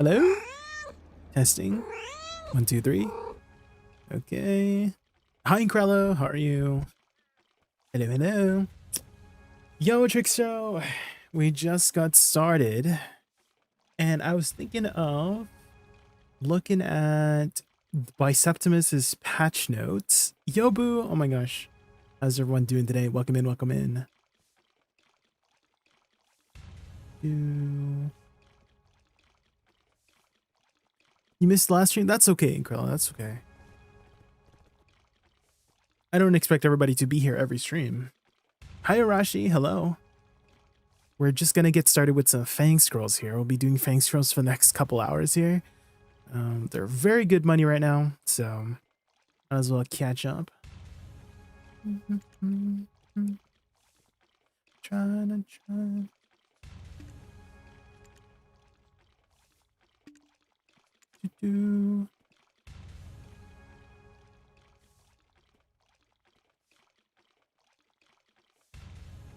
Hello? Testing. 1, 2, 3. Okay. Hi, Krello. How are you? Hello, hello. Yo, Trickstro. We just got started. And I was thinking of looking at Biceptimus's patch notes. Yo, boo. Oh my gosh. How's everyone doing today? Welcome in, welcome in. You missed the last stream? That's okay, Krello. That's okay. I don't expect everybody to be here every stream. Hi, Arashi. Hello. We're just going to get started with some Fang Scrolls here. We'll be doing Fang Scrolls for the next couple hours here. They're very good money right now, so might as well catch up. Trying.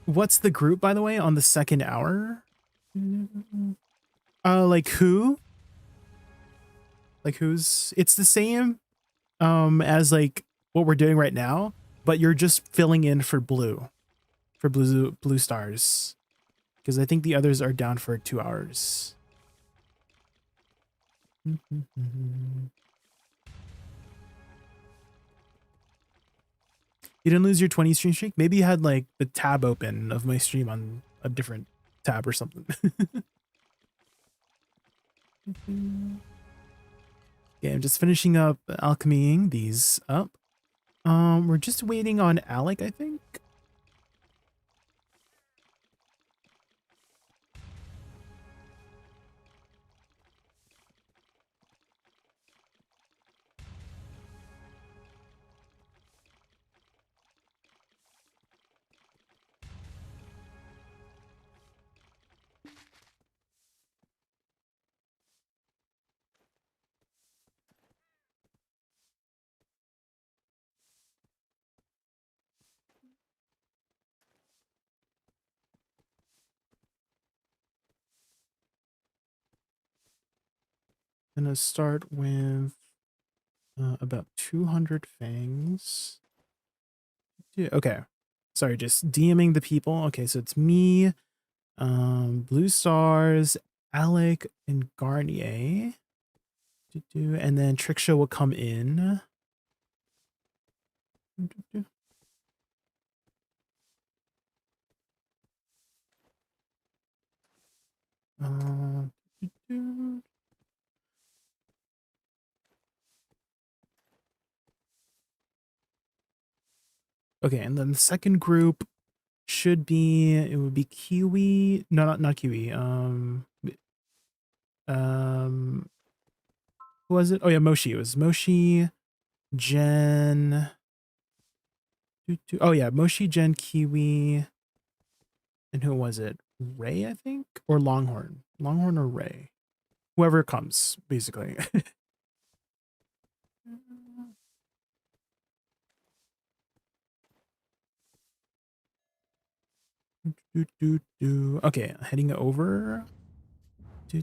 What's the group, by the way, on the second hour? Like who? Like who's? It's the same as like what we're doing right now, but you're just filling in for blue stars, because I think the others are down for 2 hours. You didn't lose your 20 stream streak? Maybe you had like the tab open of my stream on a different tab or something. Okay, I'm just finishing up alchemying these up. We're just waiting on Alec, I think. I'm gonna start with about 200 fangs. Yeah, okay. Sorry, just DMing the people. Okay, so it's me, Blue Stars, Alec, and Garnier. And then Trickshow will come in. Okay, and then the second group should be, it would be Kiwi. No, not Kiwi. Who was it? Oh yeah, Moshi. It was Moshi, Jen. Oh yeah, Moshi, Jen, Kiwi. And who was it? Ray, I think? Or Longhorn. Longhorn or Ray. Whoever comes, basically. Okay, heading over. This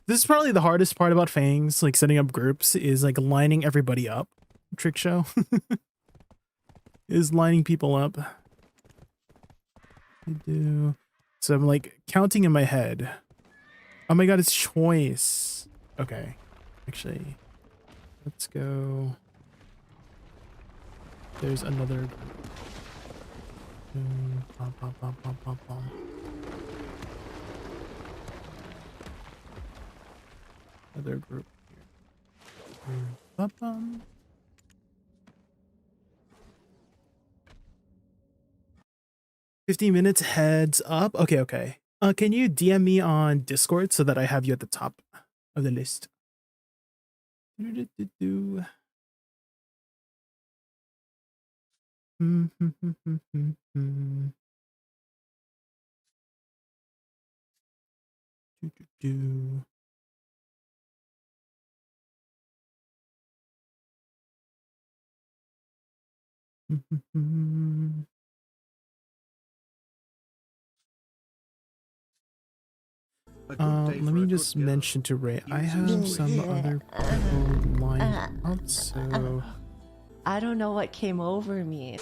is probably the hardest part about Fangs, like setting up groups, is like lining everybody up. Trick show is lining people up. So I'm like counting in my head. Oh my god, it's choice. Okay, actually, let's go. There's another. Other group here. 15 minutes heads up. Okay. Can you DM me on Discord so that I have you at the top of the list? Let me just mention to Ray, I have some other people lined up, so I don't know what came over me.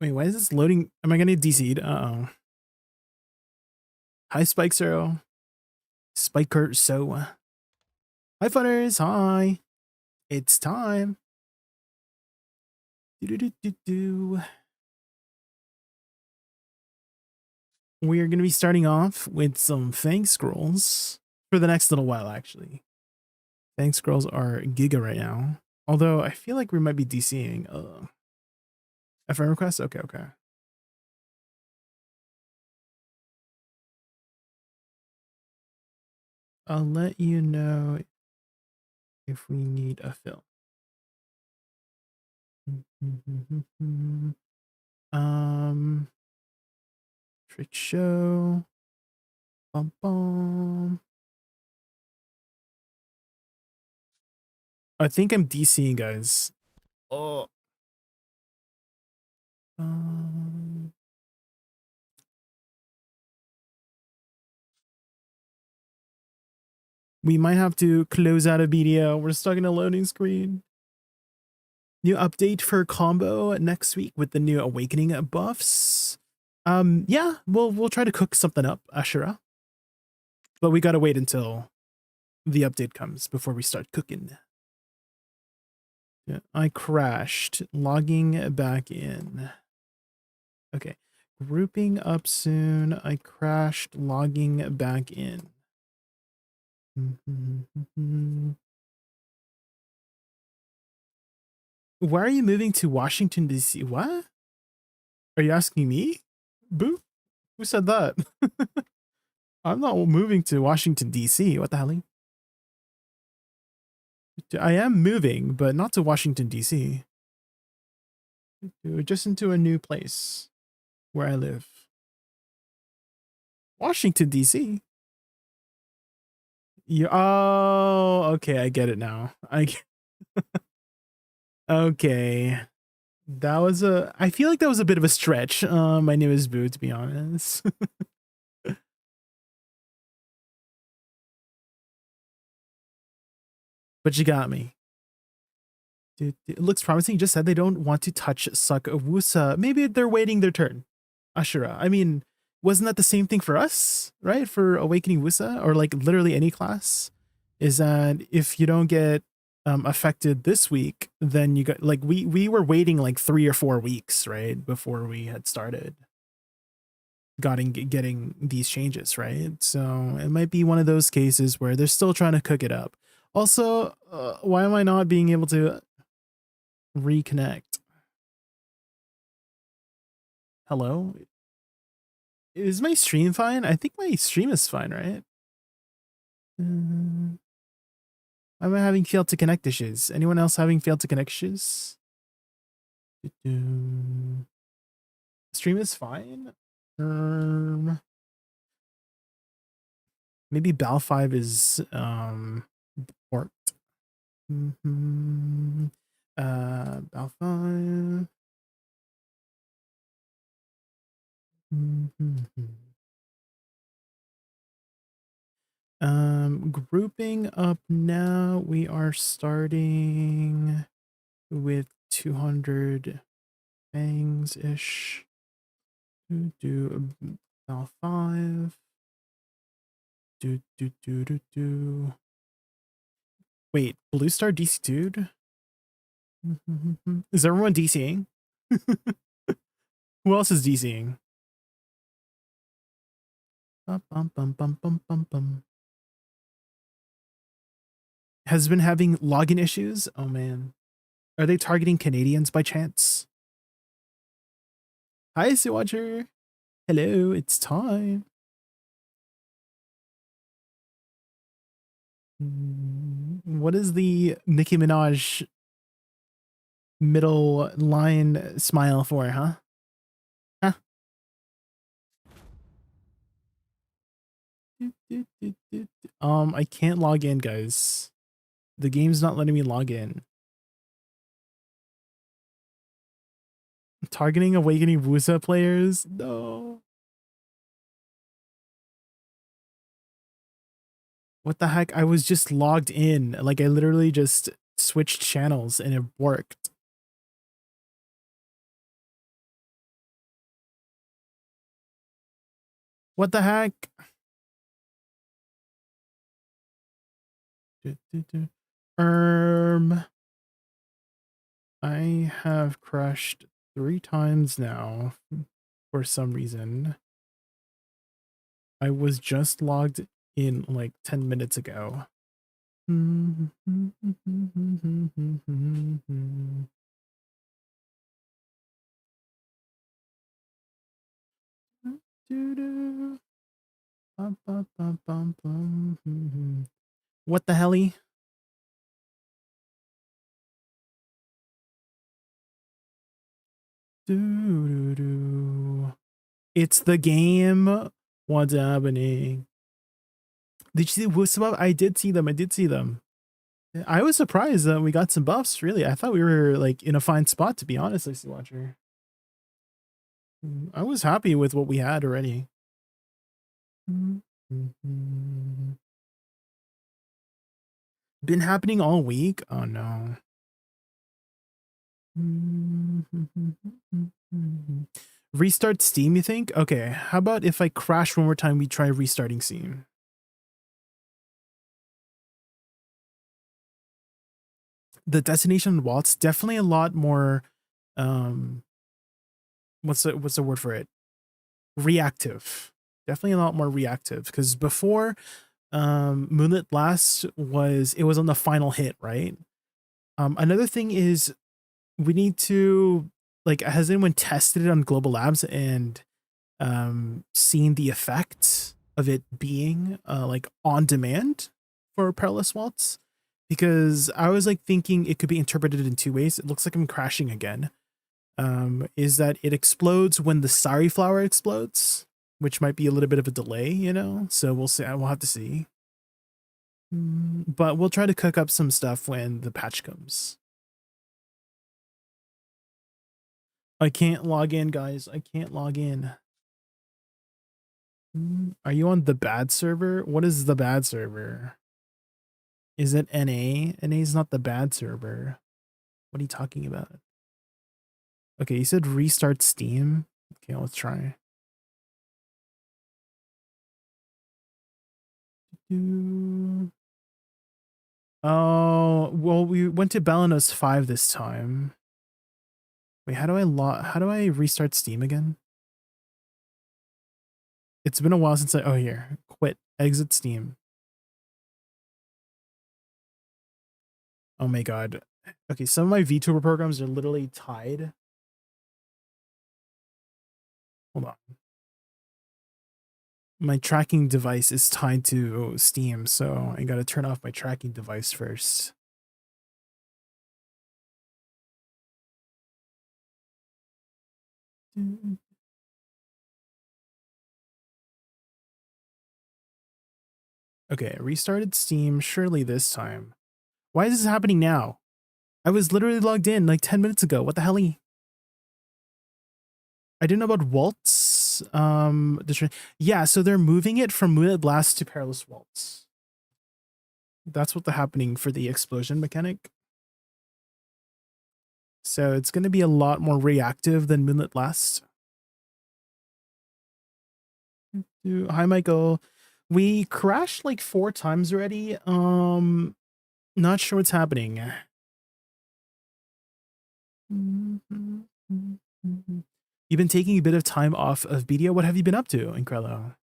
Wait, why is this loading? Am I gonna DC'd? Uh-oh. Hi, Spike Zero. Spiker So. Hi, funners. Hi. It's time. We are going to be starting off with some Fang Scrolls for the next little while, actually. Fang Scrolls are Giga right now. Although I feel like we might be DCing. FM request? Okay, okay. I'll let you know if we need a fill. Trick show. Bum bum. I think I'm DCing, guys. Oh. We might have to close out a video. We're stuck in a loading screen. New update for combo next week with the new awakening buffs. Yeah, we'll try to cook something up, Ashura. But we gotta wait until the update comes before we start cooking. Yeah, I crashed. Logging back in. Okay. Grouping up soon. I crashed. Logging back in. Why are you moving to Washington, D.C.? What? Are you asking me? Boo? Who said that? I'm not moving to Washington, D.C. What the hell? I am moving, but not to Washington, D.C. Just into a new place where I live. Washington, D.C.? Oh, okay, I get it now. Okay. That was I feel like that was a bit of a stretch. My name is Boo, to be honest. But you got me. Dude, it looks promising. You just said they don't want to touch suck Woosa. Maybe they're waiting their turn. Ashura. I mean, wasn't that the same thing for us, right? For Awakening Woosa, or like literally any class, is that if you don't get affected this week, then you got like we were waiting like 3 or 4 weeks, right, before we had started getting these changes, right? So it might be one of those cases where they're still trying to cook it up. Also, why am I not being able to reconnect? Hello? Is my stream fine? I think my stream is fine, right? I'm having failed to connect issues. Anyone else having failed to connect issues? Stream is fine. Maybe Bal 5 is warped. Bal 5. Grouping up now. We are starting with 200 bangs ish. Do Bal 5. Do. Wait, Blue Star DC dude? Is everyone DCing? Who else is DCing? Has been having login issues? Oh man. Are they targeting Canadians by chance? Hi, Sea Watcher. Hello, it's time. What is the Nicki Minaj middle line smile for, huh? Huh? I can't log in, guys. The game's not letting me log in. Targeting Awakening Woosa players? No. What the heck? I was just logged in. Like, I literally just switched channels and it worked. What the heck? I have crashed 3 times now for some reason. I was just logged in like 10 minutes ago. What the helly? It's the game. What's happening? Did you see Woosa? I did see them. I did see them. I was surprised that we got some buffs, really. I thought we were like in a fine spot, to be honest, Icy Watcher. I was happy with what we had already. Been happening all week? Oh no. Restart Steam, you think? Okay, how about if I crash one more time, we try restarting Steam? The destination waltz, definitely a lot more, what's the word for it? Reactive. Definitely a lot more reactive, because before Moonlit Blast was on the final hit, right? Another thing is we need to, like, has anyone tested it on Global Labs and seen the effect of it being like on demand for Perilous Waltz? Because I was like thinking it could be interpreted in 2 ways. It looks like I'm crashing again. Is that it explodes when the Sari flower explodes, which might be a little bit of a delay, you know? So we'll see. We'll have to see. But we'll try to cook up some stuff when the patch comes. I can't log in, guys. I can't log in. Are you on the bad server? What is the bad server? Is it NA? NA is not the bad server. What are you talking about? Okay, you said restart Steam. Okay, let's try. Oh, well, we went to Balanos 5 this time. Wait, how do I restart Steam again? It's been a while since oh, here. Quit. Exit Steam. Oh my god. Okay, some of my VTuber programs are literally tied. Hold on. My tracking device is tied to Steam, so I gotta turn off my tracking device first. Okay, restarted Steam, surely this time. Why is this happening now? I was literally logged in like 10 minutes ago. What the hell? I didn't know about Waltz. Yeah, so they're moving it from Moonlit Blast to Perilous Waltz. That's what's happening for the explosion mechanic. So it's going to be a lot more reactive than Moonlit Blast. Hi, Michael. We crashed like 4 times already. Not sure what's happening. You've been taking a bit of time off of BDO. What have you been up to, Incrello?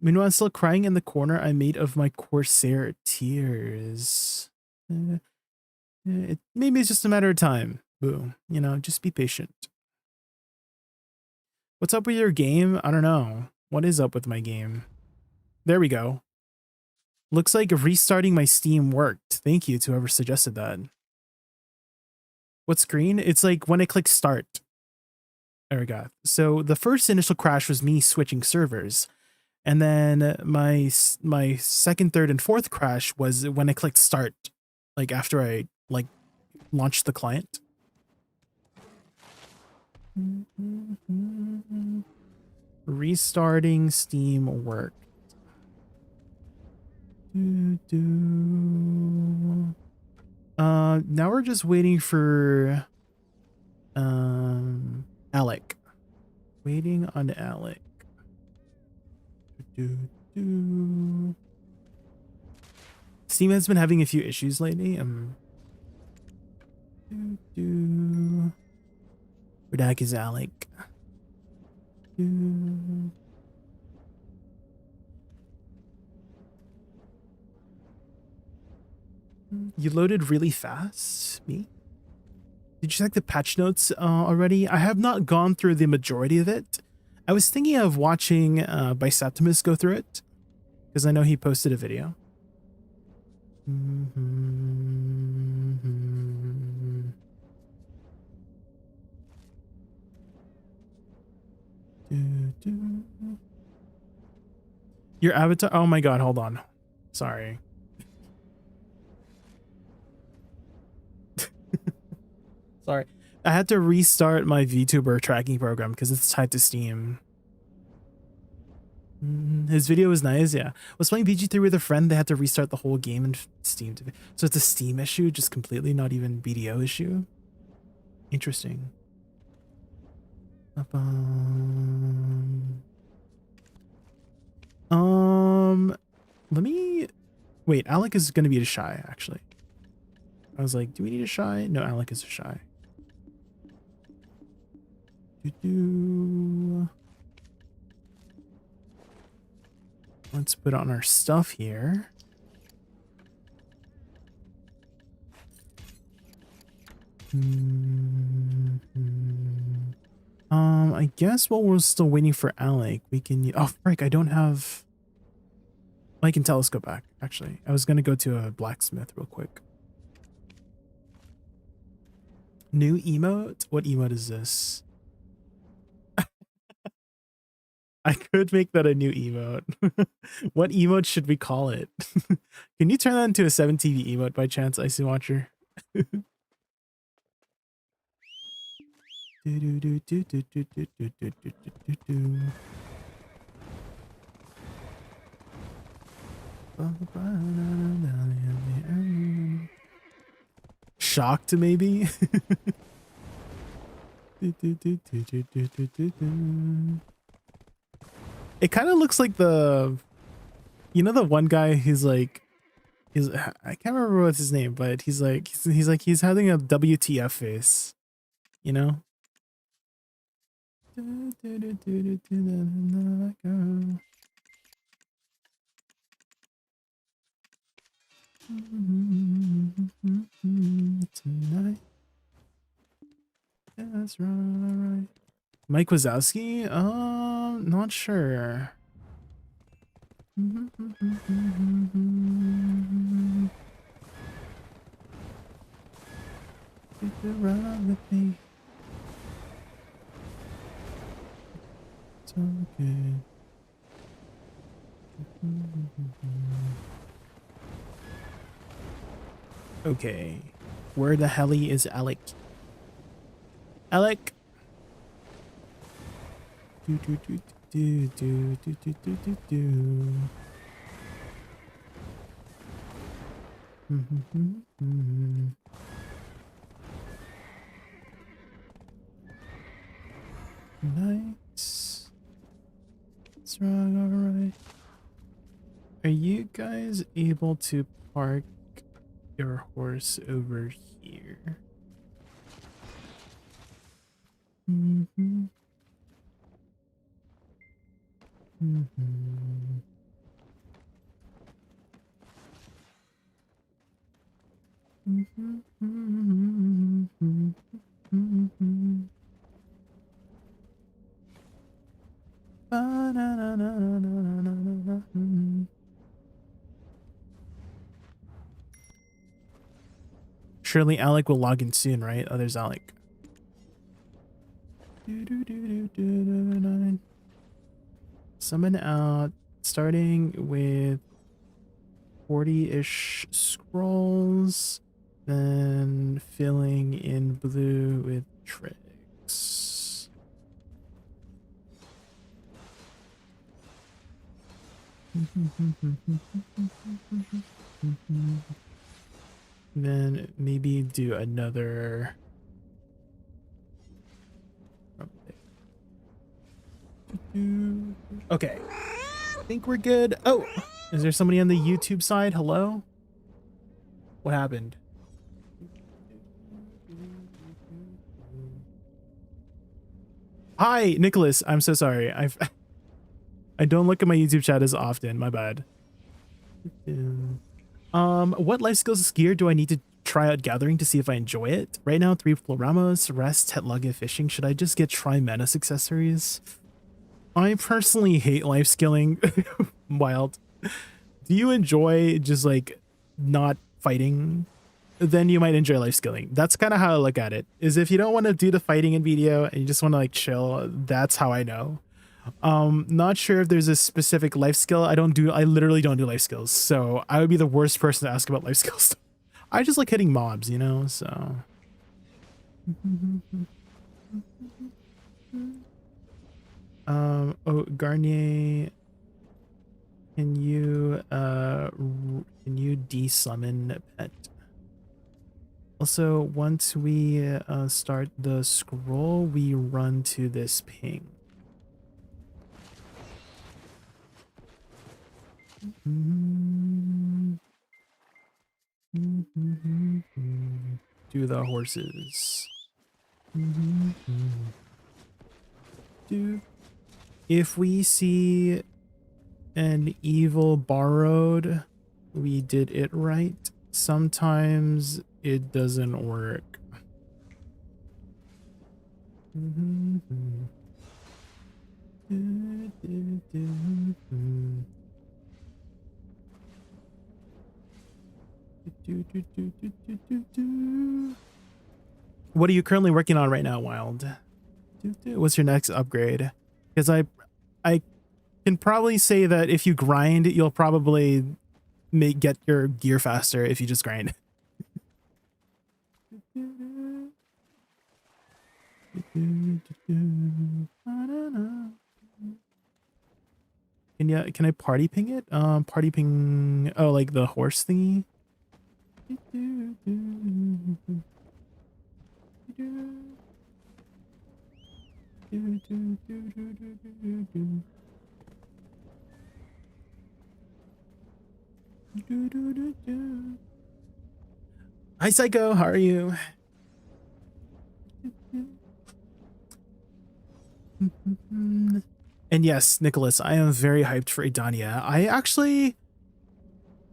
Meanwhile, I'm still crying in the corner I made of my Corsair tears. Maybe it's just a matter of time. Boo. You know, just be patient. What's up with your game? I don't know. What is up with my game? There we go. Looks like restarting my Steam worked. Thank you to whoever suggested that. What screen? It's like when I click start. There we go. So the first initial crash was me switching servers. And then my second, third, and fourth crash was when I clicked start, like after I like launched the client. Restarting Steam work. Now we're just waiting for Alec. Waiting on Alec. Steam has been having a few issues lately. Where the heck is Alec? You loaded really fast? Me? Did you check the patch notes already? I have not gone through the majority of it. I was thinking of watching Biseptimus go through it, because I know he posted a video. Your avatar? Oh my god, hold on. Sorry. Sorry. I had to restart my VTuber tracking program because it's tied to Steam. His video was nice, yeah. Was playing BG3 with a friend, they had to restart the whole game in Steam. So it's a Steam issue, just completely not even BDO issue. Interesting. Let me... Wait, Alec is going to be a shy, actually. I was like, do we need a shy? No, Alec is a shy. Let's put on our stuff here. I guess while we're still waiting for Alec, we can... Oh, frick, I don't have... I can telescope back, actually. I was going to go to a blacksmith real quick. New emote? What emote is this? I could make that a new emote. What emote should we call it? Can you turn that into a 7TV emote by chance, Icy Watcher? Shocked, maybe? It kind of looks like the, you know, the one guy who's like, I can't remember what's his name, but he's having a WTF face, you know? Tonight. That's right. Mike Wazowski? Not sure. Run with me. So good. Okay. Where the hell is Alec? Alec. Nice. It's wrong, alright. Are you guys able to park your horse over here? Surely Alec will log in soon, right? Oh, there's Alec. Summon out, starting with 40-ish scrolls, then filling in blue with tricks. Then maybe do another. Okay, I think we're good. Oh, is there somebody on the YouTube side? Hello? What happened? Hi, Nicholas. I'm so sorry. I don't look at my YouTube chat as often. My bad. What life skills gear do I need to try out gathering to see if I enjoy it? Right now, 3 Floramos, rest, Hetlugga fishing. Should I just get Tri-Menace accessories? I personally hate life skilling. Wild. Do you enjoy just like not fighting? Then you might enjoy life skilling. That's kind of how I look at it. Is if you don't want to do the fighting in video and you just want to like chill, that's how I know. Not sure if there's a specific life skill. I literally don't do life skills. So I would be the worst person to ask about life skills. I just like hitting mobs, you know, so. Oh, Garnier, can you de-summon pet? Also, once we start the scroll, we run to this ping. Do the horses. If we see an evil borrowed, we did it right. Sometimes it doesn't work. What are you currently working on right now, Wild? What's your next upgrade? Because I can probably say that if you grind, you'll probably get your gear faster if you just grind. Can I party ping it? Party ping. Oh, like the horse thingy. Hi, Psycho. How are you? And yes, Nicholas, I am very hyped for Idania. I actually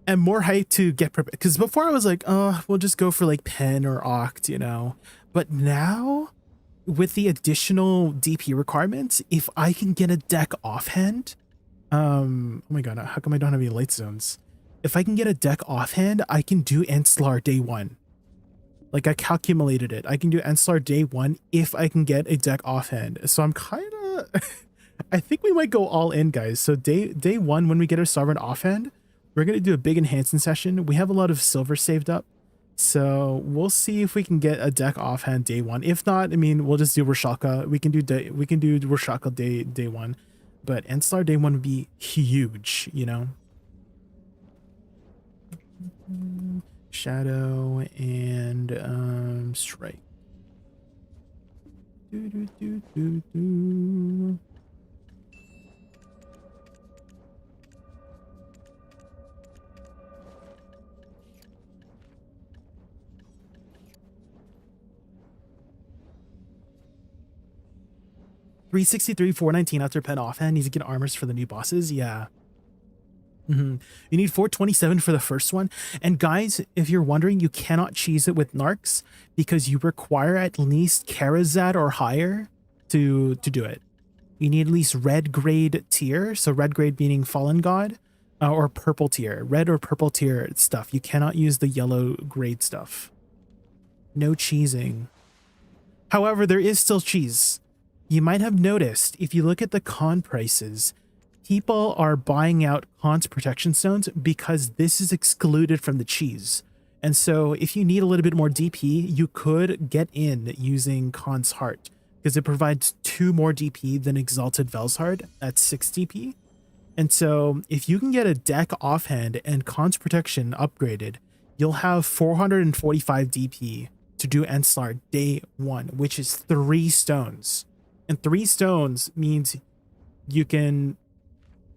am more hyped to get prepared because before I was like, oh, we'll just go for like Pen or Oct, you know. But now, with the additional DP requirements, if I can get a deck offhand, oh my god, how come I don't have any light zones? If I can get a deck offhand, I can do Enslar day 1. Like I calculated it. I can do Enslar day 1 if I can get a deck offhand. So I'm kind of, I think we might go all in, guys. So day 1, when we get our Sovereign offhand, we're going to do a big enhancing session. We have a lot of silver saved up. So we'll see if we can get a deck offhand day 1. If not, I mean, we'll just do Rashaka. We can do Rashaka day 1. But Enslar day 1 would be huge, you know. Shadow and Strike. Do. 363, 419 after pen offhand. Needs to get armors for the new bosses. Yeah. You need 427 for the first one. And guys, if you're wondering, you cannot cheese it with Narcs because you require at least Karazad or higher to do it. You need at least red grade tier. So red grade meaning Fallen God, or purple tier. Red or purple tier stuff. You cannot use the yellow grade stuff. No cheesing. However, there is still cheese. You might have noticed, if you look at the con prices, people are buying out Con's protection stones because this is excluded from the cheese. And so if you need a little bit more DP, you could get in using Con's Heart because it provides 2 more DP than Exalted Vel's Heart at 6 DP. And so if you can get a deck offhand and Con's protection upgraded, you'll have 445 DP to do Enslar day 1, which is 3 stones. And 3 stones means you can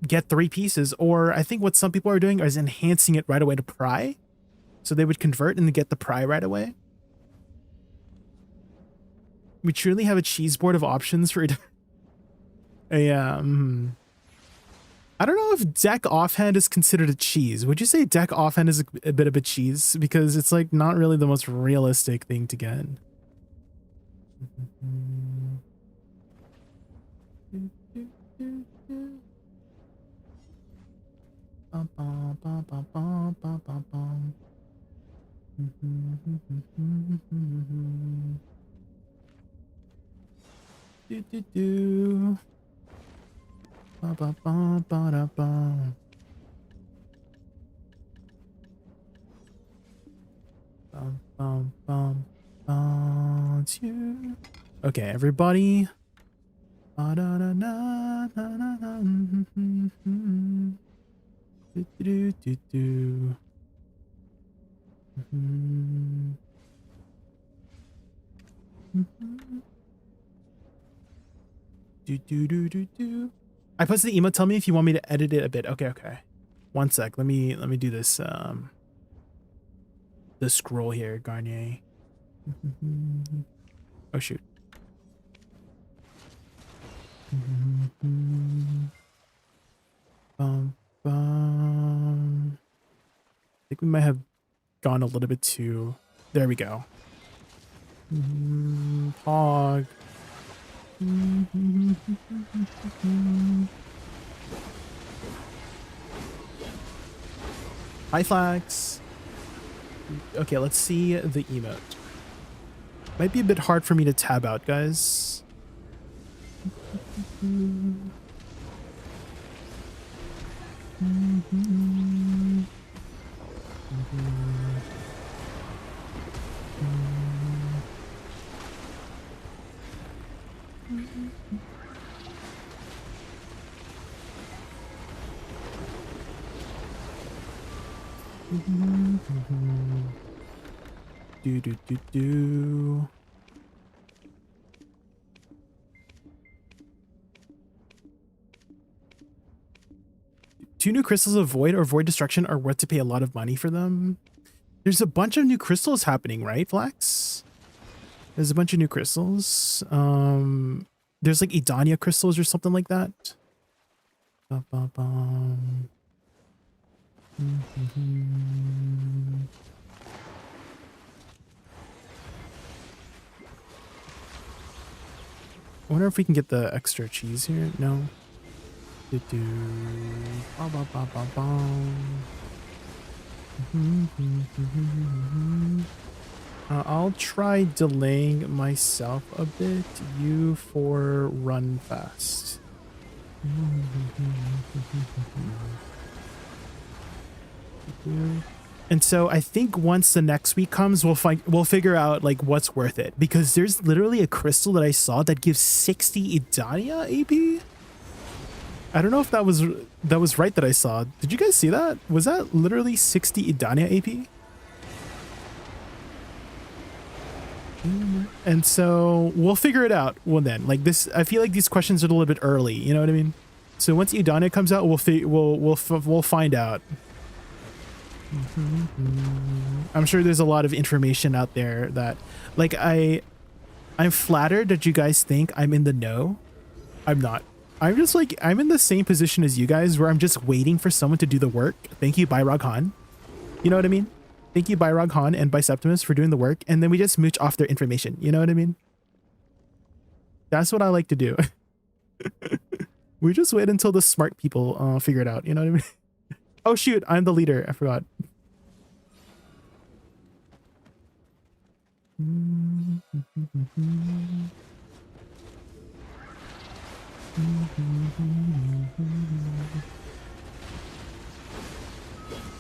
get 3 pieces, or I think what some people are doing is enhancing it right away to pry. So they would convert and get the pry right away. We truly have a cheese board of options for a I don't know if deck offhand is considered a cheese. Would you say deck offhand is a bit of a cheese? Because it's like not really the most realistic thing to get. Okay, everybody. I posted the email. Tell me if you want me to edit it a bit. Okay, okay. One sec. Let me do this. The scroll here, Garnier. Oh shoot. I think we might have gone a little bit too. There we go. Hog. Hi, Flax. Okay, let's see the emote. Might be a bit hard for me to tab out, guys. Do. 2 new crystals of void or void destruction are worth to pay a lot of money for them. There's a bunch of new crystals happening, right, Flax? There's a bunch of new crystals. There's like Edania crystals or something like that. I wonder if we can get the extra cheese here. No. I'll try delaying myself a bit. You for run fast. And so I think once the next week comes, we'll figure out like what's worth it, because there's literally a crystal that I saw that gives 60 Edania AP. I don't know if that was right that I saw. Did you guys see that? Was that literally 60 Edania AP? And so we'll figure it out. Well, then, like this, I feel like these questions are a little bit early. You know what I mean? So once Edania comes out, we'll find out. I'm sure there's a lot of information out there that, like, I'm flattered that you guys think I'm in the know. I'm not. I'm just like, I'm in the same position as you guys where I'm just waiting for someone to do the work. Thank you, Byrog Han. You know what I mean? Thank you, Byrog Han and Biceptimus, for doing the work, and then we just mooch off their information. You know what I mean? That's what I like to do. We just wait until the smart people figure it out. You know what I mean? Oh shoot, I'm the leader. I forgot.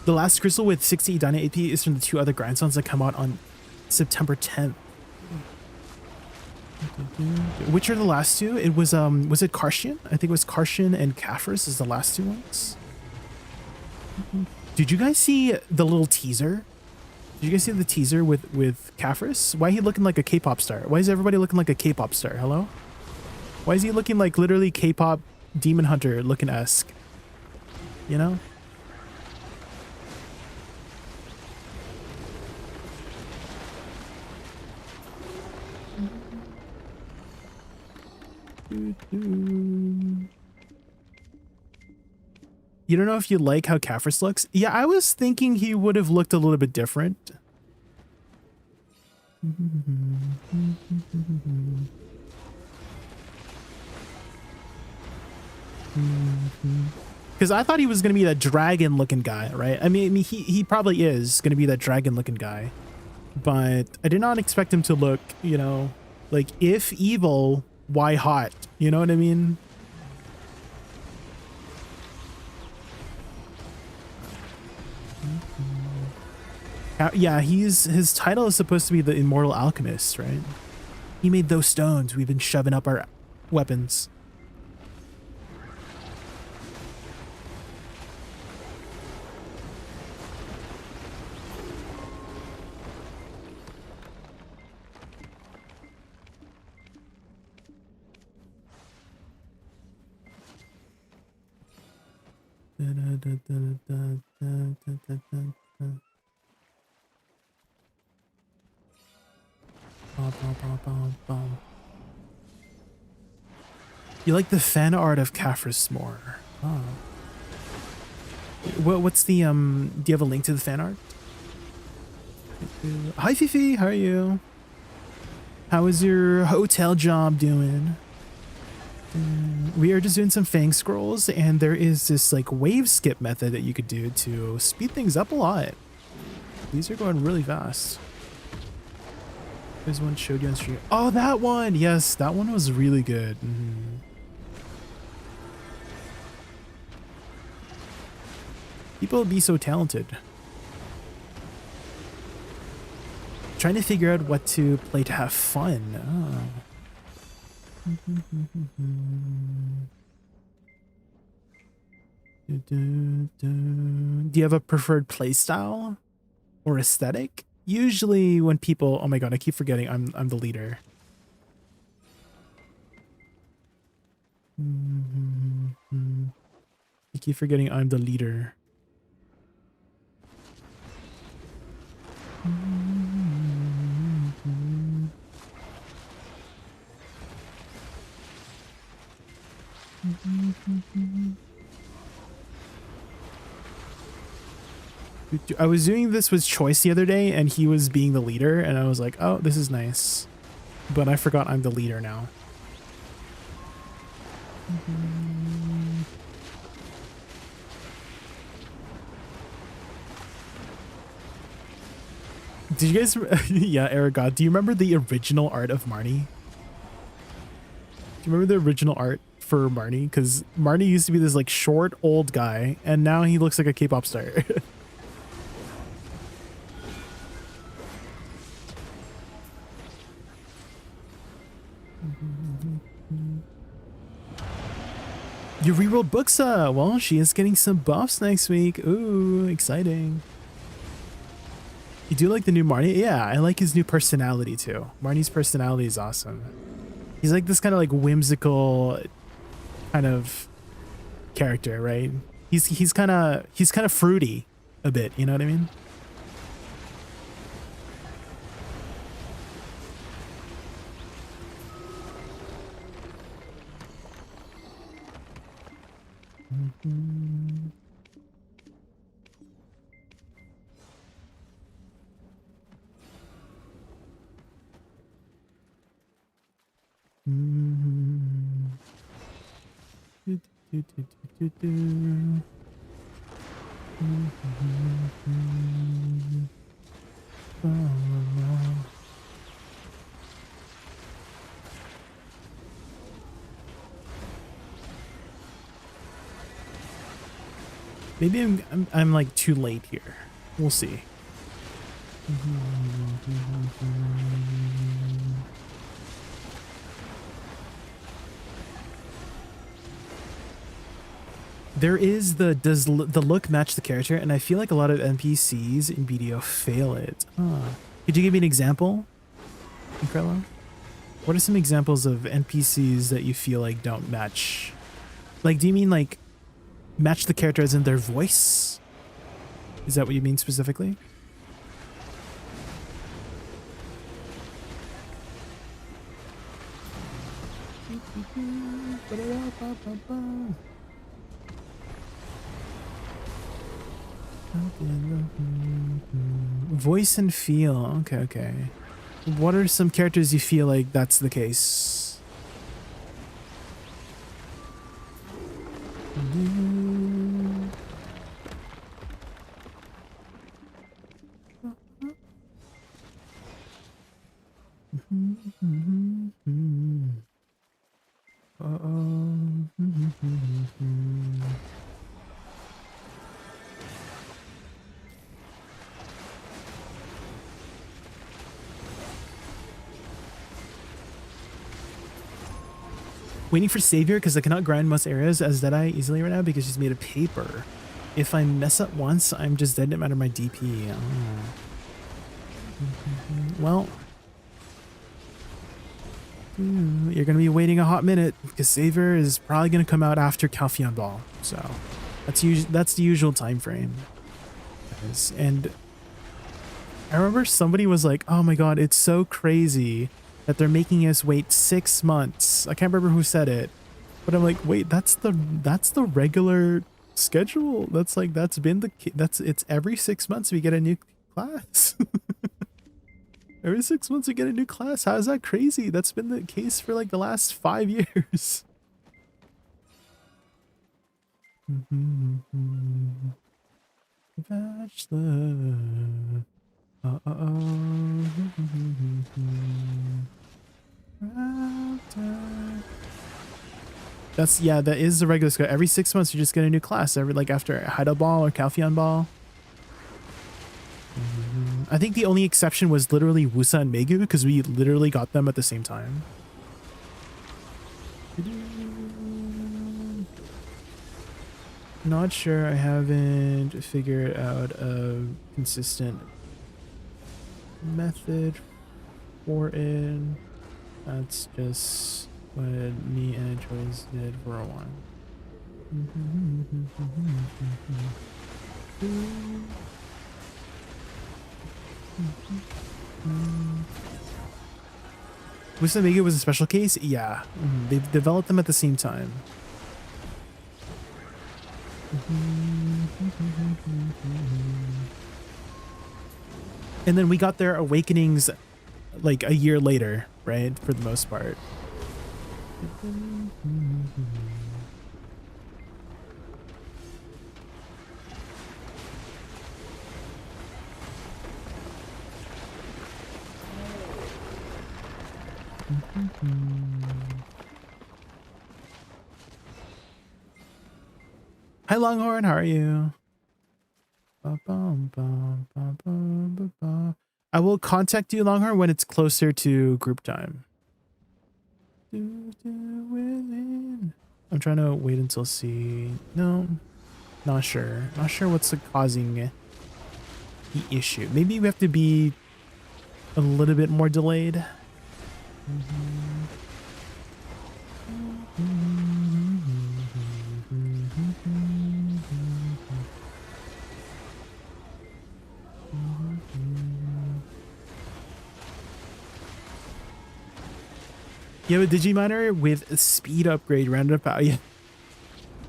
The last crystal with 60 Dyna AP is from the 2 other grindstones that come out on September 10th. Which are the last 2? It was it Karshian? I think it was Karshian and Kafris is the last 2 ones. Did you guys see the little teaser? Did you guys see the teaser with Kafris? Why is he looking like a K-pop star? Why is everybody looking like a K-pop star? Hello? Why is he looking like literally K-pop Demon Hunter looking esque? You know? You don't know if you like how Kafris looks? Yeah, I was thinking he would have looked a little bit different. Because I thought he was going to be that dragon looking guy, right? I mean he probably is going to be that dragon looking guy. But I did not expect him to look, you know, like if evil, why hot? You know what I mean? Yeah, his title is supposed to be the Immortal Alchemist, right? He made those stones we've been shoving up our weapons. You like the fan art of Kafris more. Oh. What's the do you have a link to the fan art? Hi Fifi, how are you? How is your hotel job doing? We are just doing some Fang scrolls, and there is this like wave skip method that you could do to speed things up a lot. These are going really fast. There's one showed you on stream. Oh, that one! Yes, that one was really good. People be so talented. Trying to figure out what to play to have fun. Oh. Do you have a preferred playstyle or aesthetic? Usually when people, oh my god, I keep forgetting I'm the leader. I keep forgetting I'm the leader. I was doing this with Choice the other day and he was being the leader and I was like, oh, this is nice. But I forgot I'm the leader now. Did you guys, yeah, Aragod, do you remember the original art of Marnie? Do you remember the original art for Marnie? Because Marnie used to be this like short old guy and now he looks like a K-pop star. You rerolled Woosa. Well, she is getting some buffs next week. Ooh, exciting. You do like the new Marnie? Yeah, I like his new personality too. Marnie's personality is awesome. He's like this kind of like whimsical kind of character, right? He's kind of fruity a bit, you know what I mean? Maybe I'm like too late here. We'll see. There is the does the look match the character, and I feel like a lot of NPCs in BDO fail it. Could you give me an example, Incrello? What are some examples of NPCs that you feel like don't match? Like, do you mean like match the character as in their voice? Is that what you mean specifically? Voice and feel. Okay, okay. What are some characters you feel like that's the case? Waiting for Savior because I cannot grind most areas as Deadeye easily right now because she's made of paper. If I mess up once, I'm just dead no matter my DP. Oh. Well, you're going to be waiting a hot minute because Savior is probably going to come out after Calpheon Ball. So that's the usual time frame. And I remember somebody was like, oh my god, it's so crazy that they're making us wait 6 months. I can't remember who said it, but I'm like, wait, that's the regular schedule. That's it's every 6 months we get a new class. Every 6 months we get a new class. How is that crazy? That's been the case for like the last 5 years. Bachelor. That is the regular schedule. Every 6 months you just get a new class. Like after Hyda Ball or Calpheon Ball. I think the only exception was literally Woosa and Megu because we literally got them at the same time. Not sure. I haven't figured out a consistent method for it. That's just what me and Joyce did for a while. Woosa and Megu was a special case? Yeah. They've developed them at the same time. And then we got their awakenings like a year later, right? For the most part. Hi Longhorn, how are you? I will contact you, Longhorn, when it's closer to group time. I'm trying to wait until C. No, not sure. Not sure what's causing the issue. Maybe we have to be a little bit more delayed. You have a Digiminer with a speed upgrade rounded up power. Yeah.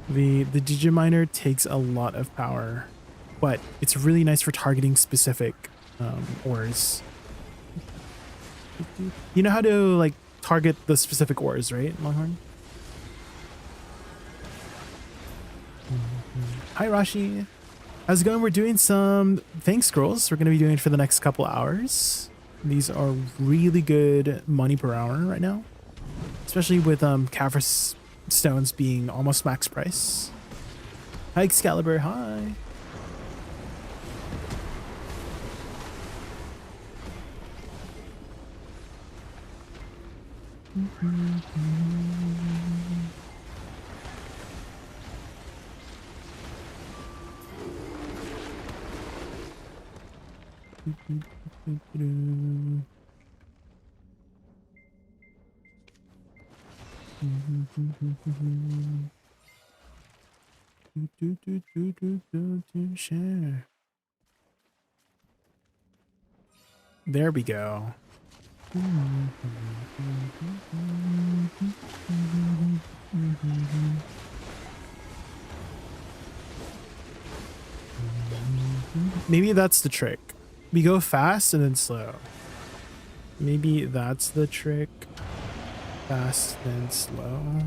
The Digiminer takes a lot of power, but it's really nice for targeting specific ores. You know how to like target the specific ores, right, Longhorn? Hi Rashi. How's it going? We're doing some thanks scrolls. We're going to be doing it for the next couple hours. These are really good money per hour right now. Especially with Kavris stones being almost max price. Hi, Excalibur. Hi. Share. There we go. Maybe that's the trick. We go fast and then slow. Maybe that's the trick. Fast then slow.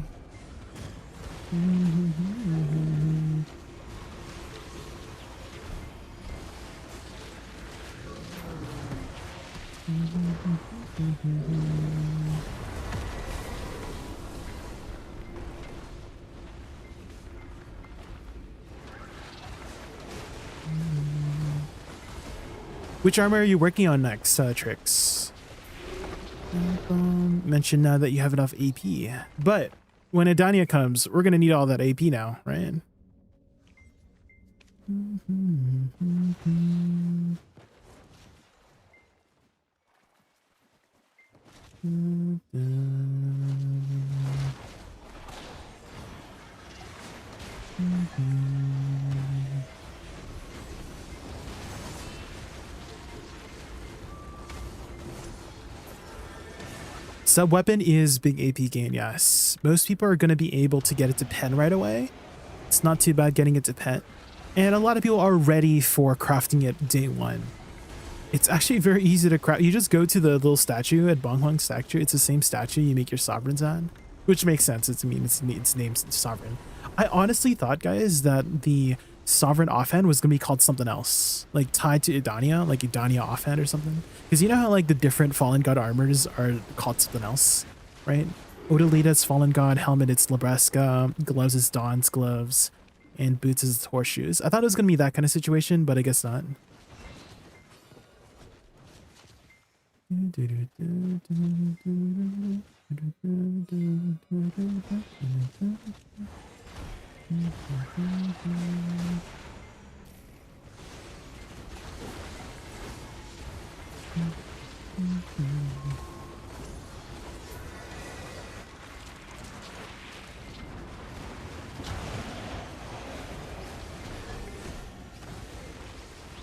Which armor are you working on next, Trix? Mention now that you have enough AP. But when Adania comes, we're going to need all that AP now, right? Sub weapon is big AP gain, yes. Most people are going to be able to get it to pen right away. It's not too bad getting it to pen. And a lot of people are ready for crafting it day one. It's actually very easy to craft. You just go to the little statue at Bonghong statue. It's the same statue you make your sovereigns on, which makes sense. It's name's sovereign. I honestly thought, guys, that the sovereign offhand was gonna be called something else, like tied to Idania, like Idania offhand or something. Because you know how like the different fallen god armors are called something else, right? Odalita's fallen god helmet, it's Labresca, gloves is Dawn's gloves, and boots is horseshoes. I thought it was gonna be that kind of situation, but I guess not.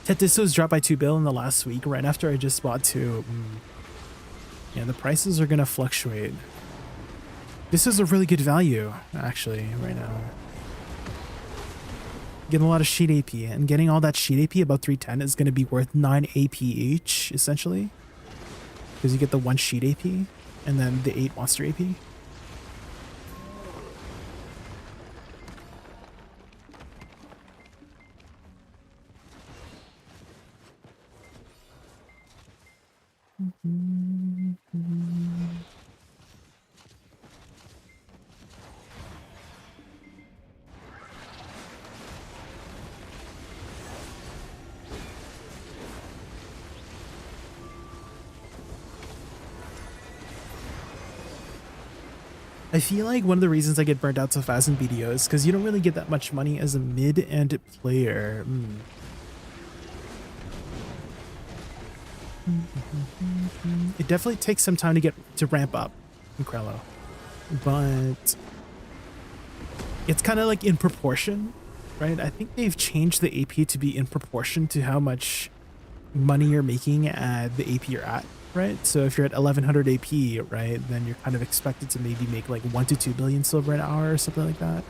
Tetiso's dropped by 2 bill in the last week, right after I just bought 2. Yeah, the prices are gonna fluctuate. This is a really good value, actually, right now. Getting a lot of sheet AP, and getting all that sheet AP above 310 is gonna be worth 9 AP each, essentially. Because you get the 1 sheet AP, and then the 8 monster AP. I feel like one of the reasons I get burnt out so fast in BDO is because you don't really get that much money as a mid-end player. It definitely takes some time to ramp up in Krello, but it's kind of like in proportion, right? I think they've changed the AP to be in proportion to how much money you're making at the AP you're at, right? So if you're at 1100 AP, right, then you're kind of expected to maybe make like 1 to 2 billion silver an hour or something like that.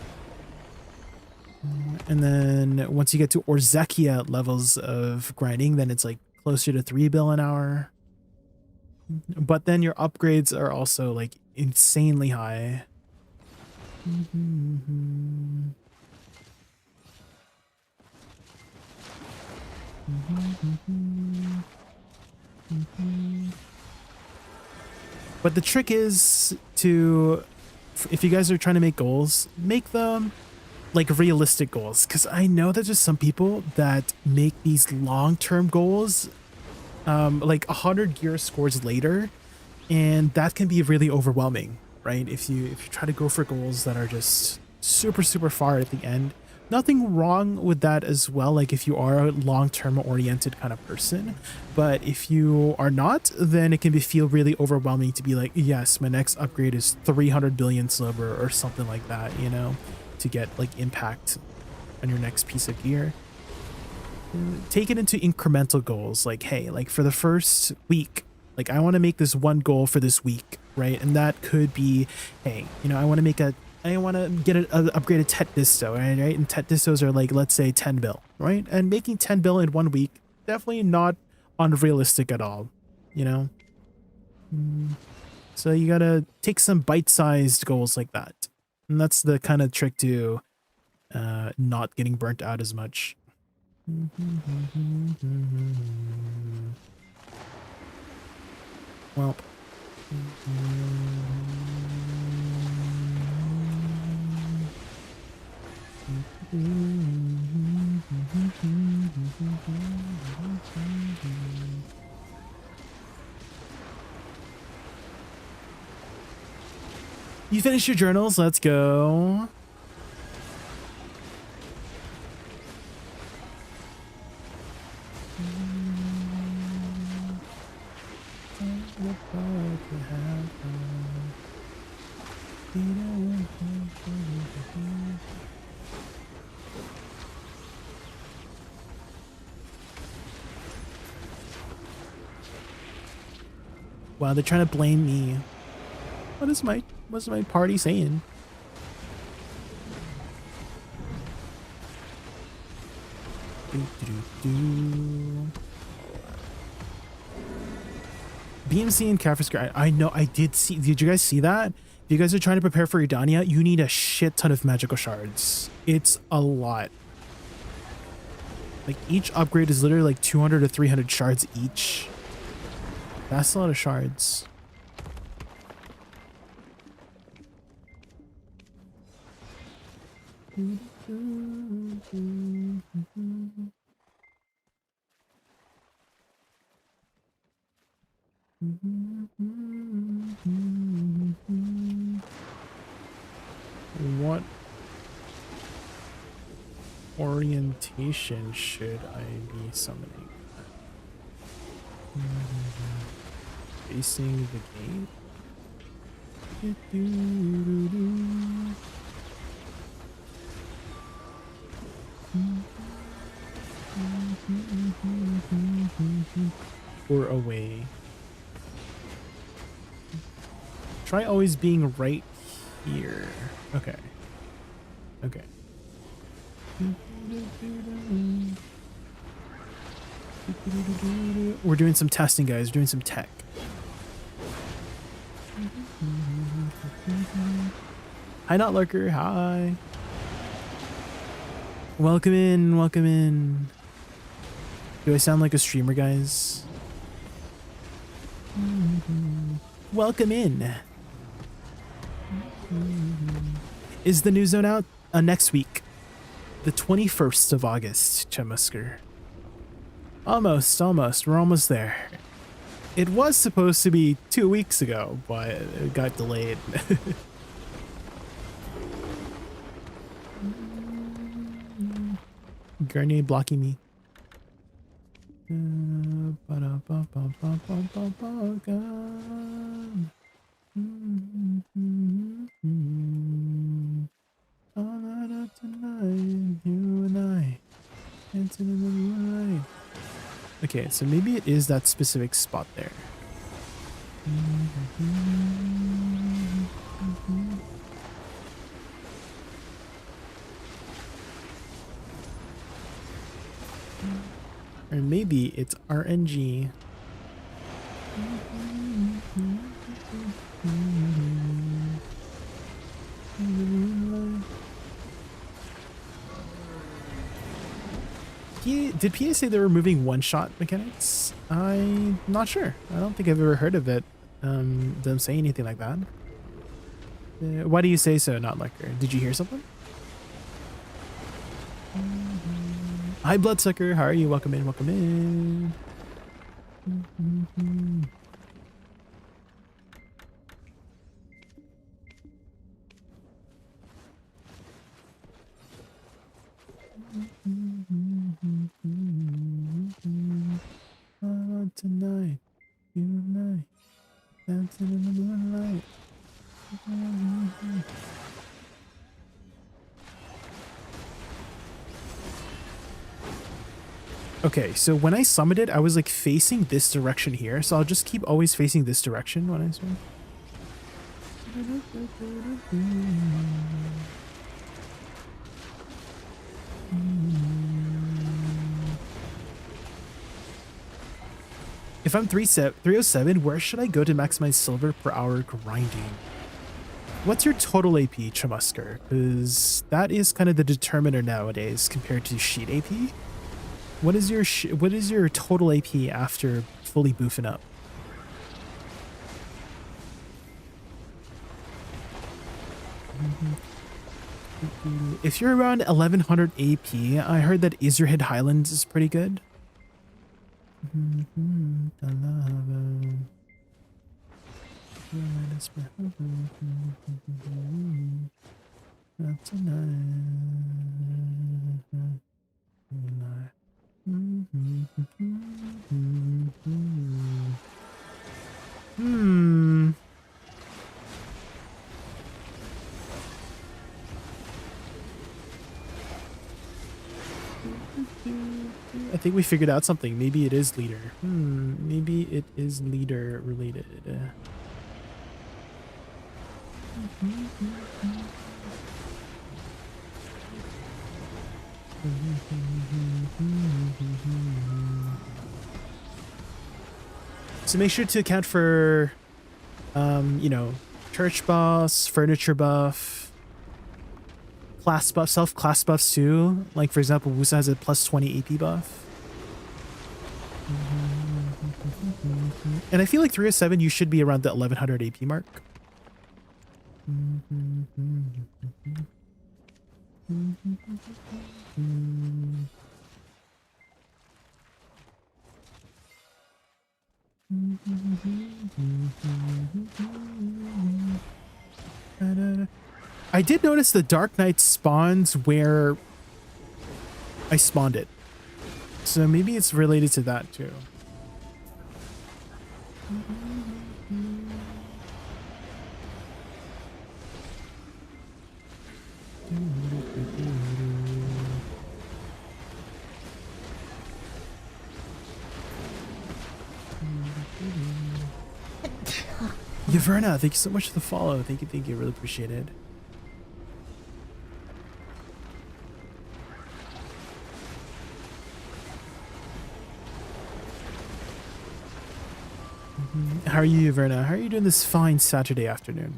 And then once you get to Orzekia levels of grinding, then it's like closer to 3 bill an hour. But then your upgrades are also like insanely high. But the trick is to, if you guys are trying to make goals, make them like realistic goals, because I know that there's some people that make these long-term goals like 100 gear scores later, and that can be really overwhelming, right? If you try to go for goals that are just super far at the end. Nothing wrong with that as well, like if you are a long-term oriented kind of person, but if you are not, then it can feel really overwhelming to be like, yes, my next upgrade is 300 billion silver or something like that, you know, to get like impact on your next piece of gear. Take it into incremental goals, like, hey, like for the first week, like I want to make this one goal for this week, right? And that could be, hey, you know, I want to get an upgraded Tet Disto, right? And Tet Distos are like, let's say 10 bill, right? And making 10 bill in 1 week, definitely not unrealistic at all, you know? So you gotta take some bite-sized goals like that. And that's the kind of trick to not getting burnt out as much. Well. You finished your journals? Let's go. Wow, they're trying to blame me. What's my party saying? BMC and Kaffisker, I know, I did see. Did you guys see that? If you guys are trying to prepare for Udania, you need a shit ton of magical shards. It's a lot. Like each upgrade is literally like 200 to 300 shards each. That's a lot of shards. What orientation should I be summoning? Facing the gate? Or away. Try always being right here. Okay. Okay. We're doing some testing, guys. We're doing some tech. Hi, Not Lurker. Hi. Welcome in. Welcome in. Do I sound like a streamer, guys? Welcome in. Is the new zone out? Next week. The 21st of August, Chemusker. Almost. We're almost there. It was supposed to be 2 weeks ago, but it got delayed. Garnier blocking me. All night after night, you and I dancing in the moonlight. Okay, so maybe it is that specific spot there. Or maybe it's RNG. Did PA say they were removing one-shot mechanics? I'm not sure. I don't think I've ever heard of it. Them say anything like that. Why do you say so, Not Liker? Did you hear something? Hi, Bloodsucker. How are you? Welcome in. Welcome in. Tonight, you and I, dancing in the moonlight. Okay, so when I summoned it, I was like facing this direction here, so I'll just keep always facing this direction when I swim. If I'm 307, where should I go to maximize silver per hour grinding? What's your total AP, Chamusker? Because that is kind of the determiner nowadays compared to sheet AP. What is your total AP after fully boofing up? If you're around 1100 AP, I heard that Ezrehead Highlands is pretty good. I think we figured out something. Maybe it is leader. Maybe it is leader related. So make sure to account for, you know, church buffs, furniture buff, class buff, self-class buffs too. Like, for example, Woosa has a plus 20 AP buff. And I feel like 307, you should be around the 1100 AP mark. I did notice the Dark Knight spawns where I spawned it. So maybe it's related to that too. Yaverna, thank you so much for the follow. Thank you, really appreciate it. How are you, Yaverna? How are you doing this fine Saturday afternoon?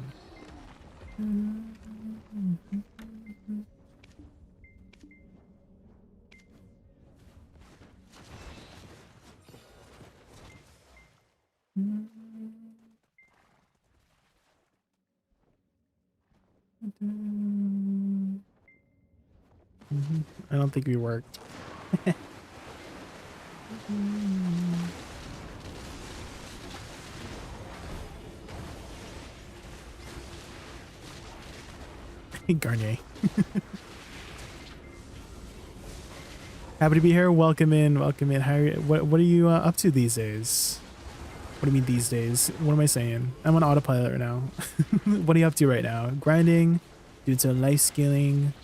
I don't think we worked. Garnier. Happy to be here. Welcome in. Welcome in. How are you, what are you up to these days? What do you mean these days? What am I saying? I'm on autopilot right now. What are you up to right now? Grinding, doing some life scaling,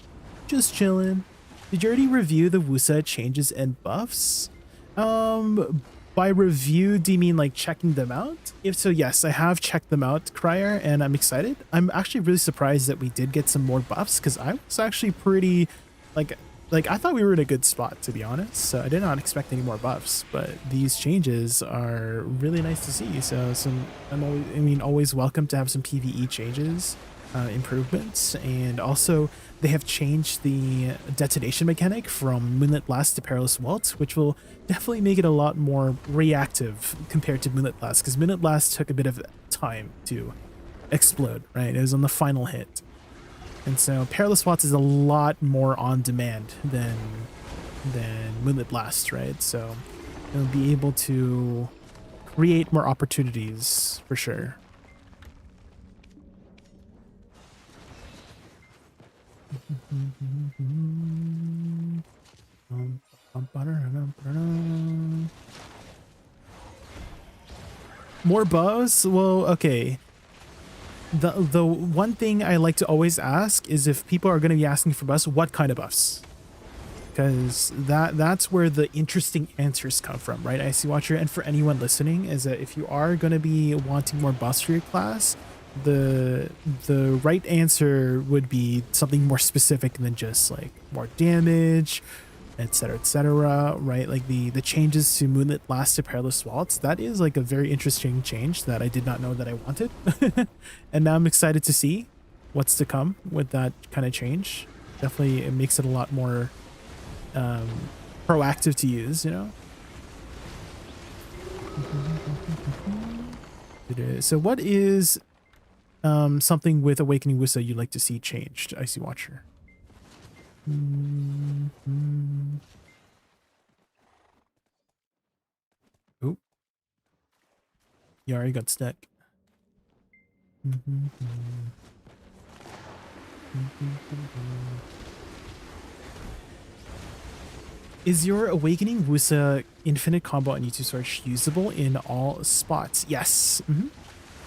just chilling. Did you already review the Woosa changes and buffs? By review, do you mean like checking them out? If so, yes, I have checked them out, Crier, and I'm excited. I'm actually really surprised that we did get some more buffs because I was actually pretty, like I thought we were in a good spot, to be honest. So I did not expect any more buffs, but these changes are really nice to see. So always welcome to have some PvE changes, improvements, and also they have changed the detonation mechanic from Moonlit Blast to Perilous Vault, which will definitely make it a lot more reactive compared to Moonlit Blast, because Moonlit Blast took a bit of time to explode, right? It was on the final hit. And so Perilous Vault is a lot more on demand than than Moonlit Blast, right? So it'll be able to create more opportunities for sure. More buffs? Well, okay. The one thing I like to always ask is if people are going to be asking for buffs, what kind of buffs? Because that's where the interesting answers come from, right? IC Watcher, and for anyone listening, is that if you are going to be wanting more buffs for your class, the right answer would be something more specific than just like more damage, etc., right? Like the changes to Moonlit Blast to Perilous Waltz, that is like a very interesting change that I did not know that I wanted. And now I'm excited to see what's to come with that kind of change. Definitely it makes it a lot more proactive to use, you know. So what is something with Awakening Woosa you'd like to see changed, IC Watcher? Oh, you already got stuck. Is your Awakening Woosa infinite combo on YouTube Search usable in all spots? Yes.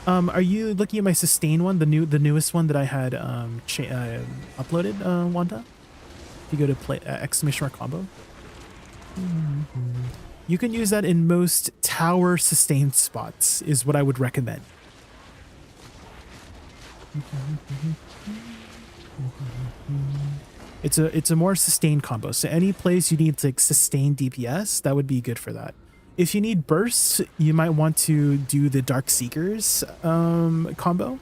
Are you looking at my sustain one, the newest one that I had uploaded, Wanda? If you go to play exclamation mark combo, you can use that in most tower sustain spots. Is what I would recommend. It's a more sustained combo. So any place you need like sustained DPS, that would be good for that. If you need bursts, you might want to do the Dark Seekers combo.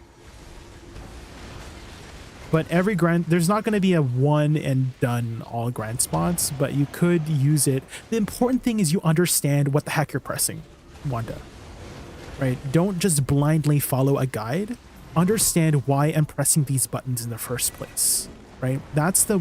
But every grind, there's not going to be a one and done all grind spots, but you could use it. The important thing is you understand what the heck you're pressing, Wanda. Right? Don't just blindly follow a guide. Understand why I'm pressing these buttons in the first place. Right? That's the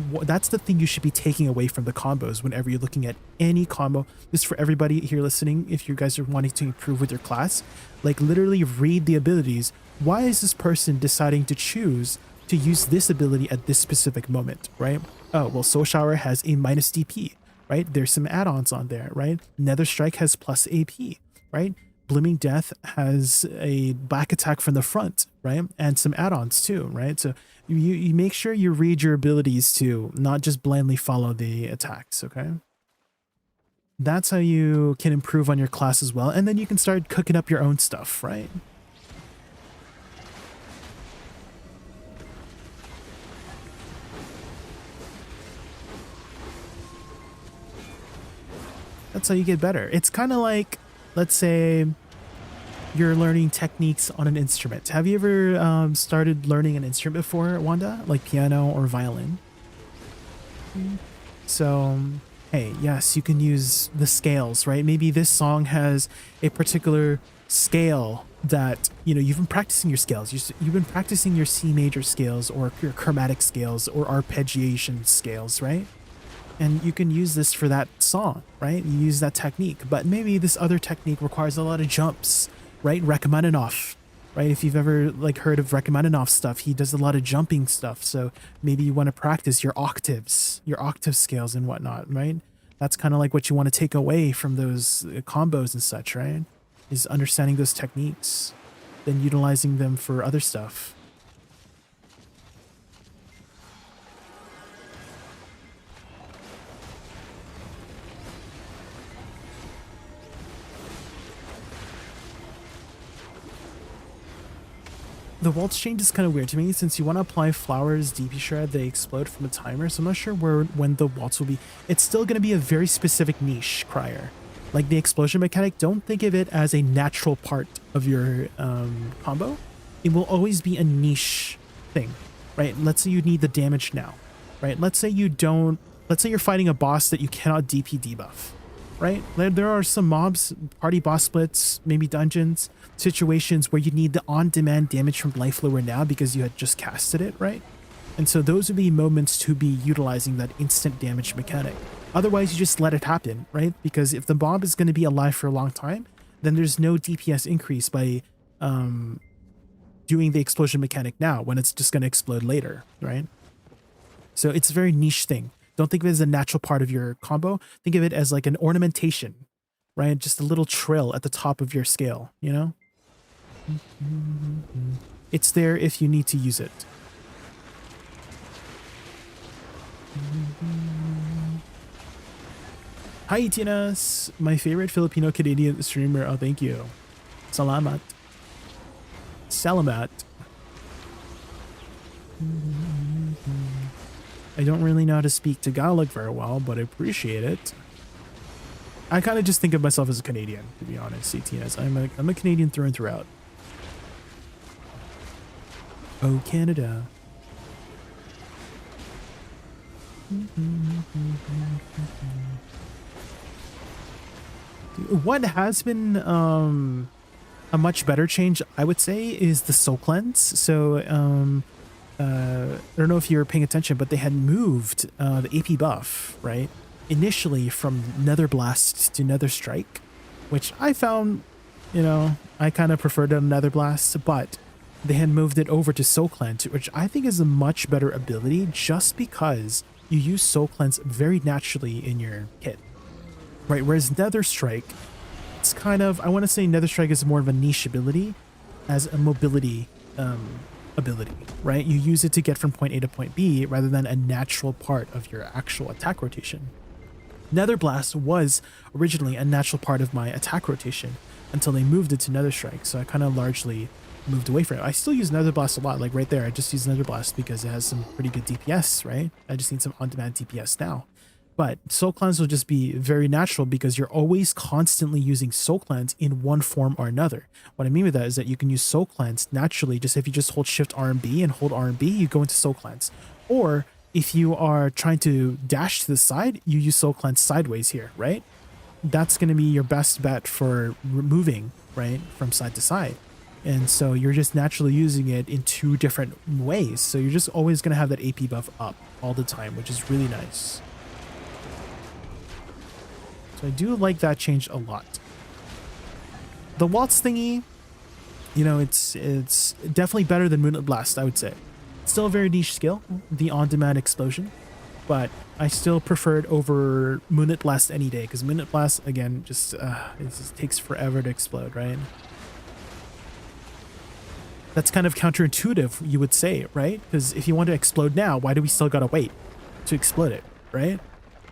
thing you should be taking away from the combos whenever you're looking at any combo. This is for everybody here listening. If you guys are wanting to improve with your class, like literally read the abilities. Why is this person deciding to choose to use this ability at this specific moment, right? Oh, well, Soul Shower has a minus DP, right? There's some add-ons on there, right? Nether Strike has plus AP, right? Blooming Death has a back attack from the front, right? And some add-ons too, right? So you make sure you read your abilities too, not just blindly follow the attacks, okay? That's how you can improve on your class as well. And then you can start cooking up your own stuff, right? That's how you get better. It's kind of like, let's say you're learning techniques on an instrument. Have you ever started learning an instrument before, Wanda? Like piano or violin? So, hey, yes, you can use the scales, right? Maybe this song has a particular scale that, you know, you've been practicing your scales. You've been practicing your C major scales or your chromatic scales or arpeggiation scales, right? And you can use this for that song, right? You use that technique, but maybe this other technique requires a lot of jumps, right? Rachmaninoff, right? If you've ever like heard of Rachmaninoff stuff, he does a lot of jumping stuff. So maybe you want to practice your octaves, your octave scales and whatnot, right? That's kind of like what you want to take away from those combos and such, right? Is understanding those techniques, then utilizing them for other stuff. The waltz change is kind of weird to me since you want to apply flowers DP shred, they explode from a timer, so I'm not sure when the waltz will be. It's still going to be a very specific niche, Crier. Like the explosion mechanic, don't think of it as a natural part of your combo. It will always be a niche thing, right? Let's say you need the damage now, right? Let's say you're fighting a boss that you cannot DP debuff, right? There are some mobs, party boss splits, maybe dungeons, situations where you need the on-demand damage from life lower now because you had just casted it, right? And so those would be moments to be utilizing that instant damage mechanic. Otherwise, you just let it happen, right? Because if the mob is going to be alive for a long time, then there's no DPS increase by doing the explosion mechanic now when it's just going to explode later, right? So it's a very niche thing. Don't think of it as a natural part of your combo. Think of it as like an ornamentation, right? Just a little trill at the top of your scale, you know? It's there if you need to use it. Hi, Tinas, my favorite Filipino-Canadian streamer. Oh, thank you. Salamat. Salamat. I don't really know how to speak Tagalog very well, but I appreciate it. I kind of just think of myself as a Canadian, to be honest, Tinas. I'm a Canadian through and throughout. Oh, Canada. What has been a much better change, I would say, is the soul cleanse. So I don't know if you were paying attention, but they had moved the AP buff, right? Initially from Nether Blast to Nether Strike, which I found, you know, I kind of preferred a Nether Blast, but they had moved it over to Soul Cleanse, which I think is a much better ability just because you use Soul Cleanse very naturally in your kit, right? Whereas Nether Strike, it's kind of, I want to say Nether Strike is more of a niche ability as a mobility ability, right? You use it to get from point A to point B rather than a natural part of your actual attack rotation. Nether Blast was originally a natural part of my attack rotation until they moved it to Nether Strike, so I kind of largely moved away from it. I still use Nether Blast a lot, like right there. I just use Nether Blast because it has some pretty good DPS, right? I just need some on-demand DPS now. But Soul Cleanse will just be very natural because you're always constantly using Soul Cleanse in one form or another. What I mean with that is that you can use Soul Cleanse naturally, just if you just hold Shift RMB and hold RMB, you go into Soul Cleanse. Or if you are trying to dash to the side, you use Soul Cleanse sideways here, right? That's going to be your best bet for moving, right, from side to side. And so you're just naturally using it in two different ways. So you're just always going to have that AP buff up all the time, which is really nice. So I do like that change a lot. The Waltz thingy, you know, it's definitely better than Moonlit Blast, I would say. It's still a very niche skill, the on-demand explosion, but I still prefer it over Moonlit Blast any day, because Moonlit Blast, again, it just takes forever to explode, right? That's kind of counterintuitive, you would say, right? Because if you want to explode now, why do we still gotta wait to explode it, right?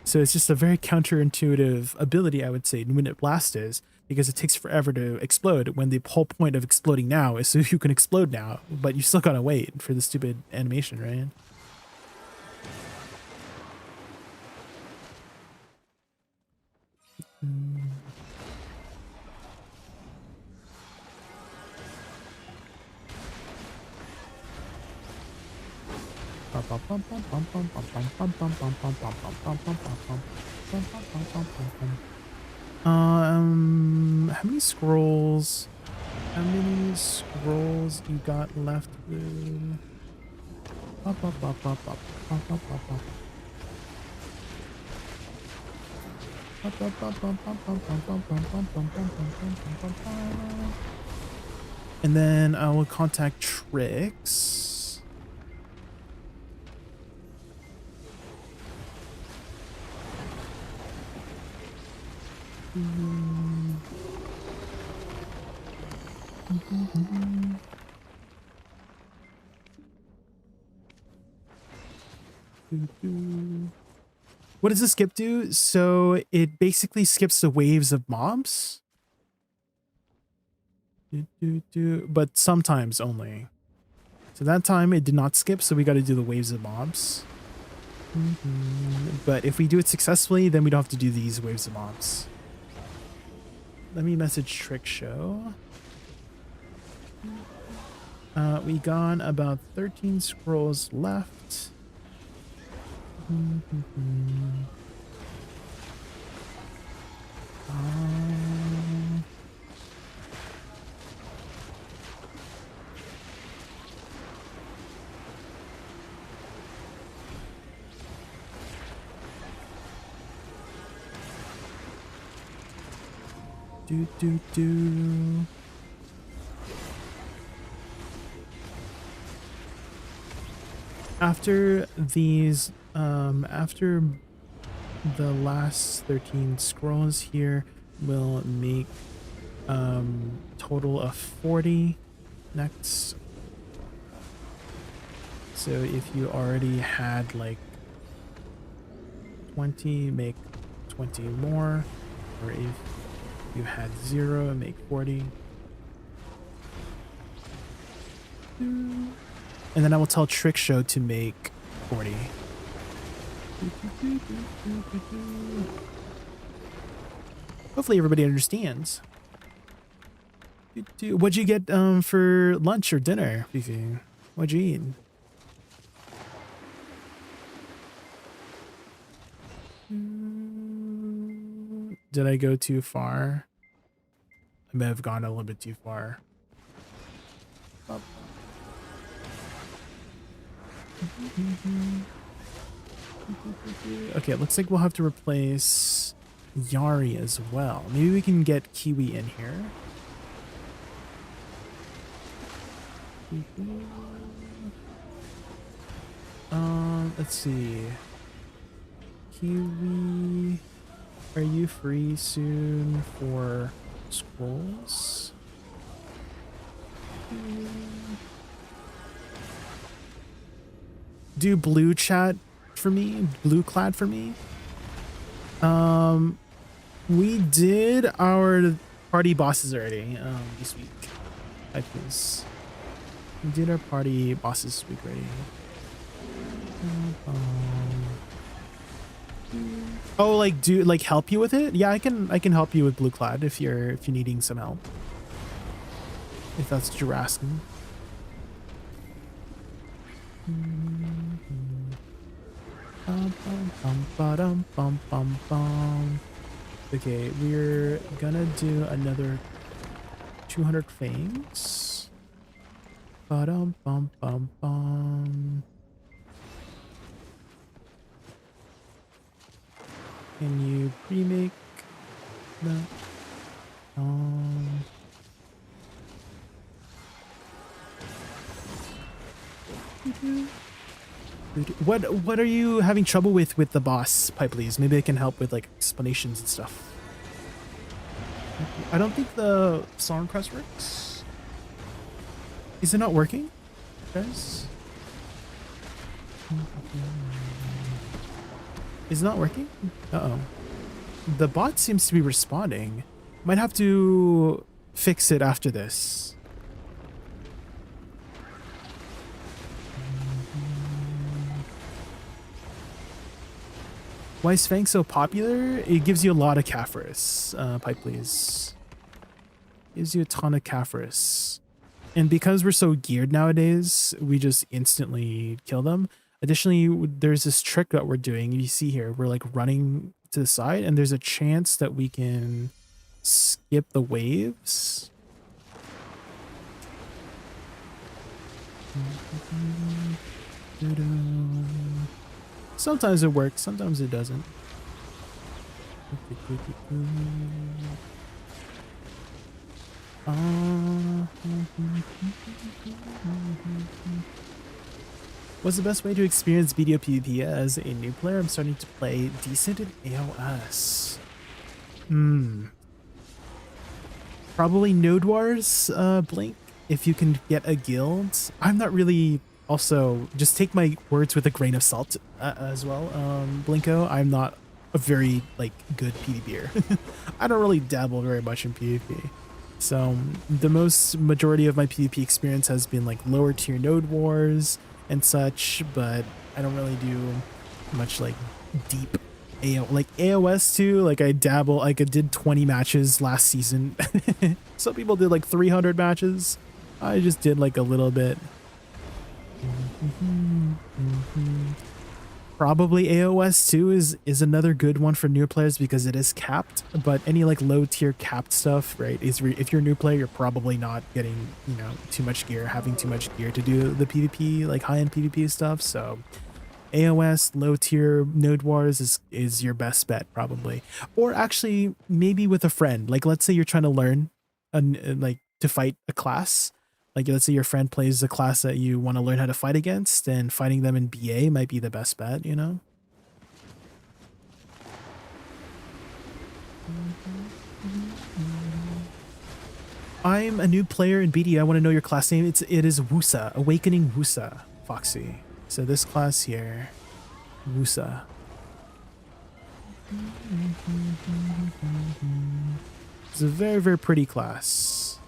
So it's just a very counterintuitive ability, I would say, Moonlit Blast is, because it takes forever to explode when the whole point of exploding now is so you can explode now, but you still gotta wait for the stupid animation, right? How many scrolls? How many scrolls you got left with? And then I will contact Trix. What does the skip do? So it basically skips the waves of mobs. But sometimes only. So that time it did not skip, so we got to do the waves of mobs. But if we do it successfully, then we don't have to do these waves of mobs. Let me message Trick Show. We got about 13 scrolls left. Do. After these, after the last 13 scrolls here, we'll make total of 40 next. So if you already had like 20, make 20 more, or if you had 0, make 40. And then I will tell Trick Show to make 40. Hopefully everybody understands. What'd you get for lunch or dinner, Fifi? What'd you eat? Did I go too far? I may have gone a little bit too far. Up. Okay, it looks like we'll have to replace Yari as well. Maybe we can get Kiwi in here. Let's see. Kiwi, are you free soon for scrolls? Do blue chat for me, blue clad for me. We did our party bosses already this week. I please. We did our party bosses this week already. Oh, like do like help you with it? Yeah, I can help you with blue clad if you're needing some help. If that's what you're asking. Okay, we're gonna do another 200 fangs. Can you remake that? What are you having trouble with the boss, Please? Maybe I can help with like explanations and stuff. I don't think the song press works. Is it not working, guys? Is it not working? Uh-oh. The bot seems to be responding. Might have to fix it after this. Why is Fang so popular? It gives you a lot of Caphras, Please. Gives you a ton of Caphras. And because we're so geared nowadays, we just instantly kill them. Additionally, there's this trick that we're doing. You see here, we're like running to the side and there's a chance that we can skip the waves. Sometimes it works, sometimes it doesn't. What's the best way to experience video PvP as a new player? I'm starting to play decent in AOS. Probably Node Wars, Blink, if you can get a guild. I'm not really, also, just take my words with a grain of salt as well, Blinko. I'm not a very, like, good PvPer. I don't really dabble very much in PvP. So, the majority of my PvP experience has been, like, lower tier Node Wars and such, but I don't really do much, like, deep AOS too. Like, I dabble, like, I did 20 matches last season. Some people did like 300 matches. I just did like a little bit. Probably AOS 2 is another good one for new players because it is capped, but any like low tier capped stuff, right, is if you're a new player, you're probably not getting, too much gear, having too much gear to do the PvP, like high-end PvP stuff. So AOS low tier Node Wars is your best bet probably, or actually maybe with a friend. Like let's say you're trying to learn, like to fight a class. Like let's say your friend plays a class that you want to learn how to fight against, and fighting them in BA might be the best bet. You know. I'm a new player in BD. I want to know your class name. It is Woosa, Awakening Woosa, Foxy. So this class here, Woosa. It's a very, very pretty class.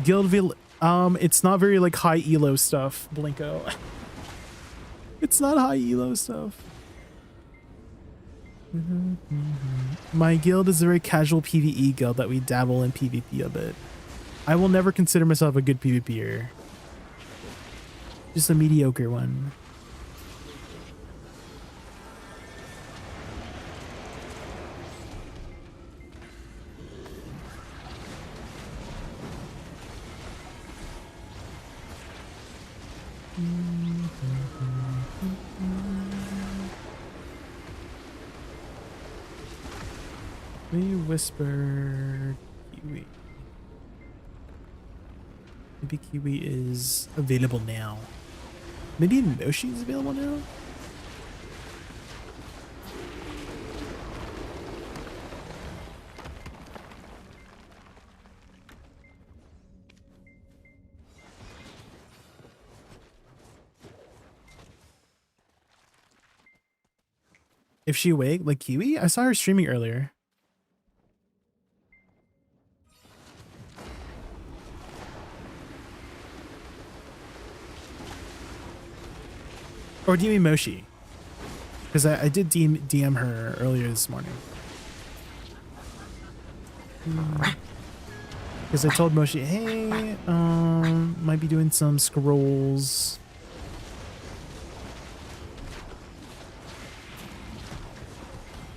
Guildville, it's not very like high elo stuff, Blinko. It's not high elo stuff. My guild is a very casual PvE guild that we dabble in PvP a bit. I will never consider myself a good PvPer. Just a mediocre one. We whisper Kiwi. Maybe Kiwi is available now. Maybe Moshi is available now? If she awake, like Kiwi? I saw her streaming earlier. Or do you mean Moshi? Because I did DM her earlier this morning. Because I told Moshi, hey, might be doing some scrolls.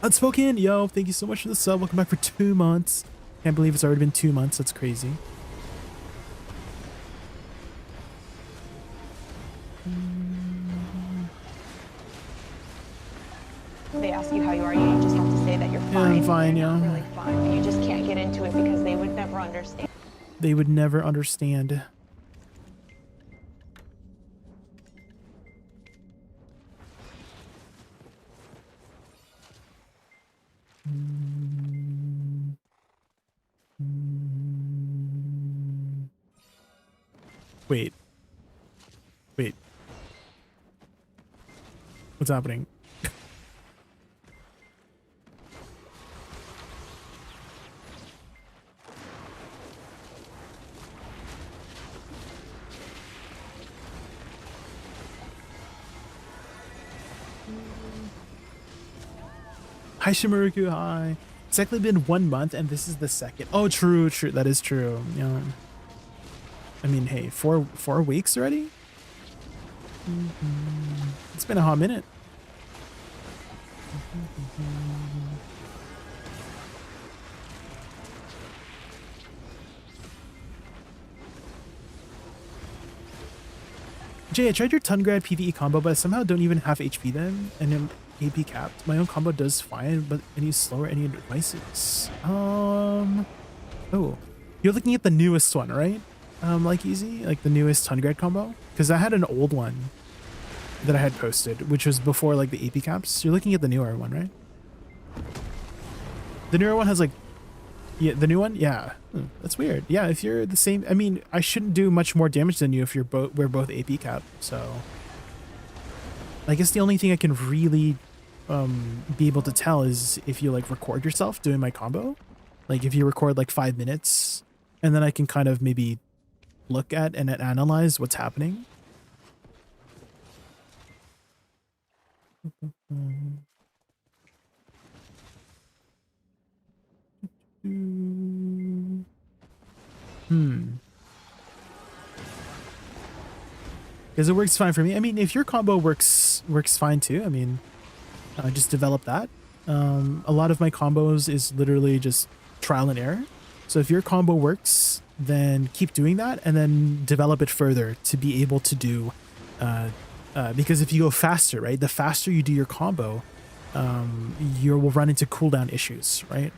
Unspoken, yo, thank you so much for the sub. Welcome back for 2 months. Can't believe it's already been 2 months. That's crazy. They ask you how you are, you just have to say that you're fine. Yeah, I'm fine, you're yeah. not really fine. But you just can't get into it because they would never understand. They would never understand. Wait. Wait. What's happening? Hi Shimaruku, hi. It's actually been 1 month and this is the second. Oh, true, true. That is true. Yeah. I mean, hey, four weeks already? It's been a hot minute. Jay, I tried your Tungrad PvE combo, but I somehow don't even have HP then, and I'm AP capped. My own combo does fine, but it needs slower. Any advices? Oh, you're looking at the newest one, right? Like easy, like the newest Tungrad combo, because I had an old one that I had posted, which was before like the AP caps. You're looking at the newer one, right? The newer one has like, yeah, the new one, yeah. That's weird. Yeah, if you're the same, I mean, I shouldn't do much more damage than you if we're both AP cap. So I guess the only thing I can really be able to tell is if you like record yourself doing my combo, like if you record like 5 minutes, and then I can kind of maybe look at and analyze what's happening. Because it works fine for me. I mean, if your combo works fine too, I mean, just develop that. A lot of my combos is literally just trial and error. So if your combo works, then keep doing that and then develop it further to be able to do, because if you go faster, right, the faster you do your combo, you will run into cooldown issues, right?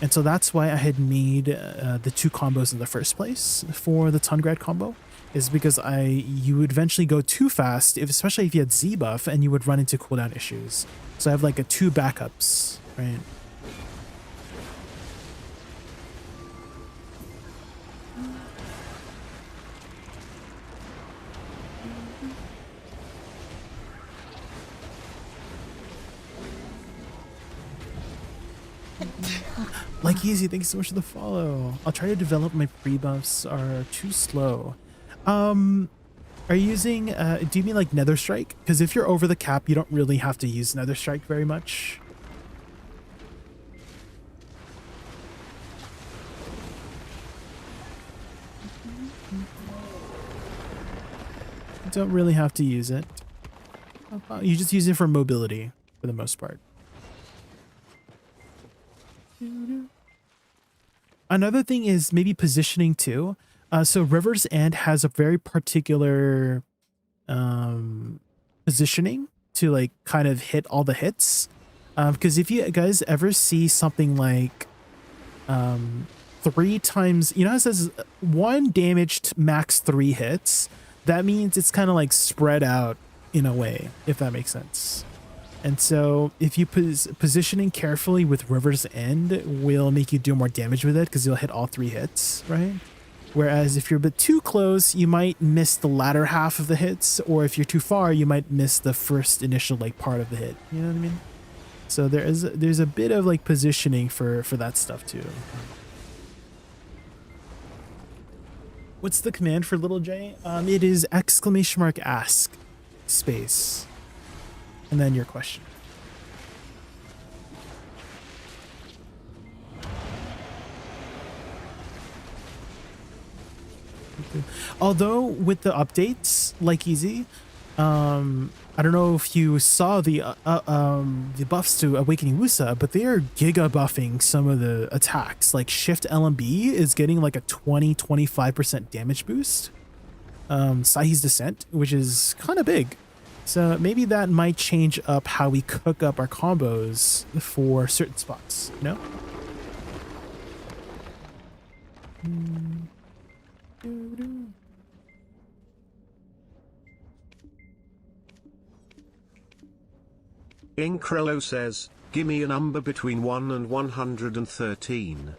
And so that's why I had made the 2 combos in the first place for the Tungrad combo, is because you would eventually go too fast, especially if you had Z buff, and you would run into cooldown issues. So I have like 2 backups, right? Like Easy, thanks so much for the follow. I'll try to develop my pre-buffs are too slow. Are you using, do you mean like Nether Strike? Because if you're over the cap, you don't really have to use Nether Strike very much. You don't really have to use it. You just use it for mobility for the most part. Another thing is maybe positioning too. So River's End has a very particular positioning to like kind of hit all the hits. Because if you guys ever see something like 3 times, you know, it says 1 damaged max 3 hits. That means it's kind of like spread out in a way, if that makes sense. And so if you positioning carefully with River's End will make you do more damage with it because you'll hit all 3 hits, right? Whereas if you're a bit too close, you might miss the latter half of the hits, or if you're too far, you might miss the first initial like part of the hit. You know what I mean? So there's a bit of like positioning for that stuff too. What's the command for Little J? It is !ask space. And then your question. Although with the updates, like Easy, I don't know if you saw the buffs to Awakening Woosa, but they are giga buffing some of the attacks. Like Shift LMB is getting like a 20-25% damage boost. Sahi's Descent, which is kind of big. So maybe that might change up how we cook up our combos for certain spots, you know? Inkrello says, gimme a number between 1 and 113.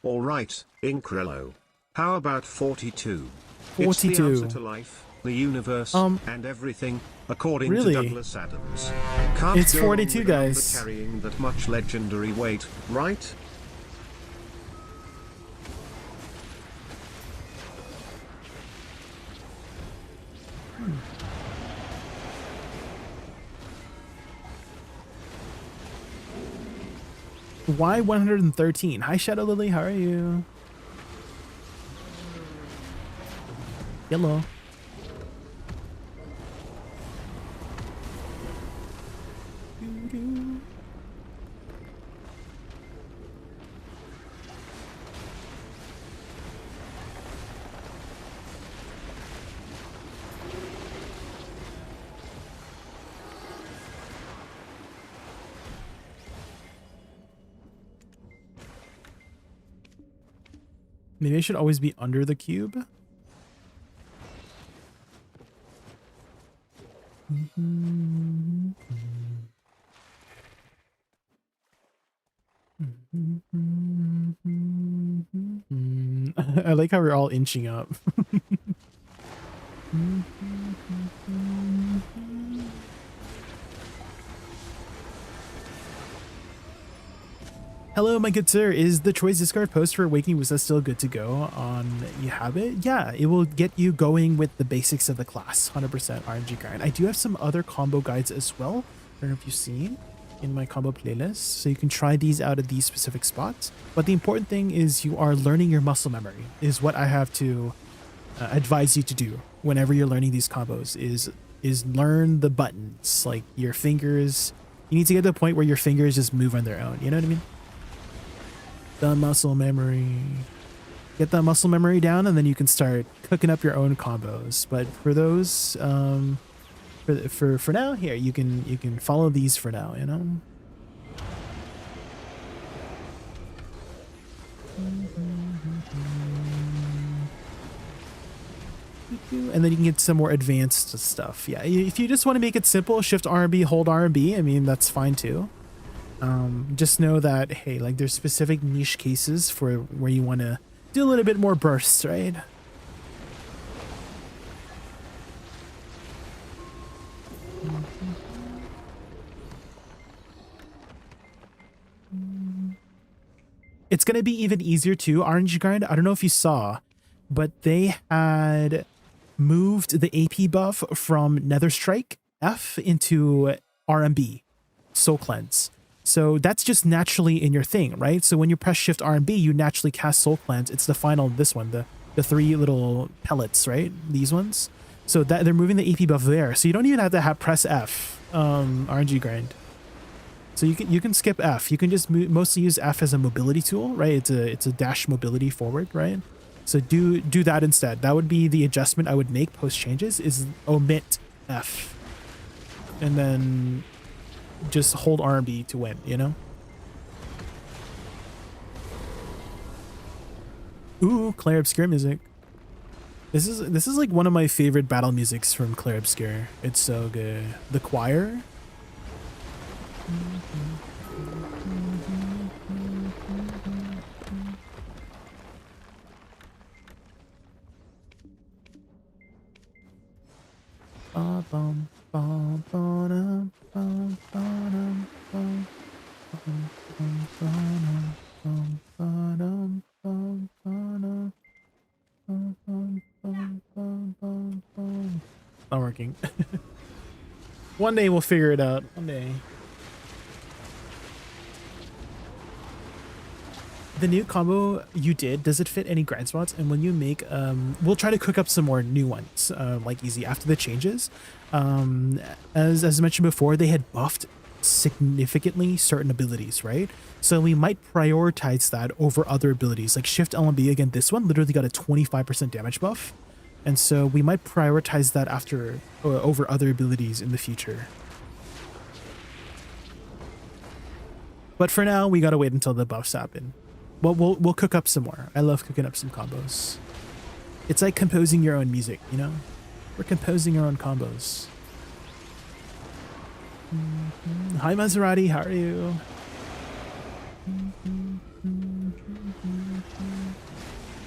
Alright, Inkrello. How about 42? 42. It's the answer to life, the universe, and everything, according really? to Douglas Adams. Can't It's go 42, wrong with guys. carrying that much legendary weight, right? Why 113? Hi, Shadow Lily. How are you? Hello. Maybe I should always be under the cube. I like how we're all inching up. Hello, my good sir. Is the choice discard post for Awakening Woosa still good to go on You Have It? Yeah, it will get you going with the basics of the class. 100% RNG grind. I do have some other combo guides as well. I don't know if you've seen in my combo playlist. So you can try these out at these specific spots. But the important thing is you are learning your muscle memory is what I have to advise you to do whenever you're learning these combos is learn the buttons. Like your fingers. You need to get to the point where your fingers just move on their own. You know what I mean? The muscle memory. Get that muscle memory down, and then you can start cooking up your own combos. But for those, for now, here you can follow these for now. You know. And then you can get some more advanced stuff. Yeah, if you just want to make it simple, shift R&B, hold R&B, I mean, that's fine too. Just know that, hey, like there's specific niche cases for where you want to do a little bit more bursts, right? It's going to be even easier too, RNG Grind. I don't know if you saw, but they had moved the AP buff from Nether Strike F into RMB, Soul Cleanse. So that's just naturally in your thing, right? So when you press Shift RMB, you naturally cast Soul Cleanse. It's the final, this one, the three little pellets, right? These ones. So that they're moving the AP buff there. So you don't even have to press F, RNG Grind. So you can skip F. You can just mostly use F as a mobility tool, right? It's a dash mobility forward, right? So do that instead. That would be the adjustment I would make post changes, is omit F. And then just hold R&B to win, you know? Ooh, Claire Obscure music. This is like one of my favorite battle musics from Claire Obscure. It's so good. The choir. Not working. One day we'll figure it out. One day. The new combo you did, does it fit any grind spots? And when you make, we'll try to cook up some more new ones, like easy after the changes. As mentioned before, they had buffed significantly certain abilities, right? So we might prioritize that over other abilities, like Shift LMB. Again, this one literally got a 25% damage buff. And so we might prioritize that after over other abilities in the future. But for now, we gotta wait until the buffs happen. Well, we'll cook up some more. I love cooking up some combos. It's like composing your own music, you know? We're composing our own combos. Hi Maserati, how are you?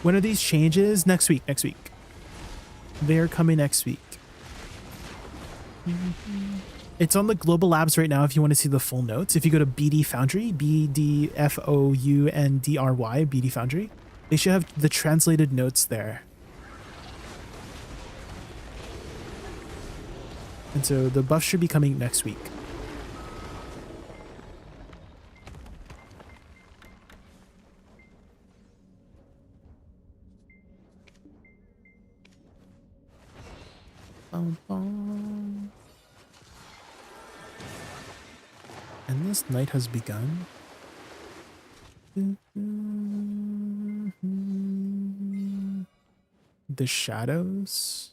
When are these changes? Next week. They're coming next week. It's on the global labs right now if you want to see the full notes. If you go to BD Foundry, BDFOUNDRY, BD Foundry, they should have the translated notes there. And so the buff should be coming next week. And this night has begun. The shadows.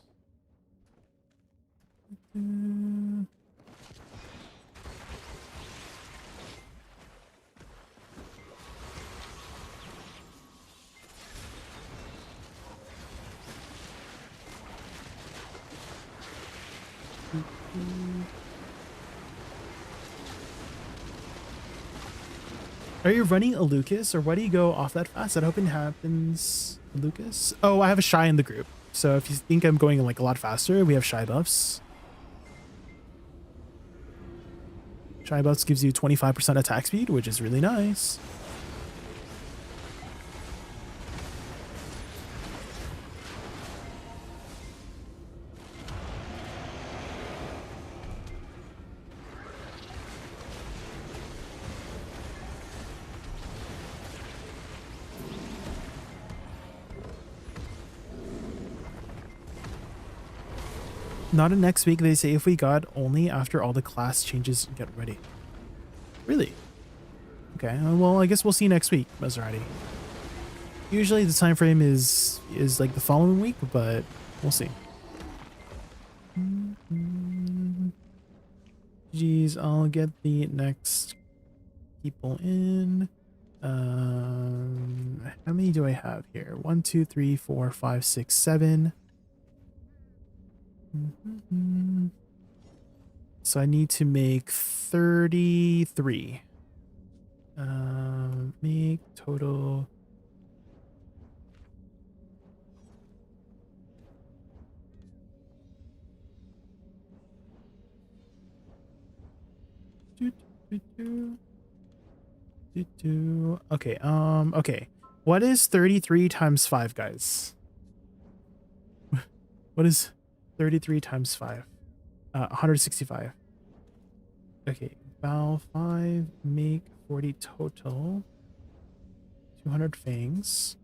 Are you running a Lucas, or why do you go off that fast? That hoping happens, Lucas. Oh, I have a Shy in the group. So if you think I'm going like a lot faster, we have Shy buffs. Shy buffs gives you 25% attack speed, which is really nice. Not in next week, they say if we got only after all the class changes get ready. Really? Okay, well, I guess we'll see you next week, Maserati. Usually the time frame is like the following week, but we'll see. Geez, I'll get the next people in. How many do I have here? 1, 2, 3, 4, 5, 6, 7. So I need to make 33. Make total. Okay, okay. What is 33 times 5, guys? What is 33 times 5? 165. Okay, bow 5, make 40 total. 200 fangs.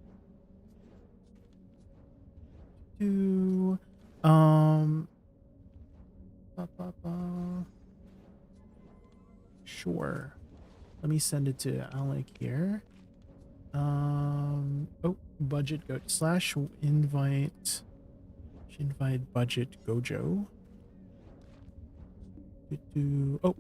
Sure. Let me send it to Alec here. Oh, budget go slash invite budget gojo. Oh.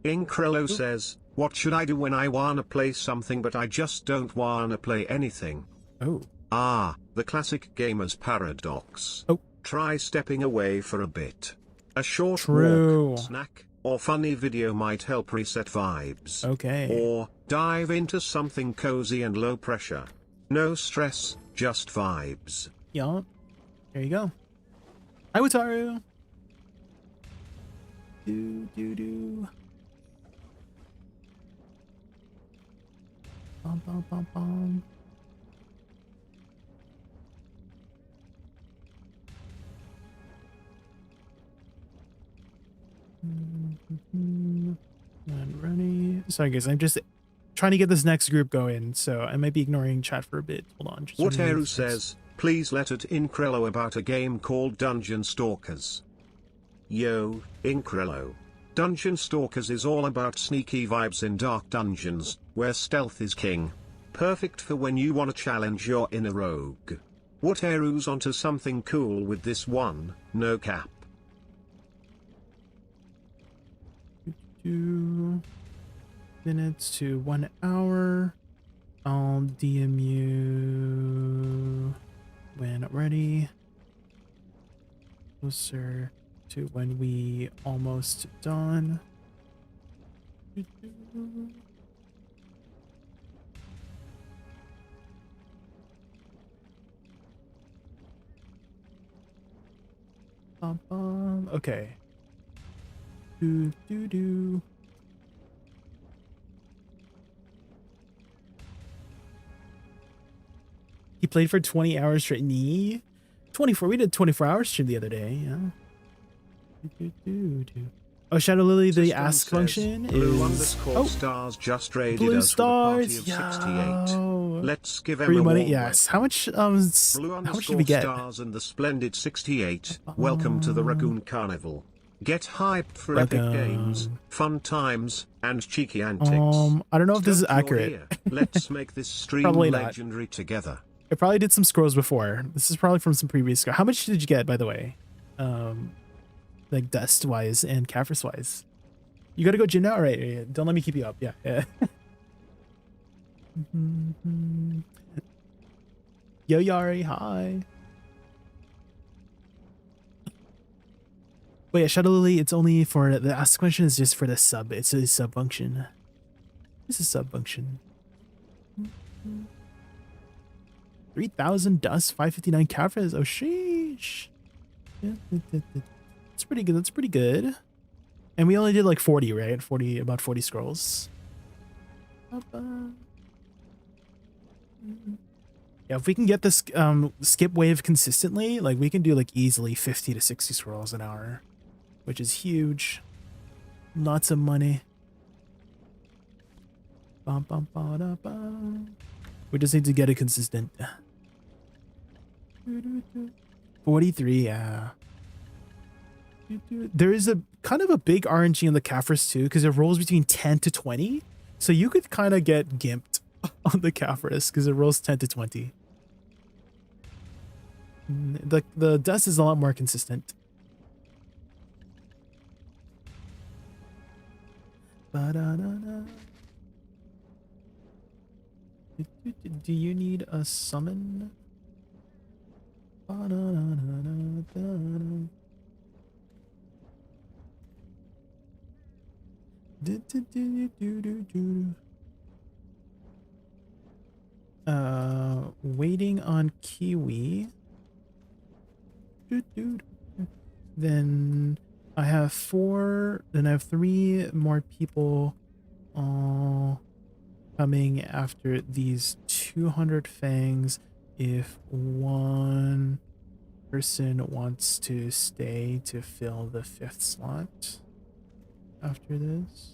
Inkrello says, what should I do when I wanna play something but I just don't wanna play anything? Oh. Ah, the classic gamer's paradox. Oh. Try stepping away for a bit. A short walk, snack, or funny video might help reset vibes. Okay. Or, dive into something cozy and low pressure. No stress, just vibes. Yup. There you go. Hi, Wataru. Do. Bum, bum, bum, bum. Not ready. Sorry, guys. I'm just trying to get this next group going, so I might be ignoring chat for a bit. Hold on. Whateru says, please let it Inkrello about a game called Dungeon Stalkers. Yo, Inkrello. Dungeon Stalkers is all about sneaky vibes in dark dungeons, where stealth is king. Perfect for when you wanna challenge your inner rogue. Whateru's onto something cool with this one, no cap. 2 minutes to 1 hour. I'll DM you when ready. Closer to when we almost done. Okay. Do. He played for 20 hours straight. 24. We did 24-hour stream the other day. Yeah. Oh, Shadow Lily, the System ask says, function Blue is. stars just raided Blue us stars. with a party of 68. Let's give Free Emma money. warm Yes. How much? Blue How much did we get? stars and the splendid 68. Welcome to the Raccoon Carnival. Get hyped for epic games, fun times, and cheeky antics. I don't know if this is Stump your accurate. ear. Let's make this stream Probably not. legendary together. I probably did some scrolls before. This is probably from some previous scroll. How much did you get, by the way? Like dust wise and Cafris wise. You gotta go gym now? All right. Don't let me keep you up. Yeah. Yo Yari, hi. But yeah, Shadow Lily, it's only for the ask question is just for the sub. It's a sub function. It's a sub function. 3,000 dust, 559 Cafres. Oh sheesh. That's pretty good. That's pretty good. And we only did like 40, right? About 40 scrolls. Yeah, if we can get this skip wave consistently, like we can do like easily 50 to 60 scrolls an hour, which is huge. Lots of money. We just need to get it consistent. 43, yeah. There is a kind of a big RNG on the Cafris too, because it rolls between 10 to 20. So you could kind of get gimped on the Caphras because it rolls 10 to 20. The dust is a lot more consistent. Ba-da-da-da. Do you need a summon? Ba-da-da-da-da-da. Waiting on Kiwi. Then I have 3 more people coming after these 200 fangs if one person wants to stay to fill the 5th slot after this.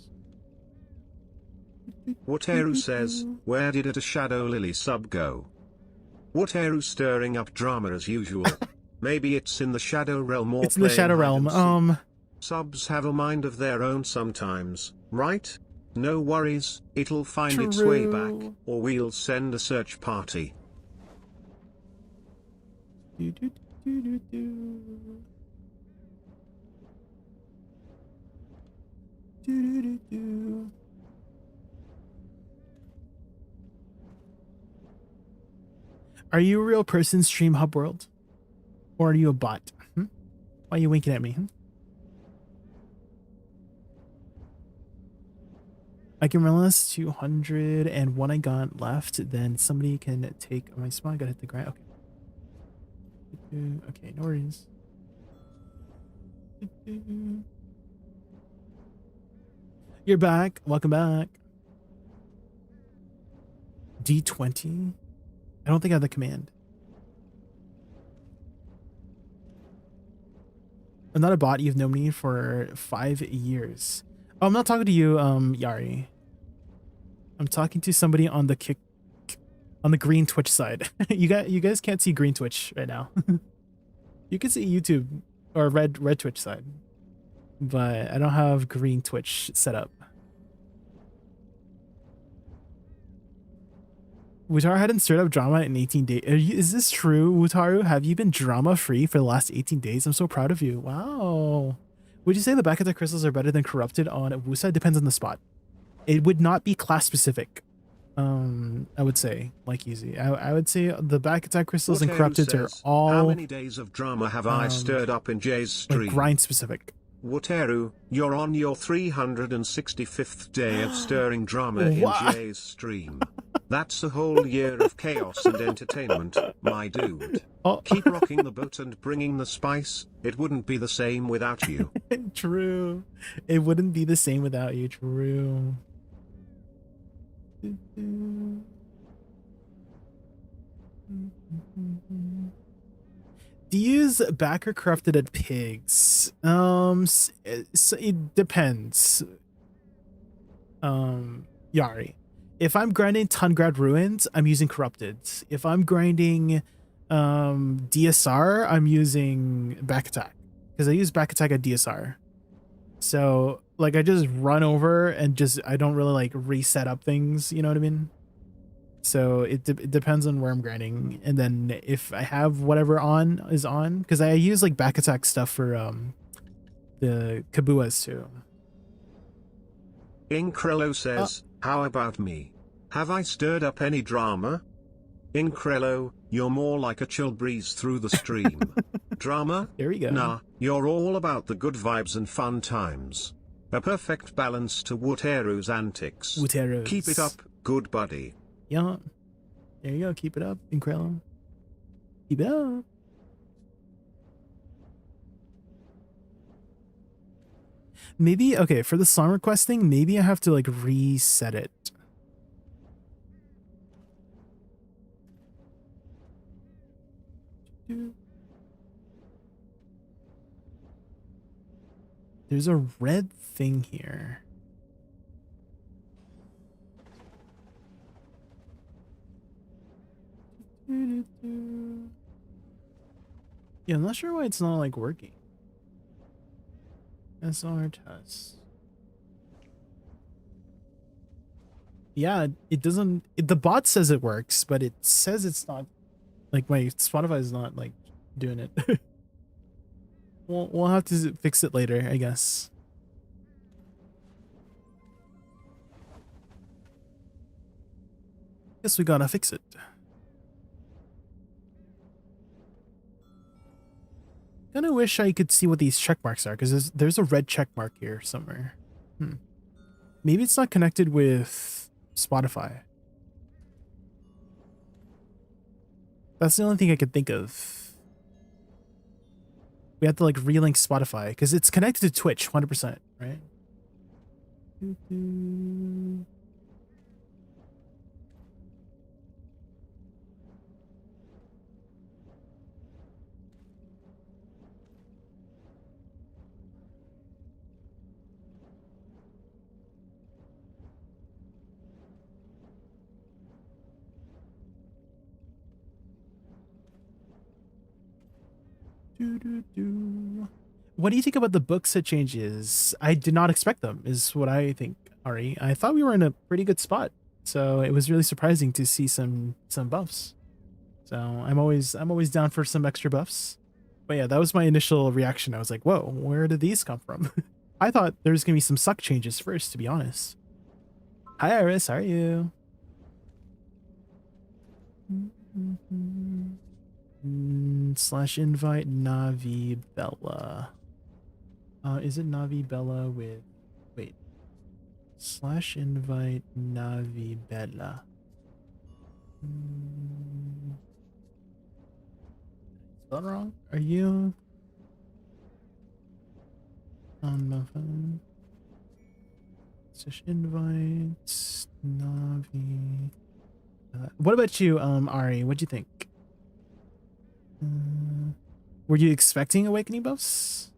Wataru says, where did a Shadow Lily sub go? Wataru stirring up drama as usual. Maybe it's in the Shadow Realm or it's in the Shadow Realm. Subs have a mind of their own sometimes, right? No worries, it'll find True. its way back, or we'll send a search party. Are you a real person, Stream Hub World? Or are you a bot? Why are you winking at me? I can realize 200 and one I got left, then somebody can take my spot. I gotta hit the ground. Okay. Okay, no worries. You're back. Welcome back. D20? I don't think I have the command. I'm not a bot. You've known me for 5 years. Oh, I'm not talking to you, Yari. I'm talking to somebody on the green Twitch side. You guys can't see green Twitch right now. You can see YouTube or red Twitch side, but I don't have green Twitch set up. Wutaru hadn't stirred up drama in 18 days. Is this true, Wutaru? Have you been drama free for the last 18 days? I'm so proud of you. Wow. Would you say the back attack crystals are better than corrupted on Woosa? It depends on the spot. It would not be class specific. I would say, like easy. I would say the back attack crystals and corrupted are all. How many days of drama have I stirred up in Jay's stream? Like grind specific. Wataru, you're on your 365th day of stirring drama in Jay's stream. That's a whole year of chaos and entertainment, my dude. Oh. Keep rocking the boat and bringing the spice. It wouldn't be the same without you. True. It wouldn't be the same without you. True. Do you use backer corrupted at pigs? So it depends. Yari. If I'm grinding Tungrad Ruins, I'm using corrupted. If I'm grinding DSR, I'm using back attack. Because I use back attack at DSR. So like I just run over and I don't really like reset up things, you know what I mean? So it depends on where I'm grinding, and then if I have whatever is on, because I use like back attack stuff for the Kabuas too. Inkrello says, how about me? Have I stirred up any drama? Inkrello, you're more like a chill breeze through the stream. Drama? There we go. Nah, you're all about the good vibes and fun times. A perfect balance to Wataru's antics. Wataru's. Keep it up, good buddy. Yeah. There you go. Keep it up, Incredible. Keep it up. Maybe, okay, for the song request thing, maybe I have to like reset it. There's a red thing here. Yeah, I'm not sure why it's not like working. SR test. Yeah, it doesn't. The bot says it works, but it says it's not. Like my Spotify is not like doing it. We'll have to fix it later, I guess. Guess we gotta fix it. Kinda wish I could see what these check marks are, because there's a red check mark here somewhere. Maybe it's not connected with Spotify. That's the only thing I could think of. We have to like relink Spotify because it's connected to Twitch 100%, right? What do you think about the book set changes? I did not expect them, is what I think, Ari. I thought we were in a pretty good spot, so it was really surprising to see some buffs. So I'm always down for some extra buffs. But yeah, that was my initial reaction. I was like, whoa, where did these come from? I thought there was gonna be some suck changes first, to be honest. Hi Iris, how are you? Slash invite Navi Bella. Is it Navi Bella with wait. Slash invite Navi Bella. Spelled wrong? Are you on my phone? Slash invite Navi. What about you, Ari? What'd you think? Were you expecting awakening buffs?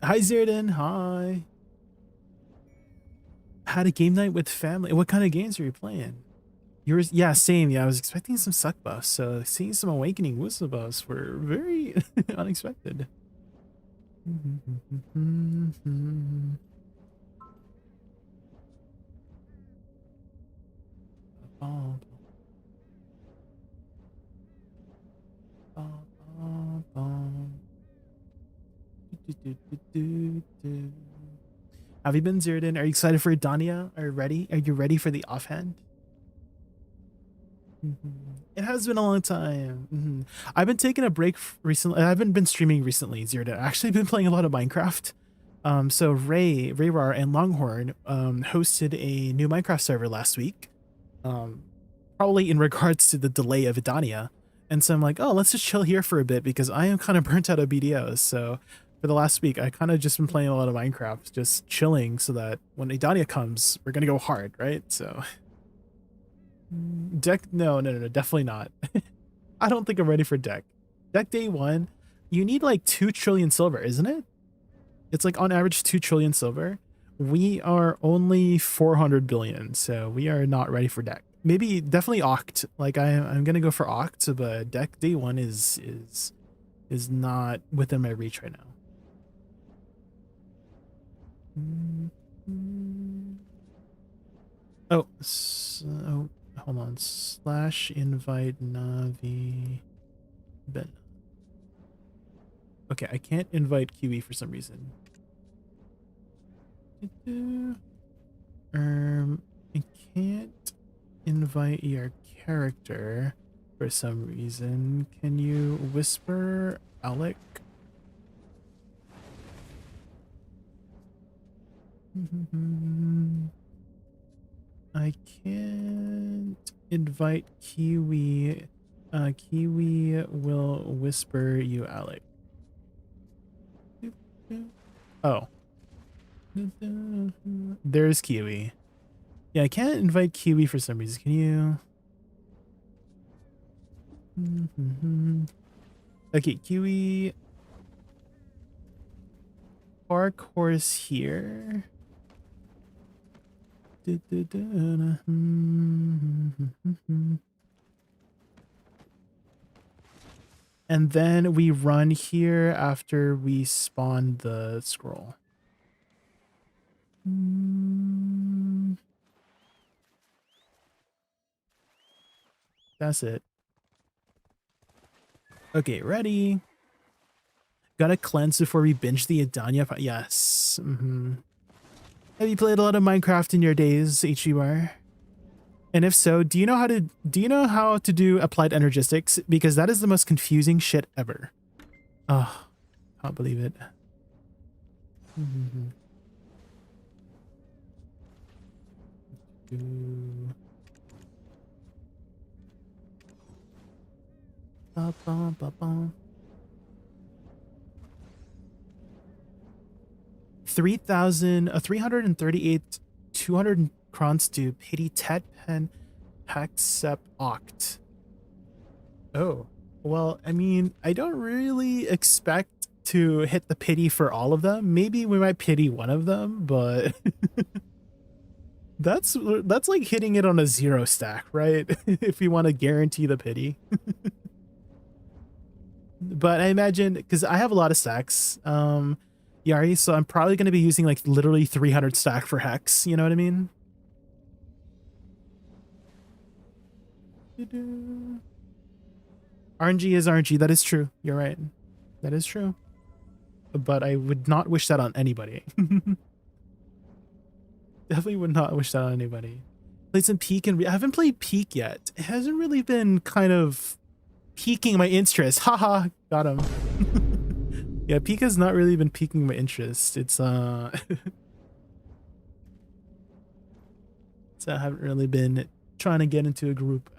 Hi Zerdan, hi. Had a game night with family. What kind of games are you playing? Yours? Yeah, same. Yeah, I was expecting some suck buffs, so seeing some awakening Woosa buffs were very unexpected. Have you been zeroed in? Are you excited for Dania? Are you ready? Are you ready for the offhand? It has been a long time. I've been taking a break recently. I haven't been streaming recently, zeroed in. I've actually been playing a lot of Minecraft. So Rayrar and Longhorn hosted a new Minecraft server last week. Probably in regards to the delay of Idania. And so I'm like, oh, let's just chill here for a bit because I am kind of burnt out of BDOs. So for the last week, I kind of just been playing a lot of Minecraft, just chilling so that when Idania comes, we're going to go hard, right? So deck, no, definitely not. I don't think I'm ready for deck. Deck day one, you need like 2 trillion silver, isn't it? It's like on average 2 trillion silver. We are only 400 billion, so we are not ready for deck. Maybe definitely Oct. Like I'm gonna go for Oct, but deck day one is not within my reach right now. Oh, so hold on. Slash invite Navi Ben. Okay, I can't invite QE for some reason. I can't invite your character for some reason. Can you whisper Alec? I can't invite Kiwi. Kiwi will whisper you Alec. Oh. There's Kiwi. Yeah, I can't invite Kiwi for some reason. Can you? Okay, Kiwi. Park horse here. And then we run here after we spawn the scroll. That's it. Okay, ready. Gotta cleanse before we binge the Adanya. Yes. Have you played a lot of Minecraft in your days, HGR? And if so, do you know how to do applied energistics? Because that is the most confusing shit ever. Oh, can't believe it. Ba, ba, ba, ba. 338 200 crons to pity tet pen haxep oct. Oh, well, I mean, I don't really expect to hit the pity for all of them. Maybe we might pity one of them, but that's like hitting it on a 0 stack, right? If you want to guarantee the pity. But I imagine, because I have a lot of stacks, Yari, so I'm probably going to be using like literally 300 stack for hex, you know what I mean? RNG is RNG, that is true. You're right. That is true. But I would not wish that on anybody. Definitely would not wish that on anybody. Played some Peak and I haven't played Peak yet. It hasn't really been kind of piquing my interest. Haha, got him. Yeah, Peak has not really been piquing my interest. It's so I haven't really been trying to get into a group.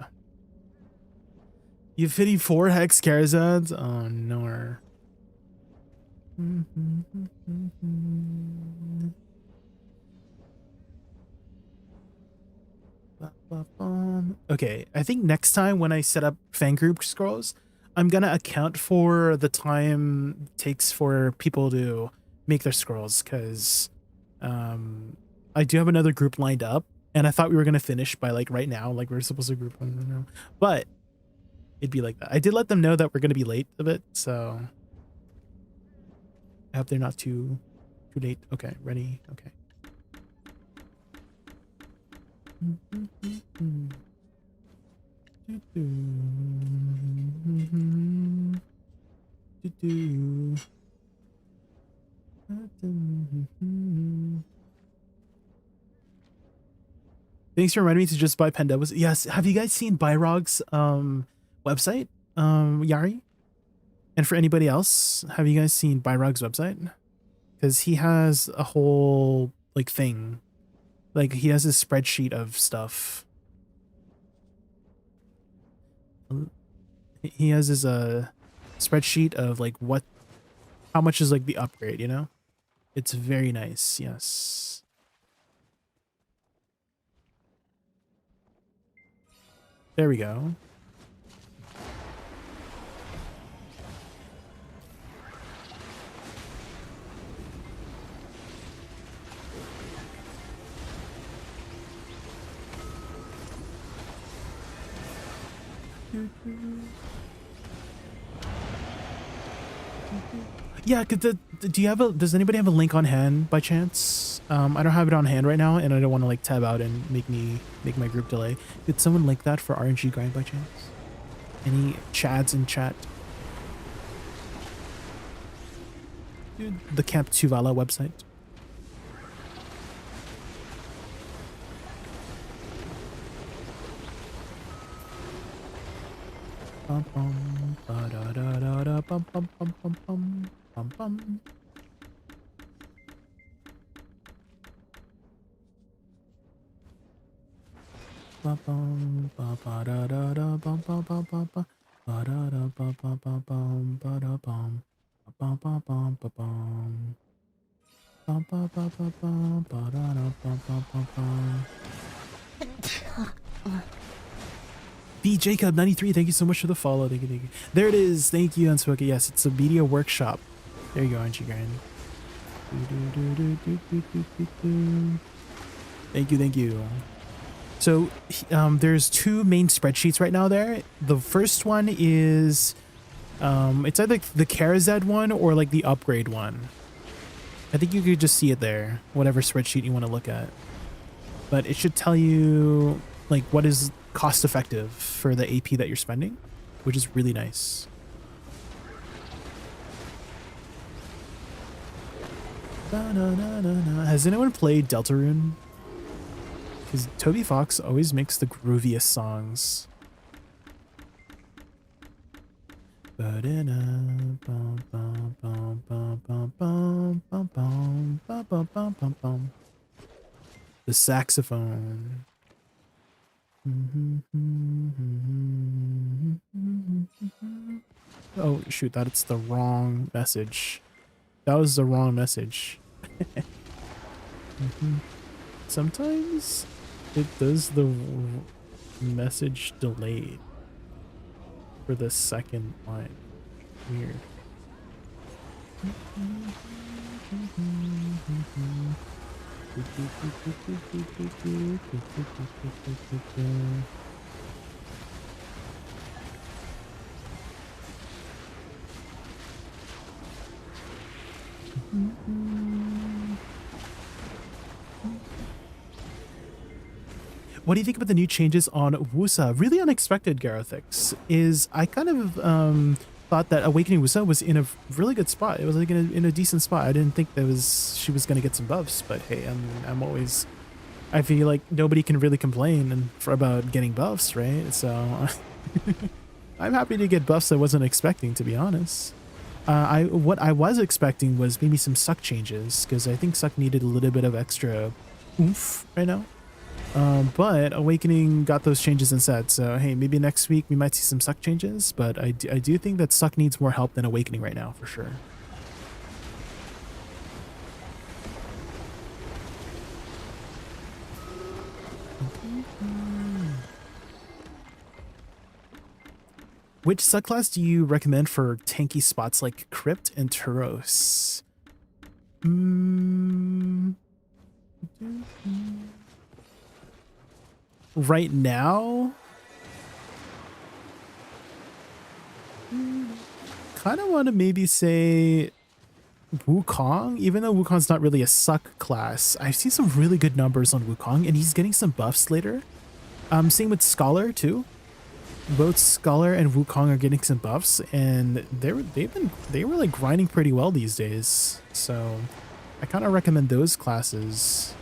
You've hit 4 hex Karazads? Oh no. Okay, I think next time when I set up fan group scrolls, I'm gonna account for the time it takes for people to make their scrolls, because I do have another group lined up, and I thought we were gonna finish by like right now, like we were supposed to group one right now, but it'd be like that. I did let them know that we're gonna be late a bit, so I hope they're not too late. Okay, ready? Okay. Thanks for reminding me to just buy Panda. Yes, have you guys seen Byrog's website? Yari? And for anybody else, have you guys seen Byrog's website? Because he has a whole like thing. Like he has a spreadsheet of stuff. He has his spreadsheet of like how much is like the upgrade, you know? It's very nice, yes. There we go. Yeah, does anybody have a link on hand by chance? I don't have it on hand right now, and I don't want to like tab out and make my group delay. Did someone link that for RNG grind by chance? Any chads in chat? Dude, the Camp Tuvala website. Bum bum ba da da da da bum bum bum bum bum bum bum. Ba bum ba ba da da da bum bum bum bum bum ba da da bum bum bum bum ba da bum bum bum bum ba bum bum ba ba ba bum ba da da bum bum bum bum. B Jacob 93, thank you so much for the follow. Thank you. There it is. Thank you, Unspoken. Yes, it's a media workshop. There you go, Angie Grand. Thank you. So there's 2 main spreadsheets right now there. The first one is It's either the Karazad one or like the upgrade one. I think you could just see it there, whatever spreadsheet you want to look at. But it should tell you like what is cost effective for the AP that you're spending, which is really nice. Has anyone played Deltarune? Because Toby Fox always makes the grooviest songs. The saxophone. Oh shoot, that's the wrong message. That was the wrong message. Sometimes it does the message delayed for the second line. Weird. What do you think about the new changes on Woosa? Really unexpected, Garethix. Is I kind of thought that Awakening Woosa was in a really good spot. It was like in a decent spot. I didn't think she was gonna get some buffs, but hey, I'm always, I feel like nobody can really complain about getting buffs, right? So I'm happy to get buffs I wasn't expecting, to be honest. What I was expecting was maybe some suck changes, because I think suck needed a little bit of extra oomph right now. But Awakening got those changes instead, so hey, maybe next week we might see some suck changes, but I do think that suck needs more help than Awakening right now, for sure. Which subclass do you recommend for tanky spots like Crypt and Turos? Right now, kind of want to maybe say Wukong, even though Wukong's not really a suck class. I've seen some really good numbers on Wukong, and he's getting some buffs later. Same with Scholar too. Both Scholar and Wukong are getting some buffs, and they were like grinding pretty well these days. So I kind of recommend those classes.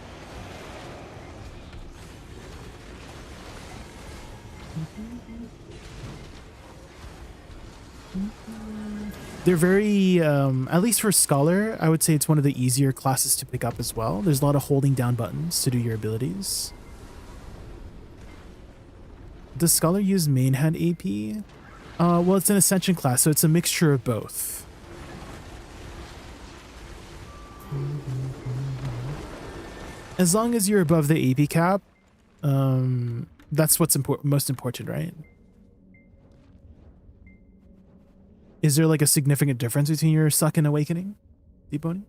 They're very, at least for Scholar, I would say it's one of the easier classes to pick up as well. There's a lot of holding down buttons to do your abilities. Does Scholar use main hand AP? Well, it's an Ascension class, so it's a mixture of both. As long as you're above the AP cap, that's what's most important, right? Is there like a significant difference between your Suck and Awakening, Deeponi?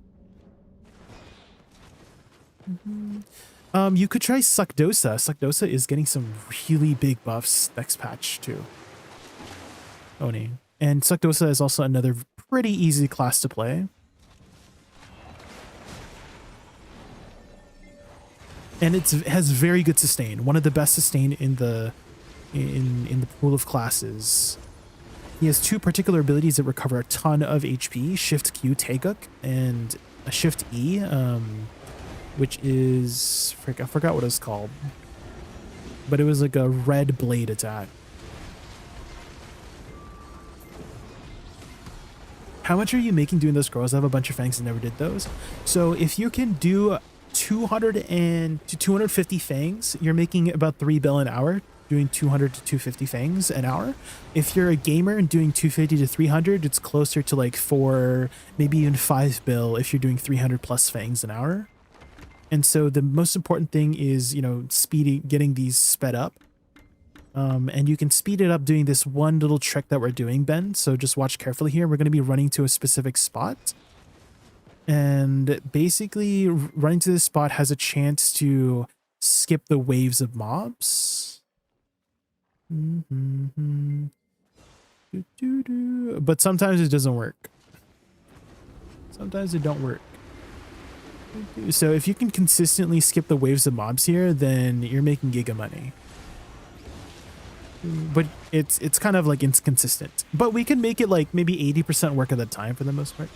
You could try Suck Dosa. Suck Dosa is getting some really big buffs next patch too. Oni. And Suck Dosa is also another pretty easy class to play. And it has very good sustain. One of the best sustain in the pool of classes. He has two particular abilities that recover a ton of HP, Shift Q Taeguk and a Shift E, which is, I forgot what it's called, but it was like a red blade attack. How much are you making doing those scrolls? I have a bunch of fangs and never did those. So if you can do 200 to 250 fangs, you're making about 3 bill an hour, doing 200 to 250 fangs an hour. If you're a gamer and doing 250 to 300, it's closer to like 4, maybe even 5 bill if you're doing 300 plus fangs an hour. And so the most important thing is, you know, getting these sped up. And you can speed it up doing this one little trick that we're doing, Ben. So just watch carefully here. We're going to be running to a specific spot. And basically running to this spot has a chance to skip the waves of mobs. But sometimes it doesn't work. Sometimes it don't work. So if you can consistently skip the waves of mobs here, then you're making giga money. But it's kind of like inconsistent. But we can make it like maybe 80% work at the time for the most part.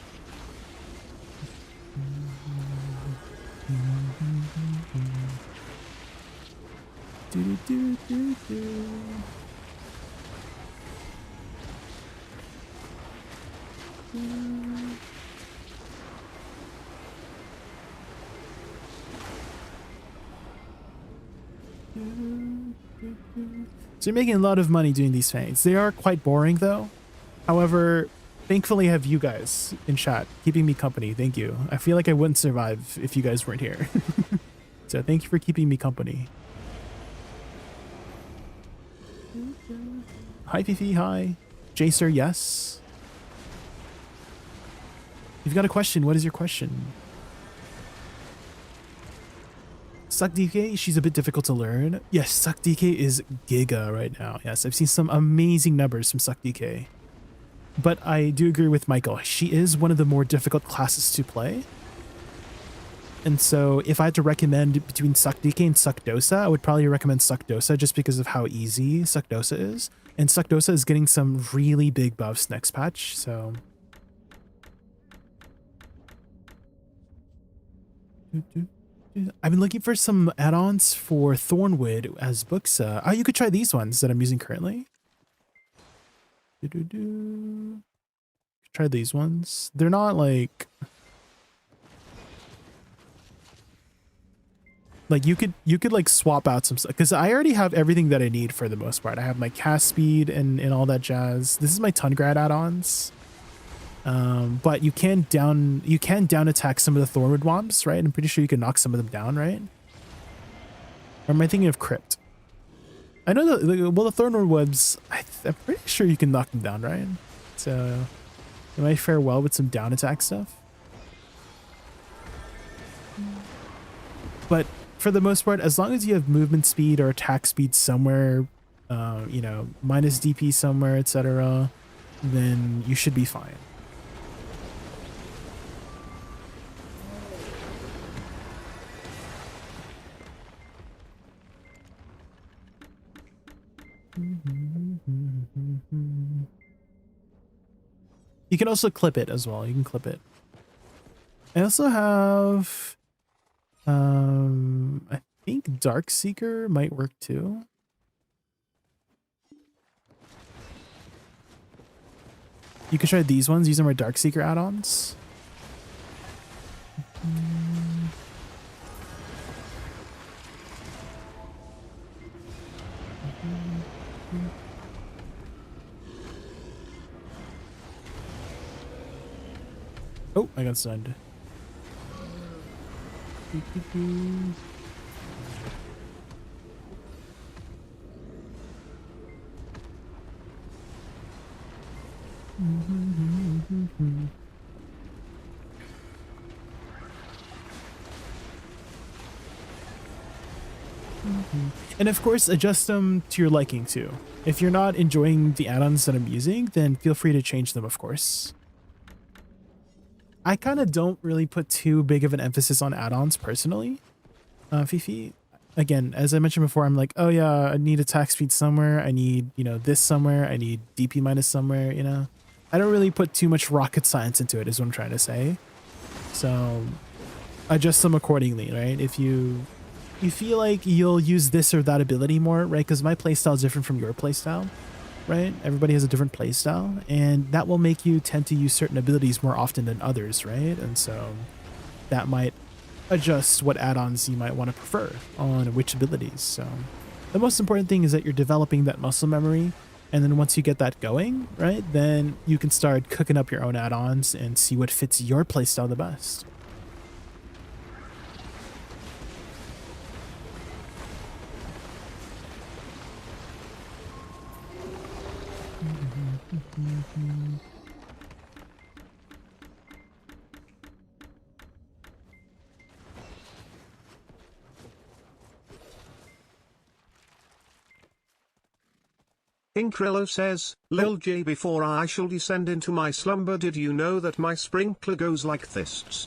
So you're making a lot of money doing these fangs. They are quite boring though. However, thankfully I have you guys in chat keeping me company. Thank you. I feel like I wouldn't survive if you guys weren't here. So thank you for keeping me company. Hi Fifi, hi. Jacer, yes. You've got a question. What is your question? SuckDK, she's a bit difficult to learn. Yes, SuckDK is giga right now. Yes, I've seen some amazing numbers from SuckDK. But I do agree with Michael. She is one of the more difficult classes to play. And so if I had to recommend between SuckDK and Dosa, I would probably recommend Dosa just because of how easy Dosa is. And Dosa is getting some really big buffs next patch, so... I've been looking for some add-ons for Thornwood as books. Oh, you could try these ones that I'm using currently. Try these ones. They're not like you could like swap out some stuff because I already have everything that I need for the most part. I have my cast speed and all that jazz. This is my Tungrad add-ons. But you can down attack some of the Thornwood mobs, right? I'm pretty sure you can knock some of them down, right? Or am I thinking of Crypt? I know the Thornwood webs, I'm pretty sure you can knock them down, right? So you might fare well with some down attack stuff. But for the most part, as long as you have movement speed or attack speed somewhere, you know, minus DP somewhere, etc., then you should be fine. You can also clip it as well. You can clip it. I also have, I think Darkseeker might work too. You can try these ones. These are my Darkseeker add-ons. Oh, I got stunned. And of course, adjust them to your liking too. If you're not enjoying the add-ons that I'm using, then feel free to change them, of course. I kind of don't really put too big of an emphasis on add-ons personally. Fifi, again, as I mentioned before, I'm like, oh yeah, I need attack speed somewhere. I need, you know, this somewhere. I need DP minus somewhere, you know. I don't really put too much rocket science into it is what I'm trying to say. So adjust them accordingly, right? If you feel like you'll use this or that ability more, right? Because my playstyle is different from your playstyle, right? Everybody has a different playstyle, and that will make you tend to use certain abilities more often than others, right? And so that might adjust what add-ons you might want to prefer on which abilities. So the most important thing is that you're developing that muscle memory, and then once you get that going, right, then you can start cooking up your own add-ons and see what fits your playstyle the best. Inkrello says, Lil J, before I shall descend into my slumber, did you know that my sprinkler goes like this?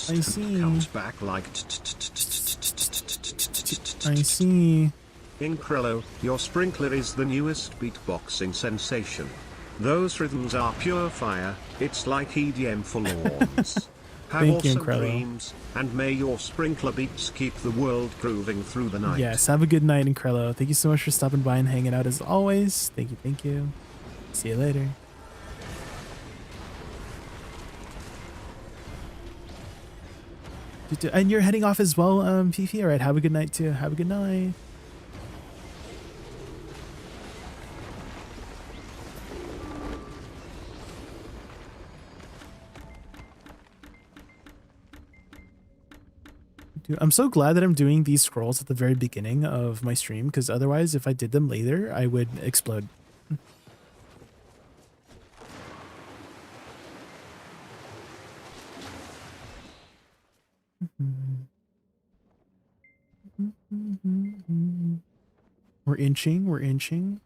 I see. Comes back like I see. Inkrello, your sprinkler is the newest beatboxing sensation. Those rhythms are pure fire, it's like EDM for lawns. Have Thank you, awesome Incredible. dreams, and may your sprinkler beats keep the world grooving through the night. Yes, have a good night, Incrello. Thank you so much for stopping by and hanging out as always. Thank you, thank you. See you later. And you're heading off as well, Fifi? Alright, have a good night too. Have a good night. Dude, I'm so glad that I'm doing these scrolls at the very beginning of my stream, because otherwise if I did them later, I would explode. We're inching, we're inching.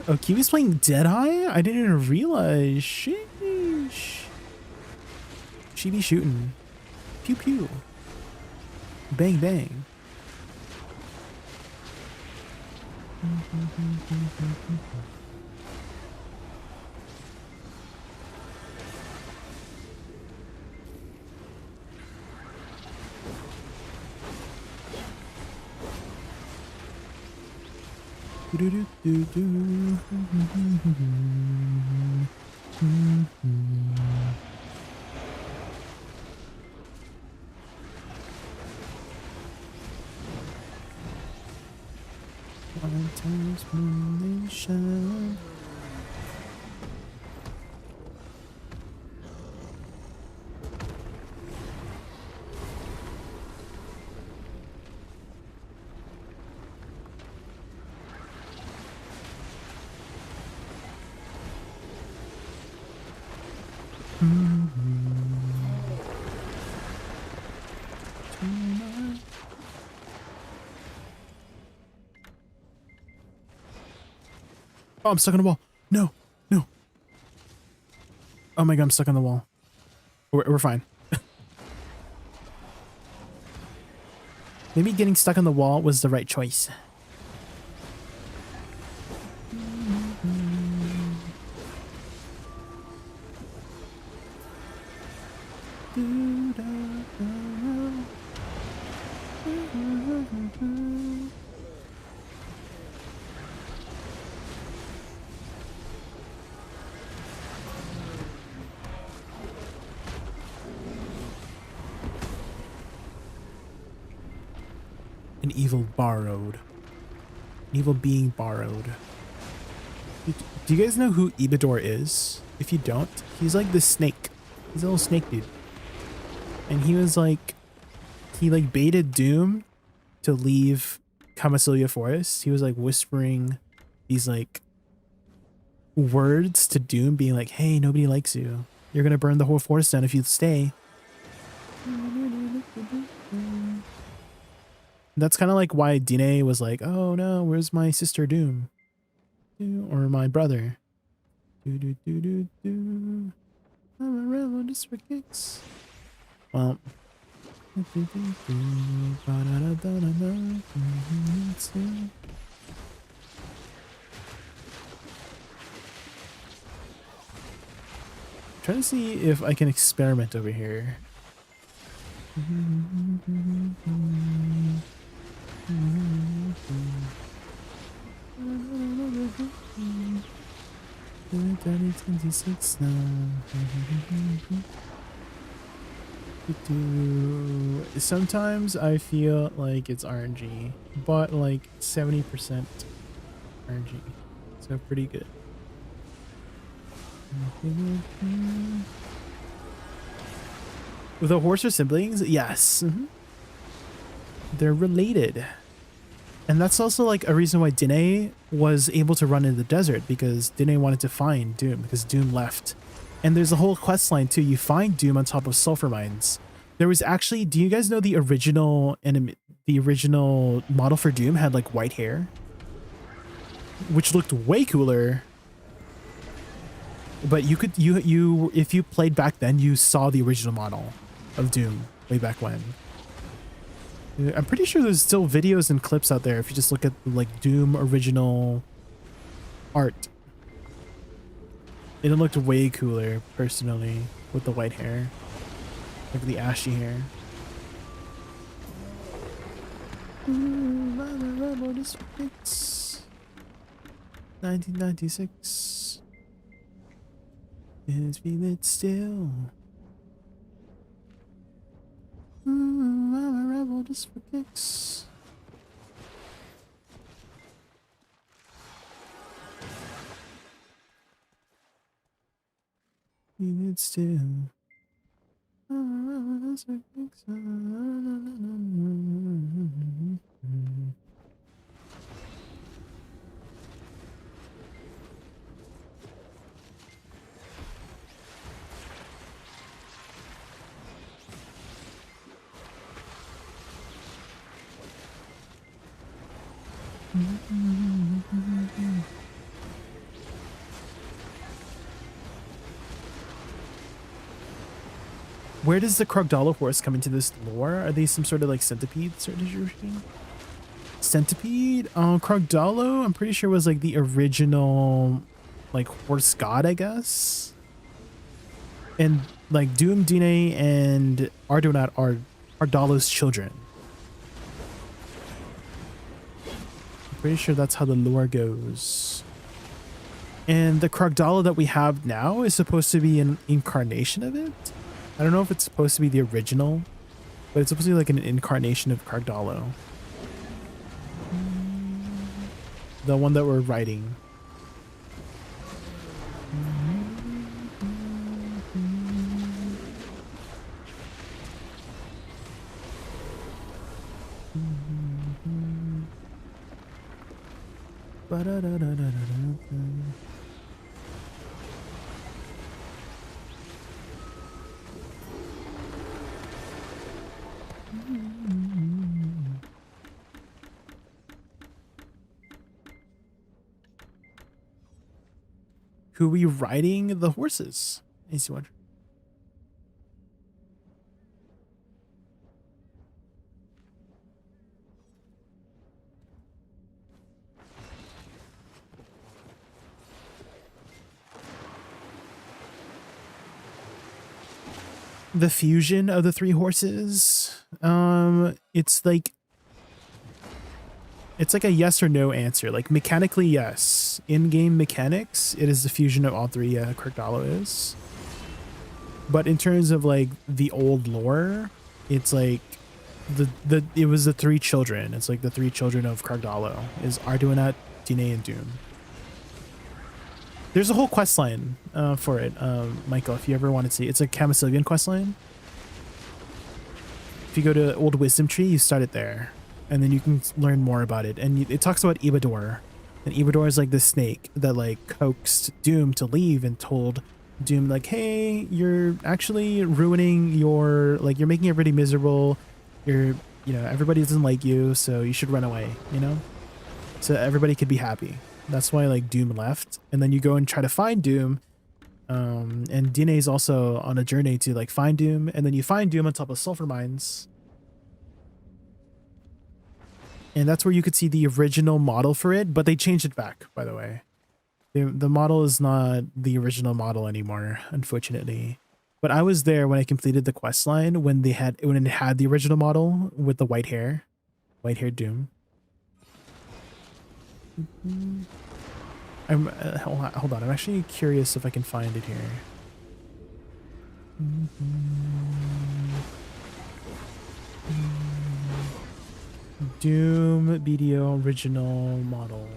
Oh, Kiwi's playing Deadeye? I didn't even realize. Sheesh. She be shooting. Pew pew. Bang bang. Sometimes when they shine. Oh, I'm stuck on the wall. No, no. Oh my god, I'm stuck on the wall. We're fine. Maybe getting stuck on the wall was the right choice. An evil borrowed. An evil being borrowed. Do you guys know who Ibidor is? If you don't, he's like the snake. He's a little snake dude. And he was like, he like baited Doom to leave Kamasilia Forest. He was like whispering these like words to Doom, being like, hey, nobody likes you. You're gonna burn the whole forest down if you stay. That's kind of like why Dine was like, oh no, where's my sister Doom? Or my brother. I'm around just for kicks. Well. Trying to see if I can experiment over here. Sometimes I feel like it's RNG, but like 70% RNG, so pretty good. The horse are siblings? Yes. They're related. And that's also like a reason why Dine was able to run in the desert, because Dine wanted to find Doom because Doom left. And there's a whole quest line too. You find Doom on top of sulfur mines. There was actually, do you guys know the original model for Doom had like white hair, which looked way cooler. But you could, if you played back then, you saw the original model of Doom way back when. I'm pretty sure there's still videos and clips out there if you just look at like Doom original art. It looked way cooler personally with the white hair, like the ashy hair. 1996. It's feel it still. I'm a rebel just for kicks. Feel it still. I'm a rebel just for kicks. Where does the Krogdala horse come into this lore? Are they some sort of like centipede tradition? Centipede? Krogdala, I'm pretty sure was like the original like horse god, I guess. And like Doom, Dine, and Ardonat are Dala's children. I'm pretty sure that's how the lore goes. And the Krogdala that we have now is supposed to be an incarnation of it. I don't know if it's supposed to be the original, but it's supposed to be like an incarnation of Krogdala. The one that we're writing. Who are we riding the horses? Easy one. The fusion of the three horses. It's like a yes or no answer. Like mechanically, yes. In-game mechanics, it is the fusion of all three. Krogdala is. But in terms of like the old lore, it's like it was the three children. It's like the three children of Krogdala is Ardonat, Dine, and Doom. There's a whole quest line for it, Michael, if you ever want to see. It's a Camisilian quest line. If you go to Old Wisdom Tree, you start it there. And then you can learn more about it. And it talks about Ibador. And Ibador is like this snake that like coaxed Doom to leave and told Doom like, hey, you're actually ruining your, like, you're making everybody miserable. You're, you know, everybody doesn't like you, so you should run away, you know? So everybody could be happy. That's why like Doom left. And then you go and try to find Doom. And Dine is also on a journey to like find Doom. And then you find Doom on top of sulfur mines. And that's where you could see the original model for it, but they changed it back, by the way. The model is not the original model anymore, unfortunately. But I was there when I completed the quest line when it had the original model with the white-haired Doom. Hold on, I'm actually curious if I can find it here. Doom BDO original model.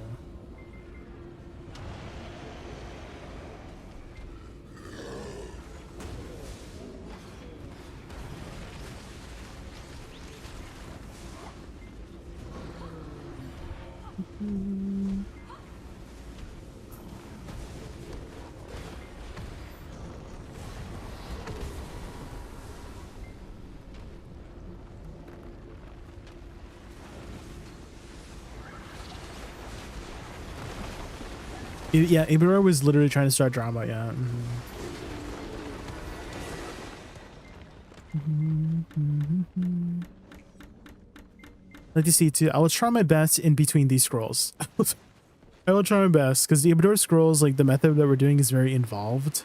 Yeah, Ibra was literally trying to start drama, yeah. Like to see too. I will try my best in between these scrolls. I will try my best because the Ibra scrolls, like the method that we're doing is very involved.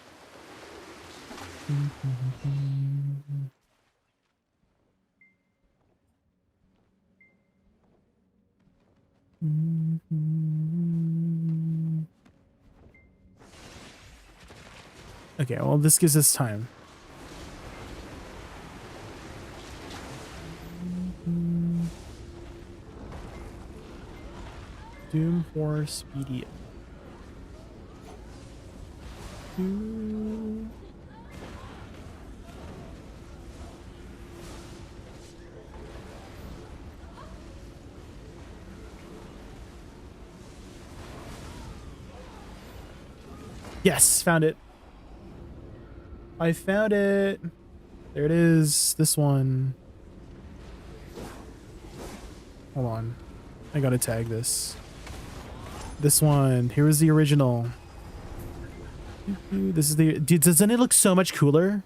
Okay, well, this gives us time. Doom Horse Speedy. Yes, found it. I found it. There it is. This one. Hold on. I gotta tag this. This one. Here is the original. This is the... Dude, doesn't it look so much cooler?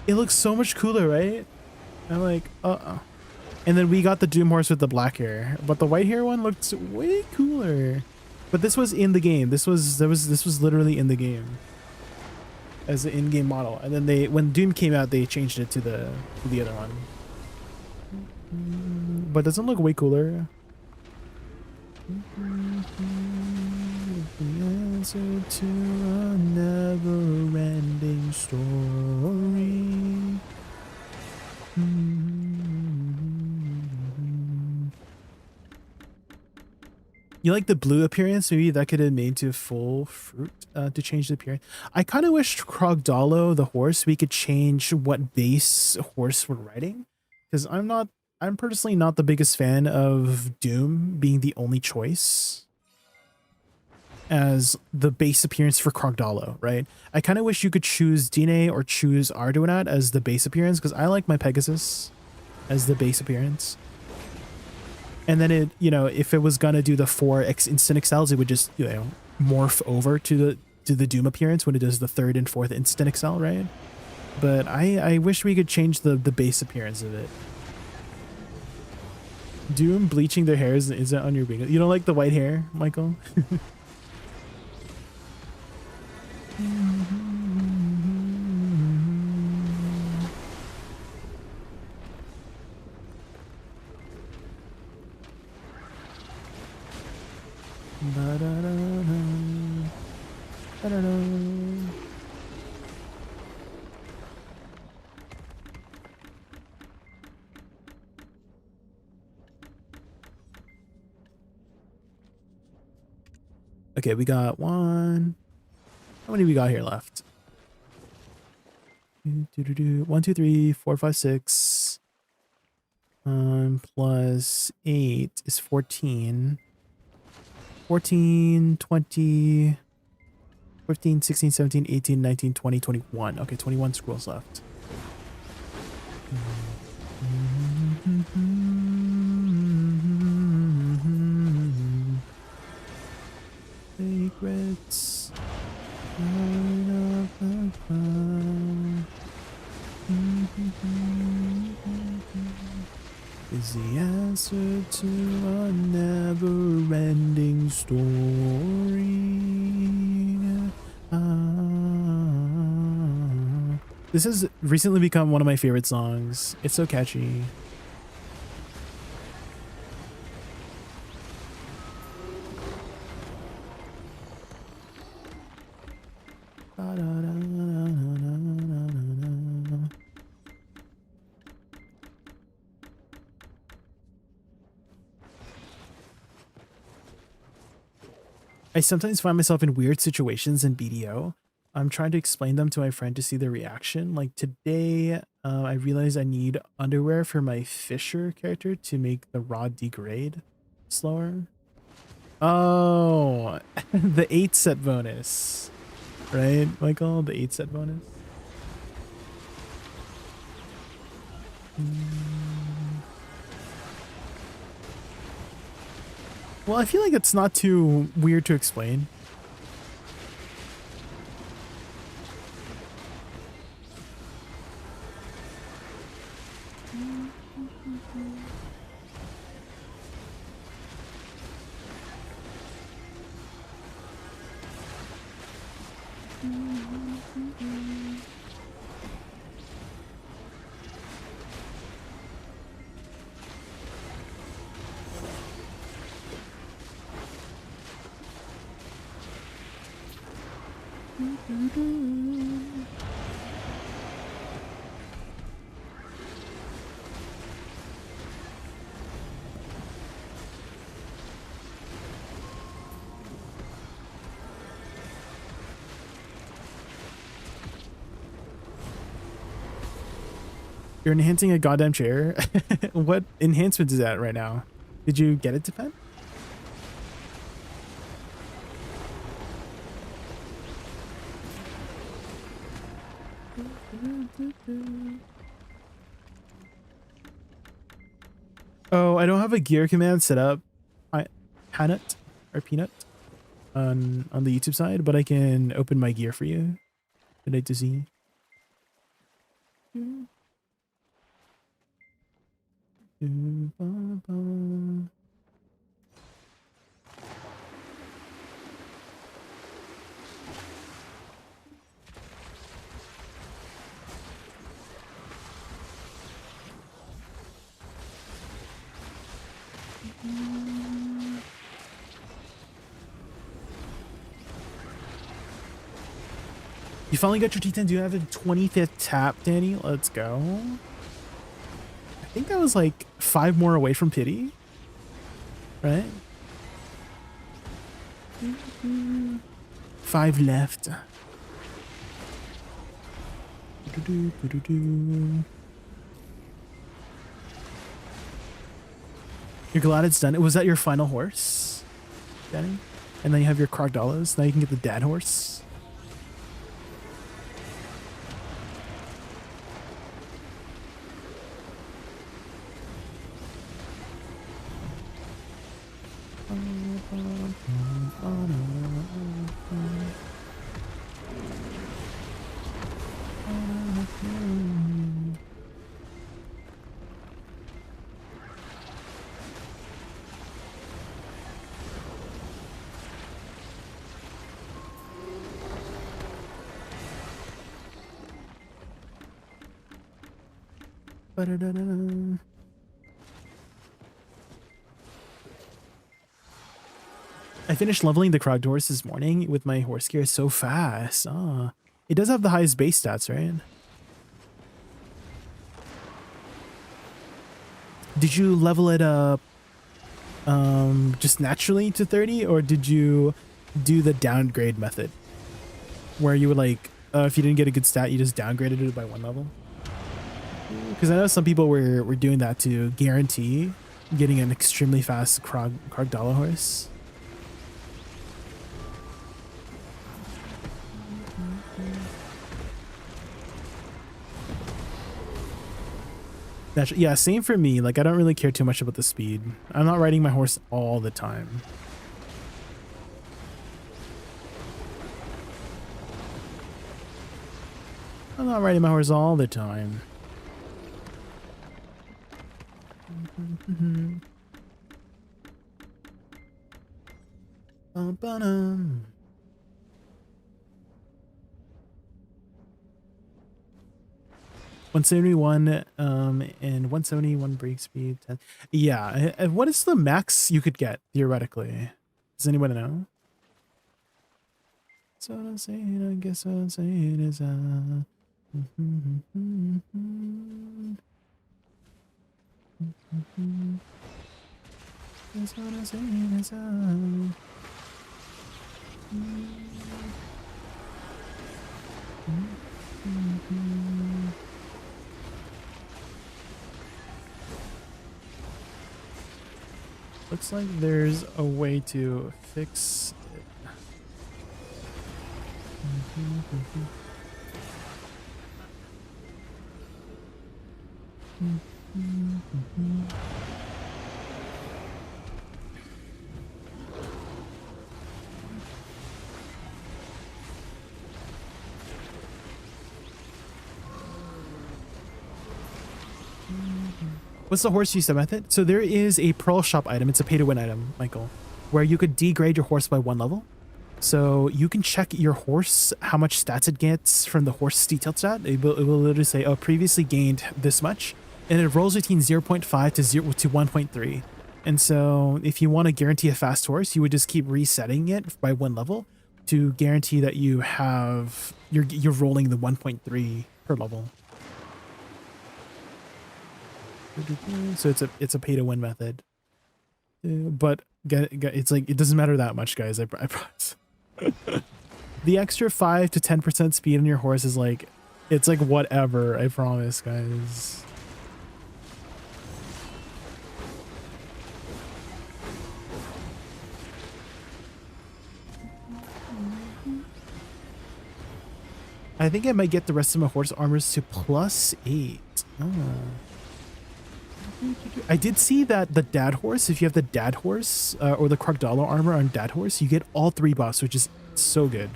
It looks so much cooler, right? I'm like, uh-oh. And then we got the Doom Horse with the black hair. But the white hair one looked way cooler. But this was in the game. This was literally in the game. As an in-game model. And then when Doom came out, they changed it to the other one. But doesn't it look way cooler? The answer to a never-ending story. You like the blue appearance? Maybe that could have made to full fruit to change the appearance. I kind of wish Krogdalo, the horse, we could change what base horse we're riding. Because I'm personally not the biggest fan of Doom being the only choice as the base appearance for Krogdalo, right? I kind of wish you could choose Dine or choose Arduinat as the base appearance because I like my Pegasus as the base appearance. And then it, you know, if it was gonna do the 4x instant excels, it would just, you know, morph over to the Doom appearance when it does the 3rd and 4th instant excel, right? But I wish we could change the base appearance of it. Doom bleaching their hair isn't on your bingo. You don't like the white hair, Michael? Okay, we got one. How many we got here left? 1, 2, 3, 4, 5, 6. Plus 8 is 14. 14, 20, 15, 16, 17, 18, 19, 20, 21. Okay, 21 scrolls left. Secrets is the answer to a never-ending story. This has recently become one of my favorite songs. It's so catchy. I sometimes find myself in weird situations in BDO. I'm trying to explain them to my friend to see their reaction. Like today, I realized I need underwear for my Fisher character to make the rod degrade slower. Oh, the 8 set bonus, right, Michael? The 8 set bonus. Well, I feel like it's not too weird to explain. You're enhancing a goddamn chair. What enhancement is that right now? Did you get it to pen? Oh, I don't have a gear command set up. Peanut or peanut on the YouTube side, but I can open my gear for you. I'd like to see. You finally got your T10. Do you have a 25th tap, Danny? Let's go. I think that was like 5 more away from pity, right? 5 left. You're glad it's done. Was that your final horse, Danny? And then you have your Crocodillos. Now you can get the dad horse. I finished leveling the Krog horse this morning with my horse gear so fast. Ah, it does have the highest base stats, right? Did you level it up just naturally to 30, or did you do the downgrade method where you would like if you didn't get a good stat, you just downgraded it by 1 level? Because I know some people were doing that to guarantee getting an extremely fast Krogdala horse. Yeah, same for me. Like, I don't really care too much about the speed. I'm not riding my horse all the time. I'm not riding my horse all the time. Bum-ba-dum. $171 and 171 brake speed 10. Yeah, what is the max you could get theoretically? Does anyone know? So I'm saying, I guess what I'm saying is that's what I'm saying is Looks like there's a way to fix it. What's the horse reset method? So there is a Pearl Shop item. It's a pay-to-win item, Michael, where you could degrade your horse by 1 level. So you can check your horse, how much stats it gets from the horse detailed stat. It will literally say, oh, previously gained this much. And it rolls between 0.5 to 1.3. And so if you want to guarantee a fast horse, you would just keep resetting it by 1 level to guarantee that you have, you're rolling the 1.3 per level. So it's a pay to win method, but it's like it doesn't matter that much, guys. I promise. The extra 5 to 10% speed on your horse is like, it's like whatever. I promise, guys. I think I might get the rest of my horse armors to +8. Oh. I did see that the dad horse, if you have the dad horse or the Krogdalo armor on dad horse, you get all 3 buffs, which is so good.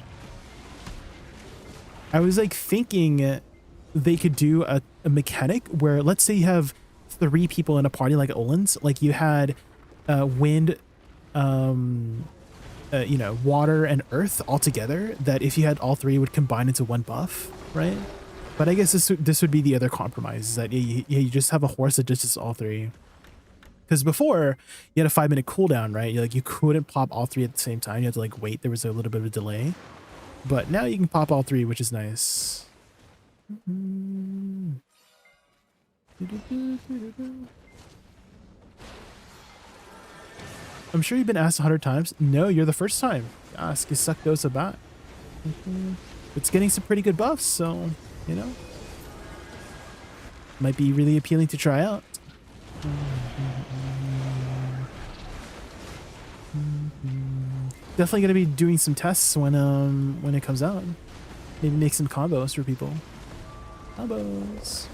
I was like thinking they could do a mechanic where, let's say you have 3 people in a party like Olin's, like you had wind, you know, water and earth all together, that if you had all 3 would combine into 1 buff, right? But I guess this would be the other compromise, is that you just have a horse that does just all 3. Because before, you had a 5-minute cooldown, right? You couldn't pop all 3 at the same time. You had to like wait. There was a little bit of a delay. But now you can pop all 3, which is nice. I'm sure you've been asked 100 times. No, you're the first time. Ask, is suck Dosa back? It's getting some pretty good buffs, so... you know, might be really appealing to try out. Definitely gonna be doing some tests when it comes out. Maybe make some combos for people. Combos.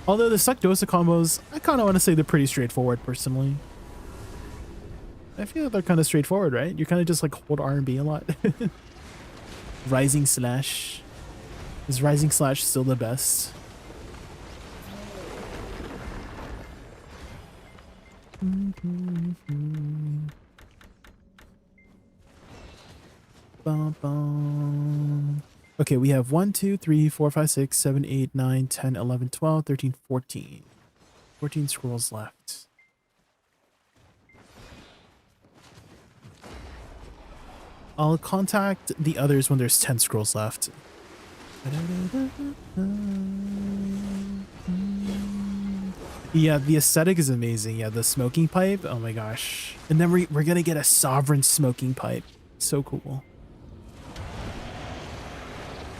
Although the Suck Dosa combos, I kind of want to say they're pretty straightforward personally. I feel like they're kind of straightforward, right? You kind of just like hold R and B a lot. Rising Slash. Is Rising Slash still the best? Bum, bum. Okay, we have 1, 2, 3, 4, 5, 6, 7, 8, 9, 10, 11, 12, 13, 14. 14 scrolls left. I'll contact the others when there's 10 scrolls left. Yeah, the aesthetic is amazing. Yeah, the smoking pipe. Oh my gosh. And then we're gonna get a sovereign smoking pipe. So cool.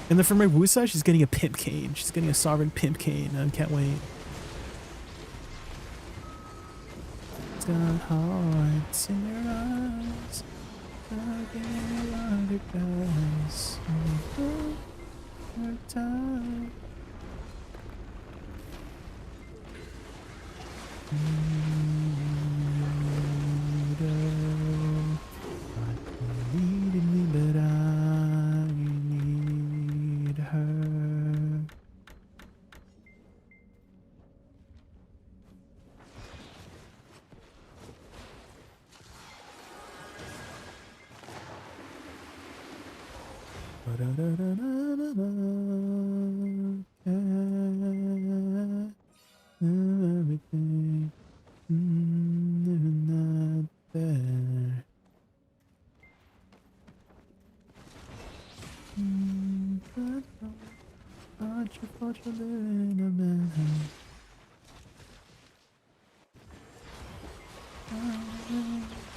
And then for my Woosa, she's getting a pimp cane. She's getting a sovereign pimp cane. I can't wait. It's got hearts in their eyes. Again, it does. Time. Needed me, but I need her. Everything not there. Aren't you fortunate in a man?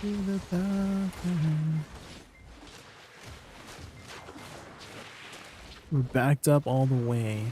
To the bathroom. We're backed up all the way.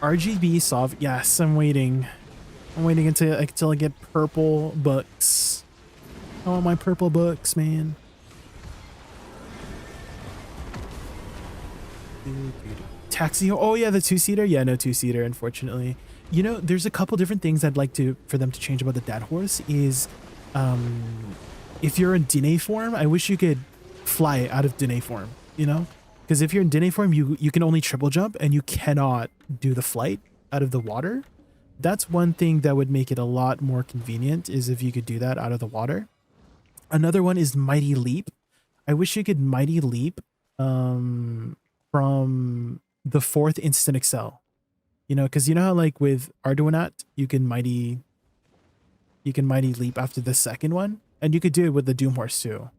RGB soft. Yes, I'm waiting. I'm waiting until I get purple books. I want my purple books, man. Taxi. Oh yeah, the 2-seater. Yeah, no 2-seater, unfortunately. You know, there's a couple different things I'd like for them to change about the Dead Horse. Is if you're in Dine form, I wish you could fly out of Dine form. You know, because if you're in Dine form, you can only triple jump and you cannot do the flight out of the water. That's one thing that would make it a lot more convenient, is if you could do that out of the water. Another one is Mighty Leap. I wish you could Mighty Leap from the 4th instant excel. You know, because you know how like with Arduinat you can mighty leap after the second one, and you could do it with the Doom Horse too.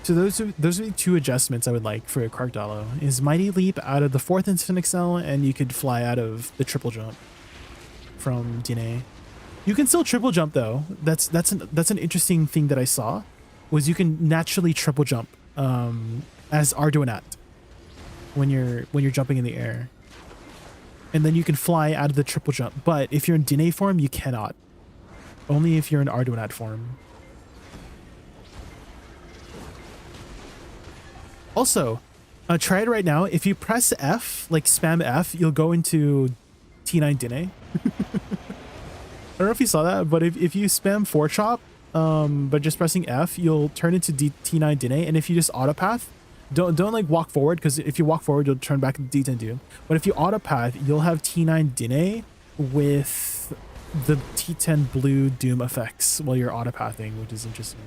So those are the two adjustments I would like for Karkdalo, is Mighty Leap out of the 4th instant excel, and you could fly out of the triple jump from Dine. You can still triple jump though. That's an interesting thing that I saw, was you can naturally triple jump as Arduinat when you're jumping in the air. And then you can fly out of the triple jump. But if you're in Dine form, you cannot. Only if you're in Arduinat form. Also, try it right now. If you press F, like spam F, you'll go into T9 Dine. I don't know if you saw that, but if you spam 4-chop, but just pressing F, you'll turn into T9 Dine. And if you just autopath, don't like walk forward, because if you walk forward, you'll turn back into D10 Doom. But if you autopath, you'll have T9 Dine with the T10 blue Doom effects while you're autopathing, which is interesting.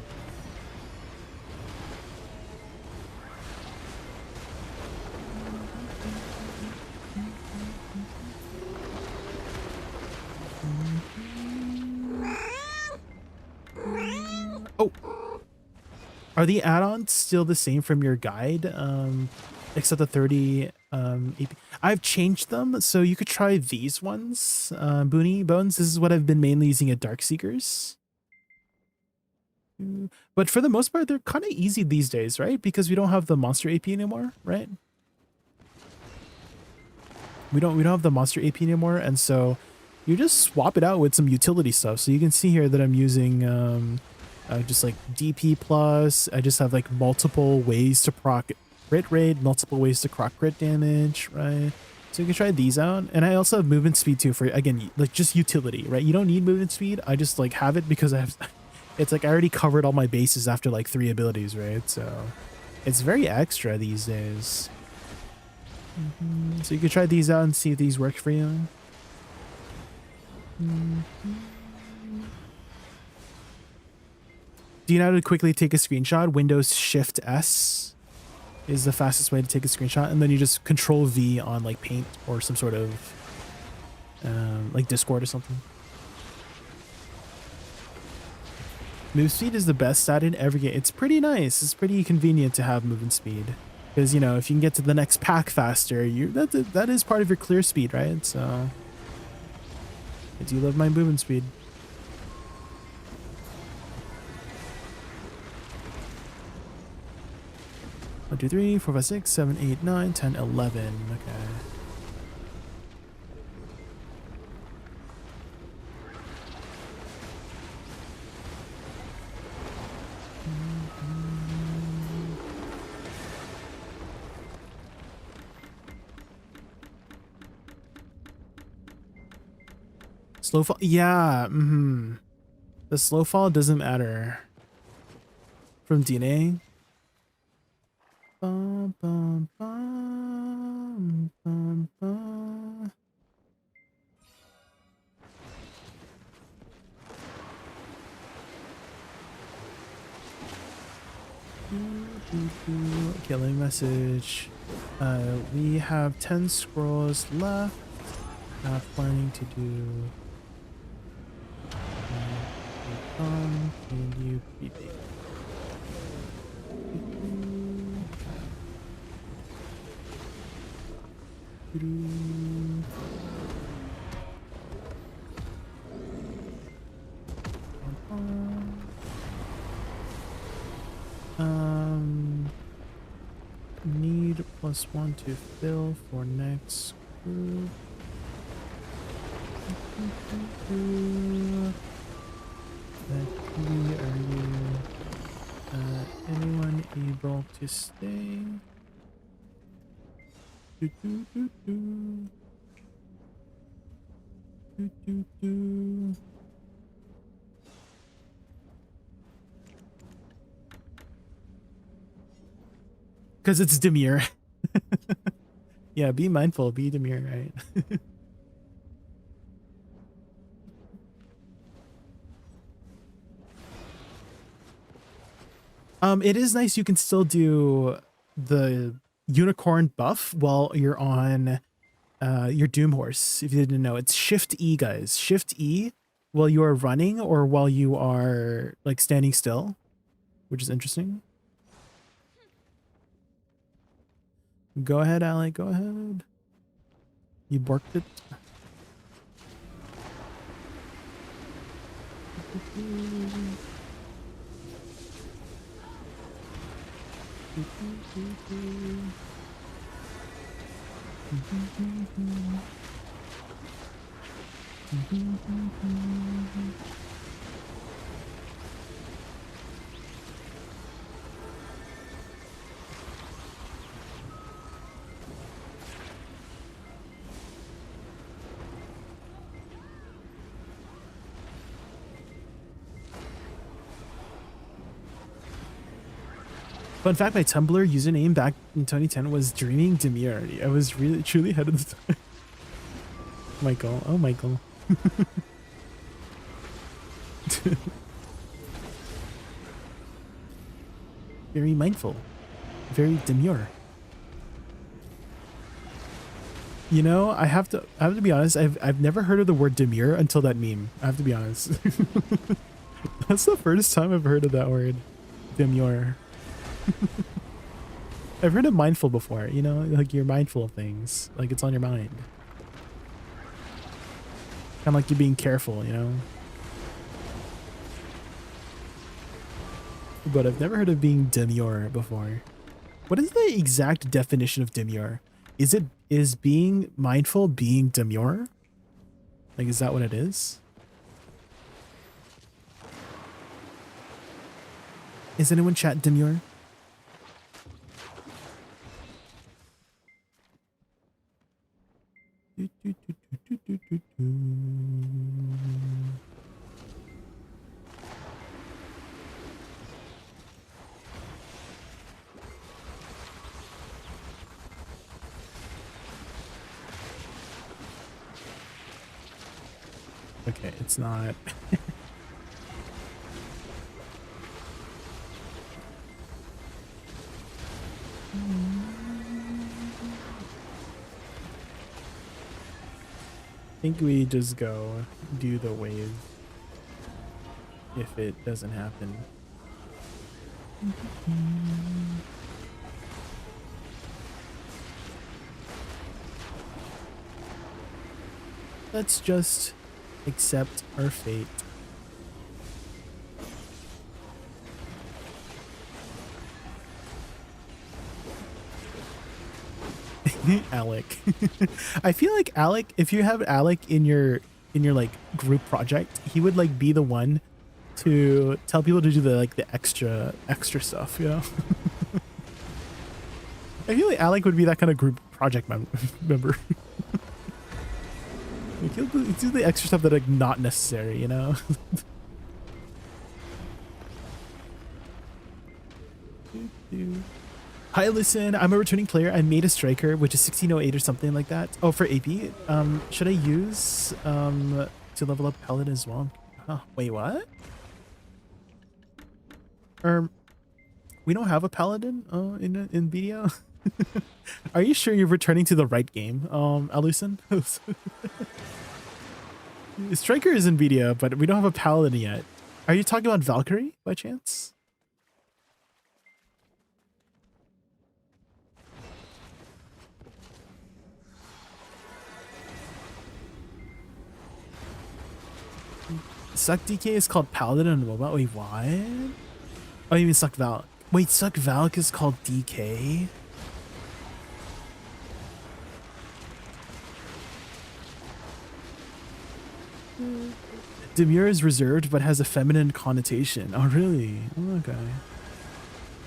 Oh, are the add-ons still the same from your guide, except the 30 AP? I've changed them, so you could try these ones. Boony Bones, this is what I've been mainly using at Darkseekers. But for the most part, they're kind of easy these days, right? Because we don't have the monster AP anymore, right? We don't have the monster AP anymore, and so you just swap it out with some utility stuff. So you can see here that I'm using just like DP plus. I just have like multiple ways to proc crit rate, multiple ways to proc crit damage, right? So you can try these out. And I also have movement speed too, for, again, like just utility, right? You don't need movement speed. I just like have it because I have, it's like I already covered all my bases after like 3 abilities, right? So it's very extra these days. So you can try these out and see if these work for you. Do you know how to quickly take a screenshot? Windows Shift S is the fastest way to take a screenshot, and then you just Control V on like Paint or some sort of like Discord or something. Move speed is the best stat in every game. It's pretty nice. It's pretty convenient to have movement speed, because you know, if you can get to the next pack faster, that is part of your clear speed, right? So I do love my movement speed. One, 2, 3, 4, 5, 6, 7, 8, 9, 10, 11. Okay. Slow fall. Yeah. The slow fall doesn't matter. From DNA. Bum, bum, bum, bum, bum. Killing message. We have 10 scrolls left. Not planning to do Can you be big? Need +1 to fill for next group. Are you anyone able to stay? Do, do, do, do. Do, do, do. Because it's demure. Yeah, be mindful, be demure, right? It is nice you can still do the unicorn buff while you're on your Doom Horse. If you didn't know, it's Shift E, guys. Shift E while you are running or while you are like standing still, which is interesting. Go ahead, Alec. Go ahead. You borked it. Fun fact, my Tumblr username back in 2010 was Dreaming Demure. I was really truly ahead of the time. Michael. Oh, Michael. Very mindful. Very demure. You know, I have to be honest, I've never heard of the word demure until that meme. I have to be honest. That's the first time I've heard of that word. Demure. I've heard of mindful before, you know, like you're mindful of things, like it's on your mind. Kind of like you're being careful, you know. But I've never heard of being demure before. What is the exact definition of demure? Is being mindful being demure? Like, is that what it is? Is anyone chat demure? Okay, it's not. I think we just go do the wave if it doesn't happen. Let's just accept our fate. Alec. I feel like Alec, if you have Alec in your like group project, he would like be the one to tell people to do the like the extra stuff, you know. I feel like Alec would be that kind of group project member. Like he'll do the extra stuff that like not necessary, you know. Hi, listen, I'm a returning player. I made a striker, which is 1608 or something like that. Oh, for AP. Should I use to level up paladin as well? Huh, wait, what? We don't have a paladin in BDO. Are you sure you're returning to the right game, Alucin? Striker is in BDO, but we don't have a paladin yet. Are you talking about Valkyrie by chance? Suck DK is called Paladin on mobile. Wait, what? Oh, you mean Suck Valk? Wait, Suck Valk is called DK? Demure is reserved but has a feminine connotation. Oh, really? Oh, okay.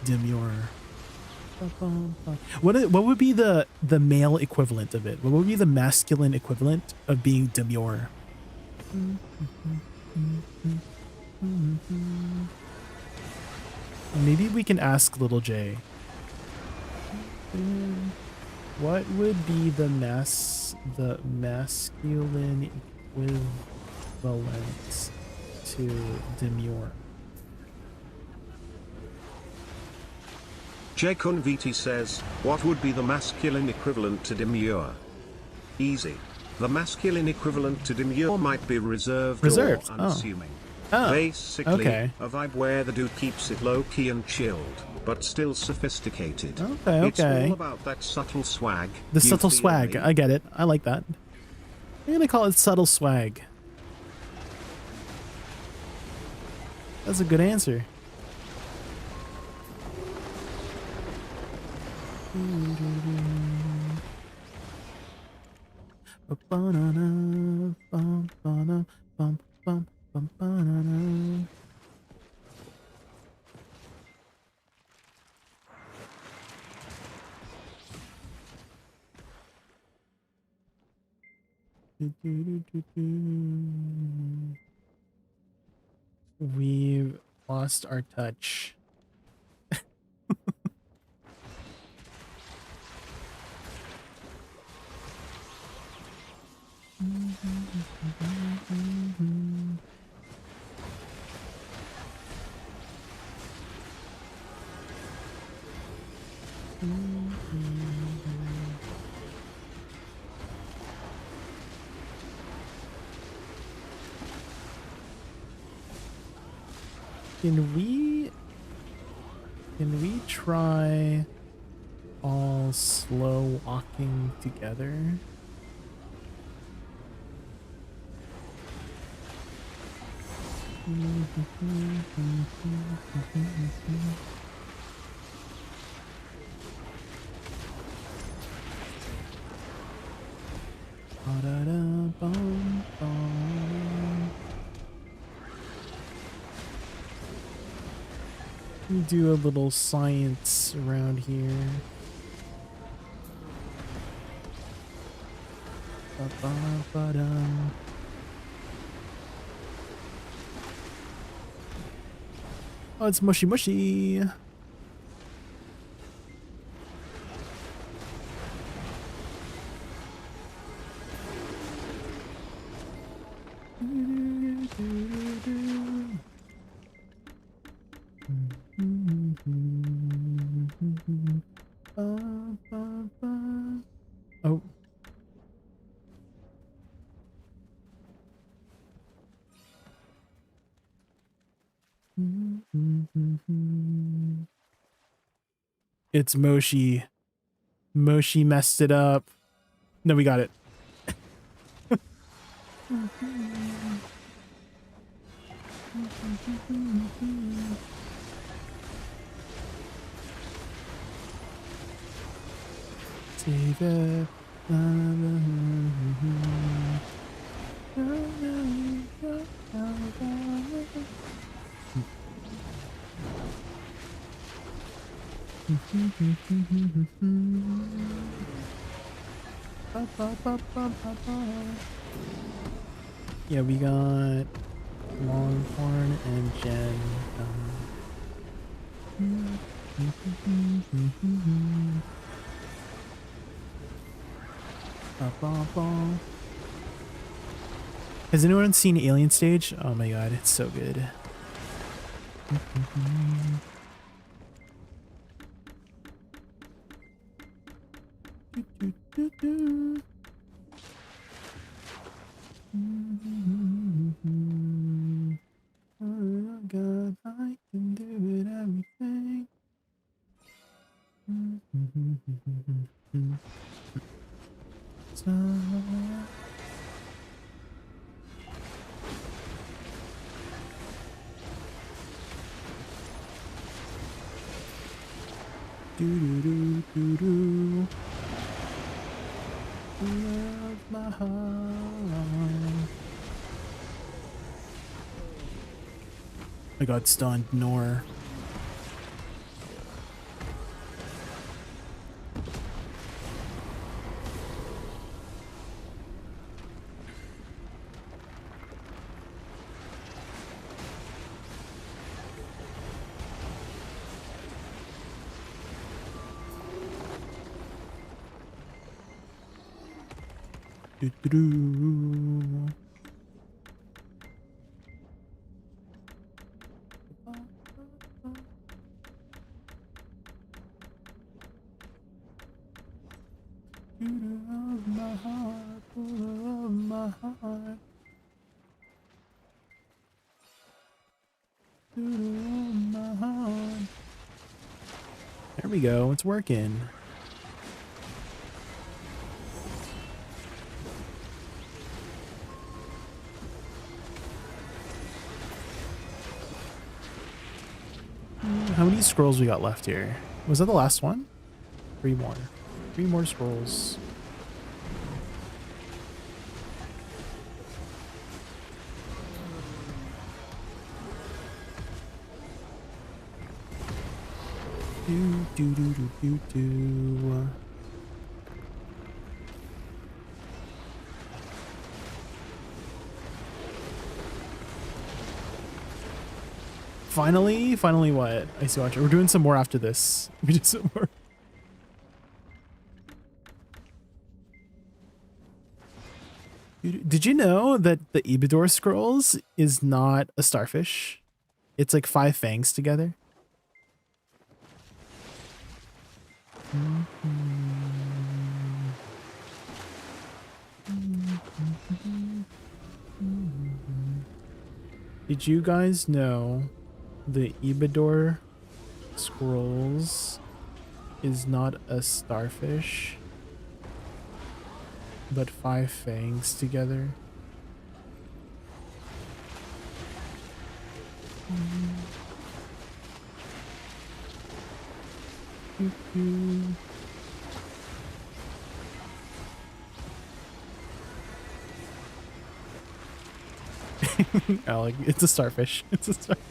Demure. What would be the male equivalent of it? What would be the masculine equivalent of being demure? Maybe we can ask Little J. What would be the masculine equivalent to demure? JaykunVT says, what would be the masculine equivalent to demure? Easy. The masculine equivalent to demure might be reserved or unassuming. Oh, Basically, okay. a vibe where the dude keeps it low-key and chilled, but still sophisticated. Okay, It's all about that subtle swag. The You subtle feel swag. me? I get it. I like that. I'm gonna call it subtle swag. That's a good answer. We've lost our touch. Can we try all slow walking together? Do a little science around here. Oh, it's mushy mushy. Oh. It's Moshi. Moshi messed it up. No, we got it. Save it. Yeah, we got Longhorn and Jen. Has anyone seen Alien Stage? Oh my god, it's so good. Do do do do do. Love my heart. I got stunned, Nor. Do do do. Of my heart, of my heart. Of my heart. There we go. It's working. How many scrolls we got left here? Was that the last one? 3 more. 3 more scrolls. Do do do do do do. Finally what? I see. Watch. We're doing some more after this. We did some more. Did you know that the Ibidor scrolls is not a starfish? It's like 5 fangs together. Did you guys know the Ibidor scrolls is not a starfish, but 5 fangs together? Alec, it's a starfish. It's a starfish.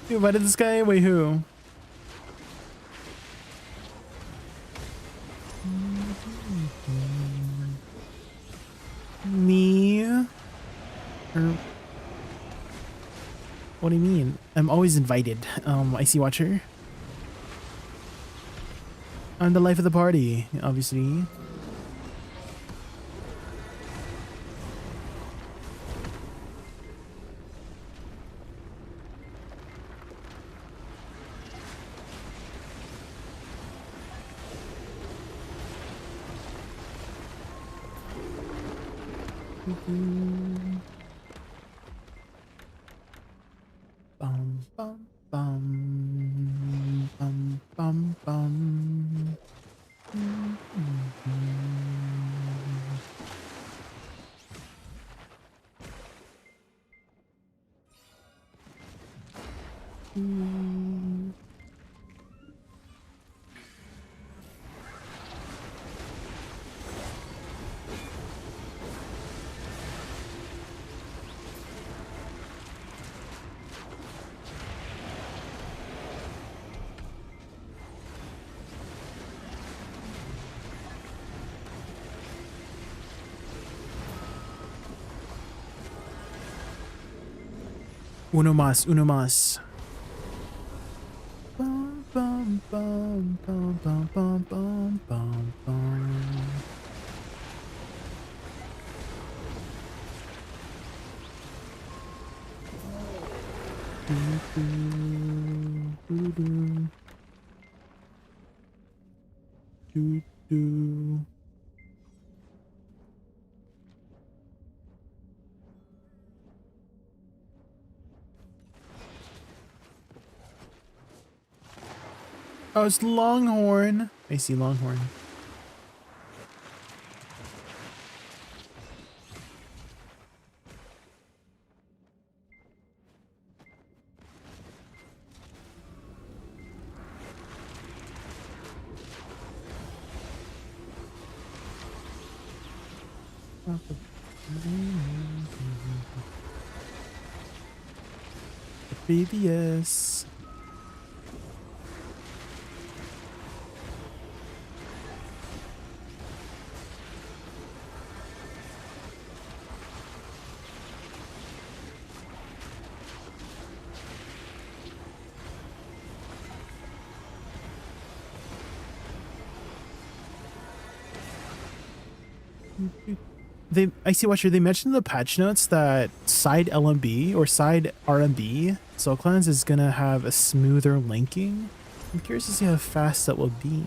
You invited this guy? Wait, who? Me? Or what do you mean? I'm always invited. Icy Watcher. I'm the life of the party, obviously. Bum bum bum bum bum bum. Uno más, uno más. Bum, bum, bum, bum, bum, bum, bum, bum, bum. Do, do, do, do. Oh, it's Longhorn. I see Longhorn. BBS. I see, Watcher, they mentioned in the patch notes that side LMB or side RMB Soul Cleanse is gonna have a smoother linking. I'm curious to see how fast that will be.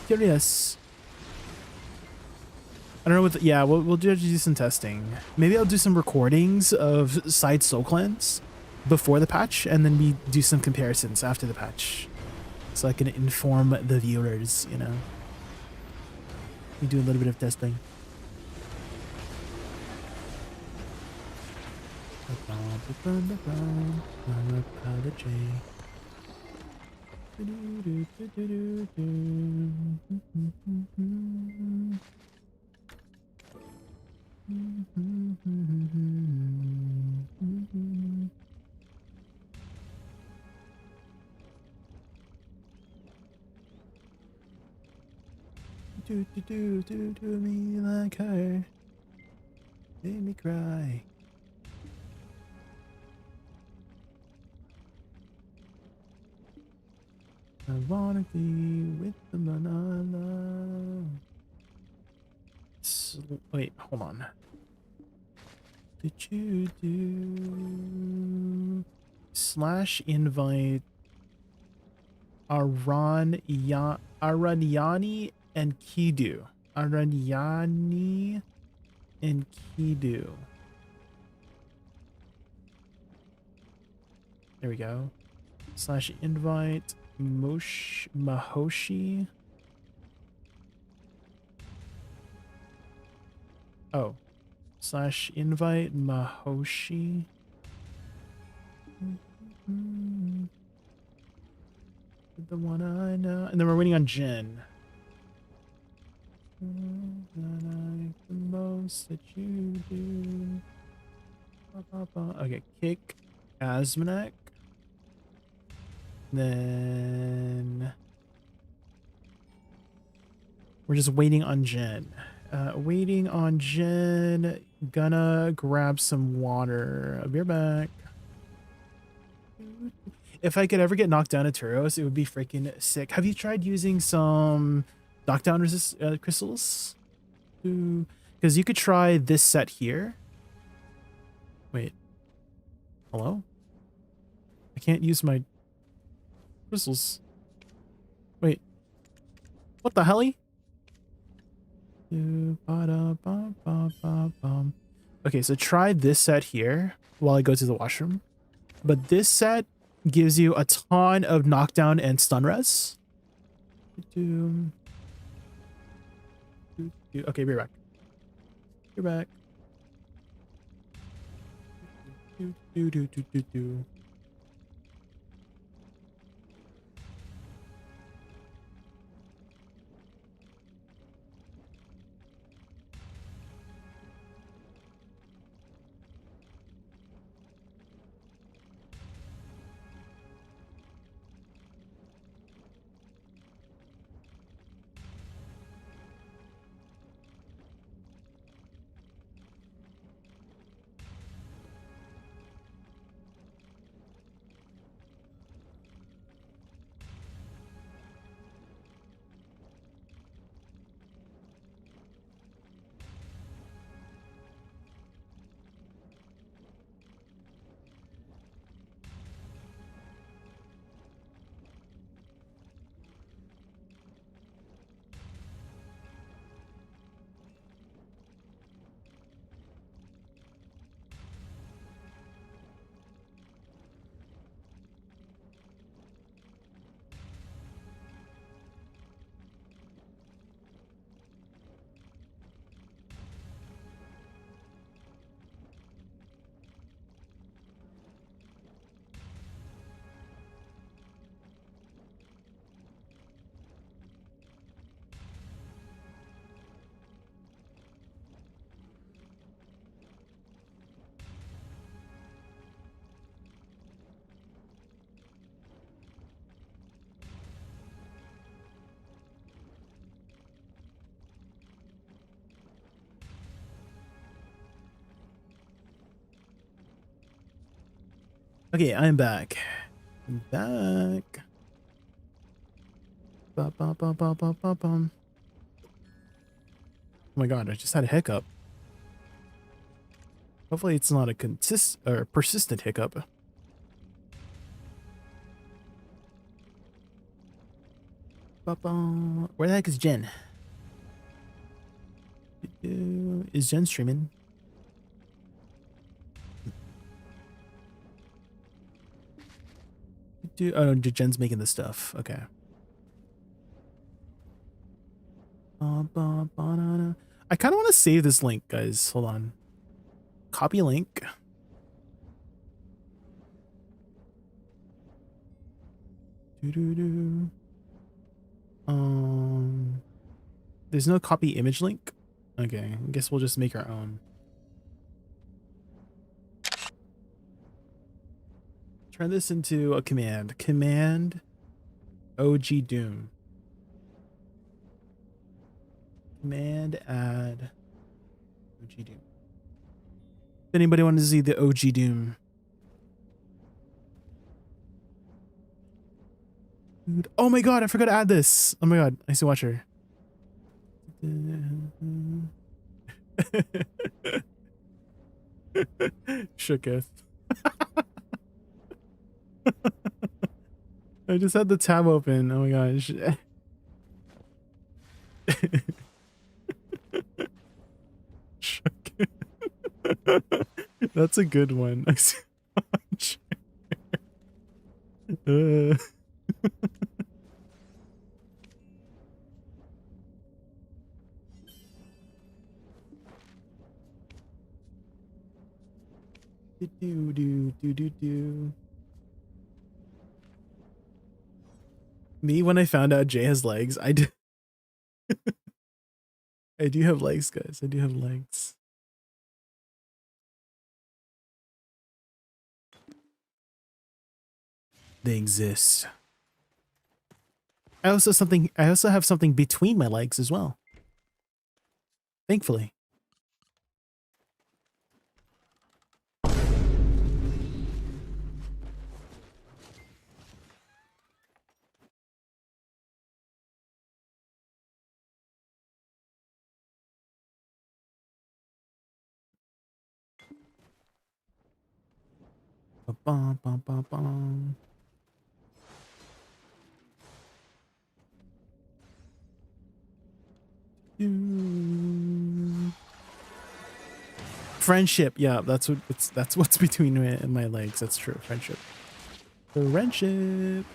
Curious. I don't know what. Yeah, we'll do some testing. Maybe I'll do some recordings of side Soul Cleanse before the patch, and then we do some comparisons after the patch, so I can inform the viewers. You know, we do a little bit of testing. Do me like her, made me cry. I wanna be with the man I love. Wait, hold on. Did you do /invite Aranyani and Kidu? Aranyani and Kidu. There we go. /invite Mahoshi. Oh. /invite Mahoshi. The one I know. And then we're waiting on Jin. I like the most that you do. Okay, kick Asmonek. Then we're just waiting on Jin. Waiting on Jin. Gonna grab some water. I'll be right back. If I could ever get knocked down at Turos, it would be freaking sick. Have you tried using some knockdown crystals? Because you could try this set here. Wait. Hello? I can't use my crystals. Wait. What the hell? Okay, so try this set here while I go to the washroom. But this set gives you a ton of knockdown and stun res. Okay, be right back. You're back. Okay, I'm back. I'm back. Ba, ba, ba, ba, ba, ba, bum. Oh my god, I just had a hiccup. Hopefully it's not a persistent hiccup. Ba, ba. Where the heck is Jen? Is Jen streaming? Oh no, Jen's making the stuff. Okay. I kind of want to save this link, guys. Hold on. Copy link. Doo-doo-doo. There's no copy image link. Okay, I guess we'll just make our own. Turn this into a command. Command OG Doom. Command add OG Doom. If anybody want to see the OG Doom. Dude, oh my god, I forgot to add this. Oh my god, I see watcher. Shooketh. I just had the tab open. Oh my gosh. That's a good one. I see. Do. Me, when I found out Jay has legs, I do. I do have legs, guys. I do have legs. They exist. I also have something between my legs as well. Thankfully. Ba-bum, bum, bum, bum. Friendship, yeah, that's what's between my legs. That's true. Friendship. Friendship.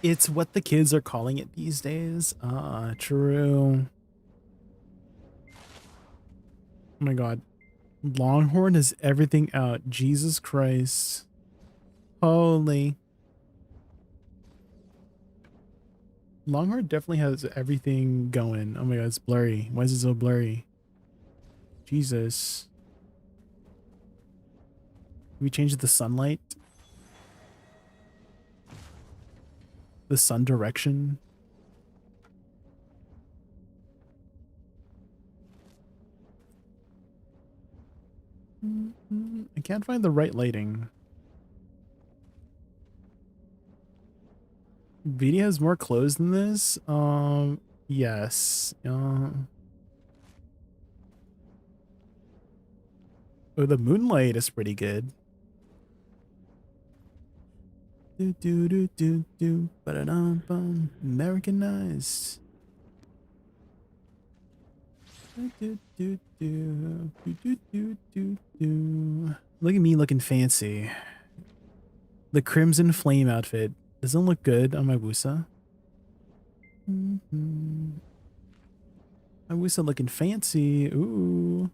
It's what the kids are calling it these days. True. Oh my god. Longhorn has everything out. Jesus Christ. Holy. Longhorn definitely has everything going. Oh my god, it's blurry. Why is it so blurry? Jesus. Can we change the sunlight? The sun direction? I can't find the right lighting. VD has more clothes than this? Yes. Oh, the moonlight is pretty good. Ba-da-dum-bum. Americanized. Look at me looking fancy. The Crimson Flame outfit doesn't look good on my Woosa. My Woosa looking fancy. Ooh.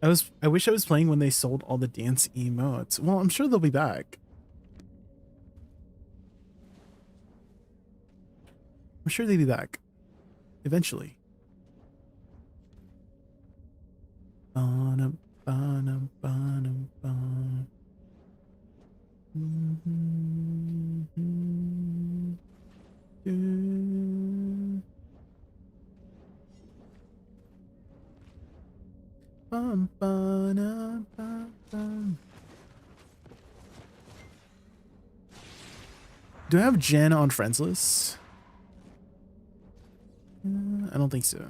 I wish I was playing when they sold all the dance emotes. Well, I'm sure they'll be back. I'm sure they'll be back eventually. Ba-dum, ba-dum, ba-dum, ba. Bum, ba-dum, ba-dum. Do I have Jen on friends list? I don't think so.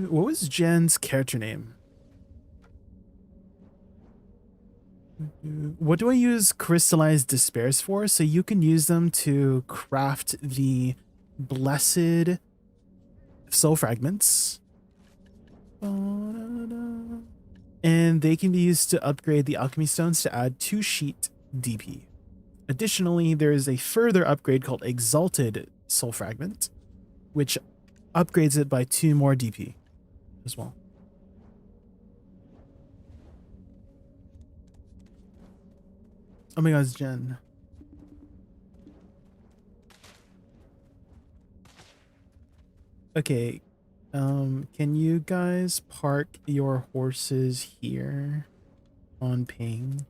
What was Jen's character name? What do I use crystallized despairs for? So you can use them to craft the blessed soul fragments. And they can be used to upgrade the alchemy stones to add 2 sheet DP. Additionally, there is a further upgrade called Exalted Soul Fragment, which upgrades it by 2 more DP as well. Oh my god, it's Jen. Okay, can you guys park your horses here on ping?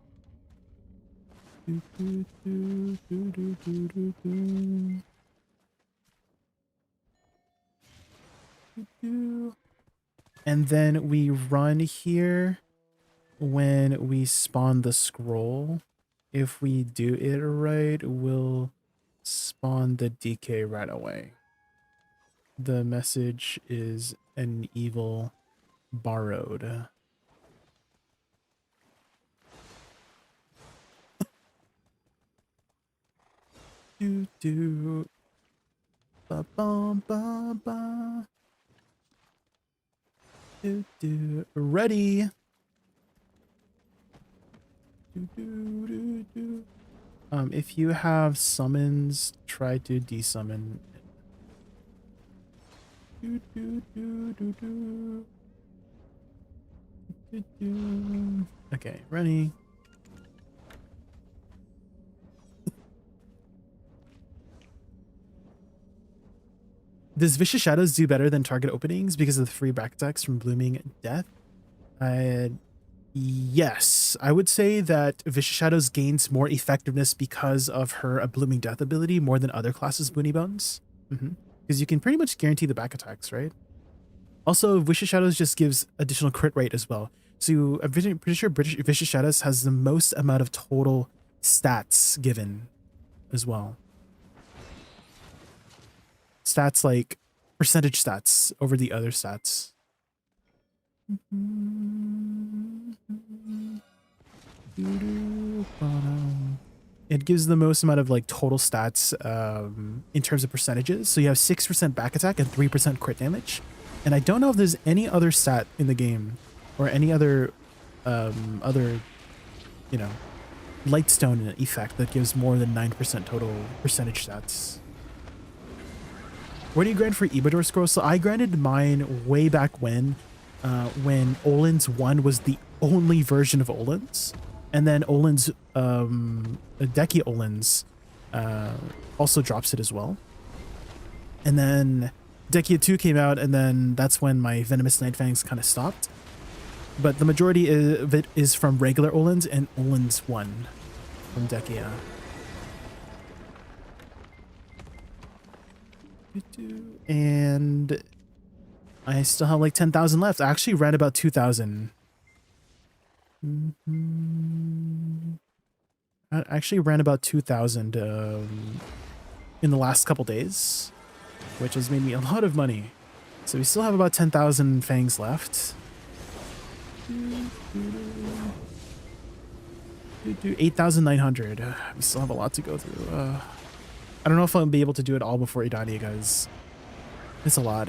And then we run here when we spawn the scroll. If we do it right, we'll spawn the DK right away. The message is an evil borrowed. Do do ba ba ba ba. Do do ready. Do do do do. If you have summons, try to desummon. Do do do do do. Do do. Okay, ready. Does Vicious Shadows do better than target openings because of the free back attacks from Blooming Death? Yes, I would say that Vicious Shadows gains more effectiveness because of her Blooming Death ability more than other classes' Boony Bones. Because you can pretty much guarantee the back attacks, right? Also, Vicious Shadows just gives additional crit rate as well. So I'm pretty sure Vicious Shadows has the most amount of total stats given as well. Stats like percentage stats over the other stats. It gives the most amount of like total stats in terms of percentages. So you have 6% back attack and 3% crit damage. And I don't know if there's any other stat in the game or any other you know, Lightstone effect that gives more than 9% total percentage stats. Where do you grind for Ibador scrolls? So I grinded mine way back when Olin's 1 was the only version of Olin's. And then Olin's, Deki Olin's also drops it as well. And then Deki 2 came out, and then that's when my Venomous Nightfangs kind of stopped. But the majority of it is from regular Olin's and Olin's 1 from Dekia. And I still have like 10,000 left. I actually ran about 2,000. I actually ran about 2,000 in the last couple days, which has made me a lot of money. So we still have about 10,000 fangs left. 8,900. We still have a lot to go through. I don't know if I'll be able to do it all before Idania, guys. It's a lot.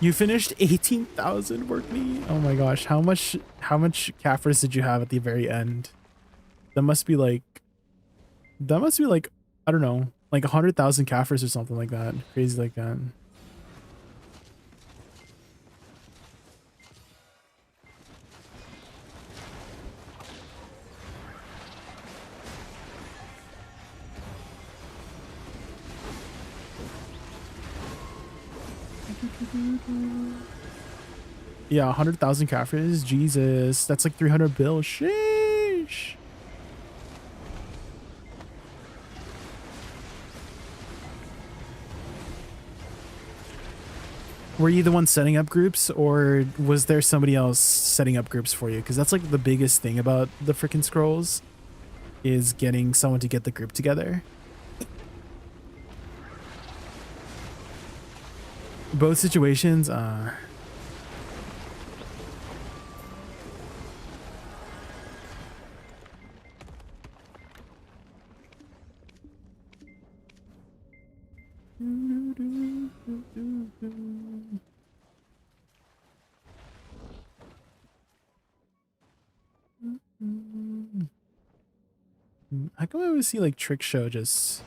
You finished 18,000 work me? Oh my gosh, how much Caffers did you have at the very end? That must be like I don't know, like 100,000 Caffers or something like that. Crazy like that. Yeah, 100,000 Caffers. Jesus, that's like 300 bill. Sheesh. Were you the one setting up groups, or was there somebody else setting up groups for you? Because that's like the biggest thing about the freaking scrolls, is getting someone to get the group together. Both situations, how come I always see like Trick Show just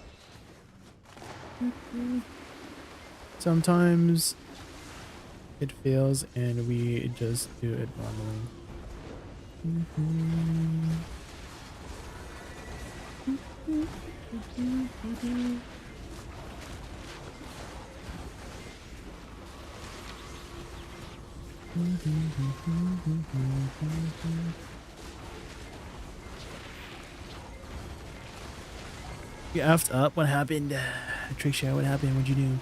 sometimes it fails and we just do it normally. You effed up? What happened? Trick Show, what happened? What'd you do?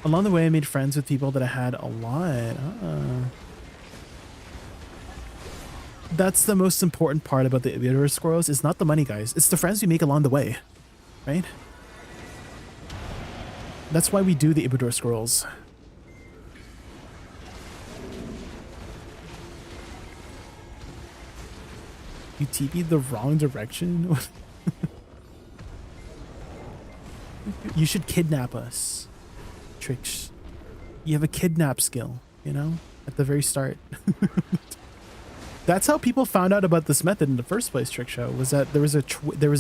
Along the way, I made friends with people that I had a lot. That's the most important part about the Ibidor Squirrels. It's not the money, guys. It's the friends you make along the way, right? That's why we do the Ibidor Squirrels. You TP'd the wrong direction? You should kidnap us. Tricks. You have a kidnap skill, you know, at the very start. That's how people found out about this method in the first place, Trick Show, was that there was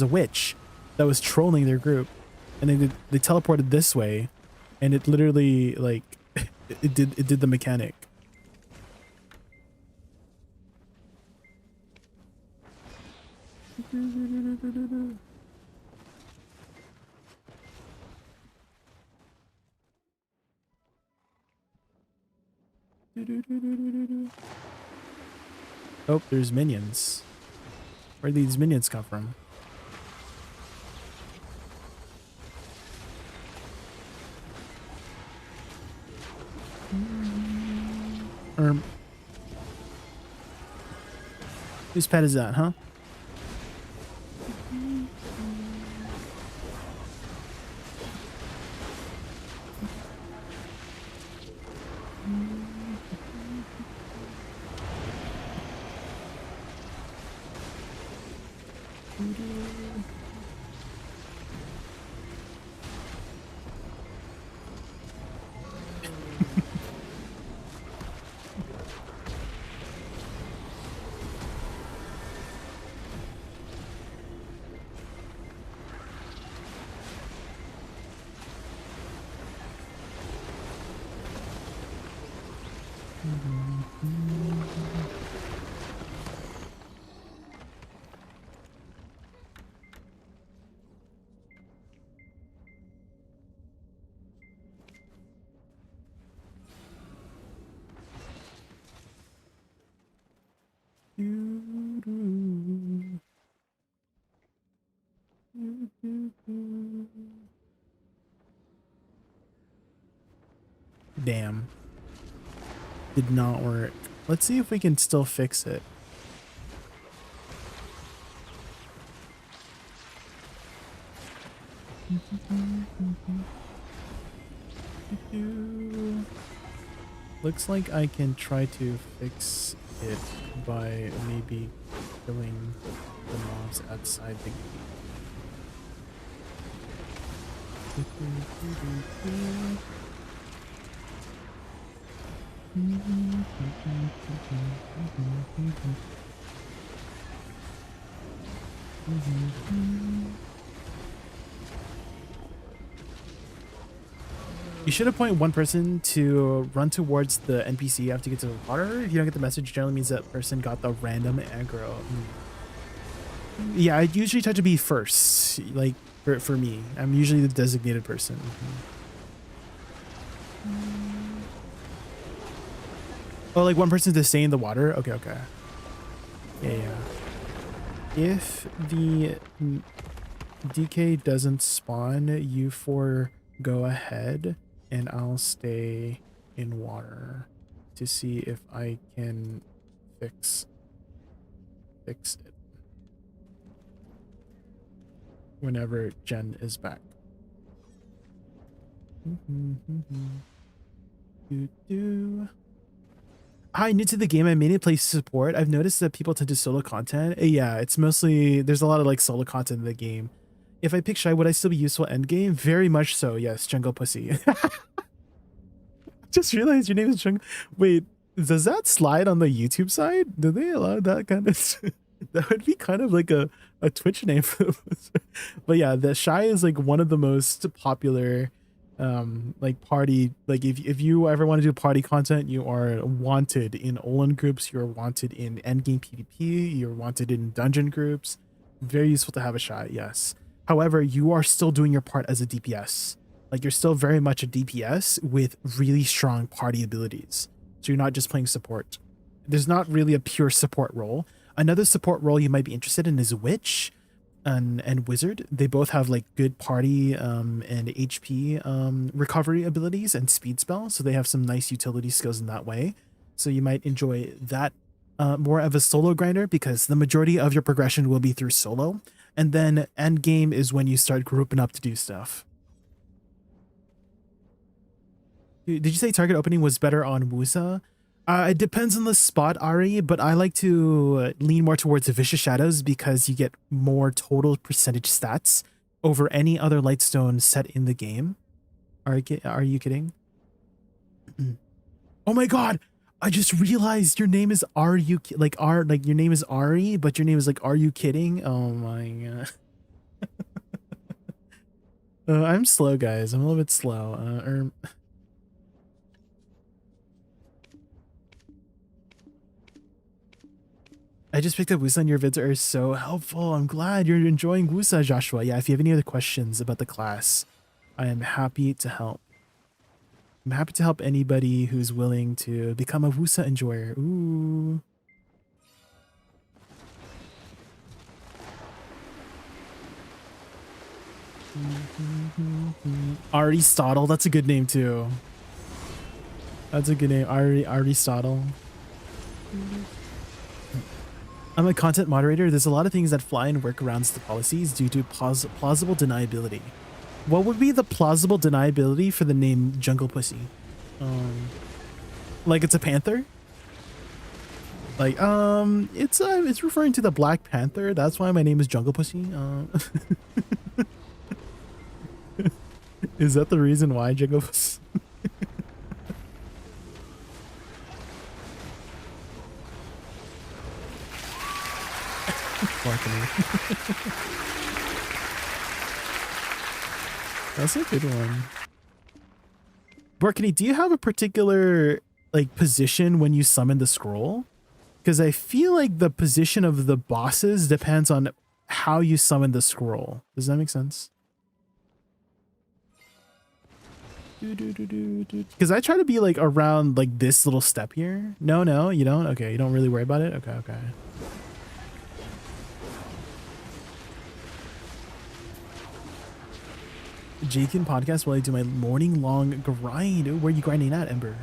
a witch that was trolling their group, and they teleported this way, and it literally like it did the mechanic. Oh, there's minions. Where did these minions come from? Whose pet is that, huh? Damn. Did not work. Let's see if we can still fix it. Looks like I can try to fix it by maybe killing the mobs outside the gate. You should appoint one person to run towards the NPC after you get to the water. If you don't get the message, generally means that person got the random aggro. Yeah, I usually try to be first, like for me. I'm usually the designated person. Oh, like one person to stay in the water? Okay, okay. Yeah. If the DK doesn't spawn, you four go ahead and I'll stay in water to see if I can fix it whenever Jen is back. Hi, new to the game. I mainly play support. I've noticed that people tend to solo content. Yeah, it's mostly, there's a lot of like solo content in the game. If I pick Shy, would I still be useful end game? Very much so. Yes, Jungle Pussy. Just realized your name is Jungle. Wait, does that slide on the YouTube side? Do they allow that kind of? That would be kind of like a Twitch name for them. But yeah, the Shy is like one of the most popular like party, like if you ever want to do party content, you are wanted in Olin groups, you're wanted in endgame PvP, you're wanted in dungeon groups. Very useful to have a Shy, yes. However, you are still doing your part as a DPS. Like you're still very much a DPS with really strong party abilities. So you're not just playing support. There's not really a pure support role. Another support role you might be interested in is Witch and Wizard. They both have like good party and HP recovery abilities and speed spells. So they have some nice utility skills in that way. So you might enjoy that more of a solo grinder because the majority of your progression will be through solo. And then end game is when you start grouping up to do stuff. Did you say target opening was better on Woosa? It depends on the spot, Ari, but I like to lean more towards Vicious Shadows because you get more total percentage stats over any other Lightstone set in the game. Are you kidding? Oh my god! I just realized your name is like your name is Ari, but your name is like, are you kidding? Oh my god. I'm slow, guys. I'm a little bit slow. I just picked up Woosa and your vids are so helpful. I'm glad you're enjoying Woosa, Joshua. Yeah, if you have any other questions about the class, I am happy to help. I'm happy to help anybody who's willing to become a Woosa enjoyer. Ooh. Aristotle, that's a good name too. That's a good name, Aristotle. I'm a content moderator. There's a lot of things that fly in workarounds to policies due to plausible deniability. What would be the plausible deniability for the name Jungle Pussy? Like it's a panther? Like, it's referring to the Black Panther. That's why my name is Jungle Pussy. Is that the reason why Jungle Pussy? That's a good one. Borkany, do you have a particular like position when you summon the scroll? Because I feel like the position of the bosses depends on how you summon the scroll. Does that make sense? Because I try to be like around like this little step here. No, you don't? Okay, you don't really worry about it? Okay. Jaykin podcast while I do my morning long grind. Ooh, where are you grinding at, Ember?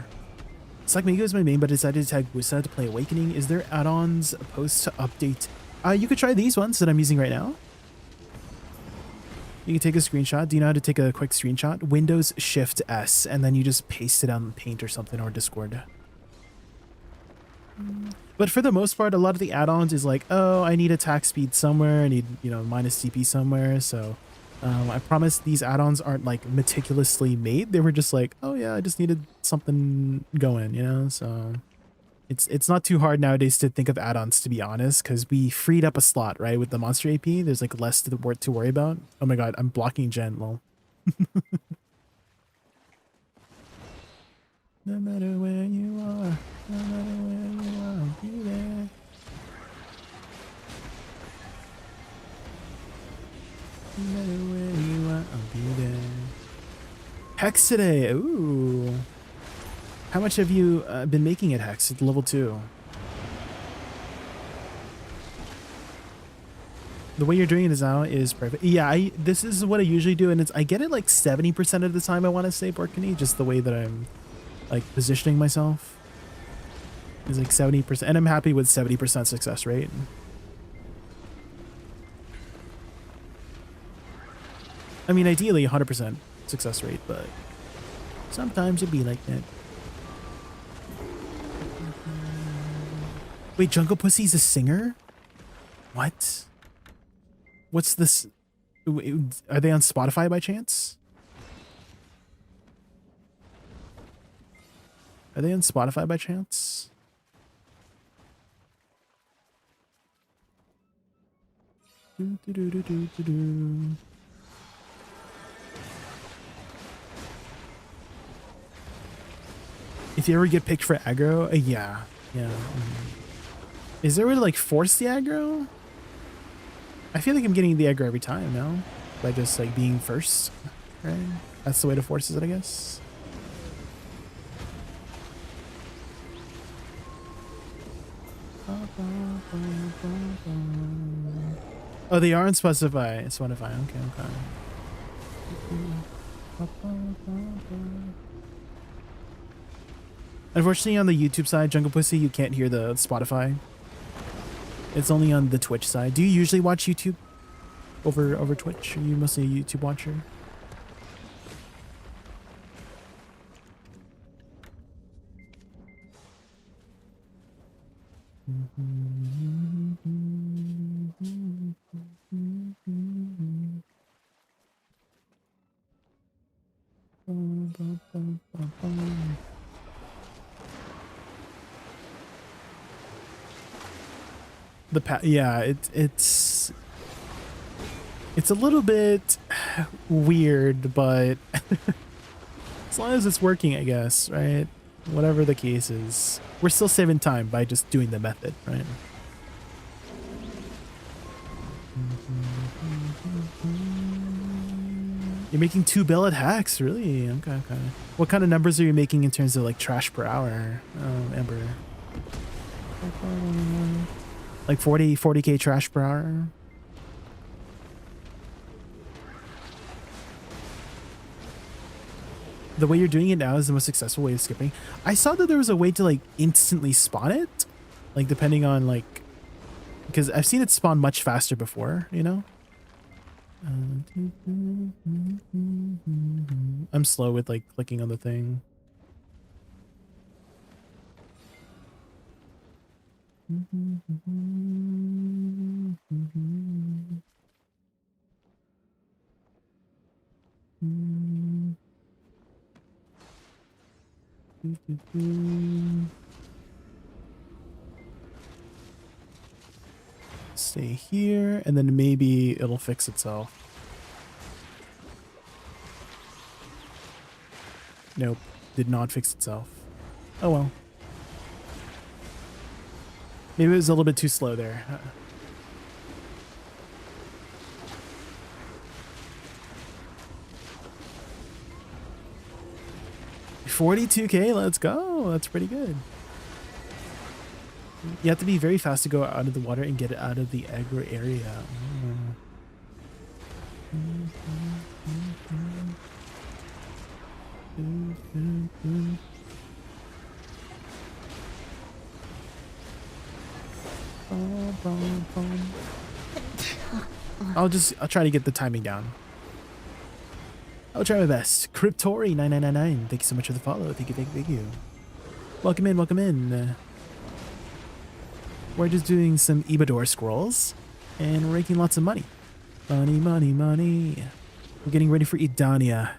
Slackmigo is my main, but I decided to tag Woosa to play Awakening. Is there add-ons post to update? You could try these ones that I'm using right now. You can take a screenshot. Do you know how to take a quick screenshot? Windows Shift S, and then you just paste it on Paint or something, or Discord. But for the most part, a lot of the add-ons is like, oh, I need attack speed somewhere. I need, minus CP somewhere. So I promise these add-ons aren't like meticulously made. They were just like, oh yeah, I just needed something going, you know? So it's not too hard nowadays to think of add-ons, to be honest, because we freed up a slot, right? With the monster AP, there's like less to worry about. Oh my god, I'm blocking Jen, lol. No matter where you are, no matter where you are, I'll be there. No matter where you are, I'll be there. Hex today, ooh. How much have you been making it, Hex, at level 2? The way you're doing it now is perfect. Yeah, this is what I usually do, and I get it like 70% of the time, I want to say, Porkany, just the way that I'm like positioning myself is like 70%, and I'm happy with 70% success rate. I mean, ideally 100% success rate, but sometimes it'd be like that. Wait, Jungle Pussy's a singer? What? What's this? Are they on Spotify by chance? Are they on Spotify by chance? If you ever get picked for aggro, yeah. Is there a way to like force the aggro? I feel like I'm getting the aggro every time, no? By just like being first, right? That's the way to force it, I guess. Oh, they are on Spotify. Okay. Unfortunately, on the YouTube side, Jungle Pussy, you can't hear the Spotify. It's only on the Twitch side. Do you usually watch YouTube over Twitch? Are you mostly a YouTube watcher? Yeah, it's a little bit weird, but as long as it's working, I guess, right? Whatever the case is, we're still saving time by just doing the method, right? You're making 2 billet hacks, really? Okay. What kind of numbers are you making in terms of like trash per hour, Amber? Like 40k trash per hour? The way you're doing it now is the most successful way of skipping. I saw that there was a way to like instantly spawn it, like depending on like, because I've seen it spawn much faster before, you know? I'm slow with like clicking on the thing. Stay here, and then maybe it'll fix itself. Nope, did not fix itself. Oh well. Maybe it was a little bit too slow there. 42k, let's go. That's pretty good. You have to be very fast to go out of the water and get it out of the aggro area. I'll try to get the timing down. I'll try my best. Cryptori9999, thank you so much for the follow. Thank you. Welcome in. We're just doing some Ibador scrolls, and we're making lots of money. Money. We're getting ready for Idania.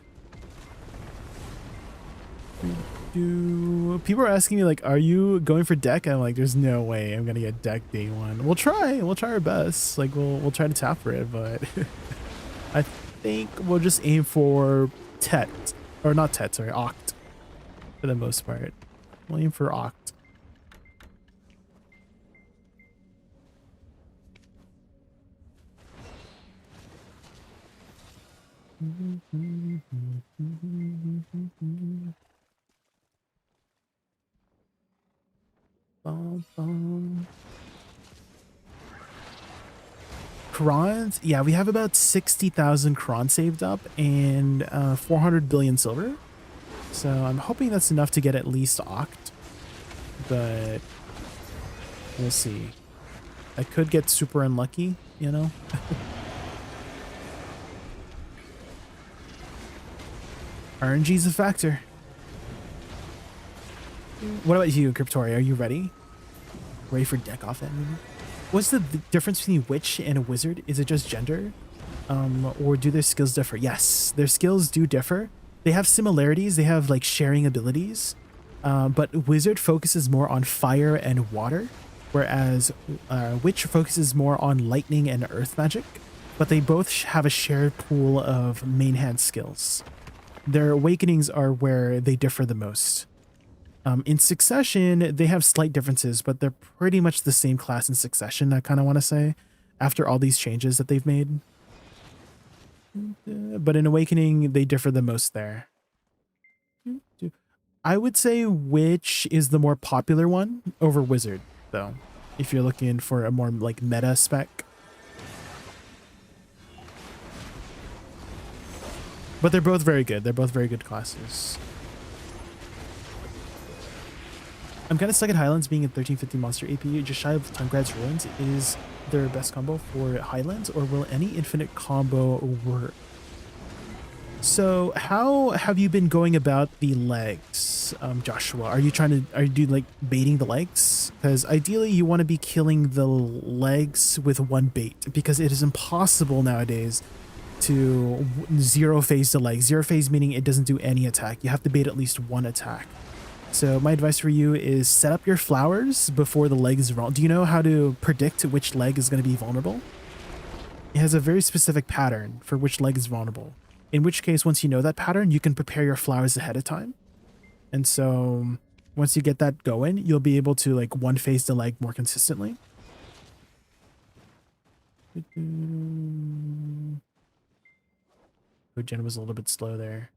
People are asking me like, are you going for deck? I'm like, there's no way I'm gonna get deck day one. We'll try our best. Like we'll try to tap for it, but I think we'll just aim for Tet, or not Tet, sorry, Oct for the most part. We'll aim for Oct. Crons, yeah, we have about 60,000 Cron saved up and 400 billion silver. So I'm hoping that's enough to get at least Oct, but we'll see. I could get super unlucky, you know? RNG is a factor. What about you, Cryptoria? Are you ready? Ready for deck off that maybe? What's the difference between witch and a wizard? Is it just gender? Or do their skills differ? Yes, their skills do differ. They have similarities. They have like sharing abilities. But wizard focuses more on fire and water, whereas witch focuses more on lightning and earth magic. But they both have a shared pool of main hand skills. Their awakenings are where they differ the most. In Succession, they have slight differences, but they're pretty much the same class in Succession, I kind of want to say, after all these changes that they've made. But in Awakening, they differ the most there. I would say Witch is the more popular one over Wizard, though, if you're looking for a more like meta spec. But they're both very good. They're both very good classes. I'm kind of stuck at Highlands being a 1350 monster AP, just shy of Tungrad's Ruins. Is their best combo for Highlands, or will any infinite combo work? So how have you been going about the legs, Joshua? Are you like baiting the legs? Because ideally you want to be killing the legs with one bait, because it is impossible nowadays to zero phase the leg. Zero phase meaning it doesn't do any attack. You have to bait at least one attack. So my advice for you is set up your flowers before the leg is vulnerable. Do you know how to predict which leg is going to be vulnerable? It has a very specific pattern for which leg is vulnerable. In which case, once you know that pattern, you can prepare your flowers ahead of time. And so once you get that going, you'll be able to like one phase the leg more consistently. Oh, Jen was a little bit slow there.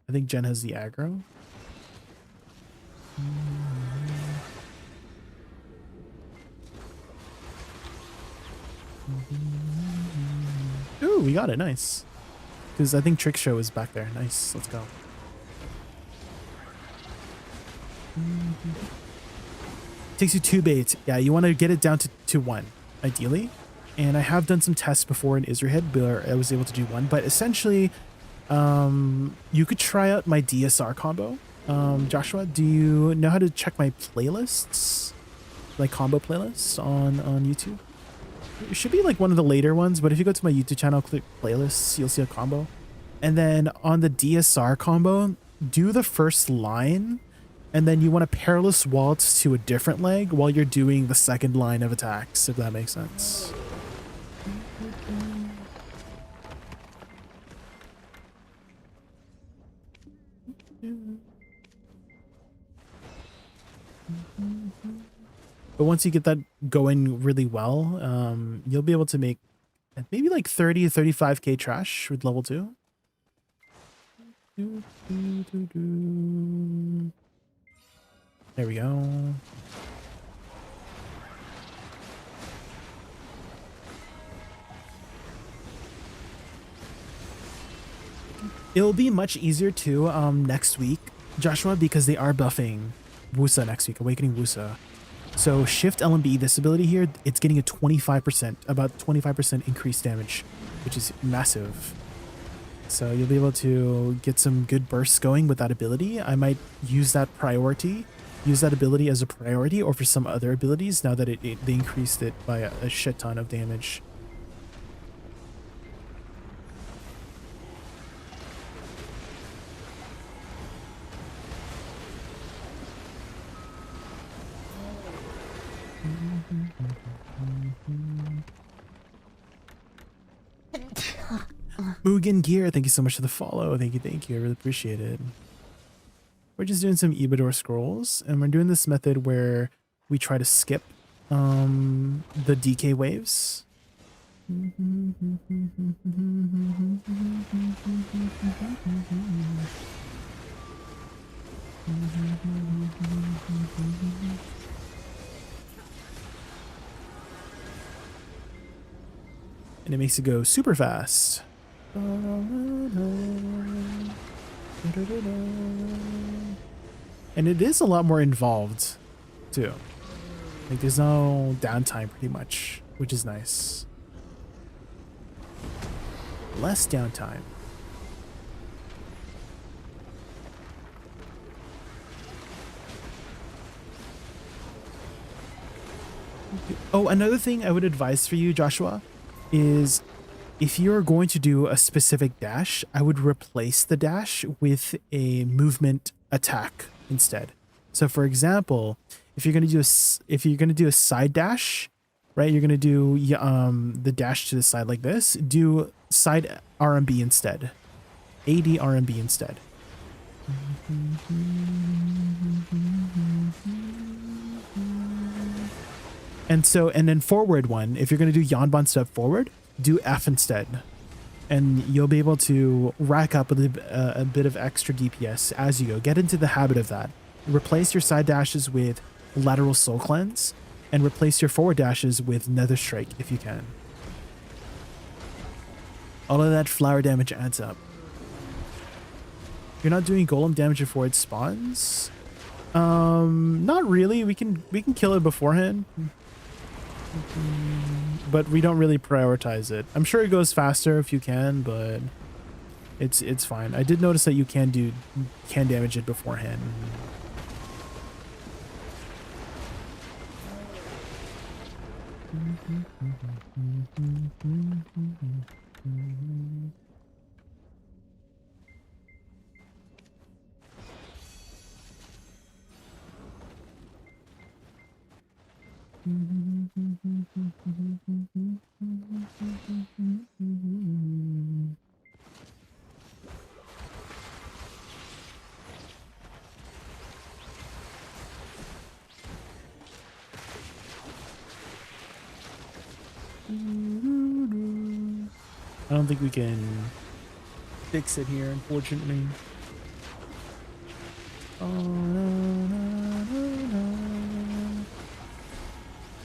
I think Jen has the aggro. Ooh, we got it. Nice. Because I think Trick Show is back there. Nice. Let's go. Takes you 2 baits. Yeah, you want to get it down to 1, ideally. And I have done some tests before in Israel, where I was able to do 1. But essentially, you could try out my DSR combo. Joshua, do you know how to check my playlists? Like combo playlists on YouTube? It should be like one of the later ones, but if you go to my YouTube channel, click playlists, you'll see a combo. And then on the DSR combo, do the first line, and then you want to perilous waltz to a different leg while you're doing the second line of attacks, if that makes sense. But once you get that going really well, you'll be able to make maybe like 30 to 35k trash with level 2. There we go. It'll be much easier too next week, Joshua, because they are buffing Woosa next week, Awakening Woosa. So Shift LMB, this ability here, it's getting a 25%, about 25% increased damage, which is massive. So you'll be able to get some good bursts going with that ability. I might use that ability as a priority, or for some other abilities now that they increased it by a shit ton of damage. Mugen Gear, thank you so much for the follow. Thank you. I really appreciate it. We're just doing some Ibador scrolls, and we're doing this method where we try to skip the DK waves. And it makes it go super fast. And it is a lot more involved too. Like there's no downtime pretty much, which is nice. Less downtime. Oh, another thing I would advise for you, Joshua, is if you're going to do a specific dash, I would replace the dash with a movement attack instead. So for example, if you're going to do a side dash, right? You're going to do the dash to the side like this, do side RMB instead. AD RMB instead. And then forward one, if you're going to do Yanban step forward, do F instead. And you'll be able to rack up a bit of extra DPS as you go. Get into the habit of that. Replace your side dashes with lateral soul cleanse and replace your forward dashes with nether strike if you can. All of that flower damage adds up. You're not doing golem damage before it spawns? Not really. We can kill it beforehand. But we don't really prioritize it. I'm sure it goes faster if you can, but it's fine. I did notice that you can damage it beforehand. I don't think we can fix it here, unfortunately. Oh, no.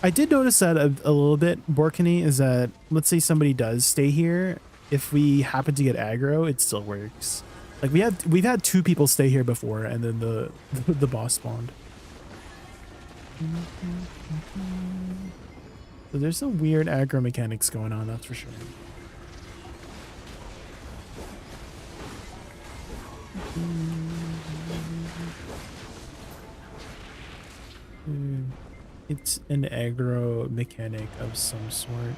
I did notice that a little bit, Borkany, is that let's say somebody does stay here, if we happen to get aggro, it still works. Like we've had 2 people stay here before, and then the boss spawned. So there's some weird aggro mechanics going on, that's for sure. It's an aggro mechanic of some sort.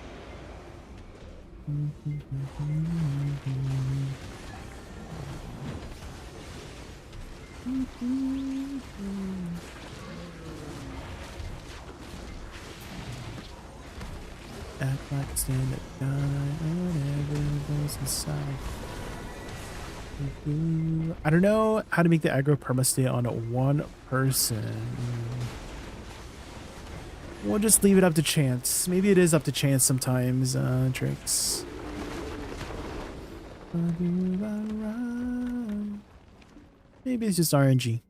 Act like a stand-up guy, whatever goes inside. I don't know how to make the aggro perma-stay on one person. We'll just leave it up to chance. Maybe it is up to chance sometimes, Tricks. Maybe it's just RNG.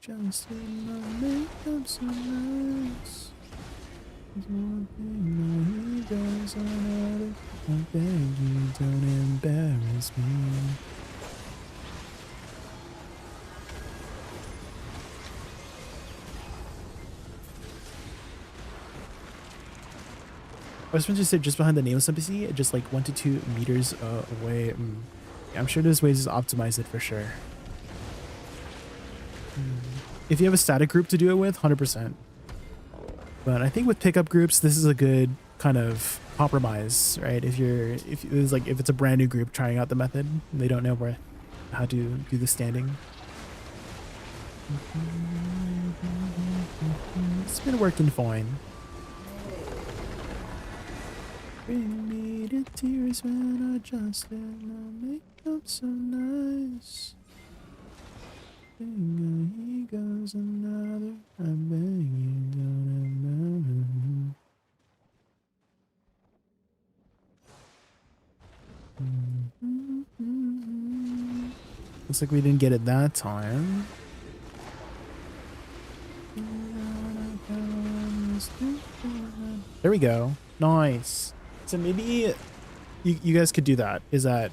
Just in my makeup so nice. There's one thing that he does another. I beg you, don't embarrass me. I was supposed to say just behind the nameless NPC, just like 1 to 2 meters away. Yeah, I'm sure there's ways to optimize it for sure. If you have a static group to do it with, 100%. But I think with pickup groups, this is a good kind of compromise, right? If it's a brand new group trying out the method, they don't know how to do the standing. It's been working fine. Bring me to tears when I just did my makeup so nice. Here goes another. I beg you, don't looks like we didn't get it that time. There we go. Nice. So maybe you guys could do that. Is that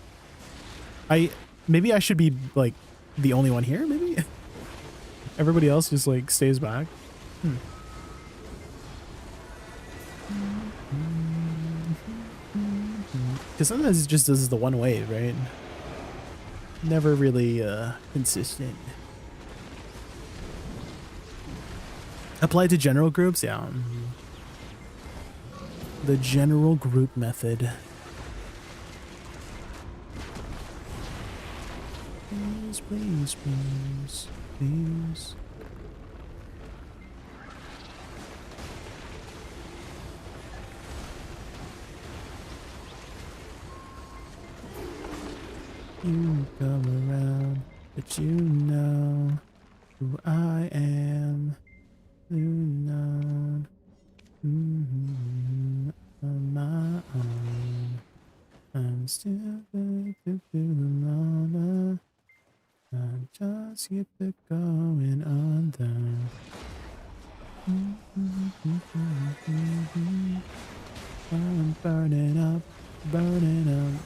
maybe I should be like the only one here? Maybe everybody else just like stays back. Because sometimes it just does the one way, right? Never really consistent. Apply to general groups, yeah. The general group method. Please, please, please, please. You come around, but you know who I am. You know, on my own. I'm still good to do the mama. I just keep it going under. I'm burning up, burning up.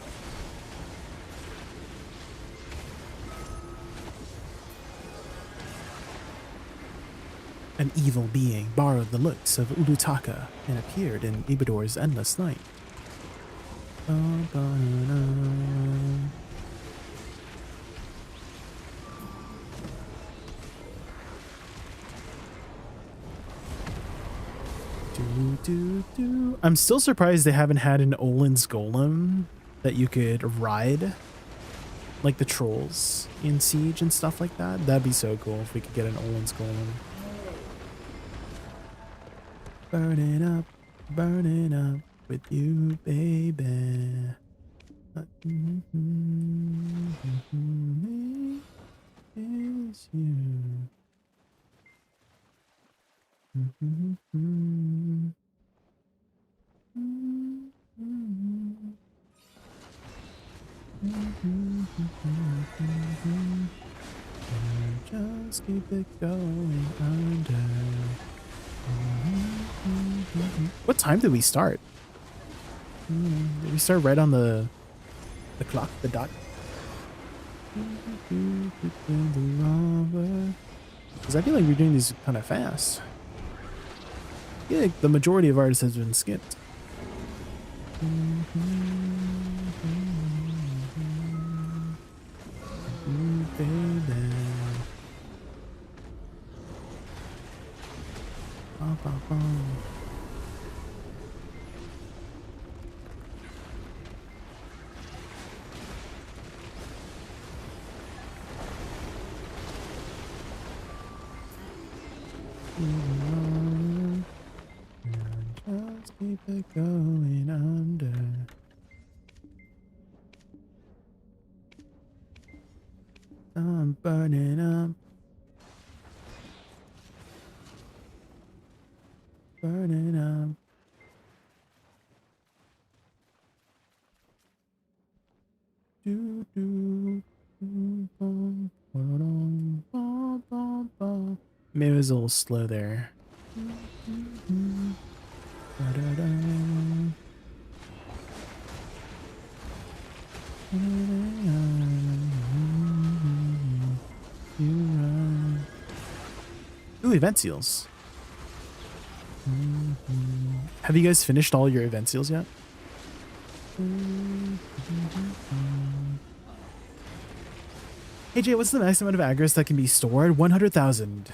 An evil being borrowed the looks of Ulutaka and appeared in Ibador's endless night. I'm still surprised they haven't had an Olin's Golem that you could ride, like the trolls in Siege and stuff like that. That'd be so cool if we could get an Olin's Golem. Burning up with you, baby. Is you. Just keep it going under. What time did we start? Did we start right on the clock, the dot? Because I feel like we're doing these kind of fast. I feel like the majority of ours has been skipped. Baby. Just keep it going under. I'm burning up. Burning up. Do do. Maybe it was a little slow there. Ooh, event seals. Have you guys finished all your event seals yet? Hey Jay, what's the max amount of aggros that can be stored? 100,000.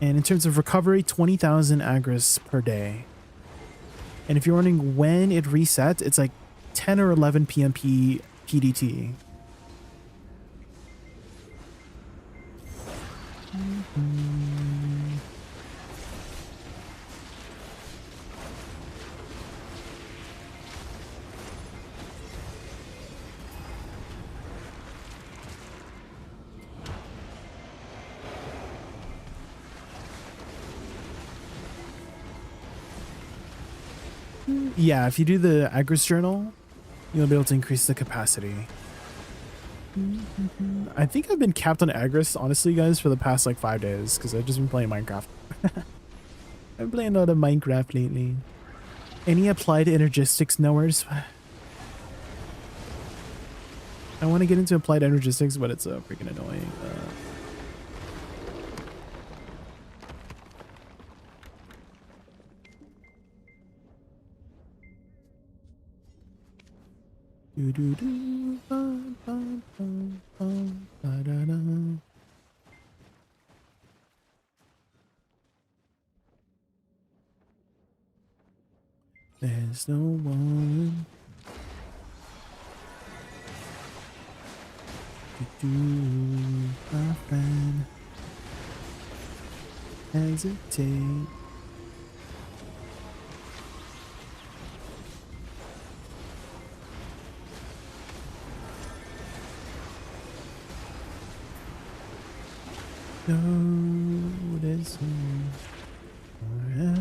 And in terms of recovery, 20,000 aggros per day. And if you're wondering when it resets, it's like 10 or 11 p.m. PDT. Yeah, if you do the Agris journal, you'll be able to increase the capacity. I think I've been capped on Agris, honestly, guys, for the past like 5 days because I've just been playing Minecraft. I've been playing a lot of Minecraft lately. Any applied energistics knowers? I want to get into applied energistics, but it's so freaking annoying. Do do do bum, bum, bum, bum, da, da, da. There's no one to do, my friend. Hesitate. Notice me forever.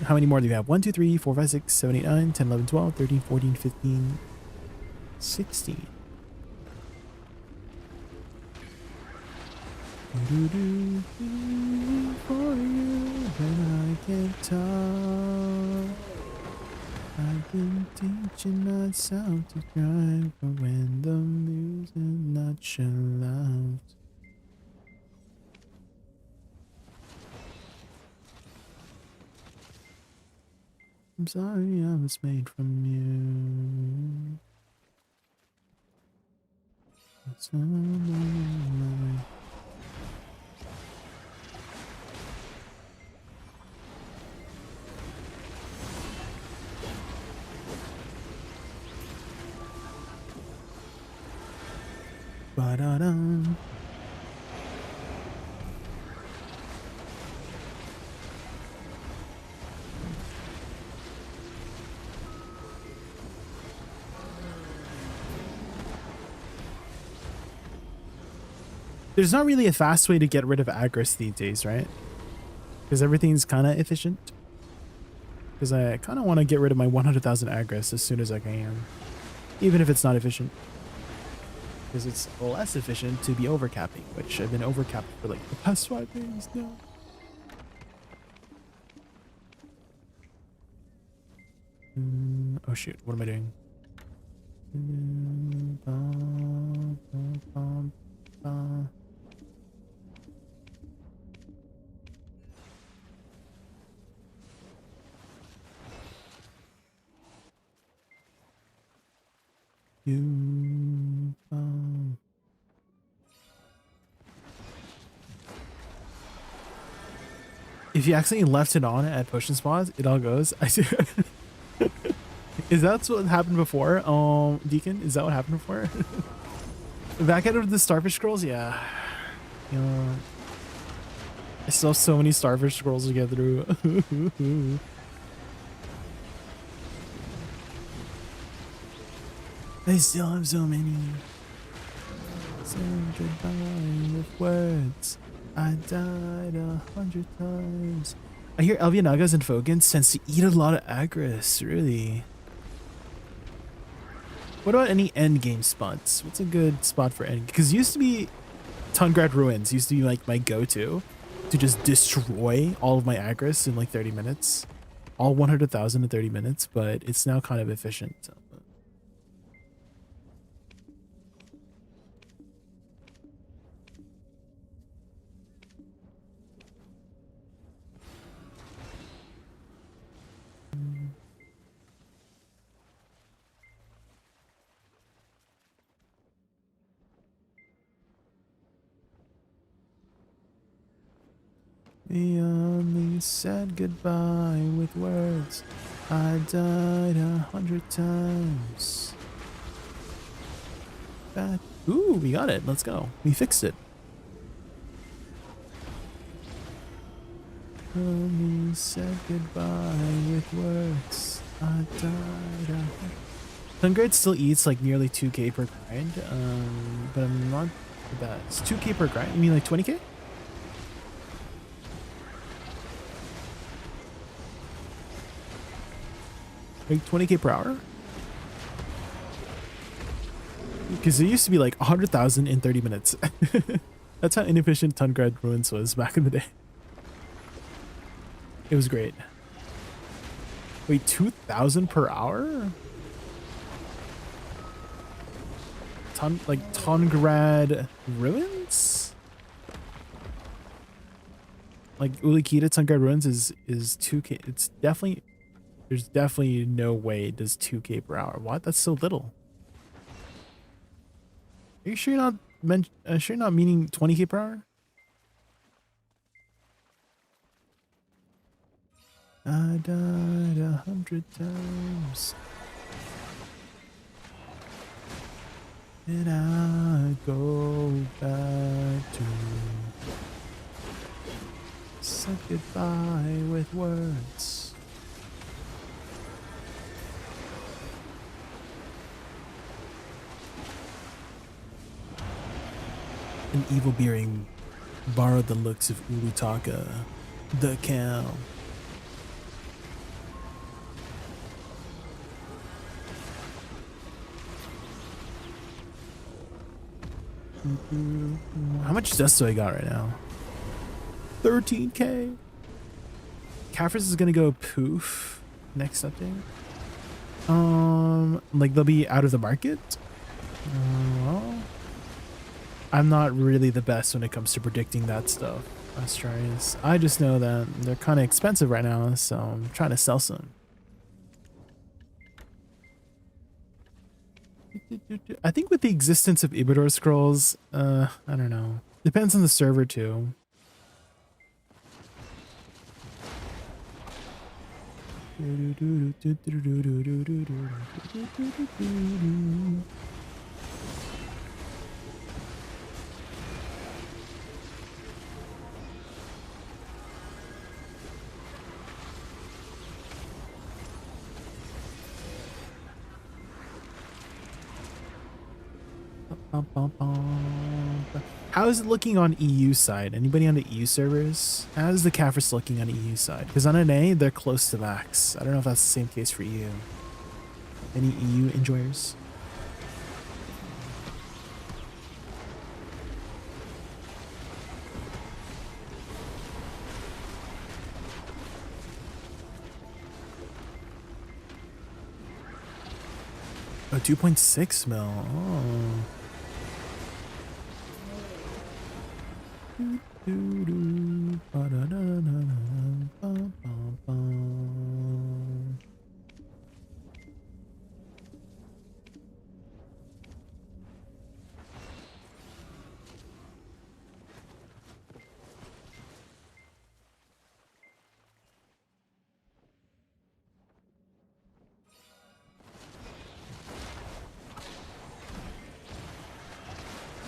How many more do you have? 1, 2, 3, 4, 5, 6, 7, 8, 9, 10, 11, 12, 13, 14, 15, 16. Do for you when I can't talk. I've been teaching myself to cry for when the music not your loud. I'm sorry I was made from you. It's all my life. Ba-da-dum. There's not really a fast way to get rid of Agris these days, right? Because everything's kind of efficient. Because I kind of want to get rid of my 100,000 Agris as soon as I can. Even if it's not efficient. Because it's less efficient to be overcapping, which I've been overcapped for like the past 5 days now. Oh shoot, what am I doing? If you accidentally left it on at potion spots, it all goes. I do. Is that what happened before? Deacon, is that what happened before? Back at the starfish scrolls, yeah. I still have so many starfish scrolls to get through. I still have so many. Say goodbye with words. I died 100 times. I hear Elvianagas and Fogans tends to eat a lot of Agris, really. What about any end game spots? What's a good spot for end? Because used to be Tungrad Ruins used to be like my go-to to just destroy all of my Agris in like 30 minutes. All 100,000 in 30 minutes, but it's now kind of efficient. We only said goodbye with words. I died 100 times. Back. Ooh, we got it. Let's go. We fixed it. Only said goodbye with words. I died. Sungrade still eats like nearly 2k per grind, but I'm not the best. 2k per grind? You mean like 20k? Like 20k per hour? Because it used to be like 100,000 in 30 minutes. That's how inefficient Sungrade Ruins was back in the day. It was great. Wait, 2,000 per hour? Tongrad Ruins? Like Ulikita Tongrad Ruins is 2k. It's definitely, there's definitely no way it does 2k per hour. What? That's so little. Are you sure you're not meaning 20k per hour? I died 100 times. And I go back to say goodbye with words. An evil being borrowed the looks of Ulutaka, the cow. How much dust do I got right now? 13k. Caffers is gonna go poof next update. Like they'll be out of the market. Well, I'm not really the best when it comes to predicting that stuff. Australians. I just know that they're kind of expensive right now, so I'm trying to sell some. I think with the existence of Ibidor scrolls, I don't know. Depends on the server too. How is it looking on EU side? Anybody on the EU servers? How is the Caffers looking on EU side? Because on NA, they're close to max. I don't know if that's the same case for you. Any EU enjoyers? Oh, 2.6 mil. Oh.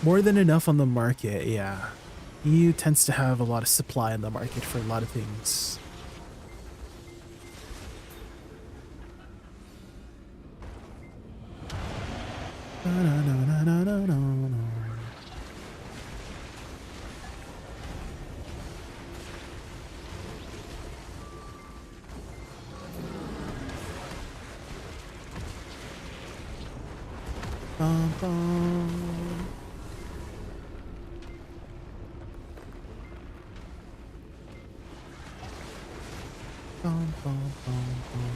More than enough on the market, yeah. EU tends to have a lot of supply in the market for a lot of things. Bum, bum. Bum, bum, bum, bum.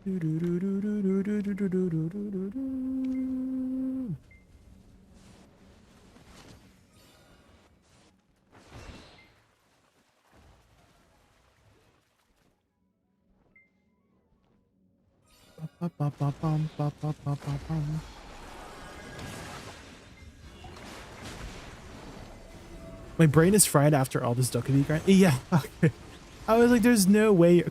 Do, do, do, do, do, do, do, do, do, do, do, do, do. Ba, ba, ba, bum, ba, ba, ba, ba, bum. My brain is fried after all this Dokkaebi grind. Yeah. Okay. I was like, there's no way.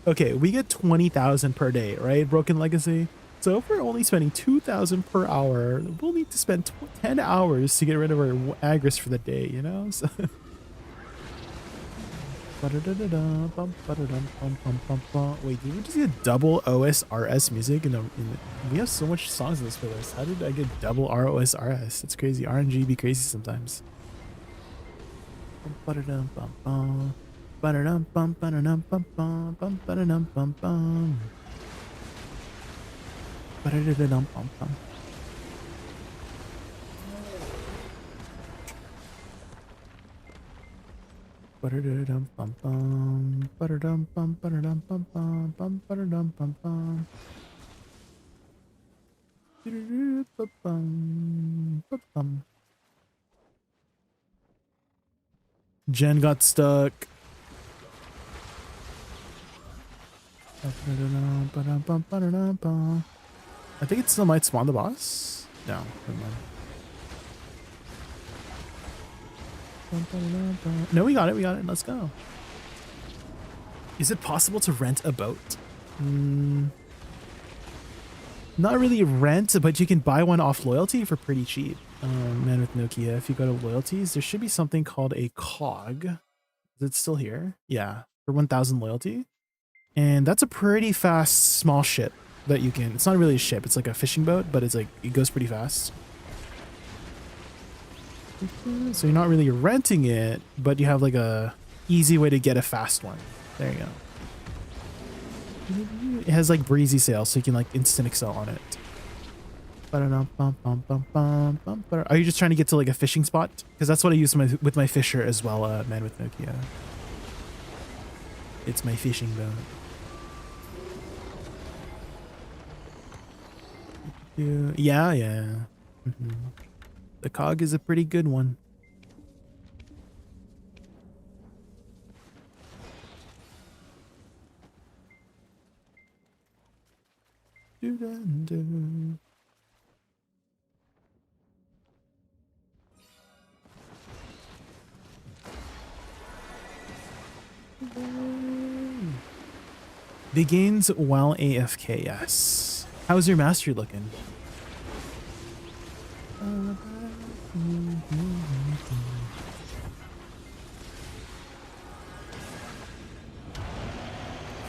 Okay, we get 20,000 per day, right? Broken Legacy. So if we're only spending 2,000 per hour, we'll need to spend 10 hours to get rid of our Agris for the day, you know? So Wait, did we just get double OSRS music we have so much songs in this playlist. How did I get double ROSRS? It's crazy. RNG be crazy sometimes. Jen got stuck. I think it still might spawn the boss. No, never mind. No, we got it. Let's go. Is it possible to rent a boat? Not really rent, but you can buy one off loyalty for pretty cheap. Man with Nokia, if you go to loyalties, there should be something called a cog. Is it still here? Yeah, for 1,000 loyalty. And that's a pretty fast small ship that you can, it's not really a ship, it's like a fishing boat, but it's like, it goes pretty fast. So you're not really renting it, but you have like a easy way to get a fast one. There you go. It has like breezy sails, so you can like instant excel on it. Are you just trying to get to like a fishing spot? Because that's what I use with my fisher as well, Man with Nokia. It's my fishing boat. Yeah. The cog is a pretty good one. Begins while AFK, yes. How's your mastery looking?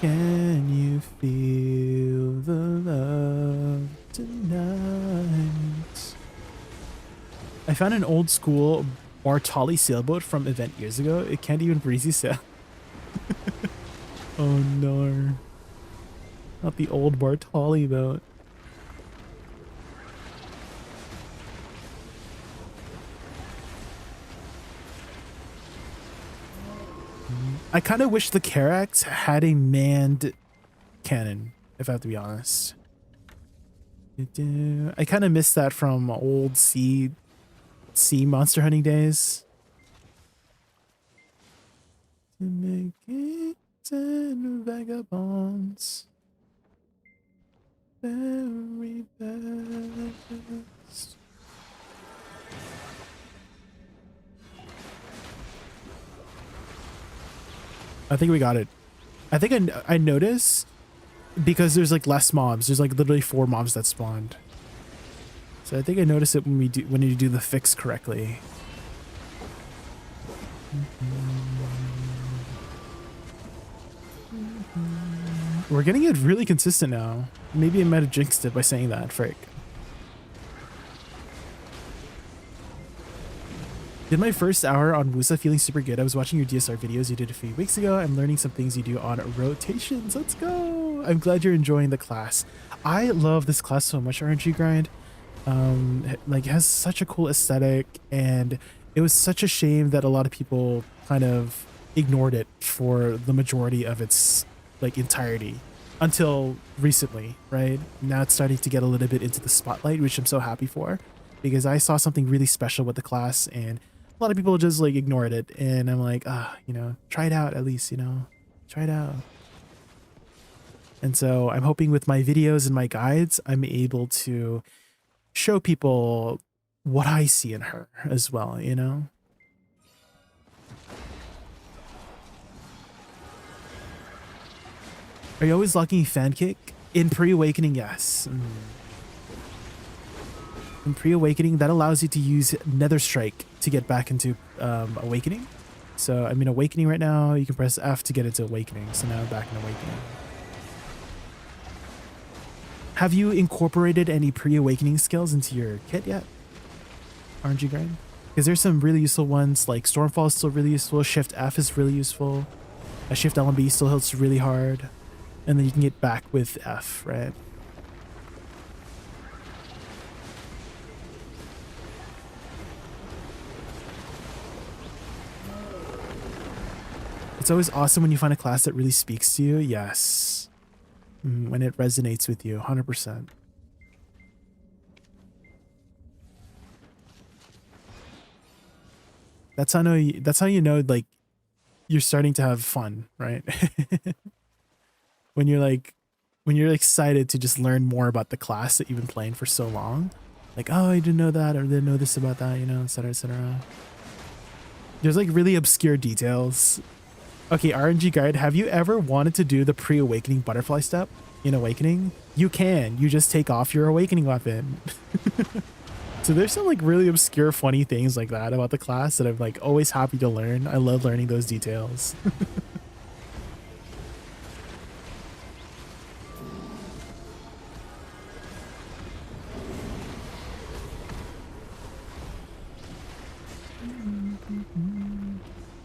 Can you feel the love tonight? I found an old school Bartali sailboat from event years ago. It can't even breezy sail. Oh no. Not the old Bartali boat. I kind of wish the Carax had a manned cannon, if I have to be honest. I kind of miss that from old sea monster hunting days. To make it and vagabonds very best. I think we got it. I think I notice because there's like less mobs. There's like literally 4 mobs that spawned. So I think I notice it when you do the fix correctly. We're getting it really consistent now. Maybe I might have jinxed it by saying that, frick. Did my first hour on Woosa feeling super good. I was watching your DSR videos you did a few weeks ago. I'm learning some things you do on rotations. Let's go. I'm glad you're enjoying the class. I love this class so much, RNG Grind. Like it has such a cool aesthetic, and it was such a shame that a lot of people kind of ignored it for the majority of its like entirety until recently, right? Now it's starting to get a little bit into the spotlight, which I'm so happy for, because I saw something really special with the class and a lot of people just like ignored it, and I'm like, you know, try it out at least, you know, try it out. And so I'm hoping with my videos and my guides, I'm able to show people what I see in her as well, you know? Are you always locking fan kick? In pre-awakening, yes. In pre-awakening, that allows you to use Nether Strike to get back into awakening. So I'm in awakening right now. You can press F to get into awakening. So now I'm back in awakening. Have you incorporated any pre-awakening skills into your kit yet? RNG grind? Because there's some really useful ones, like Stormfall is still really useful. Shift F is really useful. A Shift LMB still hits really hard. And then you can get back with F, right? It's always awesome when you find a class that really speaks to you. Yes. When it resonates with you, 100%. That's how you know like you're starting to have fun, right? when you're excited to just learn more about the class that you've been playing for so long. Like, oh, I didn't know that, or didn't know this about that, you know, etc., etc. There's like really obscure details. Okay, RNG guide, have you ever wanted to do the pre-awakening butterfly step in awakening? You can. You just take off your awakening weapon. So there's some like really obscure funny things like that about the class that I'm like always happy to learn. I love learning those details.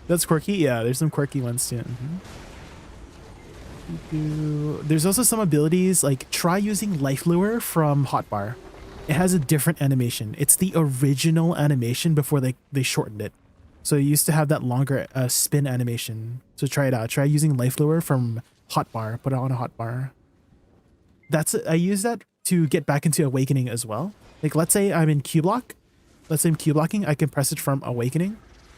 That's quirky. Yeah, there's some quirky ones too. There's also some abilities like try using Life Lure from Hotbar. It has a different animation. It's the original animation before they shortened it. So it used to have that longer spin animation. So try it out. Try using Life Lure from Hotbar. Put it on a Hotbar. I use that to get back into Awakening as well. Like let's say I'm in Q block. Let's say I'm Q blocking. I can press it from Awakening.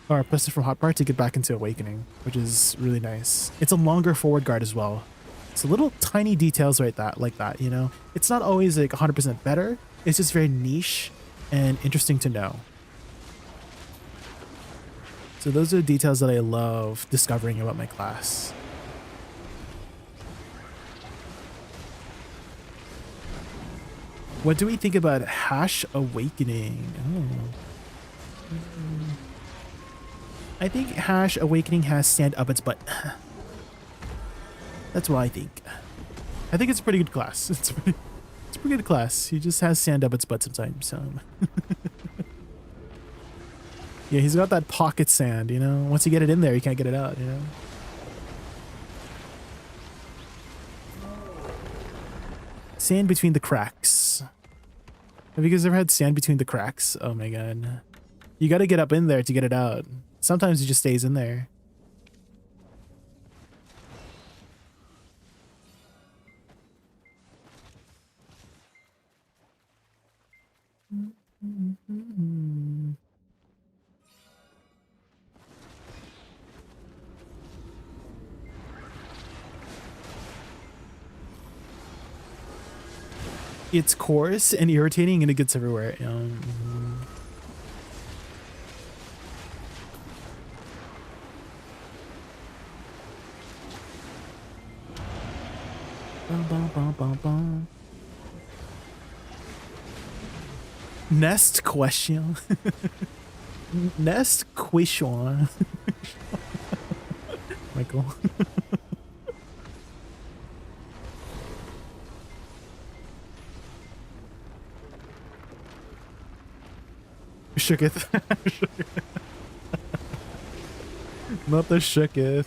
Or press it from Hotbar to get back into Awakening, which is really nice. It's a longer forward guard as well. It's little tiny details like that, you know? It's not always like 100% better. It's just very niche and interesting to know. So those are the details that I love discovering about my class. What do we think about Hash Awakening? Oh. I think Hash Awakening has stand up its butt. That's what I think. I think it's a pretty good class. It's a pretty good class. He just has sand up its butt sometimes. Yeah, he's got that pocket sand, you know? Once you get it in there, you can't get it out, you know? Sand between the cracks. Have you guys ever had sand between the cracks? Oh my god. You gotta get up in there to get it out. Sometimes it just stays in there. It's coarse and irritating and it gets everywhere. Nest question. Nest question. Michael. Shooketh. Not the shooketh.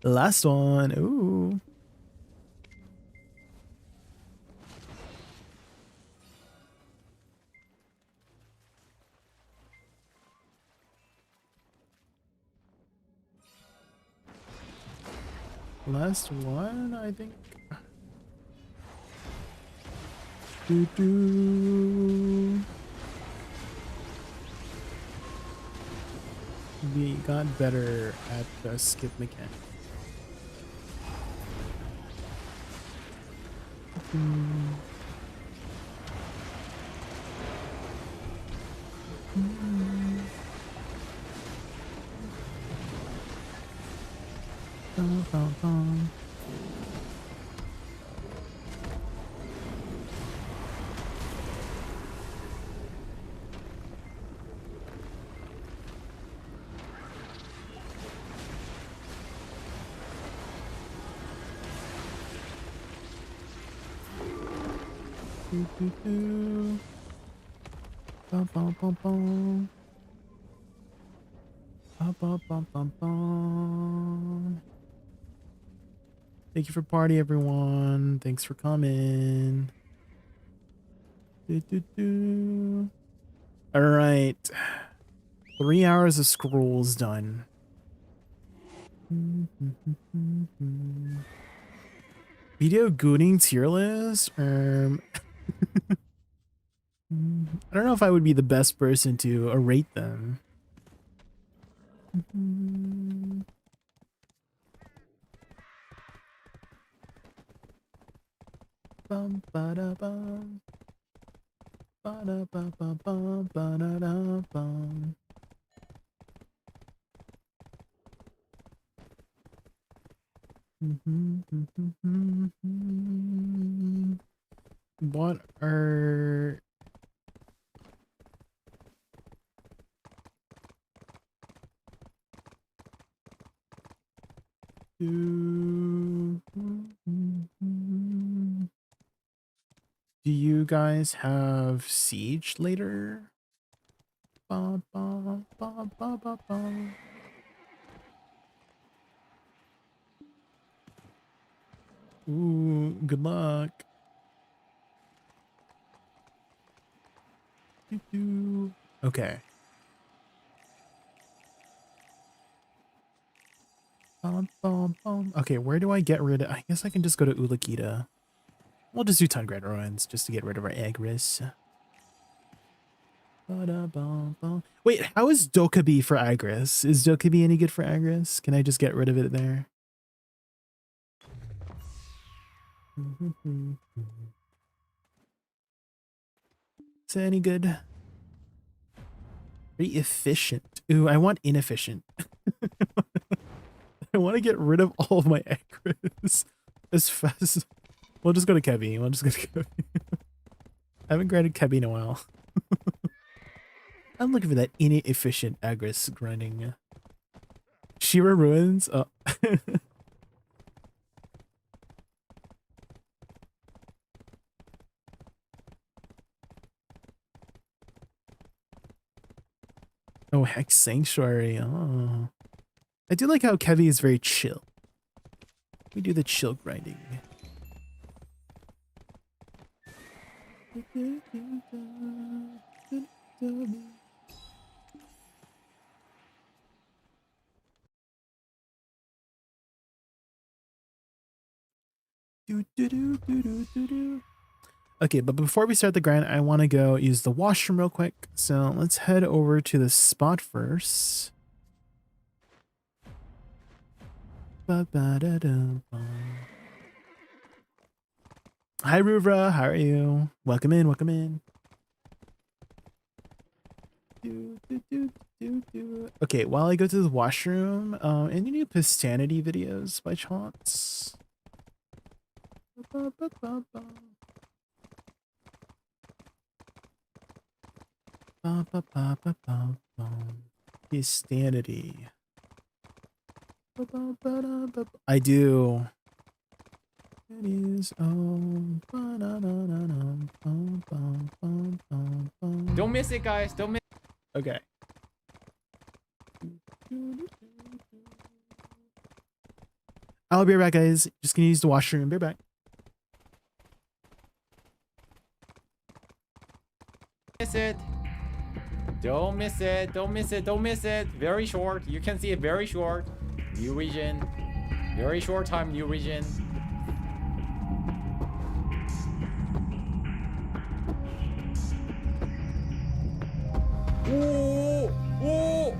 Last one. Ooh. Last one, I think. We got better at the skip mechanic. Bum, bum, bum. Do, do, do. Bum, bum, bum, bum. Bum, bum, bum, bum, bum. Thank you for party, everyone. Thanks for coming. Do, do, do. All right. 3 hours of scrolls done. Video gooning tier list? I don't know if I would be the best person to rate them. Bum, ba-da, bum. Ba-da, ba, ba, bum, ba-da-da, bum. What are do you guys have Siege later? Ba, ba, ba, ba, ba, ba. Ooh, good luck. Doo-doo. Okay. Bum, bum, bum. Okay, where do I get rid of? I guess I can just go to Ulakita. We'll just do Tungrat Ruins just to get rid of our Agris. Ba-da-bum-bum. Wait, how is Dokkaebi for Agris? Is Dokkaebi any good for Agris? Can I just get rid of it there? Is it any good? Very efficient. Ooh, I want inefficient. I want to get rid of all of my Agris as fast. We'll just go to Kebi. We'll just go to Kebi. I haven't grinded Kebi in a while. I'm looking for that inefficient Agris grinding. Shira Ruins? Oh. Oh, Hex Sanctuary. Oh. I do like how Kevi is very chill. We do the chill grinding. Okay, but before we start the grind, I want to go use the washroom real quick. So let's head over to the spot first. Hi, Ruvra. How are you? Welcome in. Welcome in. Okay, while I go to the washroom, any new Pistanity videos by chance? Pistanity. I do. It is Don't miss it, guys. Don't miss. Okay. I'll be right back, guys. Just gonna use the washroom. Be right back. Miss it. Don't miss it. Don't miss it. Don't miss it. Very short. You can see it very short. New region. Very short time. New region. Oh, oh,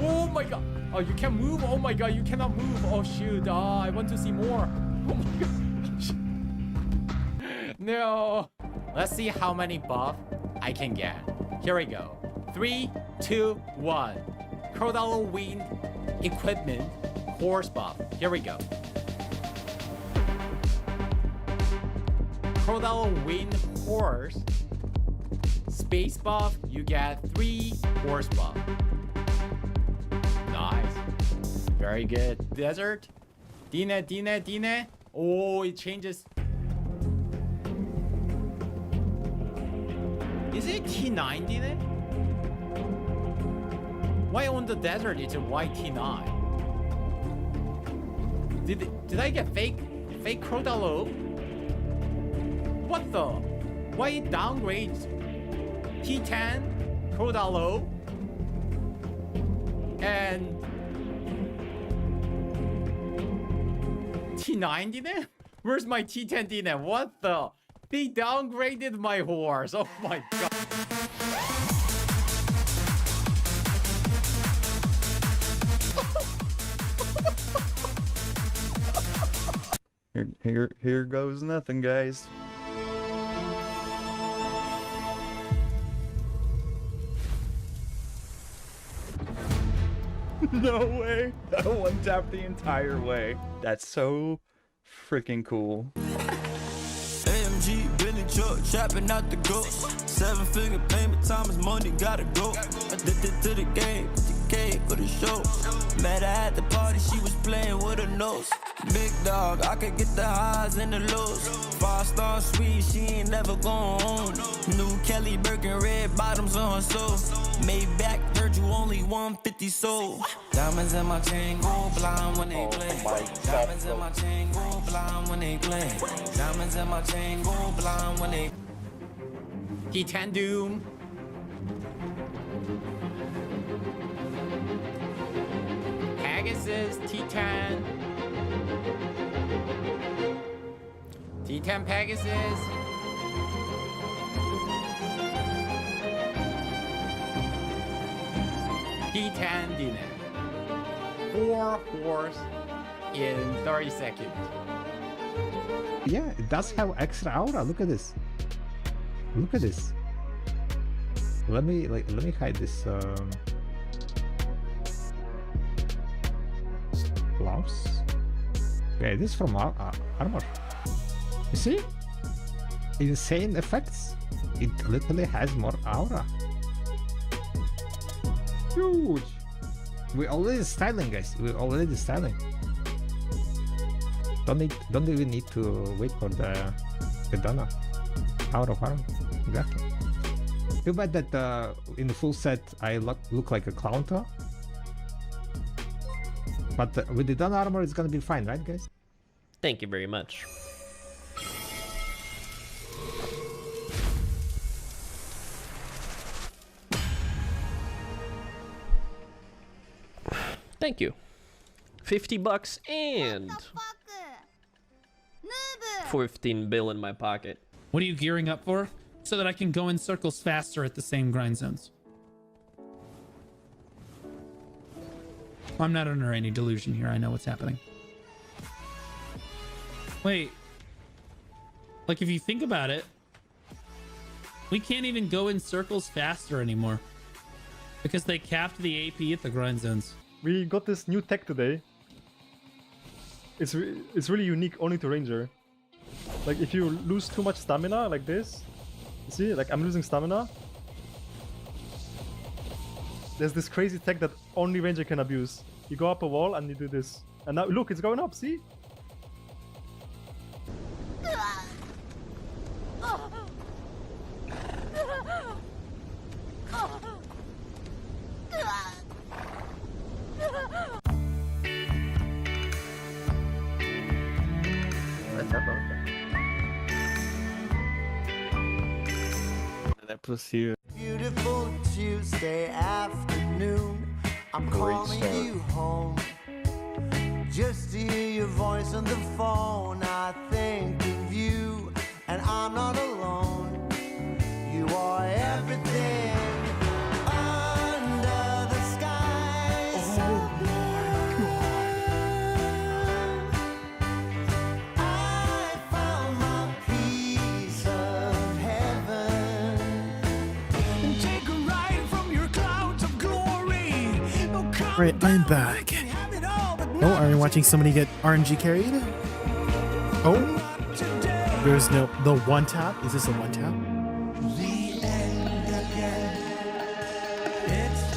oh my god. Oh, you can move. Oh my god, you cannot move. Oh shoot. I want to see more. Oh my god. No. Let's see how many buff I can get. Here we go. 3, 2, 1. Crodalo Wind equipment horse buff. Here we go. Crocodile Wind Horse. Space buff, you get 3 horse buff. Nice. Very good. Desert. Dine. Oh, it changes. Is it T9 Dine? Why on the desert it's a white T9? Did I get fake Crocodile? What the? Why it downgrades T10 Crocodile and T9 Dine? Where's my T10 Dine? What the? They downgraded my horse. Oh my god. Here goes nothing, guys. No way! I one tapped the entire way. That's so freaking cool. AMG, Billy truck, trapping out the ghost. 7-figure payment, time is money, gotta go. Addicted to the game, the cake for the show. Met her at the party, she was playing with her nose. Big dog, I could get the highs and the lows. 5-star sweet, she ain't never going home. New Kelly Birkin, red bottoms on her soul. Maybach, Virgil, only 150 sold. Diamonds in my chain, go blind when they play. Diamonds in my chain, go blind when they play. Diamonds in my chain, go blind when they. T10 Doom. Pegasus T10. T10 Pegasus. T10 Dine. 4 horse in 30 seconds. Yeah, it does have extra aura. Look at this. Look at this. Let me hide this blouse. Okay, this is from armor. You see? Insane effects. It literally has more aura. Huge. We're already styling, guys. We're already styling. Don't even need to wait for the Dana. Out of armor. Exactly. Too bad that in the full set I look like a clown tower. But with the Dana armor it's gonna be fine, right guys? Thank you very much. Thank you. $50 and 15 bill in my pocket. What are you gearing up for? So that I can go in circles faster at the same grind zones. I'm not under any delusion here. I know what's happening. Wait. Like, if you think about it, we can't even go in circles faster anymore. Because they capped the AP at the grind zones. We got this new tech today. It's really unique only to Ranger. Like, if you lose too much stamina like this, you see, like I'm losing stamina. There's this crazy tech that only Ranger can abuse. You go up a wall and you do this. And now, look, it's going up, see? That pussy. Beautiful Tuesday afternoon. I'm calling you home. Just to hear your voice on the phone. I think of you, and I'm not alone. You are everything under the skies. Oh my God. I found my piece of heaven. Take a ride from your clouds of glory. Right, I'm back. Have it all, but Oh, are you watching somebody get RNG carried? Oh, there's no the one tap. Is this a one tap?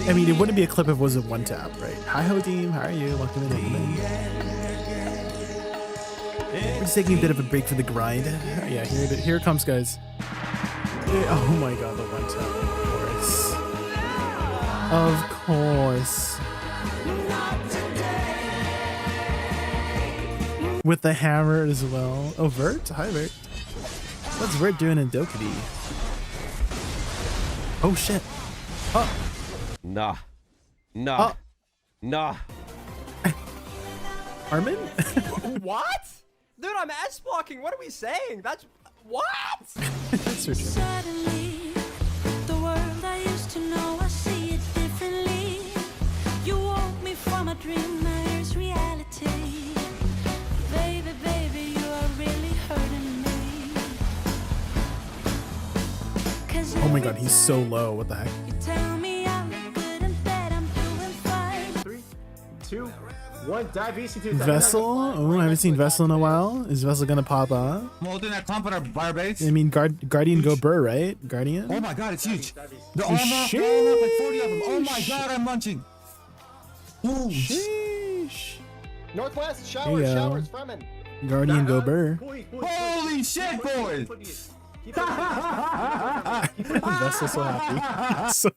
I mean, it wouldn't be a clip if it was a one tap, right? Hi ho team, how are you? Welcome in. We're just taking a bit of a break for the grind. Yeah, here it comes, guys. Oh my god, the one tap, of course. With the hammer as well. Oh, Vert? Hi, Vert. What's Vert doing in Dokkaebi? Oh, shit. Oh. Nah. Armin? What? Dude, I'm edge blocking. What are we saying? That's what? That's for sure. Suddenly, the world I used to know, I see it differently. You woke me from a dream, now here's reality. Baby, baby, you are really hurting me. Oh my god, he's so low. What the heck? You tell me I look good in bed, I'm doing fine. 3, 2, 1. Dive easy to Vessel? Oh, I haven't seen Vessel in a while. Is Vessel gonna pop up? I'm holding that clump on our barbades. I mean, Guardian go Burr, right? Guardian? Oh my god, it's huge. They're all up, like 40 of them. Oh my god, I'm munching. Ooh. Sheesh. Northwest, There you go. Guardian go Burr. Holy shit, boys. Vessel's so happy. So,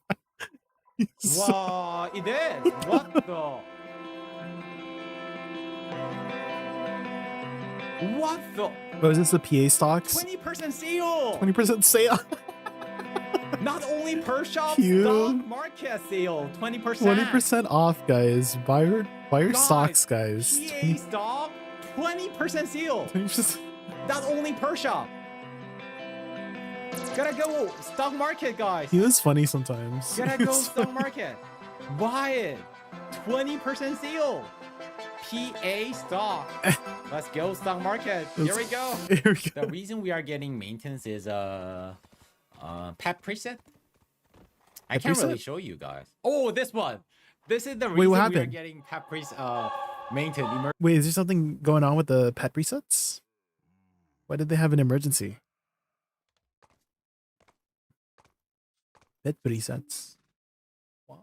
Wow, it is. What the? What the? oh, is this the PA stocks? 20% sale. 20% sale. Not only per shop, Cute. stock market sale. 20%. 20% off, guys. Buy your Guys, stocks, guys. PA stock, 20% sale. 20%. Not only per shop. Gotta go stock market, guys. He was funny sometimes. Gotta go stock market. Buy it. 20% sale. PA stock. Let's go stock market. Here we go. Here we go. The reason we are getting maintenance is pet preset. I Pet can't really preset? show you guys. Oh, this one. This is the Wait, reason what we are happened? getting pet preset maintenance. Wait, is there something going on with the pet presets? Why did they have an emergency? Pet presets. What?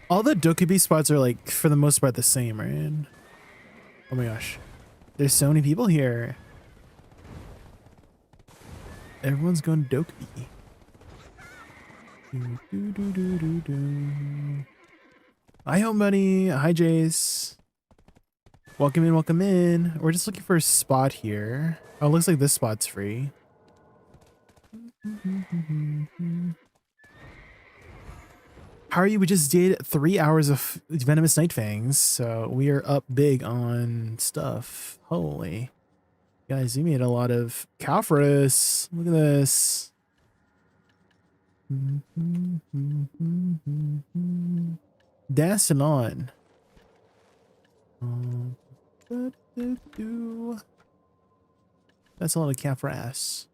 All the Dokkaebi spots are like, for the most part, the same, right? Oh my gosh. There's so many people here. Everyone's going to Dokkaebi. Hi, home buddy. Hi, Jace. Welcome in, welcome in. We're just looking for a spot here. Oh, it looks like this spot's free. How are you? We just did 3 hours of Venomous Night Fangs, so we are up big on stuff. Holy. Guys, you made a lot of Calphorus. Look at this. Dancing on. That's a lot of Calphorus.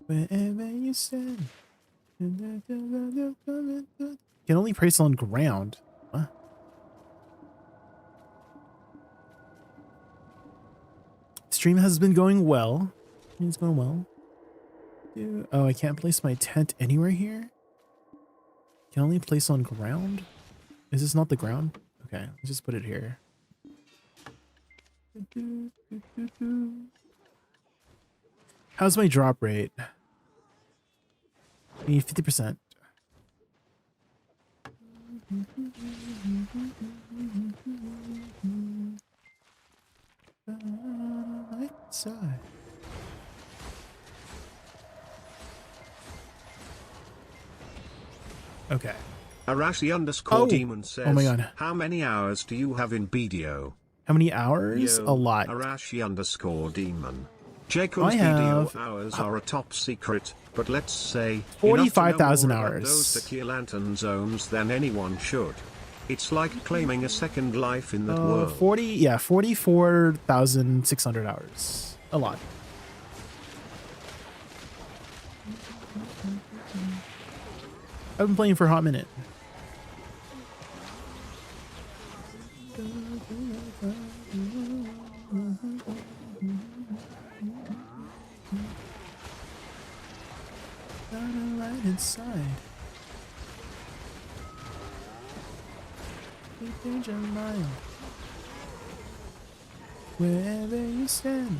Wherever you stand. Can only place on ground. What? Stream has been going well. It's going well. Oh, I can't place my tent anywhere here? Can only place on ground? Is this not the ground? Okay, let's just put it here. How's my drop rate? I need 50%. Outside. Okay. Arashi underscore demon says, oh my god. how many hours do you have in BDO? How many hours? Yo, a lot. Arashi underscore demon. Jaykun's I have BDO hours are a top secret, but let's say 45,000 enough to know more about hours. those Tequila Lantern zones than anyone should. It's like claiming a second life in that world. 44,600 hours. A lot. I've been playing for a hot minute. Right inside. Change your mind. Wherever you stand.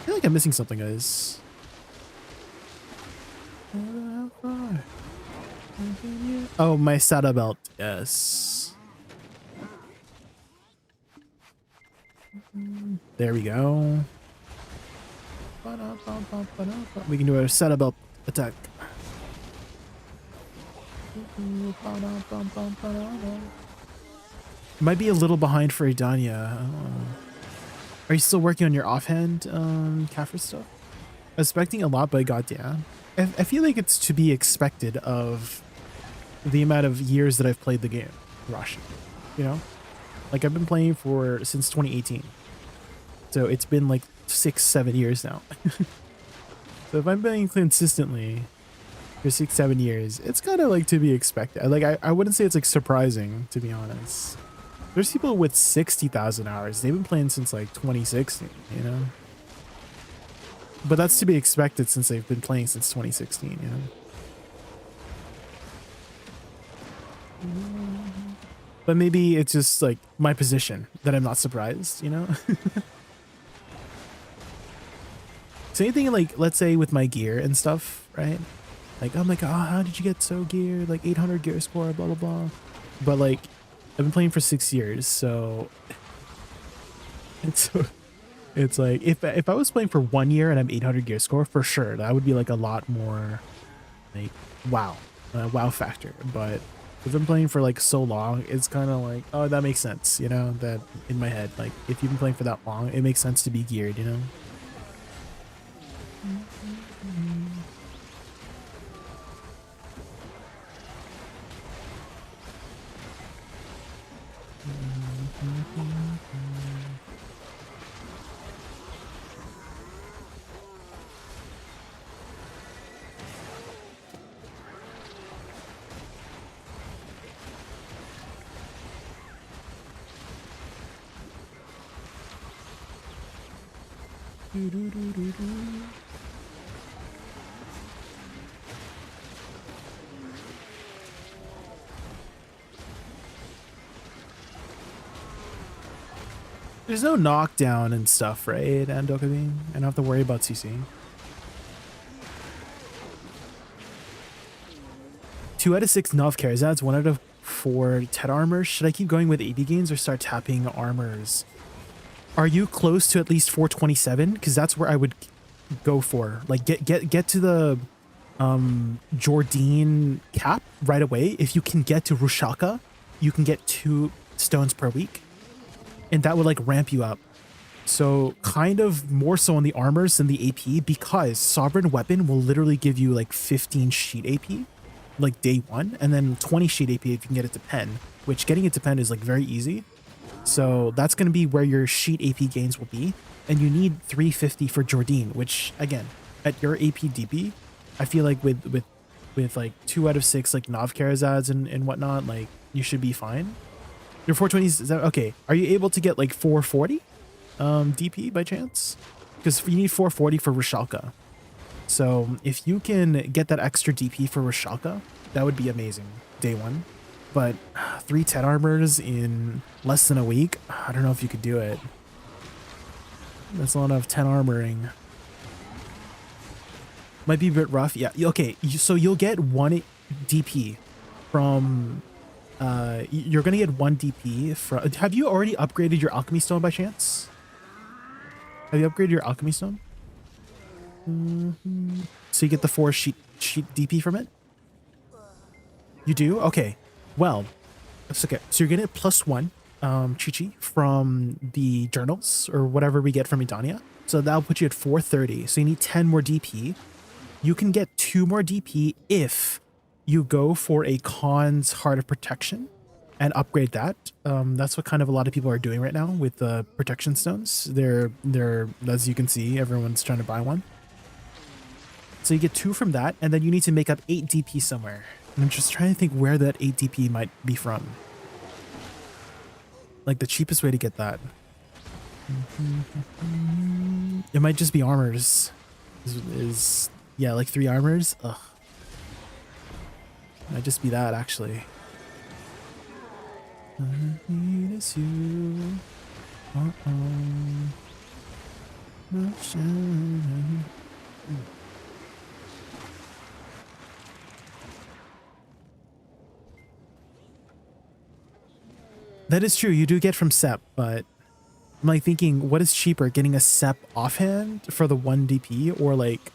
I feel like I'm missing something, guys. How far? Oh, my SATA belt. Yes. There we go. We can do a SATA belt attack. Might be a little behind for Idania. Are you still working on your offhand Kafir stuff? I was expecting a lot, but goddamn. I feel like it's to be expected of the amount of years that I've played the game, Rush. You know? Like, I've been playing since 2018. So it's been like 6-7 years now. So if I'm playing consistently for 6-7 years, it's kind of like to be expected. Like, I wouldn't say it's like surprising, to be honest. There's people with 60,000 hours. They've been playing since like 2016, you know? But that's to be expected since they've been playing since 2016, you know? But maybe it's just like my position that I'm not surprised, you know? Same thing like, let's say with my gear and stuff, right? Like, I'm like, oh, how did you get so geared? Like 800 gear score, blah, blah, blah. But like, I've been playing for 6 years, so it's like if I was playing for 1 year and I'm 800 gear score, for sure that would be like a lot more like wow factor. But if I'm playing for like so long, it's kind of like, oh, that makes sense, you know, that in my head, like if you've been playing for that long, it makes sense to be geared, you know. There's no knockdown and stuff, right, and Dokkaebi? I don't have to worry about CC. 2 out of 6 Nov Kharazats, 1 out of 4 Tet armors. Should I keep going with AD gains or start tapping armors? Are you close to at least 427? Because that's where I would go for. Like, get to the Jordine cap right away. If you can get to Rushaka, you can get 2 stones per week. And that would like ramp you up. So kind of more so on the armors than the AP, because Sovereign Weapon will literally give you like 15 sheet AP like day 1, and then 20 sheet AP if you can get it to pen, which getting it to pen is like very easy. So that's going to be where your sheet AP gains will be. And you need 350 for Jordine, which again, at your AP DP, I feel like with like 2 out of 6 like Nov Kharazats and whatnot, like you should be fine. Your 420s, is that okay? Are you able to get like 440 DP by chance? Because you need 440 for Rishalka. So if you can get that extra DP for Rishalka, that would be amazing day 1. But 3 Tet armors in less than a week, I don't know if you could do it. That's a lot of 10 armoring. Might be a bit rough. Yeah, okay. So you'll get 1 DP from... you're gonna get 1 DP from... Have you already upgraded your Alchemy Stone by chance? Have you upgraded your Alchemy Stone? So you get the 4 sheet DP from it? You do? Okay. Well, that's okay. So you're getting a +1 Chi-Chi from the journals or whatever we get from Idania. So that'll put you at 430. So you need 10 more DP. You can get 2 more DP if you go for a Khan's Heart of Protection and upgrade that. That's what kind of a lot of people are doing right now with the protection stones. They're as you can see, everyone's trying to buy one. So you get 2 from that, and then you need to make up 8 DP somewhere. And I'm just trying to think where that 8 DP might be from. Like the cheapest way to get that. It might just be armors. Yeah, like 3 armors. Ugh. Might just be that actually. I need is you. That is true. You do get from Sep, but I'm like thinking, what is cheaper, getting a Sep offhand for the 1 DP or like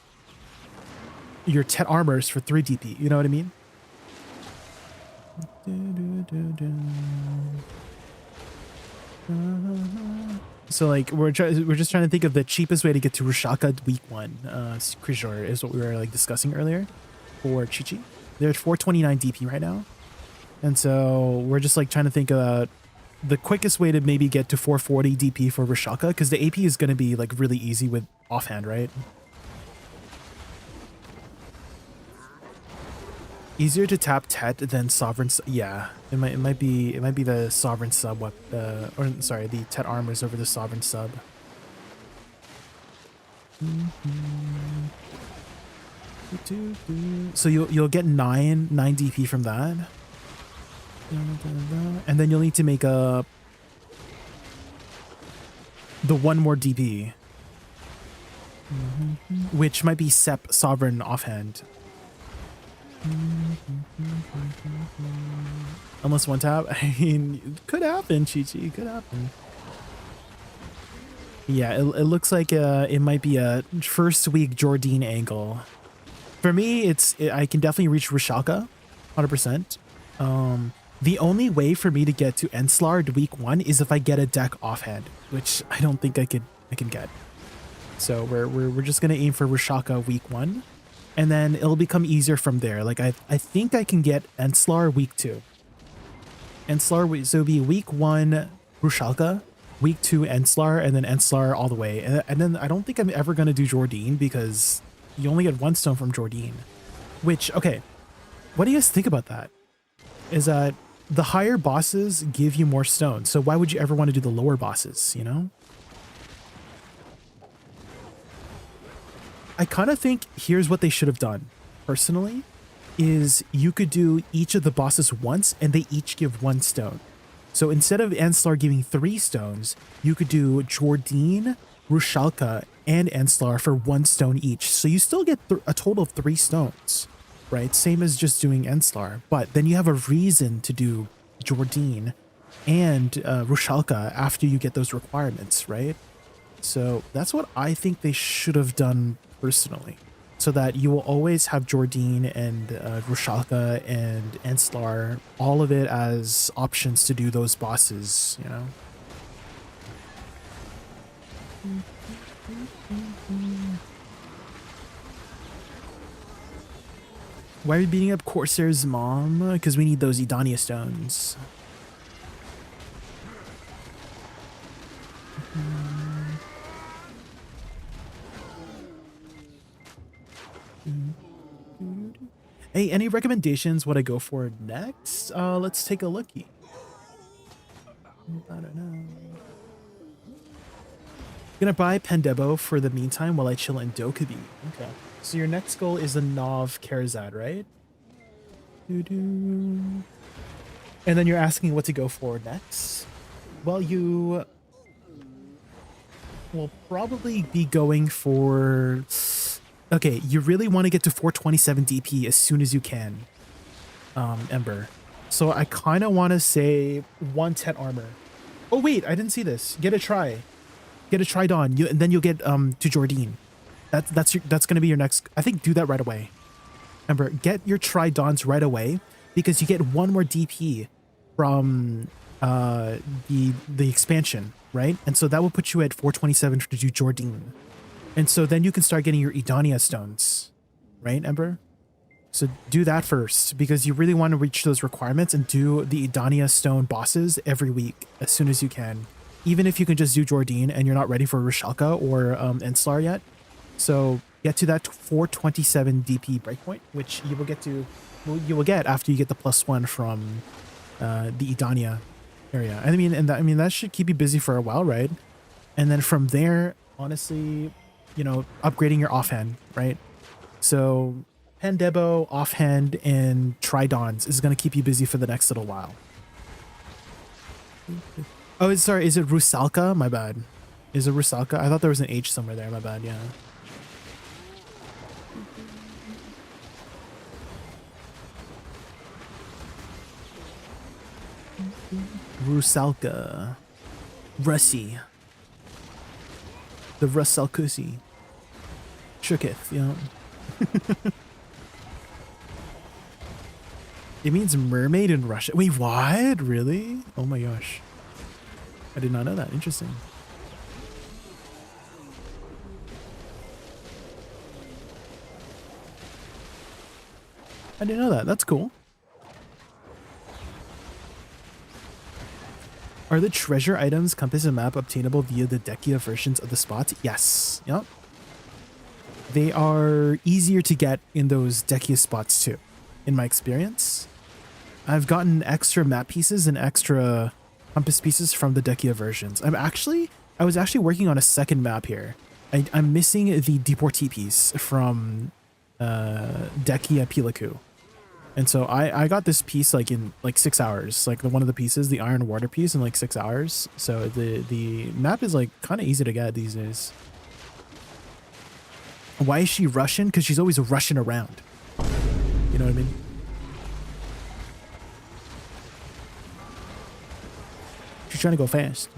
your 10 armors for 3 DP? You know what I mean? So like we're just trying to think of the cheapest way to get to Rushaka week 1. Krijor is what we were like discussing earlier for Chi-Chi. They're at 429 DP right now. And so we're just like trying to think about the quickest way to maybe get to 440 DP for Rushaka, because the AP is going to be like really easy with offhand, right? Easier to tap Tet than Sovereign. Yeah, it might be the Sovereign sub or sorry, the Tet armors over the Sovereign sub. So you'll get 9 DP from that. And then you'll need to make up the 1 more DP, which might be Sep Sovereign offhand. Unless 1 tap. I mean, it could happen, Chi-Chi. It could happen. Yeah, it looks like it might be a first week Jordine angle. For me, I can definitely reach Rushaka, 100%. The only way for me to get to Enslar week 1 is if I get a deck offhand, which I don't think I can get. So we're just gonna aim for Rushaka week 1, and then it'll become easier from there. Like I think I can get Enslar week 2. Enslar, so it'll be week 1 Rushaka, week 2 Enslar, and then Enslar all the way. And then I don't think I'm ever gonna do Jordine because you only get 1 stone from Jordine. Which, okay, what do you guys think about that? Is that the higher bosses give you more stones, so why would you ever want to do the lower bosses, you know? I kind of think here's what they should have done, personally, is you could do each of the bosses once and they each give 1 stone. So instead of Enslar giving 3 stones, you could do Jordine, Rushaka, and Enslar for 1 stone each. So you still get a total of 3 stones. Right, same as just doing Enslar, but then you have a reason to do Jordine and Rushaka after you get those requirements, right? So that's what I think they should have done personally, so that you will always have Jordine and Rushaka and Enslar, all of it as options to do those bosses, you know? Why are we beating up Corsair's mom? Because we need those Idania stones. Hey, any recommendations what I go for next? Let's take a lookie. I don't know. Gonna buy Pendebo for the meantime while I chill in Dokubi. Okay. So your next goal is the Nov Karazad, right? And then you're asking what to go for next? Well, you will probably be going for... Okay, you really want to get to 427 DP as soon as you can, Ember. So I kind of want to say 110 armor. Oh wait, I didn't see this. Get a try. Get a Tridon, and then you'll get to Jordine. That's gonna be your next. I think do that right away. Remember, get your Tridons right away. because you get one more DP from the expansion, right? And so that will put you at 427 to do Jordan. And so then you can start getting your Edania stones, right, Ember? So do that first, because you really want to reach those requirements and do the Edania stone bosses every week as soon as you can. Even if you can just do Jordan and you're not ready for Rishalka or Enslar yet. So get to that 427 DP breakpoint, which you will get to, you will get after you get the +1 from the Edania area. I mean, that should keep you busy for a while, right? And then from there, honestly, you know, upgrading your offhand, right? So Pandebo, offhand, and Tridons is going to keep you busy for the next little while. Oh, sorry, is it Rusalka? My bad. Is it Rusalka? I thought there was an H somewhere there. My bad, yeah. Rusalka. Russi. The Rusalkusi. Shooketh, yeah. It means mermaid in Russian. Wait, what? Really? Oh my gosh. I did not know that. Interesting. I didn't know that. That's cool. Are the treasure items, compass, and map obtainable via the Dekia versions of the spot? Yes. Yep. They are easier to get in those Dekia spots too, in my experience. I've gotten extra map pieces and extra compass pieces from the Dekia versions. I was actually working on a second map here. I'm missing the Deportee piece from Dekia Pilaku. And so I got this piece like in like 6 hours, like one of the pieces, the iron water piece, in like 6 hours. So the map is like kind of easy to get these days. Why is she Russian? Because she's always rushing around. You know what I mean? She's trying to go fast.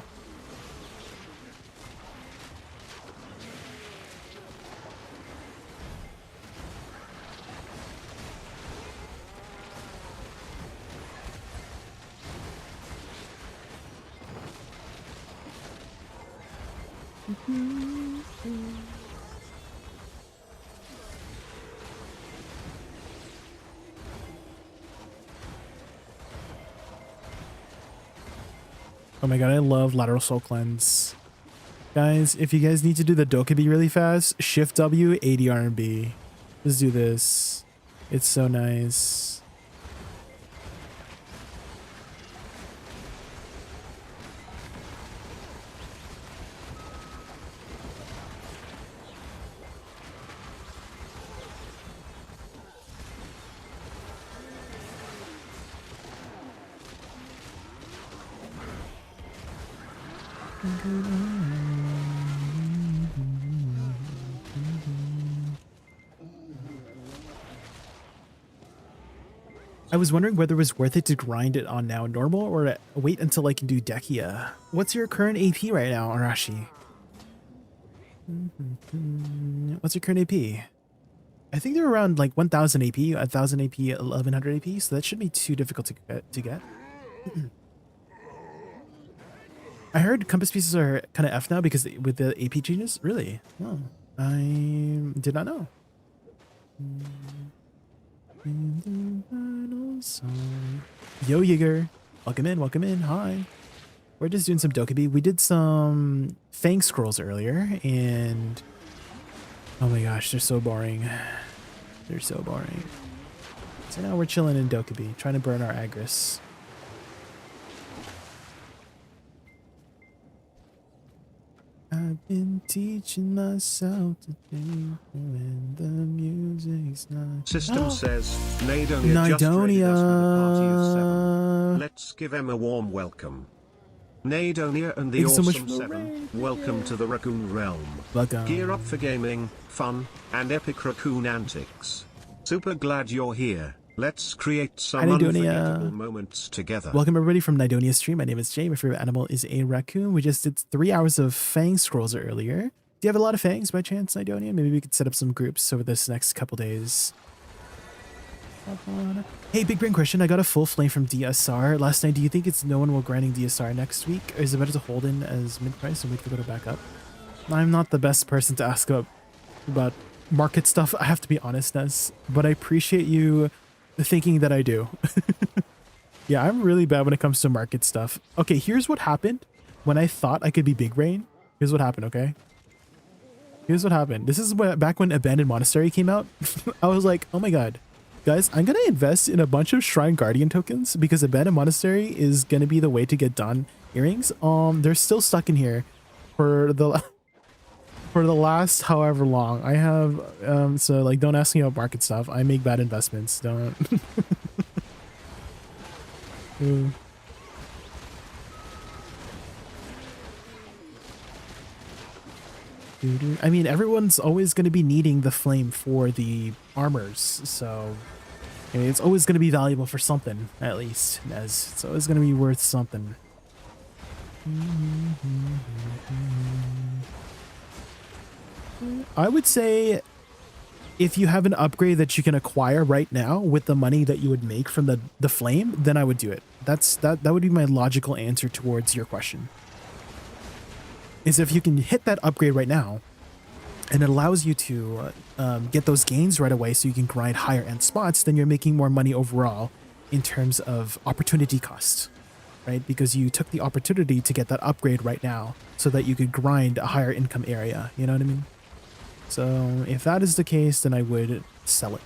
Oh my god, I love lateral soul cleanse. Guys, if you guys need to do the Dokkaebi really fast, Shift W, ADRB. Let's do this. It's so nice. I was wondering whether it was worth it to grind it on now normal or wait until I can do Dekia. What's your current AP right now, Arashi? What's your current AP? I think they're around like 1000 AP, 1000 AP, 1100 AP, so that shouldn't be too difficult to get. I heard compass pieces are kind of F now because with the AP changes? Really? Oh, I did not know. Yo, Yeager. Welcome in. Hi. We're just doing some Dokkaebi. We did some Fang Scrolls earlier, and oh my gosh, they're so boring. They're so boring. So now we're chilling in Dokkaebi, trying to burn our Agris. I've been teaching myself to think when the music's not. System says, Nadonia just raided us with a party of 7. Let's give him a warm welcome. Nadonia and the Thanks so much Awesome for the 7, welcome to the Raccoon Realm. Welcome. Gear up for gaming, fun, and epic raccoon antics. Super glad you're here. Let's create some unforgettable moments together. Welcome everybody from Nidonia's stream. My name is Jay. My favorite animal is a raccoon. We just did 3 hours of Fang Scrolls earlier. Do you have a lot of Fangs by chance, Nidonia? Maybe we could set up some groups over this next couple days. Hey, Big Brain question. I got a full flame from DSR last night. Do you think it's no one will grinding DSR next week? Or is it better to hold in as mid price and wait for it to go back up? I'm not the best person to ask about market stuff, I have to be honest, Ness, but I appreciate you thinking that I do. Yeah, I'm really bad when it comes to market stuff. Okay, here's what happened when I thought I could be Big Brain. Here's what happened, okay? Here's what happened. This is back when Abandoned Monastery came out. I was like, oh my god. Guys, I'm going to invest in a bunch of Shrine Guardian tokens because Abandoned Monastery is going to be the way to get Dawn earrings. They're still stuck in here for the last however long. I have, so like, don't ask me about market stuff. I make bad investments. Don't. I mean, everyone's always going to be needing the flame for the armors, so I mean, it's always going to be valuable for something, at least, as it's always going to be worth something. I would say if you have an upgrade that you can acquire right now with the money that you would make from the flame, then I would do it. That would be my logical answer towards your question. Is if you can hit that upgrade right now and it allows you to get those gains right away so you can grind higher end spots, then you're making more money overall in terms of opportunity cost, right? Because you took the opportunity to get that upgrade right now so that you could grind a higher income area, you know what I mean? So if that is the case, then I would sell it.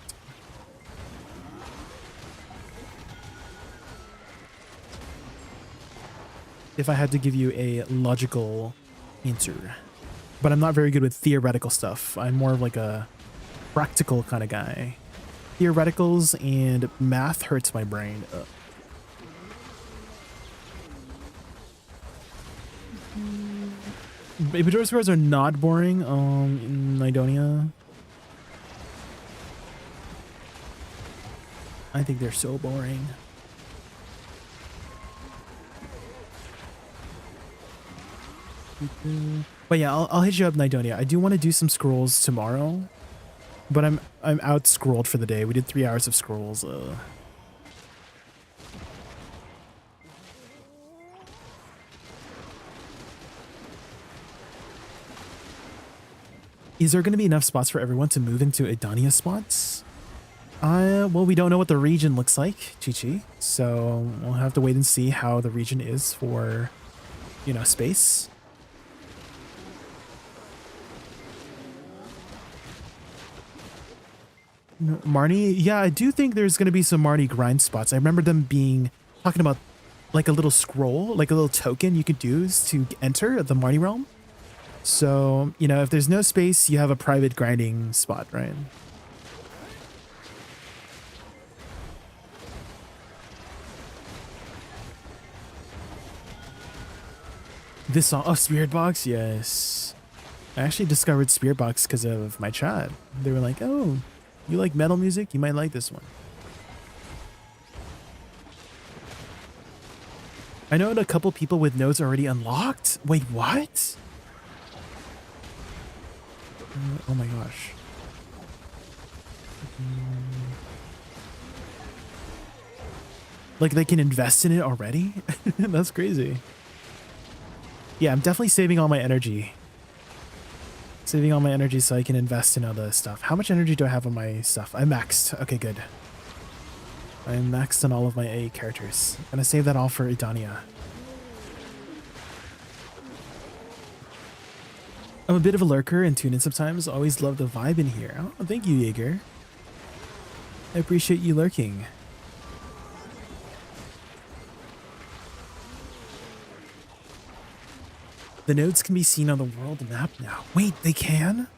If I had to give you a logical answer, but I'm not very good with theoretical stuff. I'm more of like a practical kind of guy. Theoreticals and math hurts my brain. Majora's cards are not boring in Nidonia. I think they're so boring. But yeah, I'll hit you up, Nidonia. I do want to do some scrolls tomorrow, but I'm out scrolled for the day. We did 3 hours of scrolls. Is there going to be enough spots for everyone to move into Idania spots? Well, we don't know what the region looks like, Chi-Chi, so we'll have to wait and see how the region is for, you know, space. Marnie, yeah, I do think there's going to be some Marnie grind spots. I remember them talking about like a little scroll, like a little token you could use to enter the Marnie realm. So, you know, if there's no space, you have a private grinding spot, right? This song, oh, Spirit Box, yes. I actually discovered Spirit Box because of my chat. They were like, oh, you like metal music? You might like this one. I know a couple people with nodes already unlocked. Wait, what? Oh my gosh. Like they can invest in it already? That's crazy. Yeah, I'm definitely saving all my energy. Saving all my energy so I can invest in other stuff. How much energy do I have on my stuff? I'm maxed. Okay, good. I'm maxed on all of my A characters. I'm gonna save that all for Idania. I'm a bit of a lurker and tune in sometimes. Always love the vibe in here. Oh, thank you, Jaeger. I appreciate you lurking. The nodes can be seen on the world map now. Wait, they can?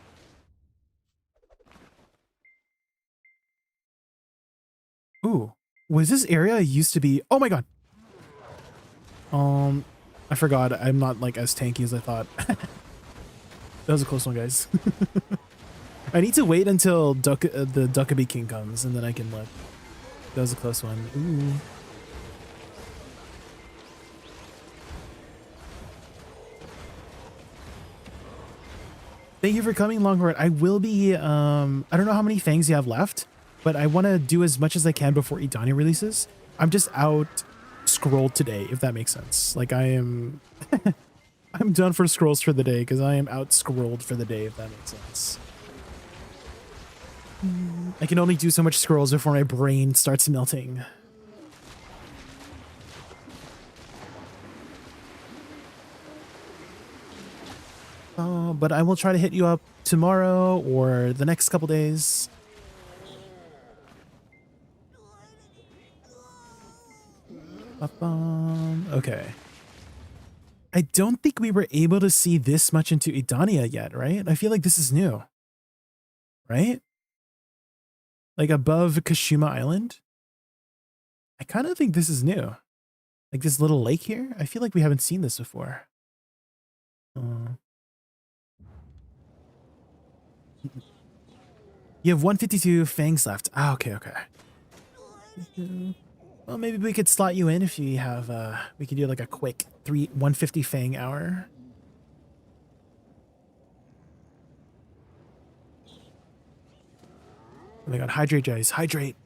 Ooh, was this area used to be? Oh my god. I forgot. I'm not like as tanky as I thought. That was a close one, guys. I need to wait until the Duckabee King comes, and then I can look. That was a close one. Ooh. Thank you for coming, Longhorn. I will be, I don't know how many fangs you have left, but I want to do as much as I can before Idania releases. I'm just out scrolled today, if that makes sense. Like I am, I'm done for scrolls for the day because I am out scrolled for the day, if that makes sense. I can only do so much scrolls before my brain starts melting. But I will try to hit you up tomorrow or the next couple days. Okay. I don't think we were able to see this much into Idania yet, right? I feel like this is new. Right? Like above Kashima Island? I kind of think this is new. Like this little lake here? I feel like we haven't seen this before. You have 152 fangs left. Ah, okay, okay. Well, maybe we could slot you in if you have, we could do like a quick 150 fang hour. Oh my god, hydrate, guys, hydrate.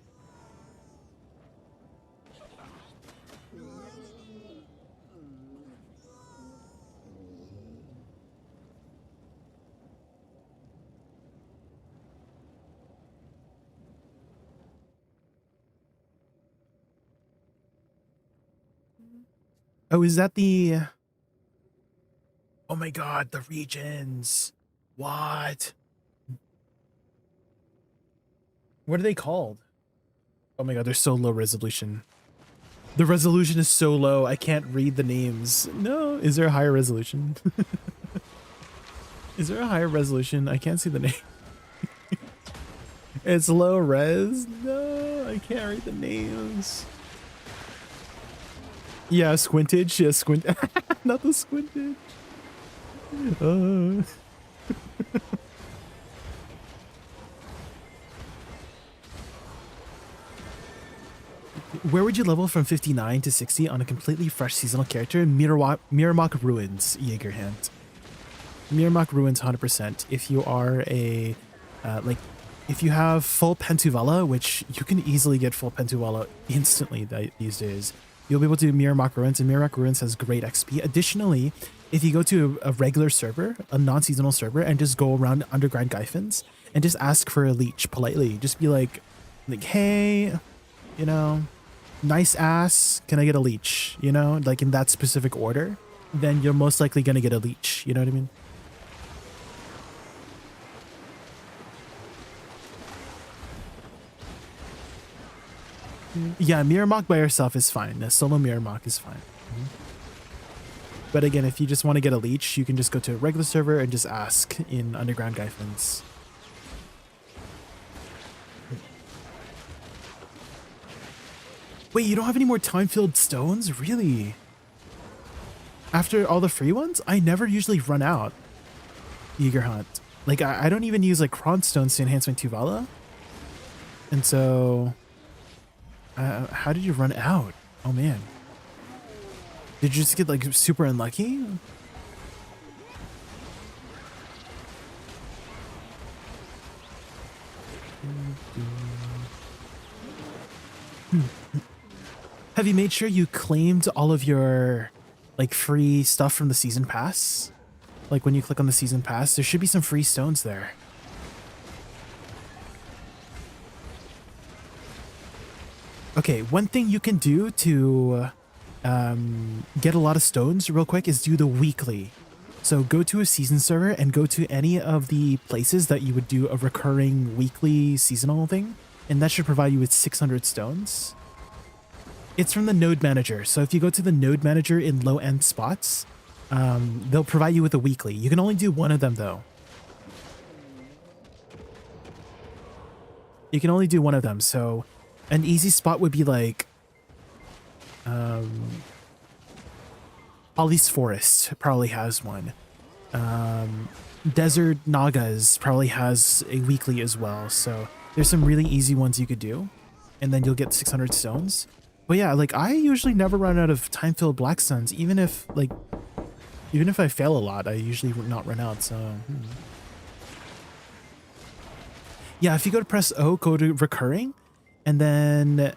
Oh, is that the... Oh my god, the regions. What? What are they called? Oh my god, they're so low resolution. The resolution is so low, I can't read the names. No, is there a higher resolution? Is there a higher resolution? I can't see the name. It's low res? No, I can't read the names. Yeah, squintage. Yeah, squint. Not the squintage. Where would you level from 59 to 60 on a completely fresh seasonal character? Miramok Ruins, Jaegerhand. Miramok Ruins 100%. If you are a, if you have full Pentuvala, which you can easily get full Pentuvala instantly these days, you'll be able to do Miramok Ruins, and Miramok Ruins has great XP. Additionally, if you go to a regular server, a non-seasonal server, and just go around Underground Gyphins and just ask for a leech politely, just be like, hey, you know, nice ass, can I get a leech? You know, like in that specific order, then you're most likely going to get a leech. You know what I mean? Yeah, Miramok by yourself is fine. A solo Miramok is fine. But again, if you just want to get a leech, you can just go to a regular server and just ask in Underground Gyphins. Wait, you don't have any more time-filled stones? Really? After all the free ones? I never usually run out. Eager Hunt. Like, I don't even use, like, Kron stones to enhance my Tuvala. And so... how did you run out? Oh, man. Did you just get, like, super unlucky? Have you made sure you claimed all of your, like, free stuff from the season pass? Like, when you click on the season pass, there should be some free stones there. Okay, one thing you can do to get a lot of stones real quick is do the weekly. So go to a season server and go to any of the places that you would do a recurring weekly seasonal thing, and that should provide you with 600 stones. It's from the node manager. So if you go to the node manager in low end spots, they'll provide you with a weekly. You can only do one of them though. You can only do one of them. So an easy spot would be like Holly's Forest probably has one. Desert Nagas probably has a weekly as well. So there's some really easy ones you could do, and then you'll get 600 stones. But yeah, like I usually never run out of time-filled black stones, even if I fail a lot, I usually not run out. So Yeah, if you go to press O, go to recurring, and then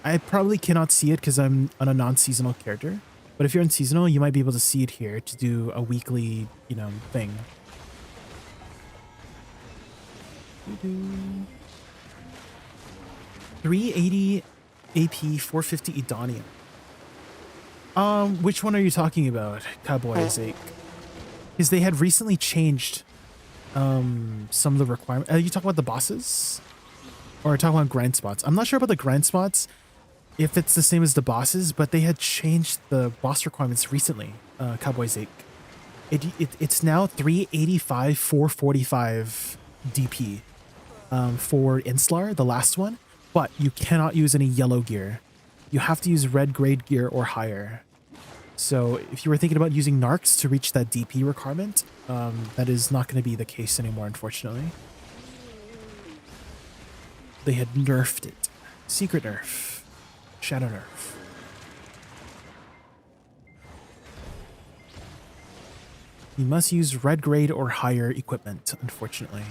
I probably cannot see it because I'm on a non-seasonal character. But if you're in seasonal, you might be able to see it here to do a weekly, you know, thing. 380 AP, 450 Edania. Which one are you talking about, Cowboy's sake? Because they had recently changed some of the requirements. Are you talking about the bosses? Or are you talking about grind spots? I'm not sure about the grind spots, if it's the same as the bosses, but they had changed the boss requirements recently, Cowboy's sake. It's now 385, 445 DP for Inslar, the last one, but you cannot use any yellow gear. You have to use red grade gear or higher. So if you were thinking about using narcs to reach that DP requirement, that is not going to be the case anymore, unfortunately. They had nerfed it. Secret nerf. Shadow nerf. You must use red grade or higher equipment, unfortunately.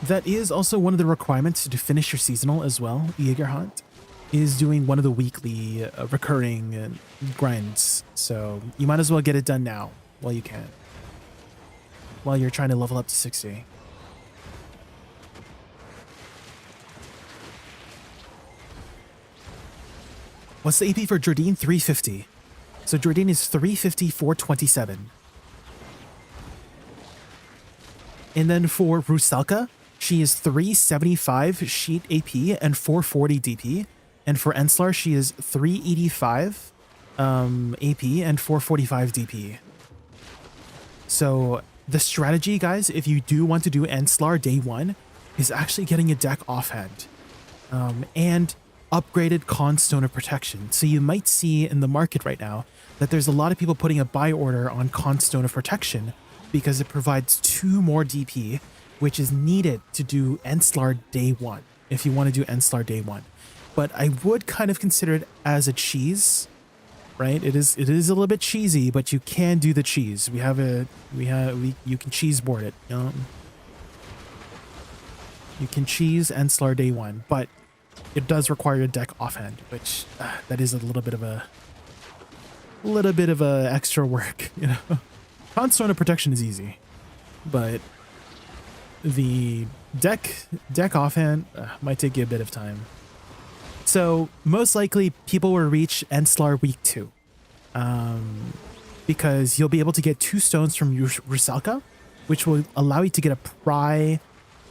That is also one of the requirements to finish your seasonal as well, Jaeger Hunt, is doing one of the weekly recurring grinds. So you might as well get it done now while you can. While you're trying to level up to 60. What's the AP for Jordine? 350. So Jordine is 350, 427. And then for Rusalka, she is 375 sheet AP and 440 DP. And for Enslar, she is 385 AP and 445 DP. So the strategy, guys, if you do want to do Enslar day one, is actually getting a deck offhand. And upgraded Con Stone of Protection. So you might see in the market right now that there's a lot of people putting a buy order on Con Stone of Protection because it provides 2 more DP, which is needed to do Enslar day one, if you want to do Enslar day one. But I would kind of consider it as a cheese, right? It is a little bit cheesy, but you can do the cheese. You can cheese board it. You can cheese Enslar day one, but it does require a deck offhand, which that is a little bit of a extra work, you know. Con Stone of Protection is easy, but the deck offhand might take you a bit of time. So most likely people will reach Enslar week 2, because you'll be able to get 2 stones from Rusalka, which will allow you to get a Pry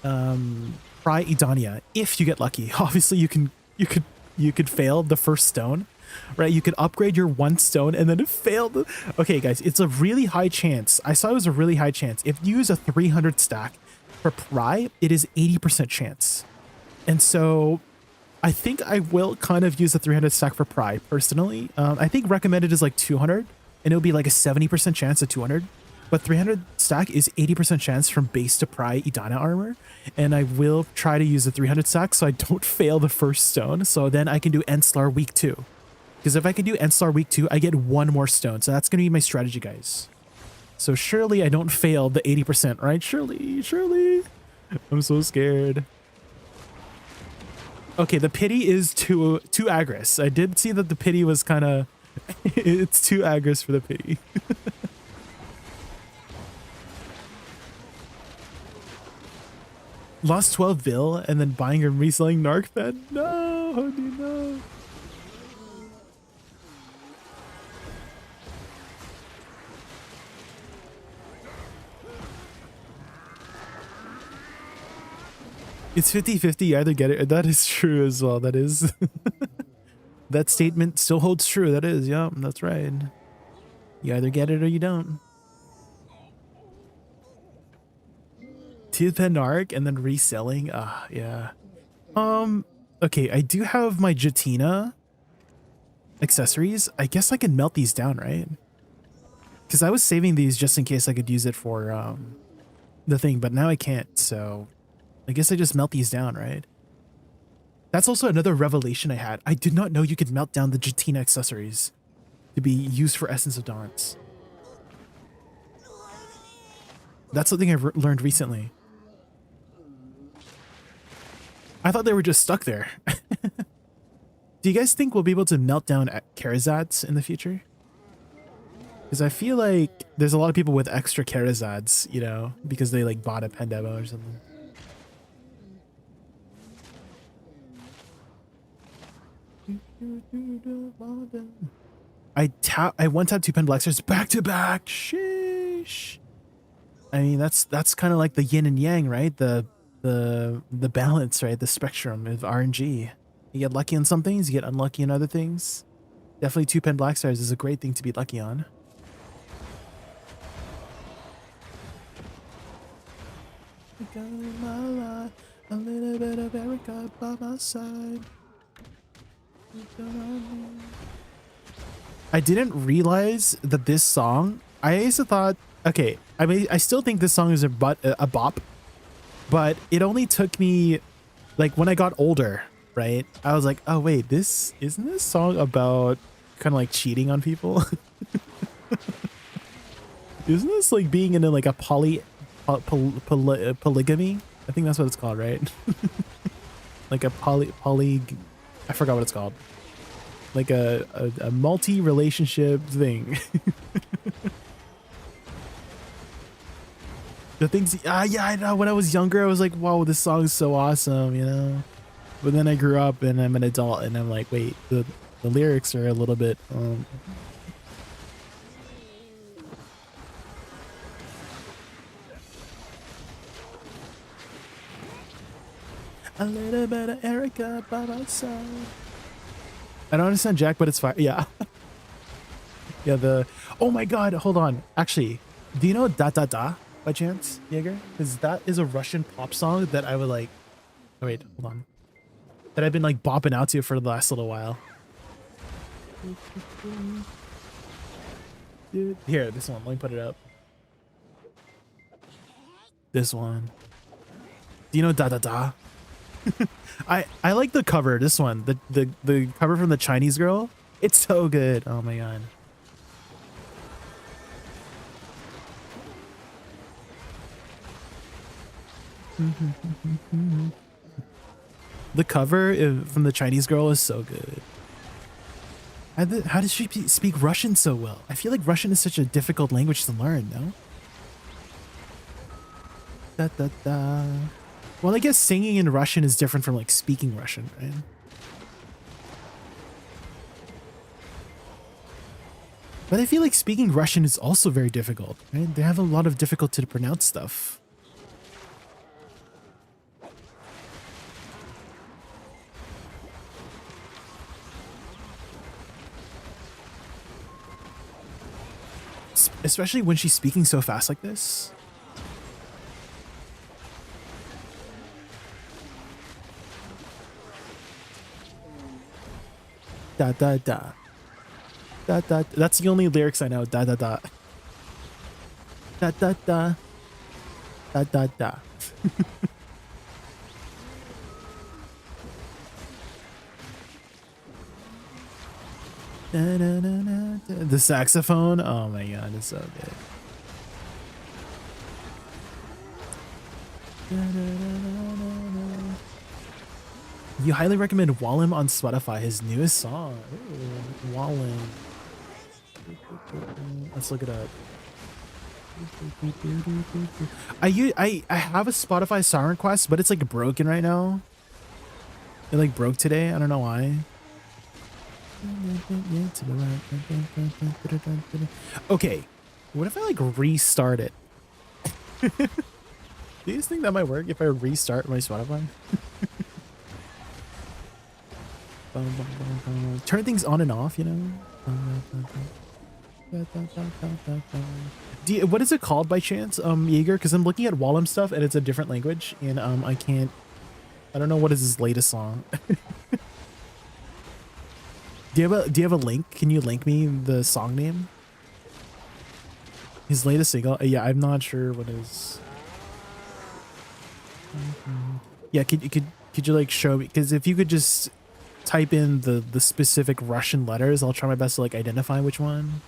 Edania if you get lucky. Obviously, you could fail the first stone, right? You could upgrade your 1 stone and then it failed. Okay, guys, it's a really high chance. I saw it was a really high chance. If you use a 300 stack for Pry, it is 80% chance. And so I think I will kind of use a 300 stack for Pry personally. I think recommended is like 200 and it'll be like a 70% chance at 200. But 300 stack is 80% chance from base to Pry Edana armor. And I will try to use the 300 stack so I don't fail the first stone. So then I can do Enslar week 2. Because if I can do Enslar week 2, I get 1 more stone. So that's going to be my strategy, guys. So surely I don't fail the 80%, right? Surely. I'm so scared. Okay, the pity is too aggress. I did see that the pity was kind of... it's too aggress for the pity. Lost 12 bill and then buying and reselling Narc Fed? No, Honey, no. It's 50-50, you either get it, or that is true as well. That is... that statement still holds true. That is, yeah, that's right. You either get it or you don't. Tooth and Arc and then reselling. Yeah. Okay, I do have my Jatina accessories. I guess I can melt these down, right? Because I was saving these just in case I could use it for the thing, but now I can't. So I guess I just melt these down, right? That's also another revelation I had. I did not know you could melt down the Jatina accessories to be used for Essence of Dawns. That's something I've learned recently. I thought they were just stuck there. Do you guys think we'll be able to melt down Charizards in the future? Because I feel like there's a lot of people with extra Charizards, you know, because they like bought a pen demo or something. I one tap 2 pen black stars back to back. Sheesh. I mean, that's kind of like the yin and yang, right? The balance, right? The spectrum of RNG. You get lucky on some things, you get unlucky on other things. Definitely 2 pen black stars is a great thing to be lucky on. A little bit of Erica by my side. I didn't realize that this song, I used to thought, okay, I mean, I still think this song is a bop, but it only took me, like, when I got older, right? I was like, oh wait, isn't this song about kind of like cheating on people? Isn't this like being in like a polygamy? I think that's what it's called, right? Like a I forgot what it's called. Like a multi-relationship thing. The things, yeah, I know. When I was younger, I was like, "Whoa, this song is so awesome," you know. But then I grew up and I'm an adult, and I'm like, "Wait, the lyrics are a little bit." A little bit of Erica by my side. I don't understand Jack, but it's fine. Yeah. Yeah, oh my god, hold on. Actually, do you know Da Da Da by chance, Jaeger? Because that is a Russian pop song that I would like. Oh wait, hold on. That I've been like bopping out to for the last little while. Dude, here, this one. Let me put it up. This one. Do you know Da Da Da? I like the cover. This one, the cover from the Chinese girl. It's so good. Oh my god. The cover from the Chinese girl is so good. How does she speak Russian so well? I feel like Russian is such a difficult language to learn, no? Da da da. Well, I guess singing in Russian is different from like speaking Russian, right? But I feel like speaking Russian is also very difficult, right? They have a lot of difficulty to pronounce stuff. Especially when she's speaking so fast like this. Da da da. Da da. That's the only lyrics I know. Da da da. Da da da. Da da da. Da, da, da, da, da. The saxophone. Oh my god, it's so good. Da, da, da, da, da, da. You highly recommend Wallim on Spotify, his newest song. Ooh, Wallim. Let's look it up. I have a Spotify song request, but it's like broken right now. It like broke today. I don't know why. Okay, what if I like restart it? Do you guys think that might work if I restart my Spotify? Turn things on and off, you know. What is it called by chance, Jaeger? Because I'm looking at Wallim stuff and it's a different language, and I don't know what is his latest song. Do you have a link? Can you link me the song name? His latest single? Yeah, I'm not sure what is. Yeah, could you like show me? Because if you could just type in the specific Russian letters, I'll try my best to like identify which one.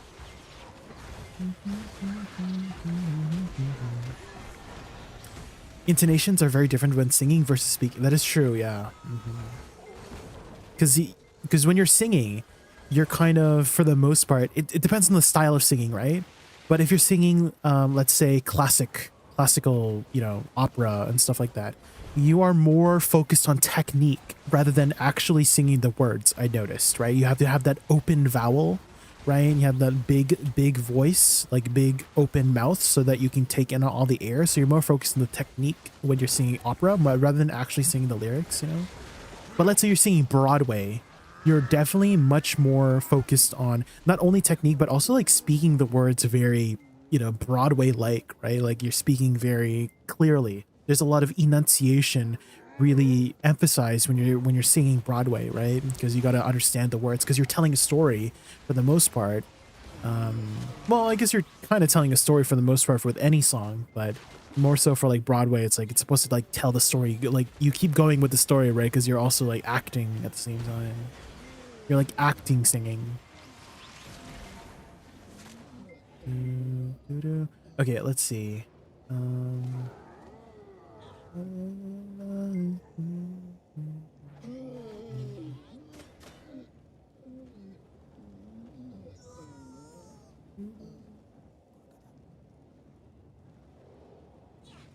Intonations are very different when singing versus speaking. That is true, yeah. Because when you're singing, you're kind of, for the most part, it depends on the style of singing, right? But if you're singing, let's say classical, you know, opera and stuff like that, you are more focused on technique rather than actually singing the words. I noticed, right? You have to have that open vowel, right? And you have that big voice, like big open mouth, so that you can take in all the air. So you're more focused on the technique when you're singing opera rather than actually singing the lyrics, you know? But let's say you're singing Broadway, you're definitely much more focused on not only technique, but also like speaking the words very, you know, Broadway-like, right? Like you're speaking very clearly. There's a lot of enunciation really emphasized when you're singing Broadway, right? Because you got to understand the words because you're telling a story for the most part. Well, I guess you're kind of telling a story for the most part with any song, but more so for like Broadway, it's like it's supposed to like tell the story. Like you keep going with the story, right? Because you're also like acting at the same time. You're like acting singing. Okay, let's see.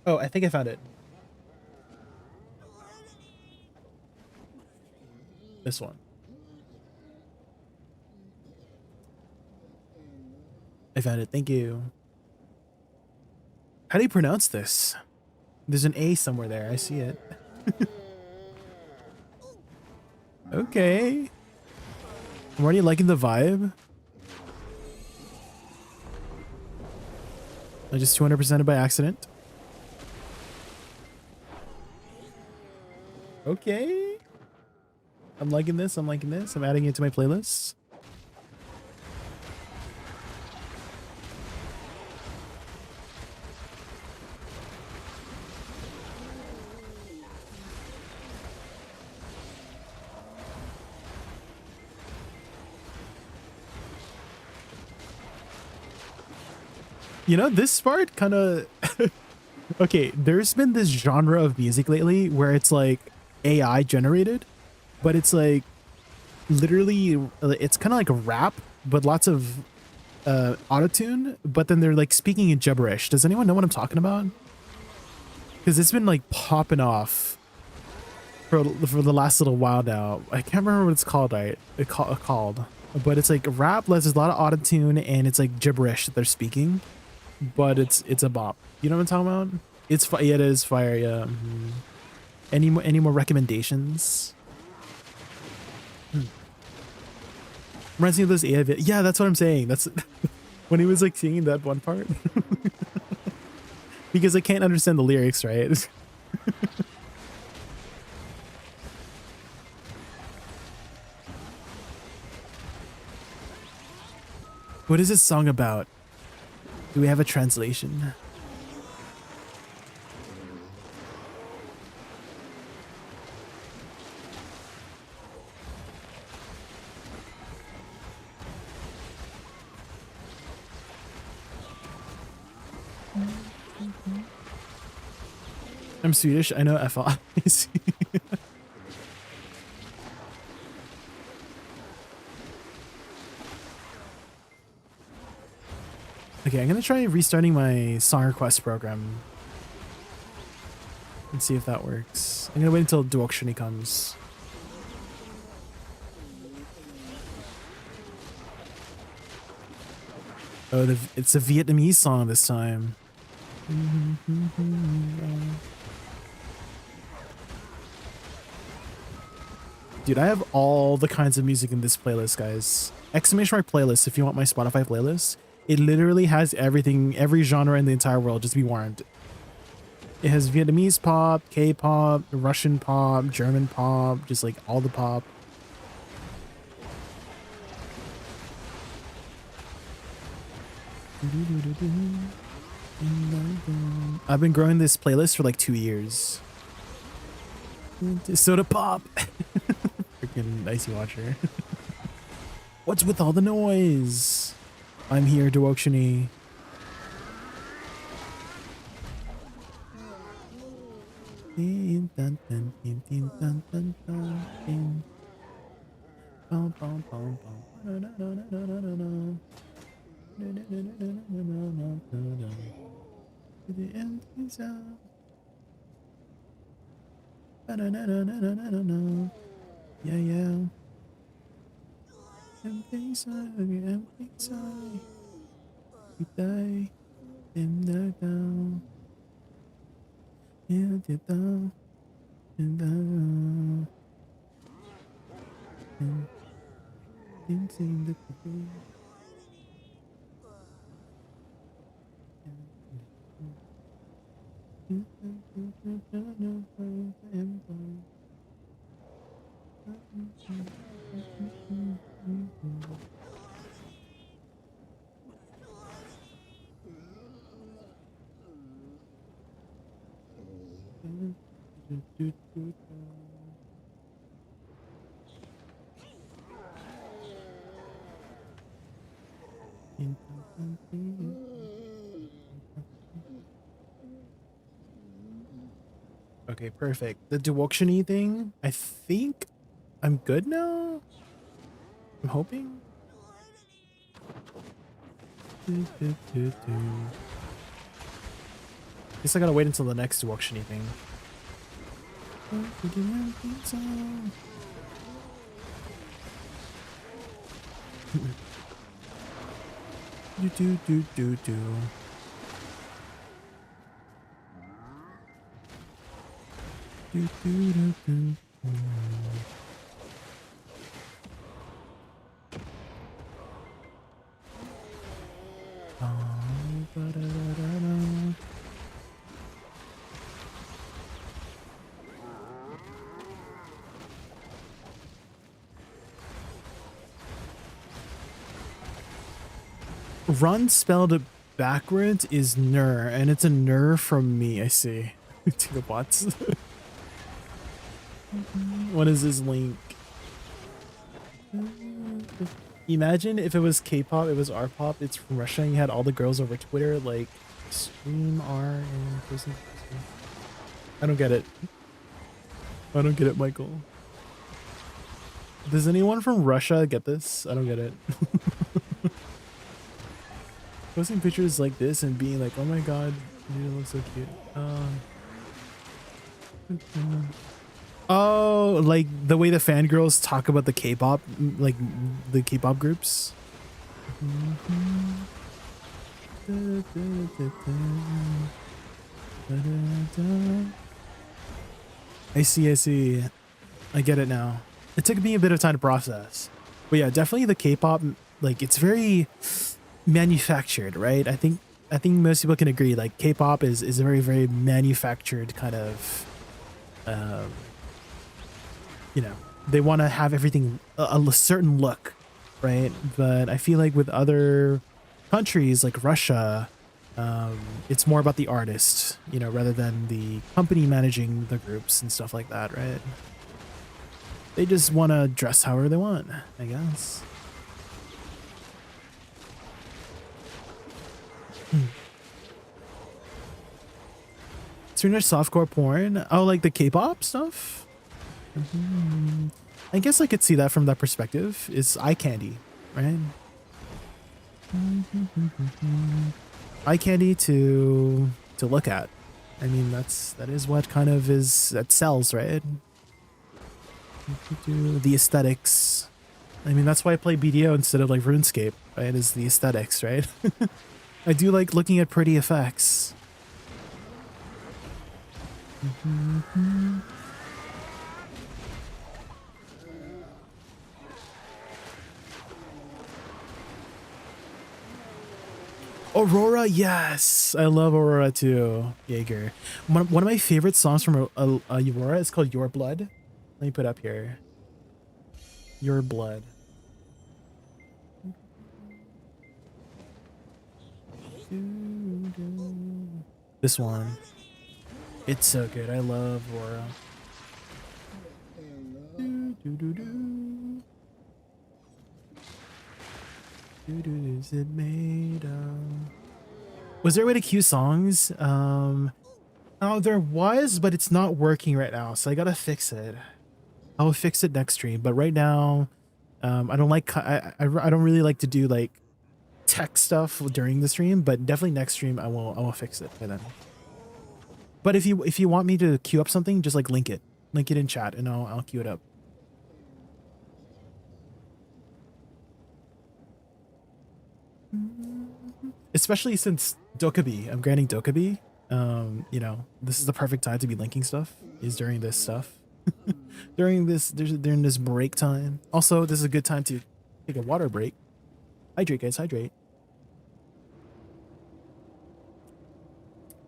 Oh, I think I found it. This one. I found it. Thank you. How do you pronounce this? There's an A somewhere there. I see it. Okay. I'm already liking the vibe. I just 200%ed by accident. Okay. I'm liking this. I'm liking this. I'm adding it to my playlist. You know, this part kind of... Okay, there's been this genre of music lately where it's like AI generated, but it's like literally, it's kind of like a rap, but lots of autotune, but then they're like speaking in gibberish. Does anyone know what I'm talking about? Because it's been like popping off for the last little while now. I can't remember what it's called, right? Called, but it's like rap, there's a lot of autotune, and it's like gibberish that they're speaking. But it's a bop. You know what I'm talking about? It's yeah, it is fire. Yeah. Any more recommendations? Reminds me of those ADVgg. Yeah, that's what I'm saying. That's when he was like singing that one part. Because I can't understand the lyrics, right? What is this song about? Do we have a translation? I'm Swedish. I know FL. Okay, I'm gonna try restarting my song request program and see if that works. I'm gonna wait until Duokshini comes. Oh, it's a Vietnamese song this time. Dude, I have all the kinds of music in this playlist, guys. Exclamation mark playlist if you want my Spotify playlist. It literally has everything, every genre in the entire world, just be warned. It has Vietnamese pop, K-pop, Russian pop, German pop, just like all the pop. I've been growing this playlist for like 2 years. Soda pop. Freaking icy watcher. What's with all the noise? I'm here to auctiony. Yeah, yeah. Empty side, empty side. You die, and down. Yeah, down, and down. Didn't seem to be. Okay, perfect. The duoctiony thing, I think I'm good now. I'm hoping. Guess I gotta wait until the next duoctiony thing. Do. Run spelled backwards is ner, and it's a ner from me, I see. To the bots. What is this link? Imagine if it was K-pop, it was R-pop, it's from Russia, and you had all the girls over Twitter, like, stream R and person. I don't get it. I don't get it, Michael. Does anyone from Russia get this? I don't get it. Posting pictures like this and being like, oh my god, you look so cute. Oh, like the way the fangirls talk about the K-pop, like the K-pop groups. I see. I get it now. It took me a bit of time to process. But yeah, definitely the K-pop, like it's very manufactured, right? I think most people can agree, like K-pop is a very, very manufactured kind of you know, they want to have everything a certain look, right? But I feel like with other countries like Russia, it's more about the artist, you know, rather than the company managing the groups and stuff like that, right? They just want to dress however they want, I guess. Swedish softcore porn? Oh, like the K-pop stuff? I guess I could see that from that perspective. It's eye candy, right? Eye candy to look at. I mean, that is what kind of that sells, right? The aesthetics. I mean, that's why I play BDO instead of like RuneScape, right? Is the aesthetics, right? I do like looking at pretty effects. Aurora, yes, I love Aurora too, Jaeger. One of my favorite songs from Aurora is called Your Blood. Let me put up here. Your Blood. This one. It's so good. I love Aurora. Is it made of? Was there a way to queue songs? Oh, there was, but it's not working right now, so I gotta fix it. I'll fix it next stream, but right now, I don't like I don't really like to do like tech stuff during the stream, but definitely next stream I will fix it by then. But if you want me to queue up something, just like link it in chat, and I'll queue it up. Especially since Dokkaebi, I'm granting Dokkaebi. You know, this is the perfect time to be linking stuff. Is during this stuff, during this break time. Also, this is a good time to take a water break. Hydrate, guys, hydrate.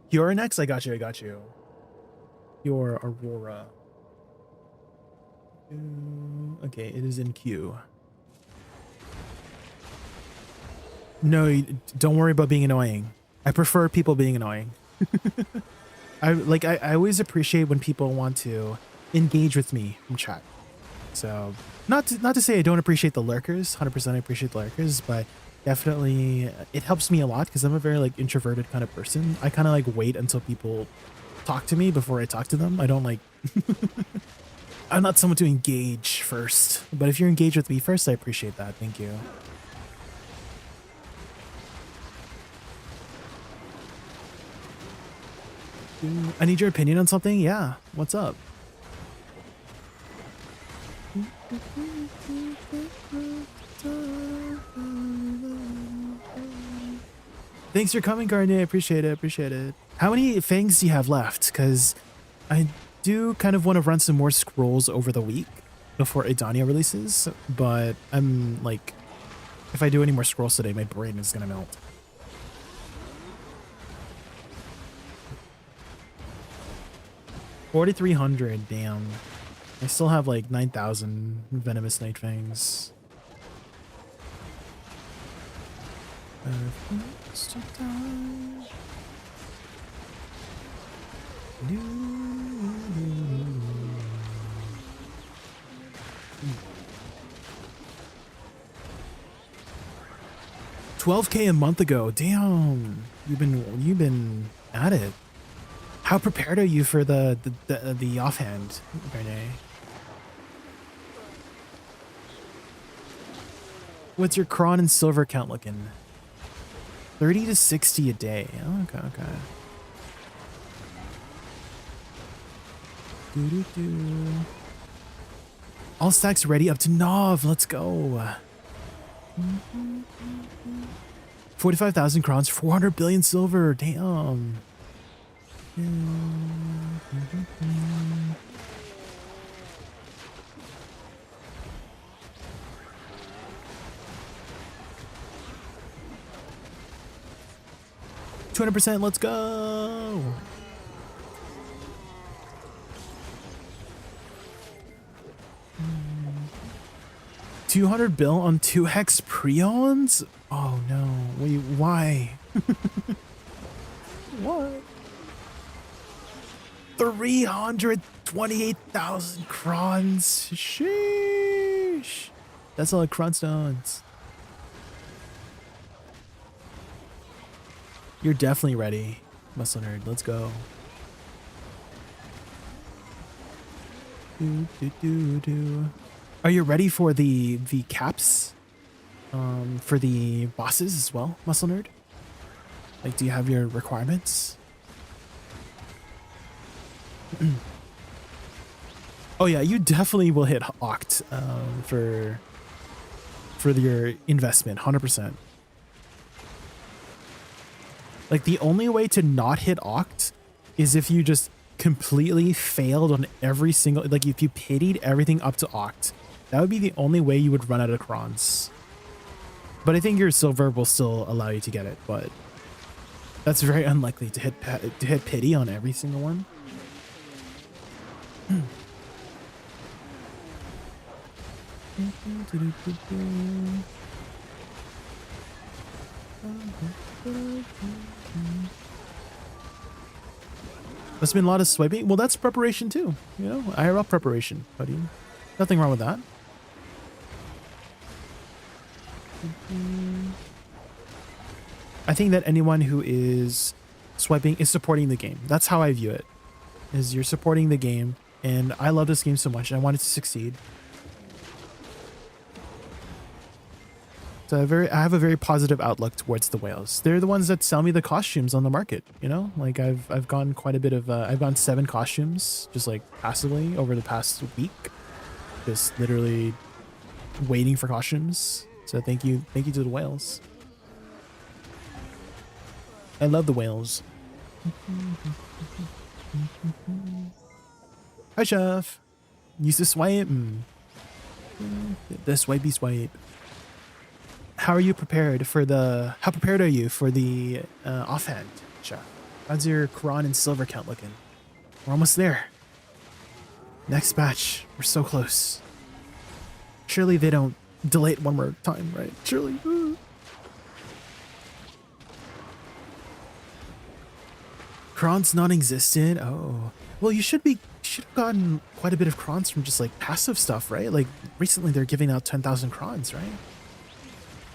You're next. I got you. Your Aurora. Okay, it is in queue. No, don't worry about being annoying. I prefer people being annoying. I always appreciate when people want to engage with me from chat. So not to say I don't appreciate the lurkers. 100% I appreciate the lurkers, but definitely it helps me a lot because I'm a very like introverted kind of person. I kind of like wait until people talk to me before I talk to them. I don't like I'm not someone to engage first, but if you're engaged with me first, I appreciate that. Thank you. I need your opinion on something. Yeah, what's up? Thanks for coming, Garnier. Appreciate it. How many fangs do you have left? Because I do kind of want to run some more scrolls over the week before Edania releases, but I'm like, if I do any more scrolls today, my brain is gonna melt. $4,300, damn. I still have like 9,000 venomous night fangs. $12K a month ago. Damn, you've been at it. How prepared are you for the offhand, Rene? What's your cron and silver count looking? 30 to 60 a day. Okay. All stacks ready up to Nov. Let's go. 45,000 crons, 400 billion silver. Damn. 200%, let's go. $200 bill on 2 hex preons? Oh no, wait, why? What? 328,000 crons. Sheesh. That's a lot of cron stones. You're definitely ready, Muscle Nerd. Let's go. Are you ready for the caps? For the bosses as well, Muscle Nerd? Like, do you have your requirements? Oh yeah, you definitely will hit Oct for your investment, 100%. Like, the only way to not hit Oct is if you just completely failed on every single, like if you pitied everything up to Oct. That would be the only way you would run out of crons. But I think your silver will still allow you to get it, but that's very unlikely to hit pity on every single one. There's been a lot of swiping. Well, that's preparation too. You know, IRL preparation, buddy. Nothing wrong with that. I think that anyone who is swiping is supporting the game. That's how I view it. Is you're supporting the game, and I love this game so much, and I want it to succeed. So I have a very positive outlook towards the whales. They're the ones that sell me the costumes on the market. You know, like I've gone quite a bit of. I've gone 7 costumes just like passively over the past week, just literally waiting for costumes. So thank you to the whales. I love the whales. Hi, Chef. Use the swipe. The swipey swipe. How are you prepared for the? How prepared are you for the offhand, Chef? How's your Quran and silver count looking? We're almost there. Next batch. We're so close. Surely they don't delay it one more time, right? Surely. Crons non-existent. Oh, well, you should have gotten quite a bit of crons from just like passive stuff, right? Like recently they're giving out 10,000 crons, right?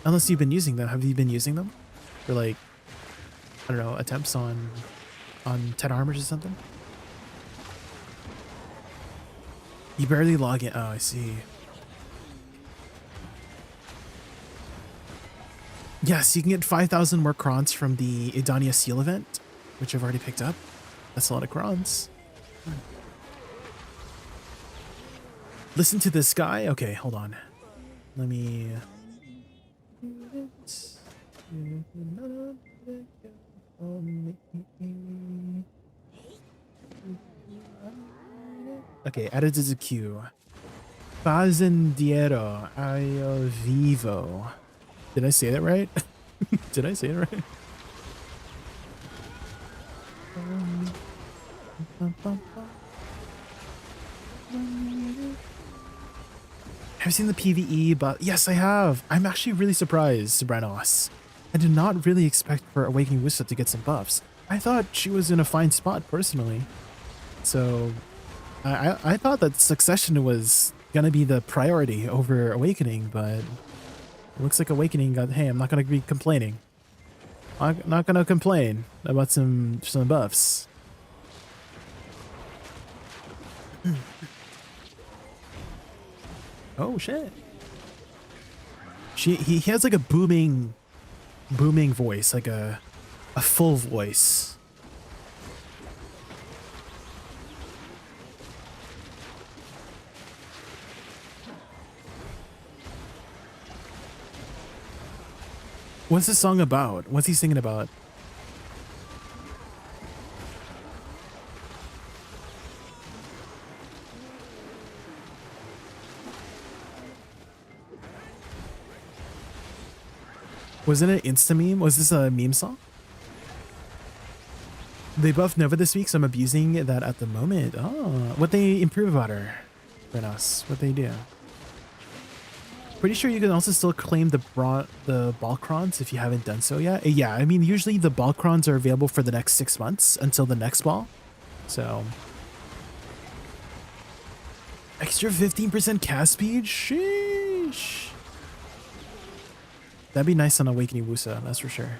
Unless you've been using them. Have you been using them for like, I don't know, attempts on 10 armors or something? You barely log in. Oh, I see. Yes, you can get 5,000 more crons from the Idania Seal event, which I've already picked up. That's a lot of crons. Listen to this guy. Okay, hold on. Let me... Okay, added to the queue. Fazendiero Ayo Vivo. Did I say that right? Did I say it right? Have you seen the PvE? But yes, I have. I'm actually really surprised, Sobranos. I did not really expect for Awakening Woosa to get some buffs. I thought she was in a fine spot personally. So I thought that Succession was gonna be the priority over Awakening, but it looks like Awakening got, hey, I'm not gonna be complaining. I'm not gonna complain about some buffs. Oh shit. He has like a booming voice, like a full voice. What's the song about? What's he singing about? Wasn't it Insta meme? Was this a meme song? They buffed Nova this week, so I'm abusing that at the moment. Oh, what they improve about her? Renos, what they do? Pretty sure you can also still claim the Balkrons if you haven't done so yet. Yeah, I mean, usually the Balkrons are available for the next 6 months until the next ball. So, extra 15% cast speed? Sheesh. That'd be nice on Awakening Woosa, that's for sure.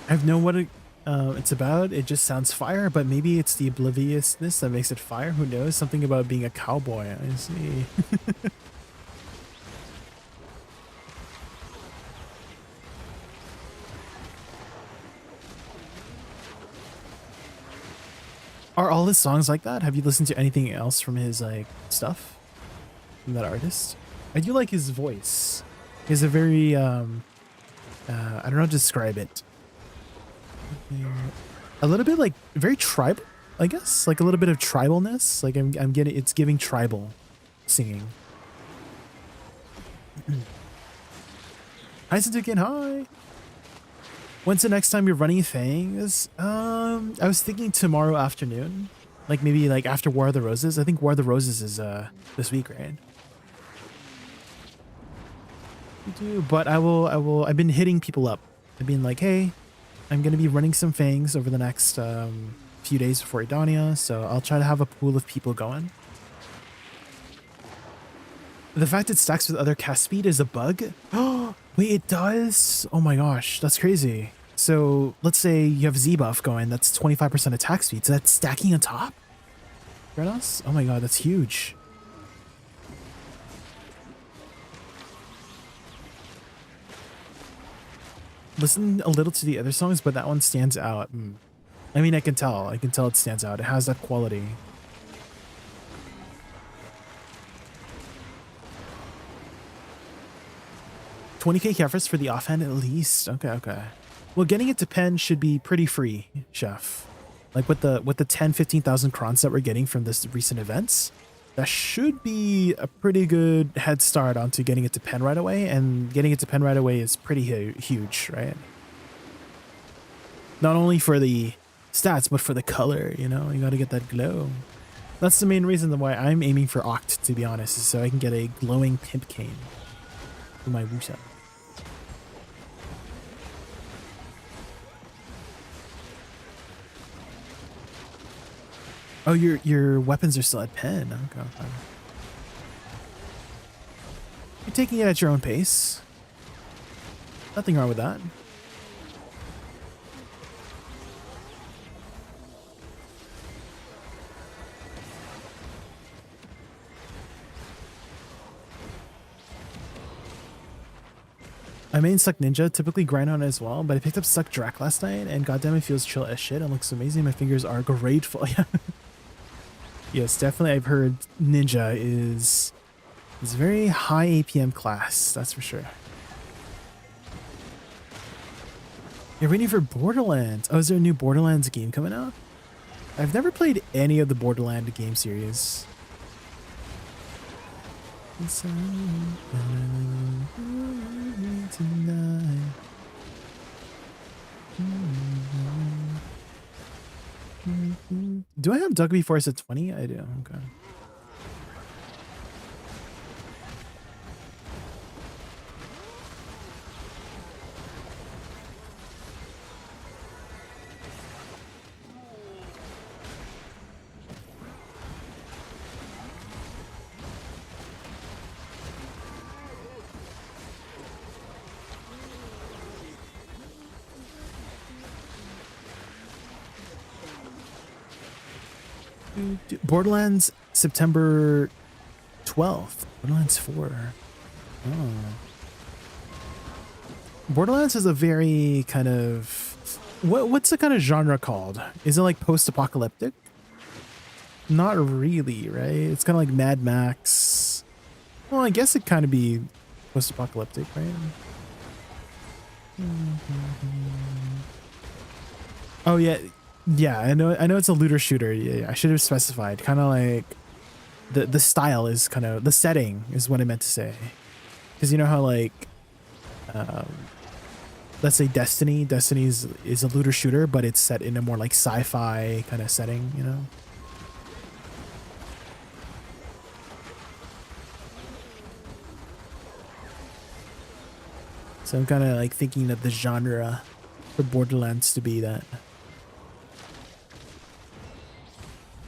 I have no what it's about. It just sounds fire, but maybe it's the obliviousness that makes it fire. Who knows? Something about being a cowboy. I see. Are all his songs like that? Have you listened to anything else from his like stuff? From that artist? I do like his voice. He's a very I don't know how to describe it. A little bit like very tribal, I guess, like a little bit of tribalness. Like I'm getting, it's giving tribal singing. Hi, Sintukin, hi. When's the next time you're running things? I was thinking tomorrow afternoon, like maybe like after War of the Roses. I think War of the Roses is this week, right? But I've been hitting people up. I've been like, hey, I'm going to be running some fangs over the next few days before Idania, so I'll try to have a pool of people going. The fact it stacks with other cast speed is a bug? Oh, wait, it does? Oh my gosh, that's crazy. So let's say you have Z buff going, that's 25% attack speed, so that's stacking on top? Granos? Oh my god, that's huge. Listen a little to the other songs, but that one stands out. I mean, I can tell it stands out. It has that quality. $20K Kefris for the offhand at least. Okay. Well, getting it to pen should be pretty free, Chef. Like with the 10, 15,000 crons that we're getting from this recent events, that should be a pretty good head start onto getting it to pen right away, and getting it to pen right away is pretty huge, right? Not only for the stats, but for the color, you know? You gotta get that glow. That's the main reason why I'm aiming for Oct, to be honest, is so I can get a glowing pimp cane for my Woosa. Oh, your weapons are still at pen. Okay. You're taking it at your own pace. Nothing wrong with that. I main Suck Ninja, typically grind on it as well, but I picked up Suck Drac last night, and goddamn it feels chill as shit and looks amazing. My fingers are grateful. Yes, definitely. I've heard Ninja is very high APM class, that's for sure. You're waiting for Borderlands. Oh, is there a new Borderlands game coming out? I've never played any of the Borderlands game series. Do I have Doug before I said 20? I do. Okay. Borderlands September 12th. Borderlands 4. Oh. Borderlands is a very kind of... What's the kind of genre called? Is it like post-apocalyptic? Not really, right? It's kind of like Mad Max. Well, I guess it kind of be post-apocalyptic, right? Oh, yeah. Yeah, I know it's a looter shooter. Yeah, I should have specified. Kind of like the style is kind of, the setting is what I meant to say. Because you know how like let's say Destiny is a looter shooter, but it's set in a more like sci-fi kind of setting, you know? So I'm kind of like thinking of the genre for Borderlands to be that.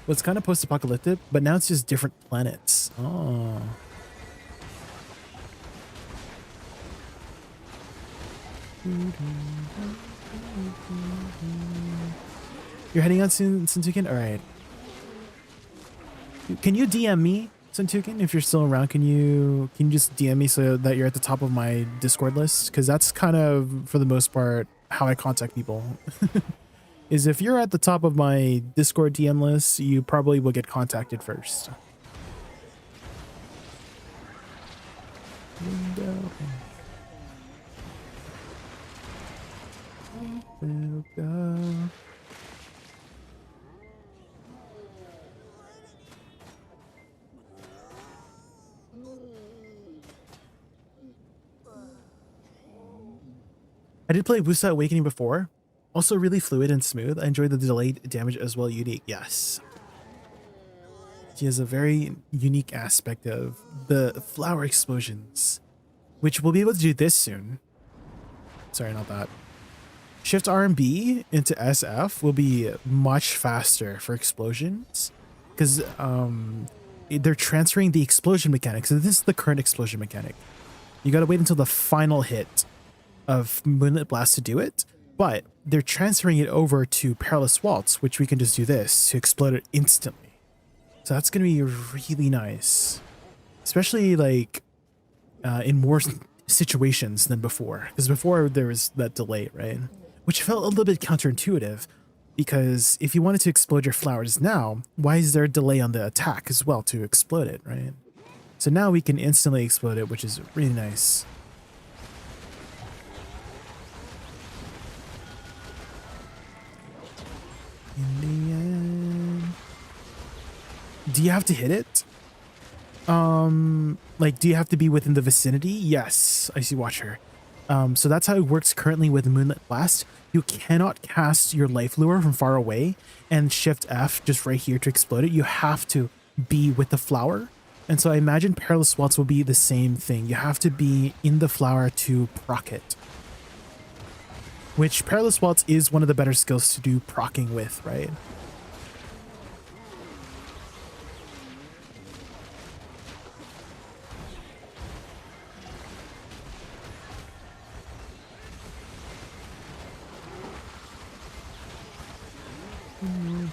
Well, it's kind of post-apocalyptic, but now it's just different planets. Oh. You're heading out soon, Sintukin? All right. Can you DM me, Sintukin, if you're still around? Can you just DM me so that you're at the top of my Discord list? Because that's kind of, for the most part, how I contact people. Is if you're at the top of my Discord DM list, you probably will get contacted first. We'll go. I did play Woosa Awakening before. Also really fluid and smooth. I enjoyed the delayed damage as well. Unique, yes. She has a very unique aspect of the flower explosions, which we'll be able to do this soon. Sorry, not that. Shift R and B into SF will be much faster for explosions because they're transferring the explosion mechanic. So this is the current explosion mechanic. You gotta wait until the final hit of Moonlit Blast to do it, but they're transferring it over to Perilous Waltz, which we can just do this to explode it instantly. So that's gonna be really nice, especially like in more situations than before, because before there was that delay, right? Which felt a little bit counterintuitive, because if you wanted to explode your flowers now, why is there a delay on the attack as well to explode it, right? So now we can instantly explode it, which is really nice. In the end, do you have to hit it? Like, do you have to be within the vicinity? Yes, I see. Watch her. So that's how it works currently with Moonlit Blast. You cannot cast your life lure from far away and shift F just right here to explode it. You have to be with the flower. And so I imagine Perilous Waltz will be the same thing. You have to be in the flower to proc it. Which Perilous Waltz is one of the better skills to do procking with, right?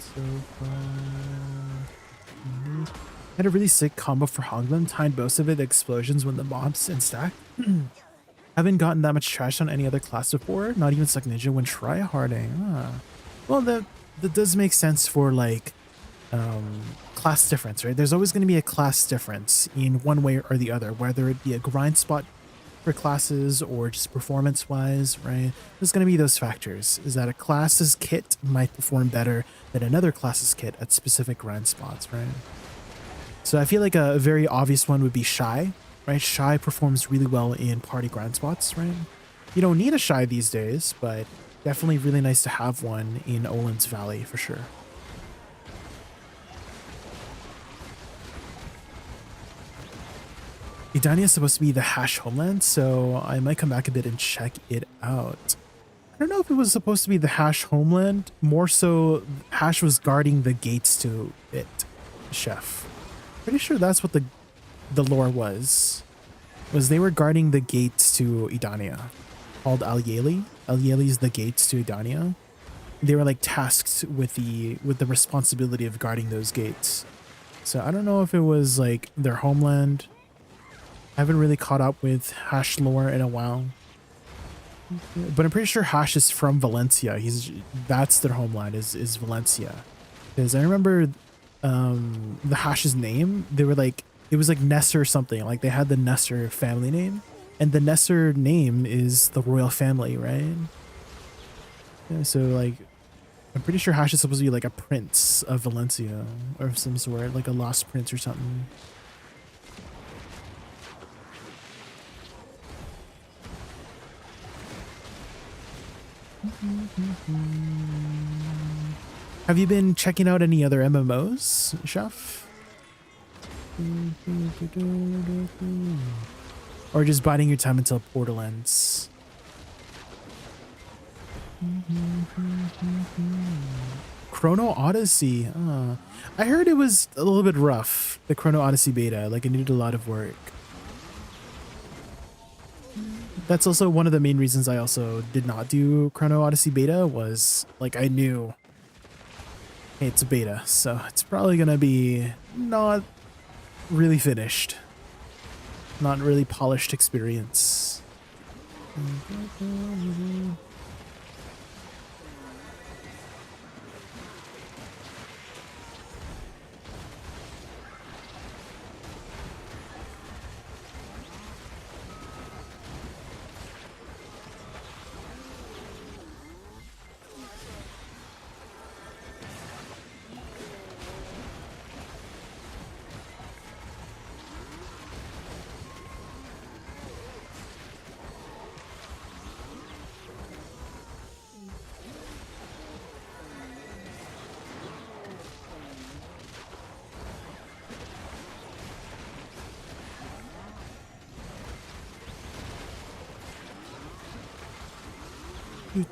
So far. Had a really sick combo for Honglim, timed most of it explosions when the mobs in stack. Haven't gotten that much trash on any other class before, not even Suck Ninja when tryharding. Well, that does make sense for like class difference, right? There's always going to be a class difference in one way or the other, whether it be a grind spot for classes or just performance wise, right? There's going to be those factors. Is that a class's kit might perform better than another class's kit at specific grind spots, right? So I feel like a very obvious one would be Shy, right? Shy performs really well in party grind spots, right? You don't need a Shy these days, but definitely really nice to have one in Olin's Valley for sure. Idania is supposed to be the Hash homeland, so I might come back a bit and check it out. I don't know if it was supposed to be the Hash homeland. More so, Hash was guarding the gates to it, Chef. Pretty sure that's what the lore was they were guarding the gates to Idania, called Al-Yeli. Al-Yeli is the gates to Idania. They were like tasked with the responsibility of guarding those gates. So I don't know if it was like their homeland. I haven't really caught up with Hash lore in a while, but I'm pretty sure Hash is from Valencia. That's their homeland is Valencia, because I remember the Hash's name. They were like, it was like Nesser or something. Like they had the Nesser family name, and the Nesser name is the royal family, right? Yeah, so like, I'm pretty sure Hash is supposed to be like a prince of Valencia or some sort, like a lost prince or something. Have you been checking out any other MMOs, Chef? Or just biding your time until Portal ends? Chrono Odyssey. I heard it was a little bit rough, the Chrono Odyssey beta. Like it needed a lot of work. That's also one of the main reasons I also did not do Chrono Odyssey beta, was like I knew, hey, it's a beta, so it's probably gonna be not really finished, not really polished experience. I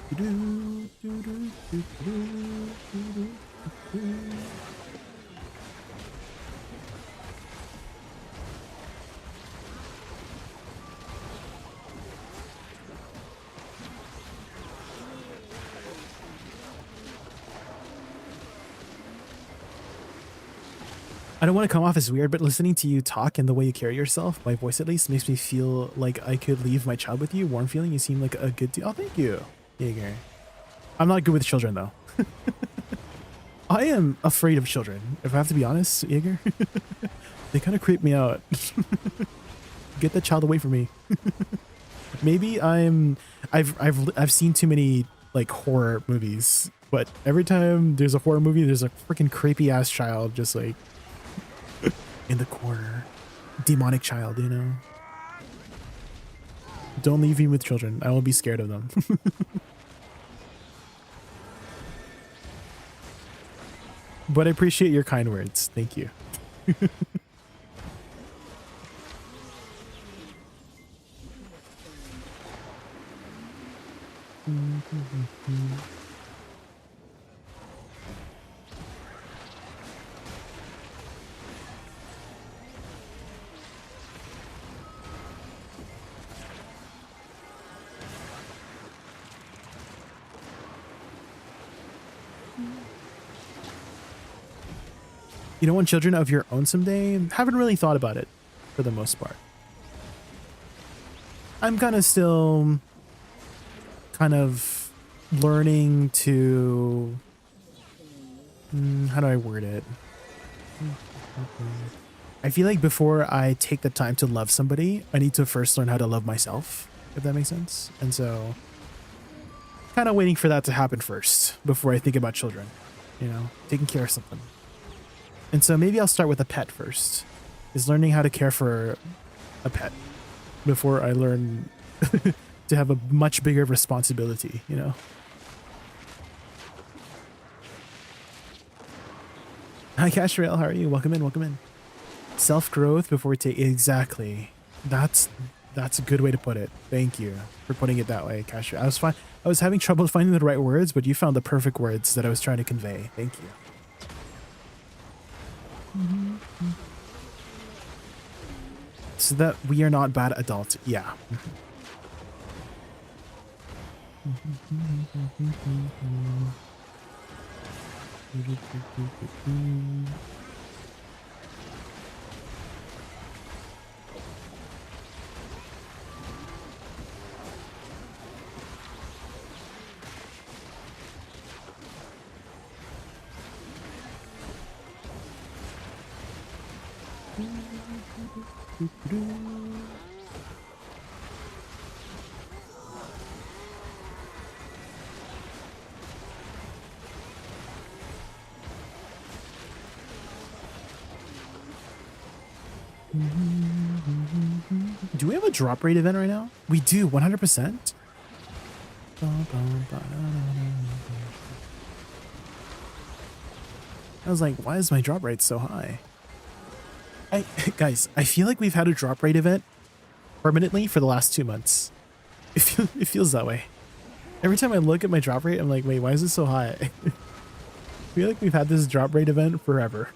don't want to come off as weird, but listening to you talk and the way you carry yourself, my voice at least, makes me feel like I could leave my child with you. Warm feeling. You seem like a good dude. Oh, thank you, Jaeger. I'm not good with children, though. I am afraid of children, if I have to be honest, Jaeger. They kind of creep me out. Get that child away from me. Maybe I've seen too many like horror movies, but every time there's a horror movie, there's a freaking creepy ass child just like in the corner. Demonic child, you know? Don't leave me with children. I will be scared of them. But I appreciate your kind words. Thank you. You don't want children of your own someday? Haven't really thought about it for the most part. I'm kind of still learning to, how do I word it? I feel like before I take the time to love somebody, I need to first learn how to love myself, if that makes sense. And so kind of waiting for that to happen first before I think about children, you know, taking care of something. And so maybe I'll start with a pet first, is learning how to care for a pet before I learn to have a much bigger responsibility, you know? Hi, Cashrail, how are you? Welcome in, welcome in. Self-growth before we take... Exactly. That's a good way to put it. Thank you for putting it that way, Cashrail. I was having trouble finding the right words, but you found the perfect words that I was trying to convey. Thank you. So that we are not bad adults. Yeah. Do we have a drop rate event right now? We do, 100%. I was like, why is my drop rate so high? Guys, I feel like we've had a drop rate event permanently for the last 2 months. It feels that way. Every time I look at my drop rate, I'm like, wait, why is it so high? I feel like we've had this drop rate event forever.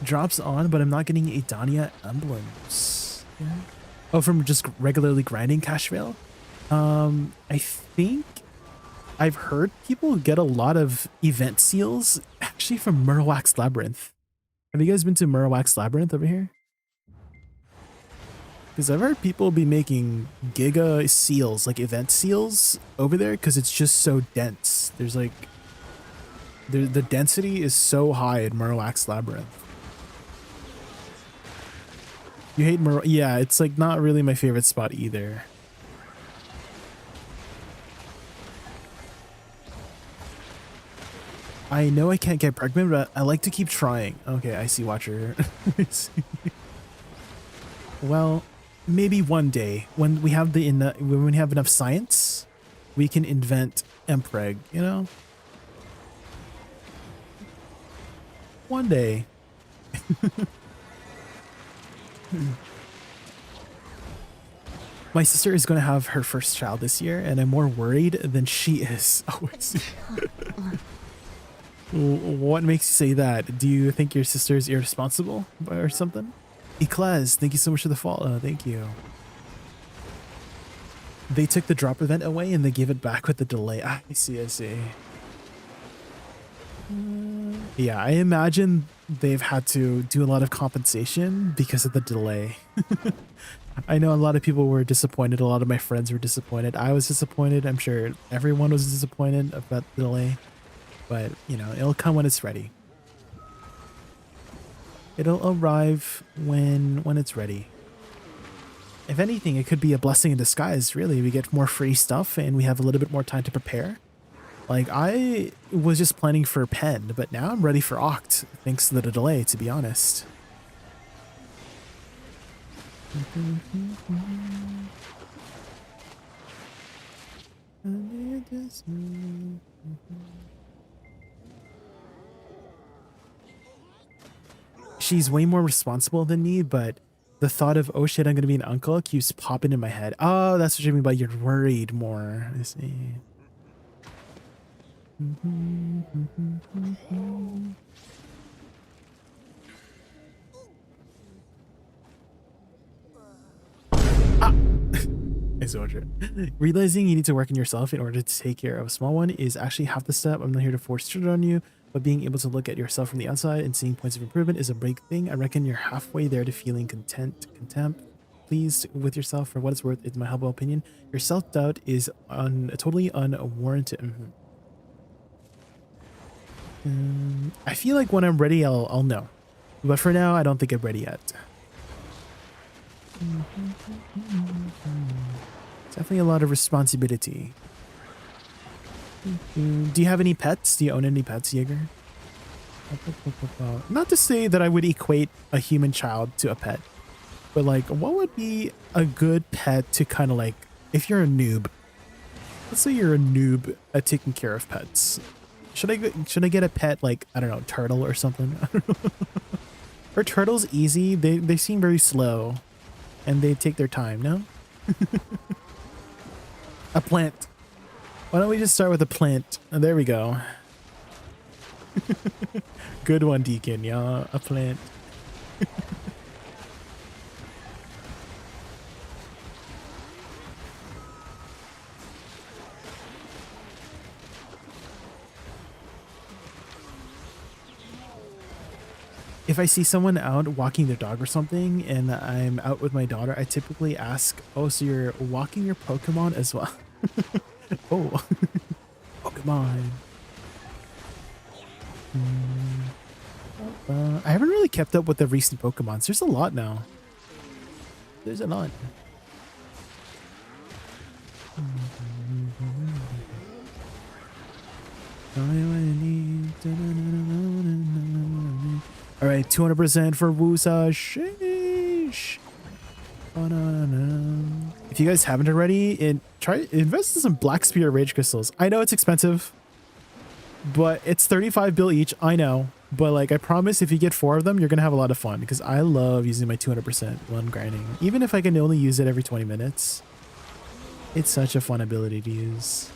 Drops on, but I'm not getting Adania emblems. Yeah. Oh, from just regularly grinding cash rail? I think I've heard people get a lot of event seals actually from Murlocs Labyrinth. Have you guys been to Murlocs Labyrinth over here? Because I've heard people be making giga seals, like event seals over there, because it's just so dense. There's like, the density is so high in Murlocs Labyrinth. You hate Yeah, it's like not really my favorite spot either. I know I can't get pregnant, but I like to keep trying. Okay, I see, Watcher. I see. Well, maybe one day when we have when we have enough science, we can invent Mpreg, you know? One day. My sister is going to have her first child this year, and I'm more worried than she is. Oh, I see. What makes you say that? Do you think your sister is irresponsible or something? Eclaz, thank you so much for the follow. Thank you. They took the drop event away and they gave it back with the delay. I see, I see. Yeah, I imagine they've had to do a lot of compensation because of the delay. I know a lot of people were disappointed. A lot of my friends were disappointed. I was disappointed. I'm sure everyone was disappointed about the delay. But, you know, it'll come when it's ready. It'll arrive when it's ready. If anything, it could be a blessing in disguise, really. We get more free stuff and we have a little bit more time to prepare. Like, I was just planning for Pen, but now I'm ready for Oct, thanks to the delay, to be honest. She's way more responsible than me, but the thought of, oh shit, I'm gonna be an uncle keeps popping in my head. Oh, that's what you mean by you're worried more. I see. I soldier. Realizing you need to work on yourself in order to take care of a small one is actually half the step. I'm not here to force children on you, but being able to look at yourself from the outside and seeing points of improvement is a big thing. I reckon you're halfway there to feeling contempt, pleased with yourself. For what it's worth, it's my humble opinion. Your self-doubt is totally unwarranted. I feel like when I'm ready, I'll know. But for now, I don't think I'm ready yet. Definitely a lot of responsibility. Do you have any pets? Do you own any pets, Jaeger? Not to say that I would equate a human child to a pet, but like, what would be a good pet to kind of like, if you're a noob, let's say you're a noob at taking care of pets. Should I get a pet like, I don't know, turtle or something? Are turtles easy? They seem very slow and they take their time, no? A plant. Why don't we just start with a plant? Oh, there we go. Good one, Deacon. Yeah, a plant. If I see someone out walking their dog or something and I'm out with my daughter, I typically ask, oh, so you're walking your Pokemon as well? Oh, Pokemon. I haven't really kept up with the recent Pokemons. There's a lot now. There's a lot. All right, 200% for Woosa. Sheesh. If you guys haven't already, invest in some Black Spear Rage Crystals. I know it's expensive, but it's 35 bill each. I know, but like I promise, if you get 4 of them, you're gonna have a lot of fun because I love using my 200% one grinding, even if I can only use it every 20 minutes. It's such a fun ability to use.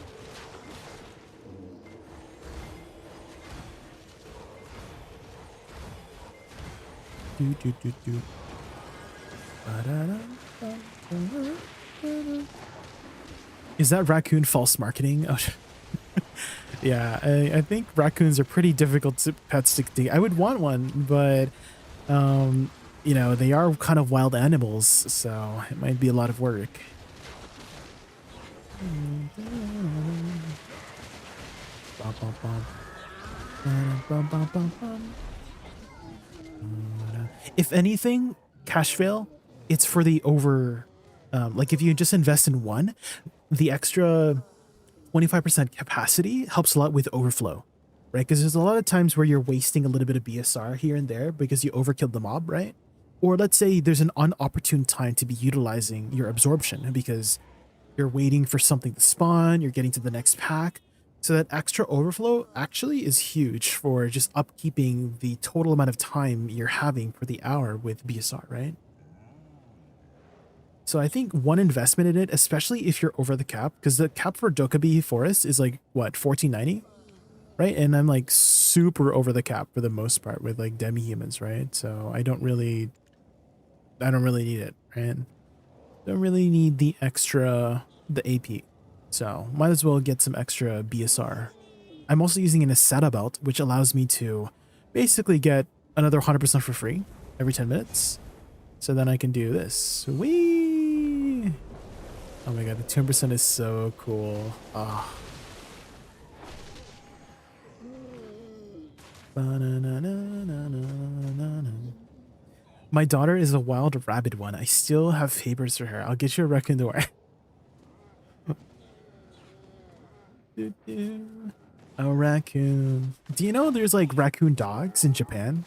Is that raccoon false marketing? Oh, yeah, I think raccoons are pretty difficult pets to take. I would want one, but you know, they are kind of wild animals, so it might be a lot of work. If anything, cash fail, it's for the like if you just invest in one, the extra 25% capacity helps a lot with overflow, right? Because there's a lot of times where you're wasting a little bit of BSR here and there because you overkilled the mob, right? Or let's say there's an inopportune time to be utilizing your absorption because you're waiting for something to spawn, you're getting to the next pack. So that extra overflow actually is huge for just upkeeping the total amount of time you're having for the hour with BSR, right? So I think one investment in it, especially if you're over the cap, because the cap for Dokkaebi Forest is like what, 1490, right? And I'm like super over the cap for the most part with like demi-humans, right? So I don't really need it, right? Don't really need the AP. So might as well get some extra BSR. I'm also using an Aseta belt, which allows me to basically get another 100% for free every 10 minutes. So then I can do this. Whee! Oh my god, the 2% is so cool. Ah. My daughter is a wild rabbit one. I still have favors for her. I'll get you a raccoon door. A raccoon. Do you know there's like raccoon dogs in Japan?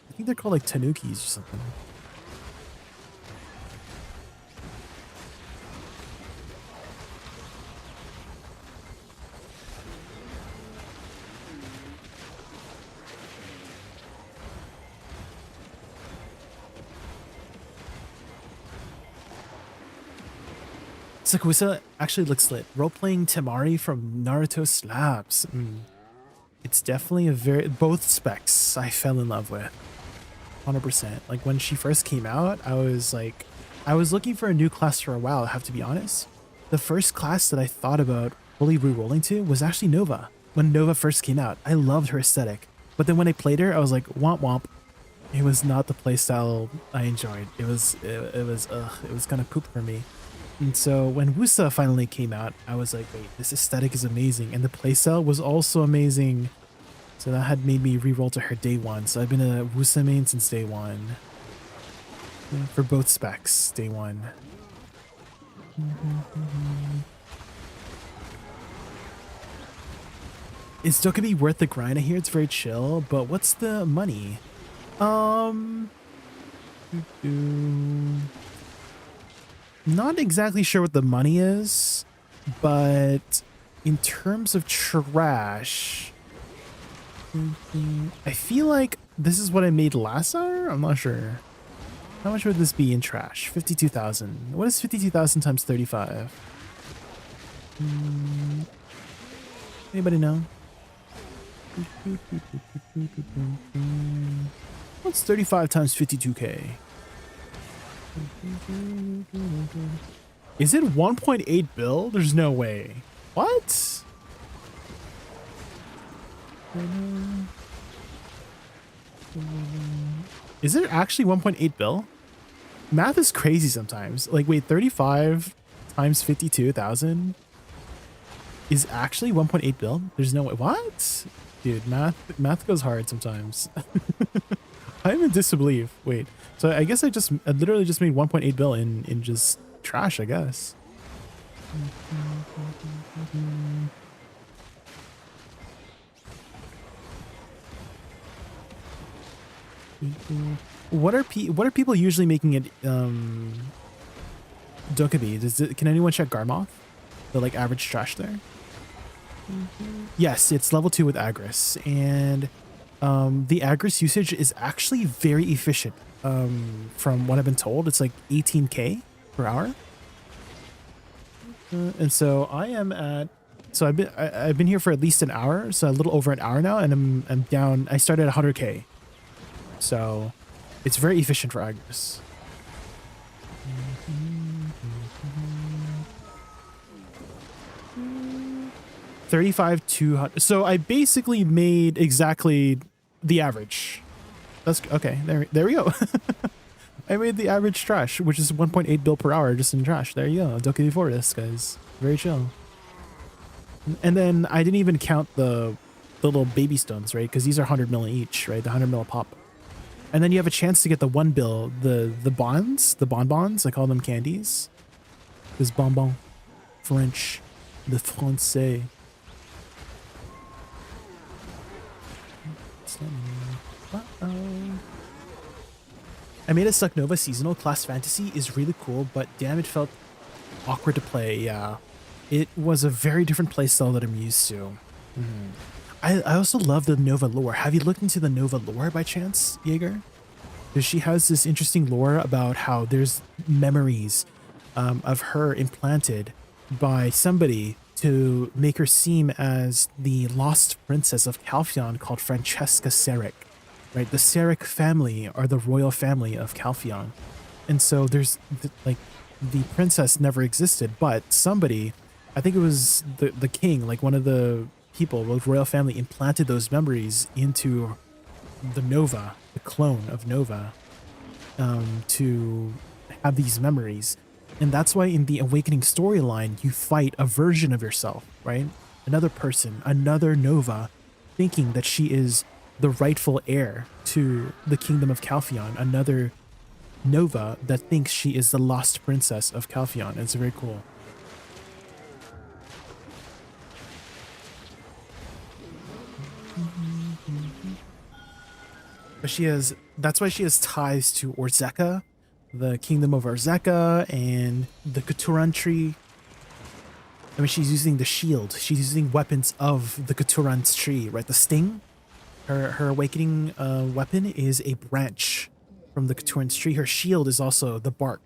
I think they're called like tanukis or something. Woosa actually looks lit. Role-playing Temari from Naruto slaps. It's definitely both specs I fell in love with. 100%. Like when she first came out, I was looking for a new class for a while, I have to be honest. The first class that I thought about fully re-rolling to was actually Nova. When Nova first came out, I loved her aesthetic. But then when I played her, I was like, womp womp. It was not the playstyle I enjoyed. It was kind of poop for me. And so when Woosa finally came out, I was like, wait, this aesthetic is amazing. And the playstyle was also amazing. So that had made me re-roll to her day one. So I've been a Woosa main since day one. Yeah, for both specs, day one. Is Dokkaebi worth the grind? I hear it's very chill, but what's the money? Not exactly sure what the money is, but in terms of trash, I feel like this is what I made last hour. I'm not sure. How much would this be in trash? 52,000. What is 52,000 times 35? Anybody know? What's 35 times 52k? Is it 1.8 bill? There's no way. What? Is it actually 1.8 bill? Math is crazy sometimes. Like, wait, 35 times 52,000 is actually 1.8 bill? There's no way. What? Dude, math goes hard sometimes. I'm in disbelief. Wait. So I guess I literally just made 1.8 bill in just trash, I guess. What are people usually making it Dokkaebi? Can anyone check Garmoth? The like average trash there? Yes, it's level 2 with Agris, and the Agris usage is actually very efficient. From what I've been told, it's like 18k per hour. And so I am at, so I've been here for at least an hour, so a little over an hour now, and I'm down. I started at 100k, so it's very efficient for Agris. 35 200. So I basically made exactly the average. That's okay. There we go. I made the average trash, which is 1.8 bill per hour just in trash. There you go. Dokkaebi Forest, guys. Very chill. And then I didn't even count the little baby stones, right? Because these are 100 mil each, right? The 100 mil pop. And then you have a chance to get the 1 bill, the bonds, the bonbons. I call them candies. This bonbon, French, the français. I made a Suck Nova seasonal. Class Fantasy is really cool, but damn, it felt awkward to play. Yeah, it was a very different playstyle that I'm used to. I also love the Nova lore. Have you looked into the Nova lore by chance, Jaeger? Because she has this interesting lore about how there's memories of her implanted by somebody to make her seem as the lost princess of Calphion called Francesca Serek, right? The Serek family are the royal family of Calphion. And so there's like the princess never existed, but somebody, I think it was the king, like one of the people, the royal family implanted those memories into the Nova, the clone of Nova, to have these memories. And that's why in the Awakening storyline, you fight a version of yourself, right? Another person, another Nova, thinking that she is the rightful heir to the kingdom of Calphion. Another Nova that thinks she is the lost princess of Calphion. It's very cool. But that's why she has ties to Orzeka, the kingdom of Orzeka, and the Katuran tree. I mean, she's using the shield. She's using weapons of the Katuran's tree, right? The sting. Her awakening weapon is a branch from the Katuran's tree. Her shield is also the bark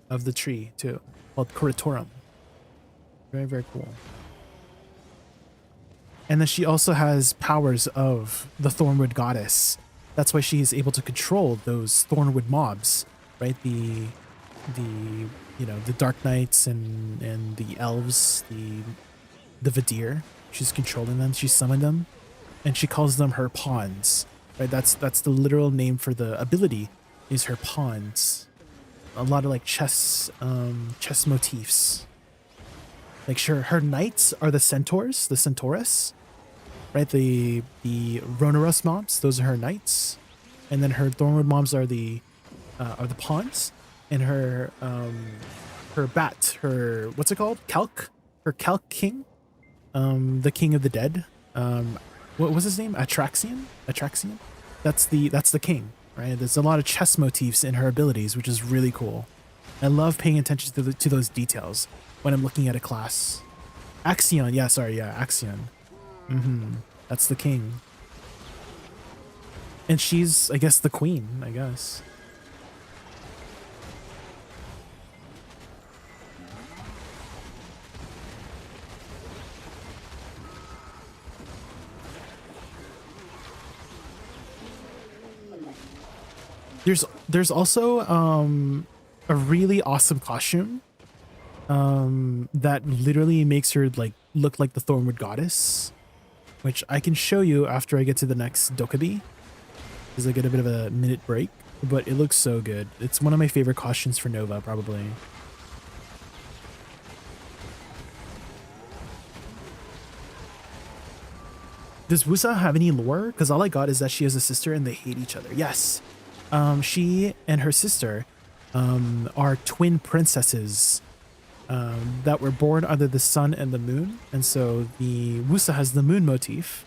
of the tree too, called Kuratorum. Very, very cool. And then she also has powers of the Thornwood goddess. That's why she is able to control those Thornwood mobs, right? The Dark Knights and the elves, the Vadir. She's controlling them. She summoned them, and she calls them her pawns, right? That's the literal name for the ability, is her pawns. A lot of like chess motifs. Like her knights are the centaurs, the centaurus, right? The Rhonorus mobs, those are her knights, and then her Thornwood mobs are the pawns, and her bat, her what's it called? Her Calc king, the king of the dead. What was his name? Atraxian. That's the king, right? There's a lot of chess motifs in her abilities, which is really cool. I love paying attention to those details when I'm looking at a class. Axion, Axion. That's the king. And she's, I guess, the queen, I guess. There's also a really awesome costume that literally makes her like look like the Thornwood goddess, which I can show you after I get to the next Dokkaebi, because I get a bit of a minute break, but it looks so good. It's one of my favorite costumes for Nova, probably. Does Woosa have any lore? Because all I got is that she has a sister and they hate each other. Yes. She and her sister are twin princesses that were born under the sun and the moon. And so the Woosa has the moon motif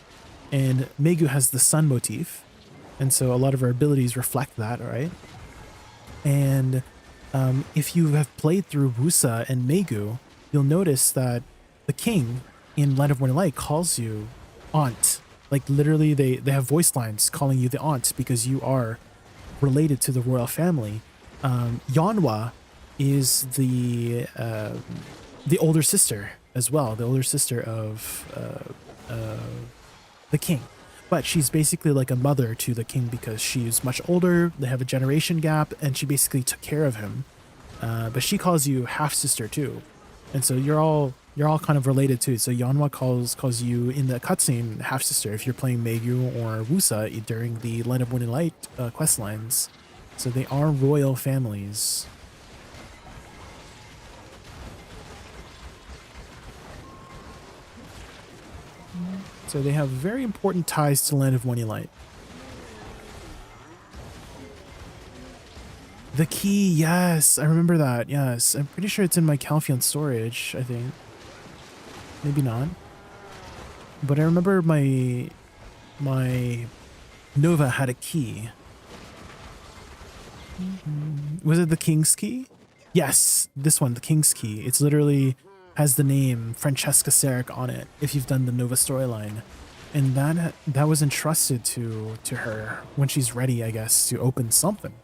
and Megu has the sun motif. And so a lot of her abilities reflect that, right? And if you have played through Woosa and Megu, you'll notice that the king in Light of Morning Light calls you aunt. Like literally they have voice lines calling you the aunt because you are related to the royal family. Yanhua is the older sister as well, the older sister of the king. But she's basically like a mother to the king because she's much older, they have a generation gap, and she basically took care of him. But she calls you half-sister too. And so you're all kind of related too. So Yanhua calls you in the cutscene half-sister if you're playing Megu or Woosa during the Light of Morning Light quest lines. So they are royal families. So they have very important ties to Land of Morning Light. The key, yes, I remember that, yes. I'm pretty sure it's in my Calphion storage, I think. Maybe not. But I remember my Nova had a key. Was it the King's Key? Yes, this one, the King's Key. It's literally has the name Francesca Serek on it, if you've done the Nova storyline. And that was entrusted to her when she's ready, I guess, to open something.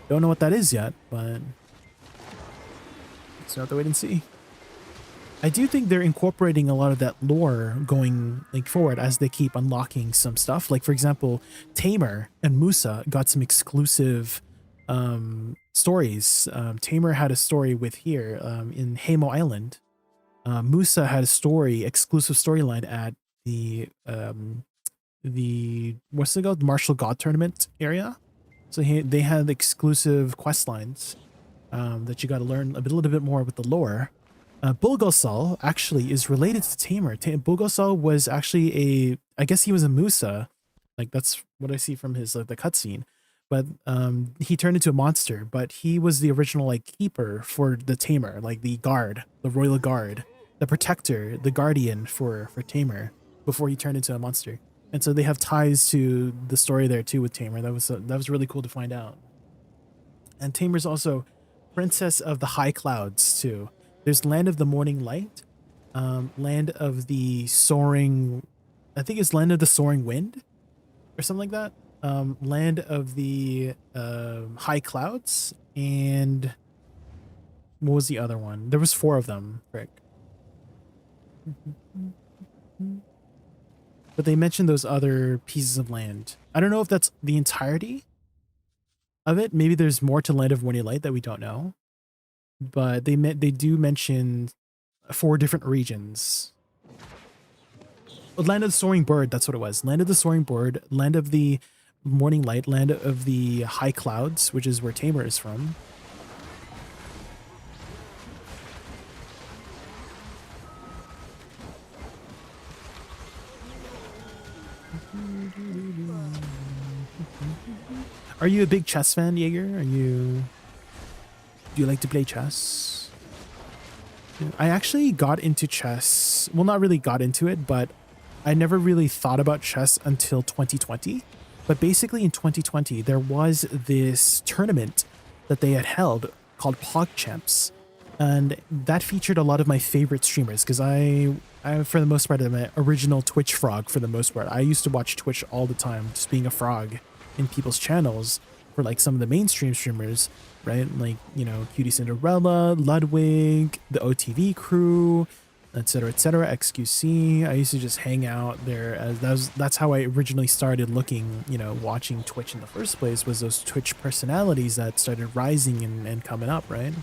Don't know what that is yet, but So have to wait and see. I do think they're incorporating a lot of that lore going like forward as they keep unlocking some stuff. Like for example, Tamer and Musa got some exclusive stories. Tamer had a story with here in Hamo Island. Musa had a exclusive storyline at the what's it called, Martial God Tournament area. So they had exclusive quest lines that you got to learn a little bit more with the lore. Bulgosal actually is related to Tamer. Bulgosal was actually I guess he was a Musa, like that's what I see from his like the cutscene. But he turned into a monster. But he was the original like keeper for the Tamer, like the guard, the royal guard, the protector, the guardian for Tamer before he turned into a monster. And so they have ties to the story there too with Tamer. That was really cool to find out. And Tamer's also princess of the high clouds too. There's Land of the Morning Light, Land of the Soaring, I think it's Land of the Soaring Wind, or something like that. Land of the High Clouds, and what was the other one? There was 4 of them, frick. But they mentioned those other pieces of land. I don't know if that's the entirety of it. Maybe there's more to Land of Morning Light that we don't know. But they do mention 4 different regions. Land of the Soaring Bird, that's what it was. Land of the Soaring Bird, Land of the Morning Light, Land of the High Clouds, which is where Tamer is from. Are you a big chess fan, Jaeger? Do you like to play chess? I actually got into chess. Well, not really got into it, but I never really thought about chess until 2020. But basically in 2020, there was this tournament that they had held called PogChamps. And that featured a lot of my favorite streamers because I for the most part, am an original Twitch frog for the most part. I used to watch Twitch all the time, just being a frog in people's channels for like some of the mainstream streamers, right? Like, you know, Cutie Cinderella, Ludwig, the OTV crew, etc., XQC. I used to just hang out there as that's how I originally started looking, you know, watching Twitch in the first place, was those Twitch personalities that started rising and coming up, right?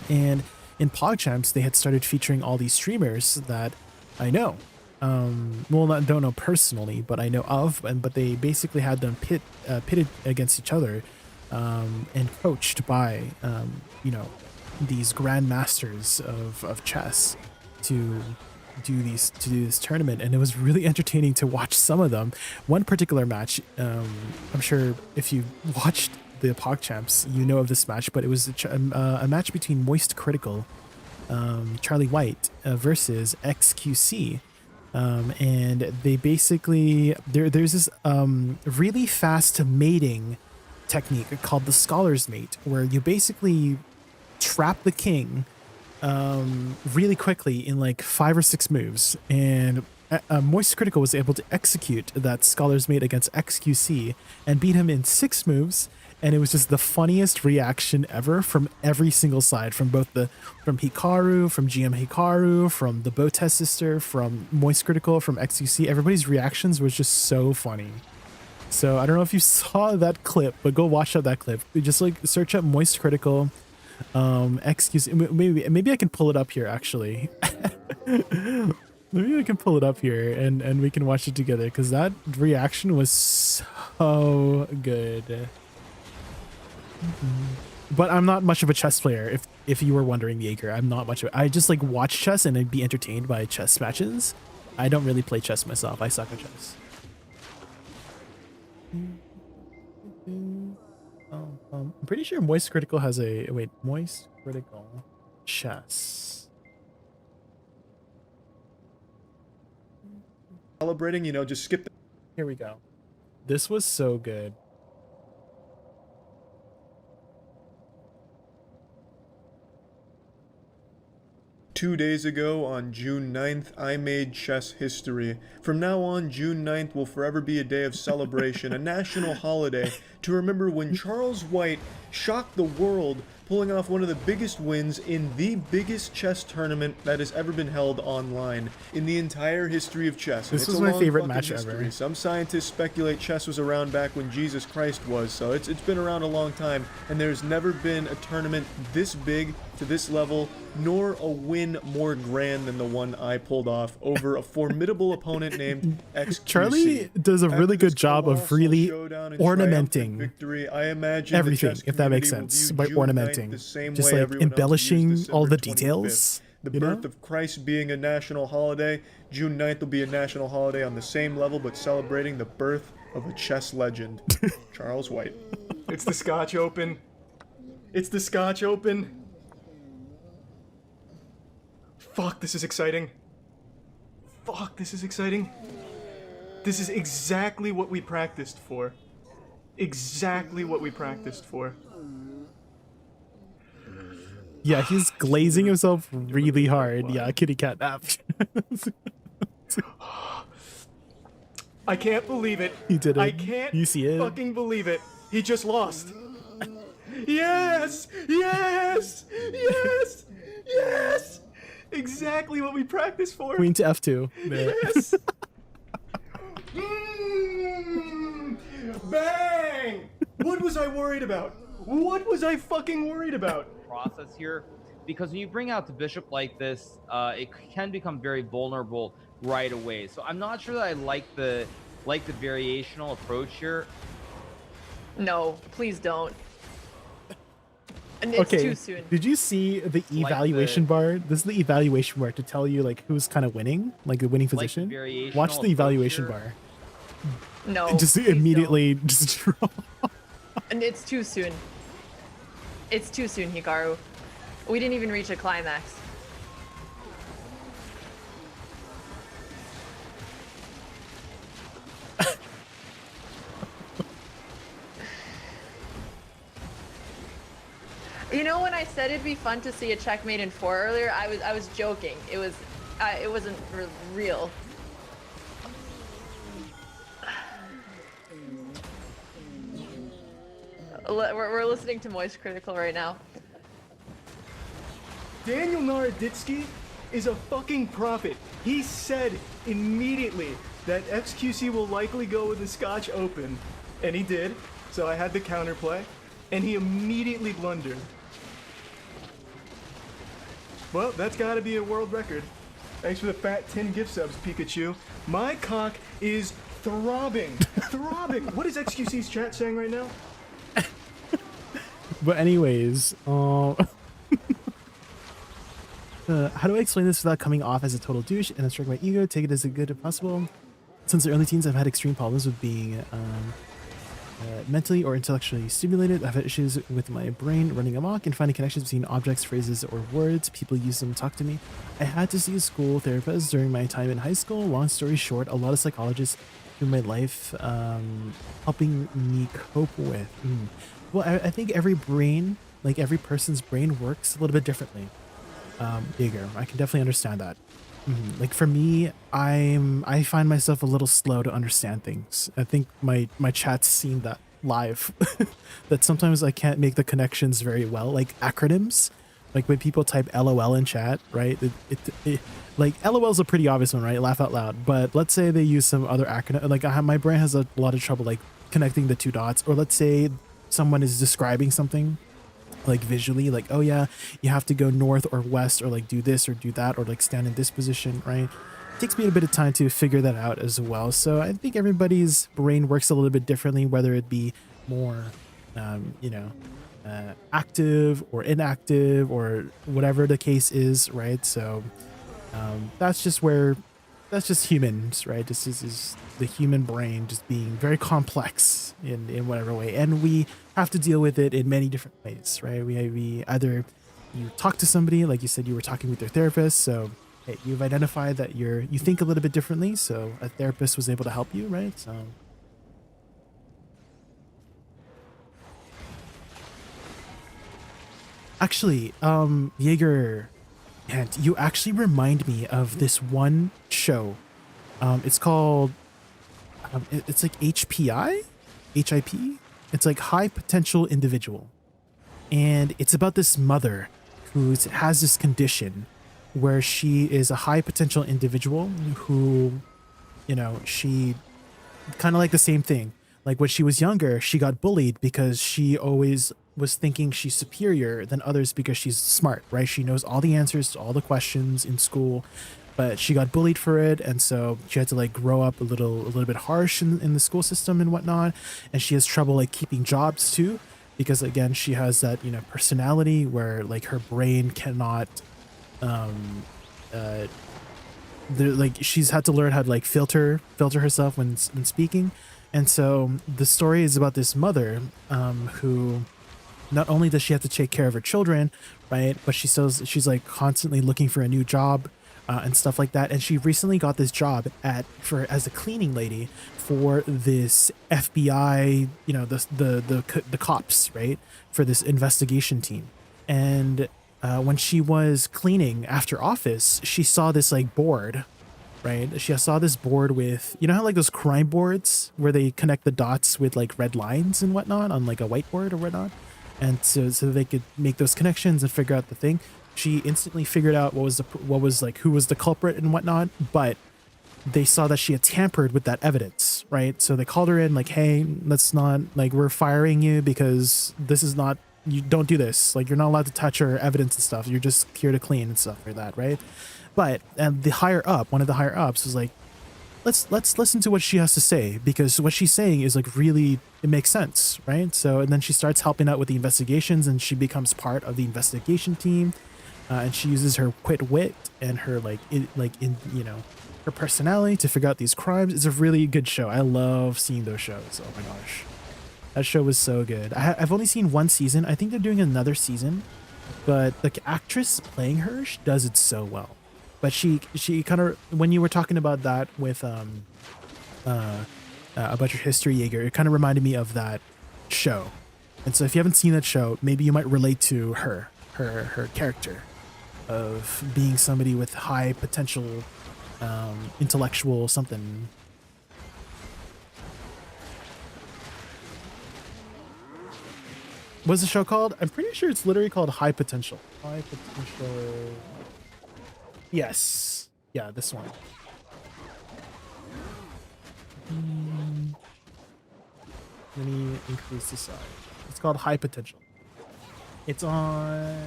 And in PogChamps, they had started featuring all these streamers that I know. Well, don't know personally, but I know of, but they basically had them pitted against each other, and coached by, you know, these grandmasters of chess to do this tournament, and it was really entertaining to watch some of them. One particular match, I'm sure if you watched the PogChamps, you know of this match, but it was a match between Moist Critical, Charlie White, versus XQC. And they basically, there's this really fast mating technique called the Scholar's Mate, where you basically trap the king really quickly in like 5 or 6 moves, and Moist Critical was able to execute that Scholar's Mate against XQC and beat him in 6 moves. And it was just the funniest reaction ever from every single side, from Hikaru, from GM Hikaru, from the Botes sister, from Moist Critical, from XQC. Everybody's reactions was just so funny. So I don't know if you saw that clip, but go watch out that clip. Just like search up Moist Critical, XQC. Maybe I can pull it up here actually. Maybe I can pull it up here and we can watch it together, because that reaction was so good. But I'm not much of a chess player, if you were wondering, Jaeger. I'm not much of I just like watch chess and I'd be entertained by chess matches. I don't really play chess myself. I suck at chess. I'm pretty sure Moist Critical has a Moist Critical chess. Celebrating, you know, just skip the Here we go. This was so good. Two days ago, on June 9th, I made chess history. From now on, June 9th will forever be a day of celebration, a national holiday, to remember when Charles White shocked the world pulling off one of the biggest wins in the biggest chess tournament that has ever been held online in the entire history of chess. This It's was a my long favorite fucking match history. ever. Some scientists speculate chess was around back when Jesus Christ was, so it's been around a long time, and there's never been a tournament this big to this level, nor a win more grand than the one I pulled off over a formidable opponent named XQC. Charlie does a really good job of really ornamenting victory, I imagine everything, if that makes sense, by ornamenting, just like embellishing all the details. The you birth know? of Christ being a national holiday, June 9th will be a national holiday on the same level, but celebrating the birth of a chess legend, Charles White. It's the Scotch Open. It's the Scotch Open. Fuck, this is exciting. Fuck, this is exciting. This is exactly what we practiced for. Exactly what we practiced for. Yeah, he's glazing himself really hard. Yeah, kitty cat nap. I can't believe it. He did it. I can't You see it? fucking believe it. He just lost. Yes! Yes! Yes! Yes! Exactly what we practiced for. Queen to F2. There. Yes! Bang! What was I worried about? What was I fucking worried about? Process here, because when you bring out the bishop like this, it can become very vulnerable right away. So I'm not sure that I like the variational approach here. No, please don't. And it's Okay, too soon. did you see the evaluation bar? This is the evaluation bar to tell you like who's kind of winning, like the winning position. variational Watch the evaluation approach bar. No. Just please immediately just draw. don't. And it's too soon. It's too soon, Hikaru. We didn't even reach a climax. You know, when I said it'd be fun to see a checkmate in 4 earlier, I was joking. It wasn't real. We're listening to Moist Critical right now. Daniel Naroditsky is a fucking prophet. He said immediately that XQC will likely go with the Scotch Open, and he did, so I had the counterplay, and he immediately blundered. Well, that's gotta be a world record. Thanks for the fat 10 gift subs, Pikachu. My cock is throbbing. Throbbing. What is XQC's chat saying right now? But anyways, how do I explain this without coming off as a total douche and stroke my ego? Take it as good as possible. Since the early teens, I've had extreme problems with being mentally or intellectually stimulated. I've had issues with my brain running amok and finding connections between objects, phrases, or words. People use them to talk to me. I had to see a school therapist during my time in high school. Long story short, a lot of psychologists through my life helping me cope with. Well, I think every brain, like every person's brain, works a little bit differently. Bigger. I can definitely understand that. Like for me, I find myself a little slow to understand things. I think my chat's seen that live. That sometimes I can't make the connections very well, like acronyms. Like when people type LOL in chat, right? Like LOL is a pretty obvious one, right? Laugh out loud. But let's say they use some other acronym. Like my brain has a lot of trouble like connecting the two dots. Or let's say someone is describing something like visually, like, oh yeah, you have to go north or west, or like do this or do that, or like stand in this position, right? It takes me a bit of time to figure that out as well. So I think everybody's brain works a little bit differently, whether it be more active or inactive or whatever the case is, right? So that's just humans, right? This is the human brain just being very complex in whatever way, and we have to deal with it in many different ways, right? We either you talk to somebody, like you said, you were talking with your therapist, so hey, you've identified that you think a little bit differently, so a therapist was able to help you, right? So actually, Jaeger, and you actually remind me of this one show. It's called it's like HIP. It's like high potential individual. and it's about this mother who has this condition where she is a high potential individual who, you know, she kind of like the same thing. Like when she was younger, she got bullied because she always was thinking she's superior than others because she's smart, right? She knows all the answers to all the questions in school, but she got bullied for it, and so she had to like grow up a little bit harsh in the school system and whatnot. And she has trouble like keeping jobs too, because again, she has that, you know, personality where like her brain cannot, like she's had to learn how to like filter herself when speaking. And so the story is about this mother who not only does she have to take care of her children, right, but she's like constantly looking for a new job and stuff like that. And she recently got this job as a cleaning lady for this FBI, you know, the cops, right, for this investigation team. And when she was cleaning after office, she saw this like board, right? She saw this board with, you know how like those crime boards where they connect the dots with like red lines and whatnot on like a whiteboard or whatnot, and so they could make those connections and figure out the thing. She instantly figured out who was the culprit and whatnot, but they saw that she had tampered with that evidence, right? So they called her in like, hey, let's not, like, we're firing you because this is not, you don't do this. Like, you're not allowed to touch our evidence and stuff. You're just here to clean and stuff like that, right? But and the higher up, one of the higher ups was like, let's listen to what she has to say, because what she's saying is like really, it makes sense, right? So, and then she starts helping out with the investigations, and she becomes part of the investigation team, and she uses her quick wit and her her personality to figure out these crimes. It's a really good show. I love seeing those shows. Oh my gosh, that show was so good. I've only seen one season. I think they're doing another season, but the actress playing her, she does it so well. But she kind of, when you were talking about that with about your history, Jaeger, it kind of reminded me of that show. And so if you haven't seen that show, maybe you might relate to her character of being somebody with high potential, intellectual something. What's the show called? I'm pretty sure it's literally called High Potential. High Potential. Yes. Yeah, this one. Let me increase the size. It's called High Potential. It's on, I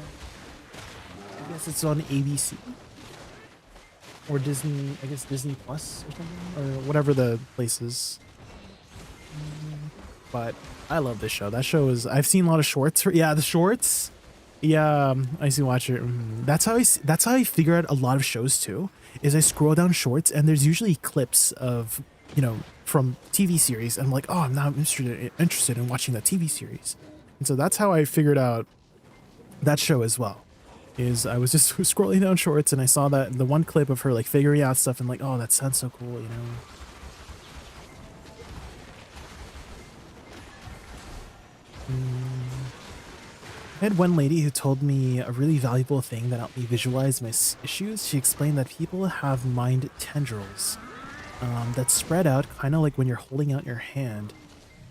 guess it's on ABC or Disney, I guess Disney Plus or something, or whatever the place is. But I love this show. That show is, I've seen a lot of shorts the shorts. Yeah, I used to watch it. That's how I figure out a lot of shows too, is I scroll down shorts and there's usually clips of, you know, from TV series, and I'm like, oh, I'm now interested in watching that TV series. And so that's how I figured out that show as well, is I was just scrolling down shorts and I saw that the one clip of her like figuring out stuff and like, oh, that sounds so cool, you know. I had one lady who told me a really valuable thing that helped me visualize my issues. She explained that people have mind tendrils that spread out kind of like when you're holding out your hand.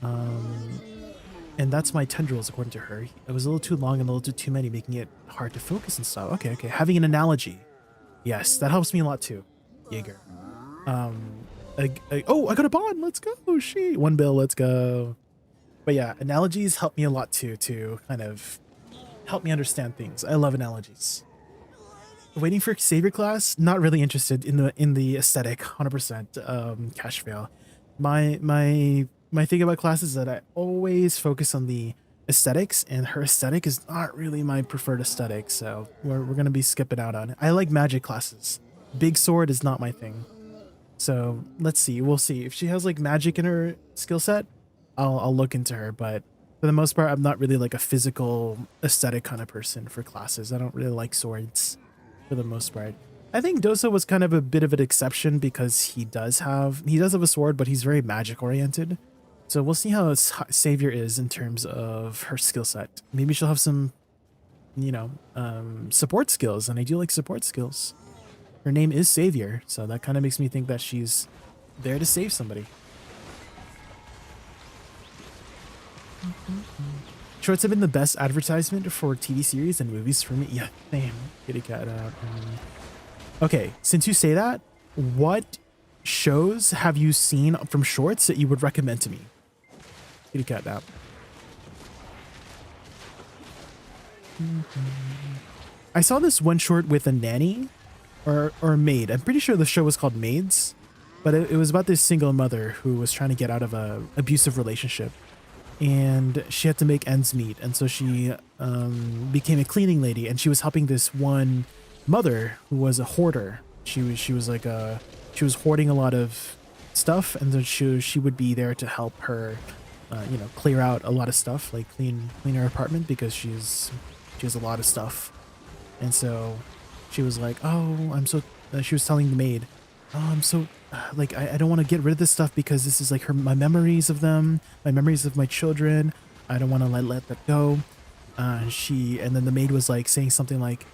And that's my tendrils, according to her. It was a little too long and a little too many, making it hard to focus and stuff. Okay. Having an analogy. Yes, that helps me a lot too, Jaeger. Oh, I got a bond. Let's go. She 1 bill. Let's go. But yeah, analogies help me a lot too, to kind of help me understand things. I love analogies. Waiting for Savior class, not really interested in the aesthetic, 100%. Cash fail. My thing about class is that I always focus on the aesthetics, and her aesthetic is not really my preferred aesthetic, so we're gonna be skipping out on it. I like magic classes. Big sword is not my thing. So let's see. We'll see if she has like magic in her skill set. I'll look into her, but for the most part, I'm not really like a physical aesthetic kind of person for classes. I don't really like swords for the most part. I think Dosa was kind of a bit of an exception because he does have a sword, but he's very magic oriented. So we'll see how Savior is in terms of her skill set. Maybe she'll have some, you know, support skills, and I do like support skills. Her name is Savior, so that kind of makes me think that she's there to save somebody. Shorts have been the best advertisement for TV series and movies for me. Yeah, same. Kitty cat app. Okay, since you say that, what shows have you seen from shorts that you would recommend to me? Kitty cat app. I saw this one short with a nanny or a maid. I'm pretty sure the show was called Maids, but it was about this single mother who was trying to get out of a abusive relationship. And she had to make ends meet, and so she became a cleaning lady, and she was helping this one mother who was a hoarder. She was hoarding a lot of stuff, and then she would be there to help her, clear out a lot of stuff, like clean her apartment, because she has a lot of stuff. And so she was like, oh, she was telling the maid, oh, I'm so like I don't want to get rid of this stuff because this is like my memories of them, my memories of my children. I don't want to let that go. And then the maid was like saying something like,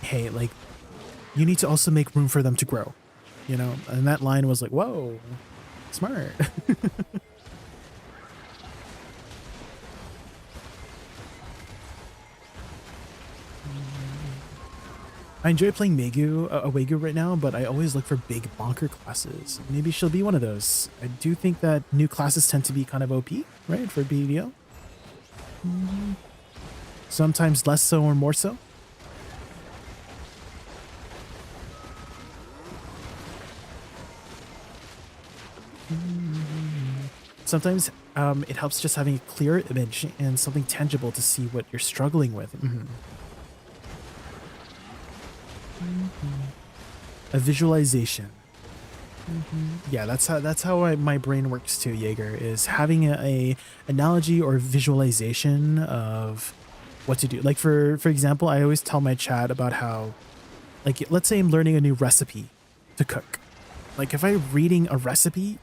hey, like you need to also make room for them to grow, and that line was like, whoa, smart. I enjoy playing Awegu right now, but I always look for big bonker classes. Maybe she'll be one of those. I do think that new classes tend to be kind of OP, right, for BDO. Sometimes less so or more so. Sometimes it helps just having a clear image and something tangible to see what you're struggling with. A visualization. Yeah, that's how my brain works too, Jaeger, is having a analogy or visualization of what to do. Like for example, I always tell my chat about how, like, let's say I'm learning a new recipe to cook. Like if I'm reading a recipe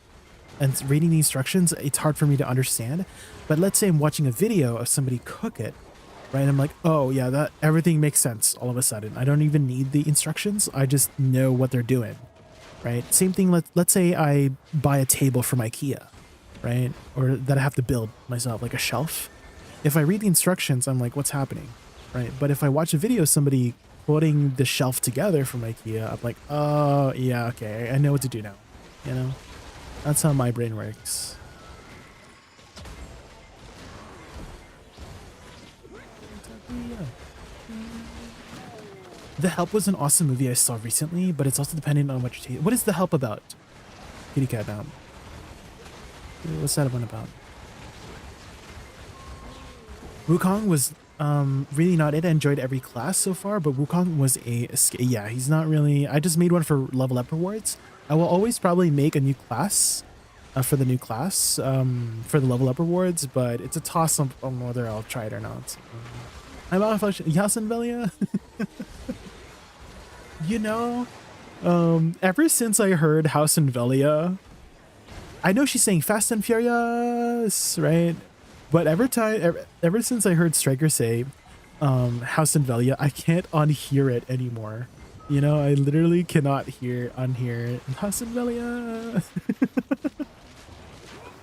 and reading the instructions, it's hard for me to understand. But let's say I'm watching a video of somebody cook it, right? I'm like, oh yeah, that everything makes sense all of a sudden. I don't even need the instructions. I just know what they're doing, right? Same thing. Let's say I buy a table from IKEA, right? Or that I have to build myself, like a shelf. If I read the instructions, I'm like, what's happening, right? But if I watch a video of somebody putting the shelf together from IKEA, I'm like, oh yeah, okay, I know what to do now. That's how my brain works. The Help was an awesome movie I saw recently, but it's also dependent on what you take. What is The Help about? Kitty cat down. What's that one about? Wukong was really not it. I enjoyed every class so far, but Wukong was yeah, he's not really. I just made one for level up rewards. I will always probably make a new class for the new class for the level up rewards, but it's a toss up on whether I'll try it or not. I'm out of function. Yasinvelia. Ever since I heard House and Velia, I know she's saying Fast and Furious, right? But ever since I heard Striker say House and Velia, I can't unhear it anymore. I literally cannot unhear House and Velia.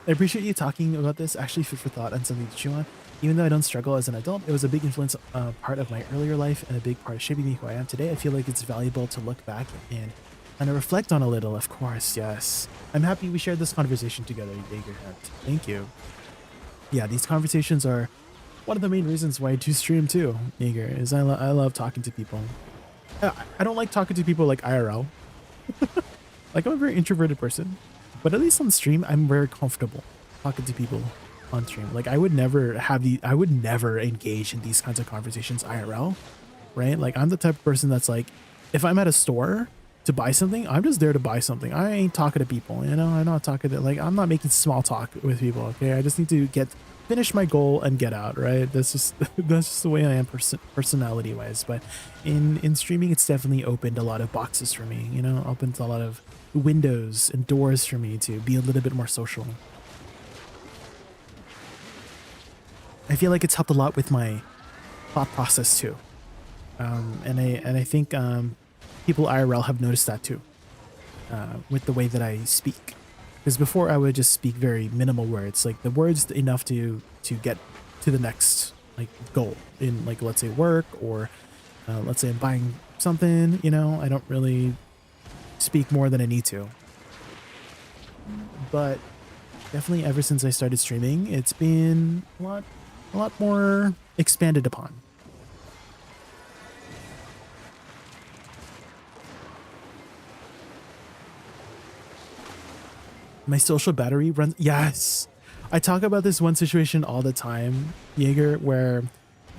I appreciate you talking about this. Actually, food for thought and something to chew on. Even though I don't struggle as an adult, it was a big influence part of my earlier life and a big part of shaping me who I am today. I feel like it's valuable to look back and reflect on a little, of course, yes. I'm happy we shared this conversation together, Jaeger. Thank you. Yeah, these conversations are one of the main reasons why I do stream too, Jaeger, is I love talking to people. I don't like talking to people like IRL. Like, I'm a very introverted person, but at least on stream, I'm very comfortable talking to people on stream. Like, I would never engage in these kinds of conversations IRL, right? Like, I'm the type of person that's like, if I'm at a store to buy something, I'm just there to buy something. I ain't talking to people, I'm not talking to, like, I'm not making small talk with people, okay? I just need to finish my goal and get out, right? That's just the way I am personality wise. But in streaming, it's definitely opened a lot of boxes for me, opened a lot of windows and doors for me to be a little bit more social. I feel like it's helped a lot with my thought process too. And I think people IRL have noticed that too, with the way that I speak. Because before I would just speak very minimal words, like the words enough to get to the next like goal in, like, let's say work, or let's say I'm buying something, you know. I don't really speak more than I need to. But definitely ever since I started streaming, it's been a lot more expanded upon. My social battery runs. Yes, I talk about this one situation all the time, Jaeger, where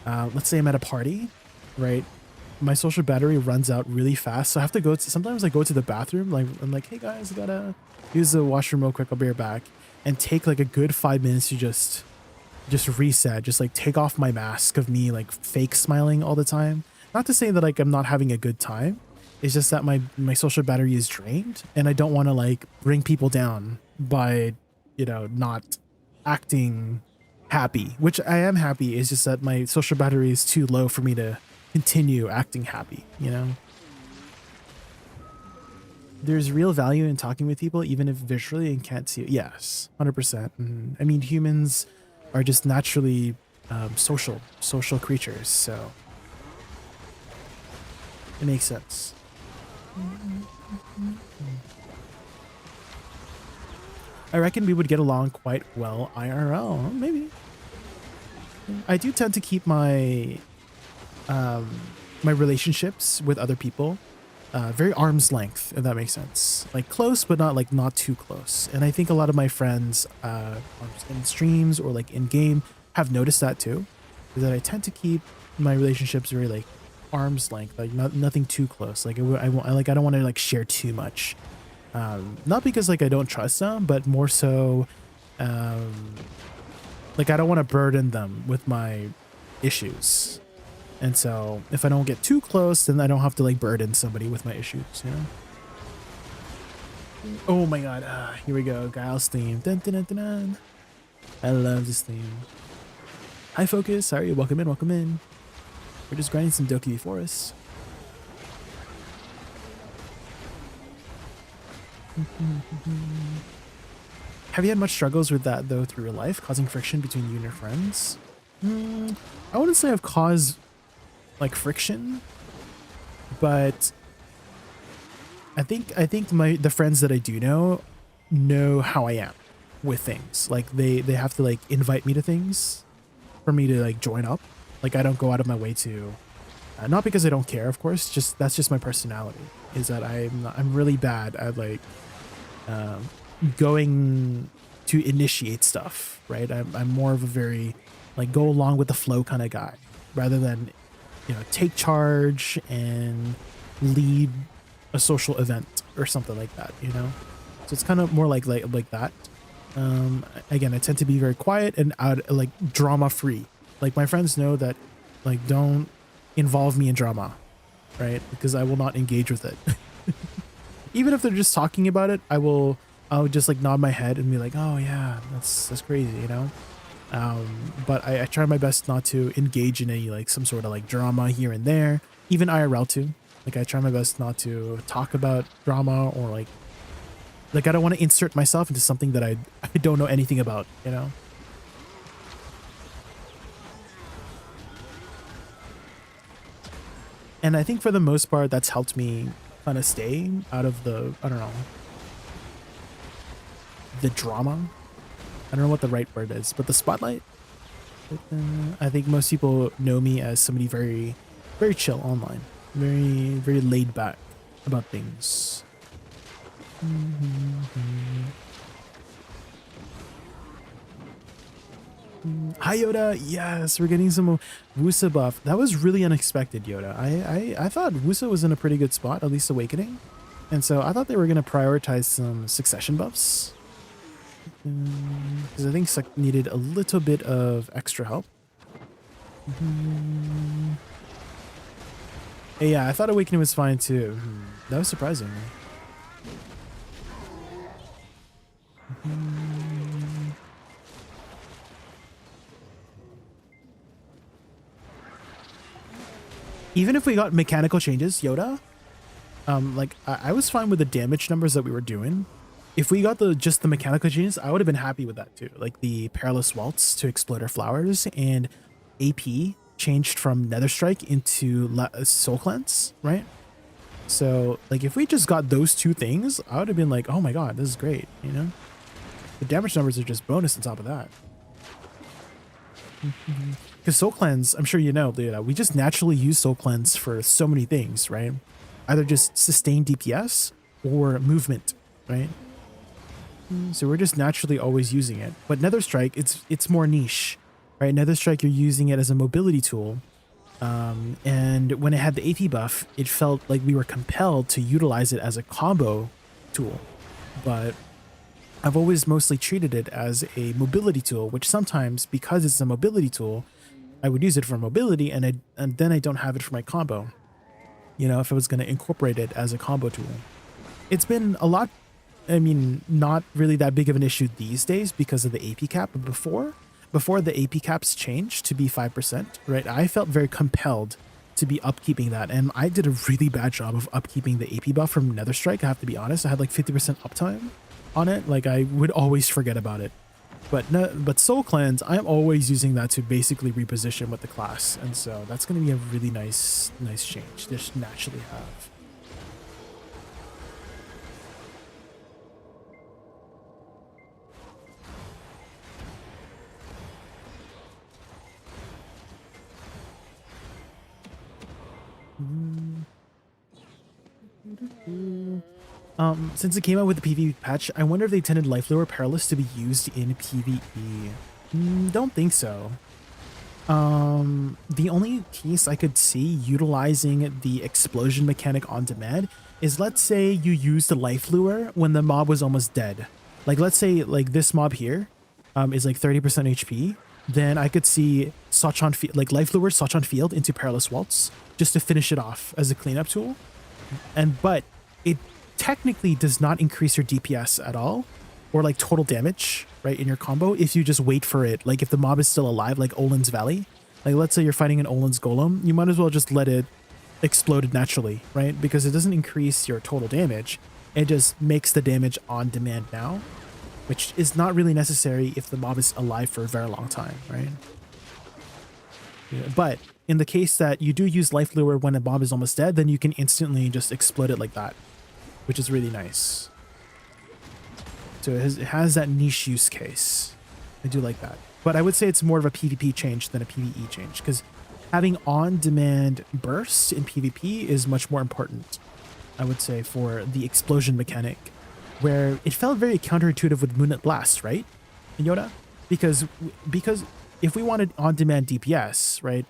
let's say I'm at a party, right? My social battery runs out really fast, so I have to go to, sometimes I go to the bathroom, like I'm like, hey guys, I gotta use the washroom real quick, I'll be right back, and take like a good 5 minutes to just reset, just like take off my mask of me like fake smiling all the time. Not to say that like I'm not having a good time, it's just that my social battery is drained, and I don't want to like bring people down by, you know, not acting happy, which I am happy. It's just that my social battery is too low for me to continue acting happy, you know. There's real value in talking with people, even if visually and can't see it. Yes, 100%. I mean, humans are just naturally social creatures, so it makes sense. I reckon we would get along quite well IRL. Maybe. I do tend to keep my my relationships with other people very arm's length, if that makes sense. Like close, but not too close. And I think a lot of my friends in streams or like in game have noticed that too, is that I tend to keep my relationships very like arm's length, like nothing too close. Like I don't want to like share too much. Not because like I don't trust them, but more so like I don't want to burden them with my issues. And so if I don't get too close, then I don't have to like burden somebody with my issues, you know? Oh my god, here we go, Guile's theme. Dun, dun, dun, dun, dun. I love this theme. Hi Focus, sorry, welcome in, welcome in. We're just grinding some Doki Forest. Have you had much struggles with that though through your life, causing friction between you and your friends? I wouldn't say I've caused like friction, but I think the friends that I do know how I am with things. Like they have to like invite me to things for me to like join up. Like I don't go out of my way to, not because I don't care, of course, just that's just my personality, is that I'm really bad at like going to initiate stuff, right? I'm more of a very like go along with the flow kind of guy, rather than, you know, take charge and lead a social event or something like that, you know? So it's kind of more like that. Again, I tend to be very quiet and like drama free. Like my friends know that, like, don't involve me in drama, right? Because I will not engage with it. Even if they're just talking about it, I'll just like nod my head and be like, oh yeah, that's crazy, you know? But I try my best not to engage in any like some sort of like drama here and there, even IRL too. Like I try my best not to talk about drama or like I don't want to insert myself into something that I don't know anything about, you know? And I think for the most part, that's helped me kind of stay out of the, I don't know, the drama. I don't know what the right word is, but the spotlight. I think most people know me as somebody very, very chill online, very, very laid back about things. Hi Yoda, yes, we're getting some Woosa buff. That was really unexpected, Yoda. I thought Woosa was in a pretty good spot, at least Awakening, and so I thought they were going to prioritize some succession buffs. Because I think Suck needed a little bit of extra help. Yeah, I thought Awakening was fine too. That was surprising. Even if we got mechanical changes, Yoda, like I was fine with the damage numbers that we were doing. If we got just the mechanical changes, I would have been happy with that too. Like the Perilous Waltz to explode our flowers and AP changed from Nether Strike into Soul Cleanse, right? So like if we just got those two things, I would have been like, oh my god, this is great, you know? The damage numbers are just bonus on top of that. Because Soul Cleanse, I'm sure you know, we just naturally use Soul Cleanse for so many things, right? Either just sustain DPS or movement, right? So we're just naturally always using it. But Nether Strike, it's more niche, right? Nether Strike, you're using it as a mobility tool. And when it had the AP buff, it felt like we were compelled to utilize it as a combo tool. But I've always mostly treated it as a mobility tool, which sometimes, because it's a mobility tool, I would use it for mobility, and then I don't have it for my combo. You know, if I was going to incorporate it as a combo tool. It's been a lot, I mean, not really that big of an issue these days because of the AP cap. But before the AP caps changed to be 5%, right, I felt very compelled to be upkeeping that. And I did a really bad job of upkeeping the AP buff from Nether Strike, I have to be honest. I had like 50% uptime on it. Like I would always forget about it. But Soul Cleanse, I'm always using that to basically reposition with the class. And so that's going to be a really nice change. Just naturally have. Since it came out with the PvE patch, I wonder if they intended Life Lure Perilous to be used in PvE. Don't think so. The only case I could see utilizing the explosion mechanic on demand is, let's say you use the Life Lure when the mob was almost dead. Like, let's say like this mob here is like 30% HP. Then I could see like Life Lure Sotch on Field into Perilous Waltz just to finish it off as a cleanup tool. But it technically does not increase your DPS at all, or like total damage, right, in your combo if you just wait for it. Like if the mob is still alive, like Olin's Valley, like let's say you're fighting an Olin's Golem, you might as well just let it explode naturally, right? Because it doesn't increase your total damage, it just makes the damage on demand now, which is not really necessary if the mob is alive for a very long time, right? Yeah, but in the case that you do use Life Lure when a mob is almost dead, then you can instantly just explode it like that, which is really nice. So it has that niche use case. I do like that. But I would say it's more of a PvP change than a PvE change, because having on-demand bursts in PvP is much more important, I would say, for the explosion mechanic, where it felt very counterintuitive with Moonlit Blast, right, Yoda? Because if we wanted on-demand DPS, right,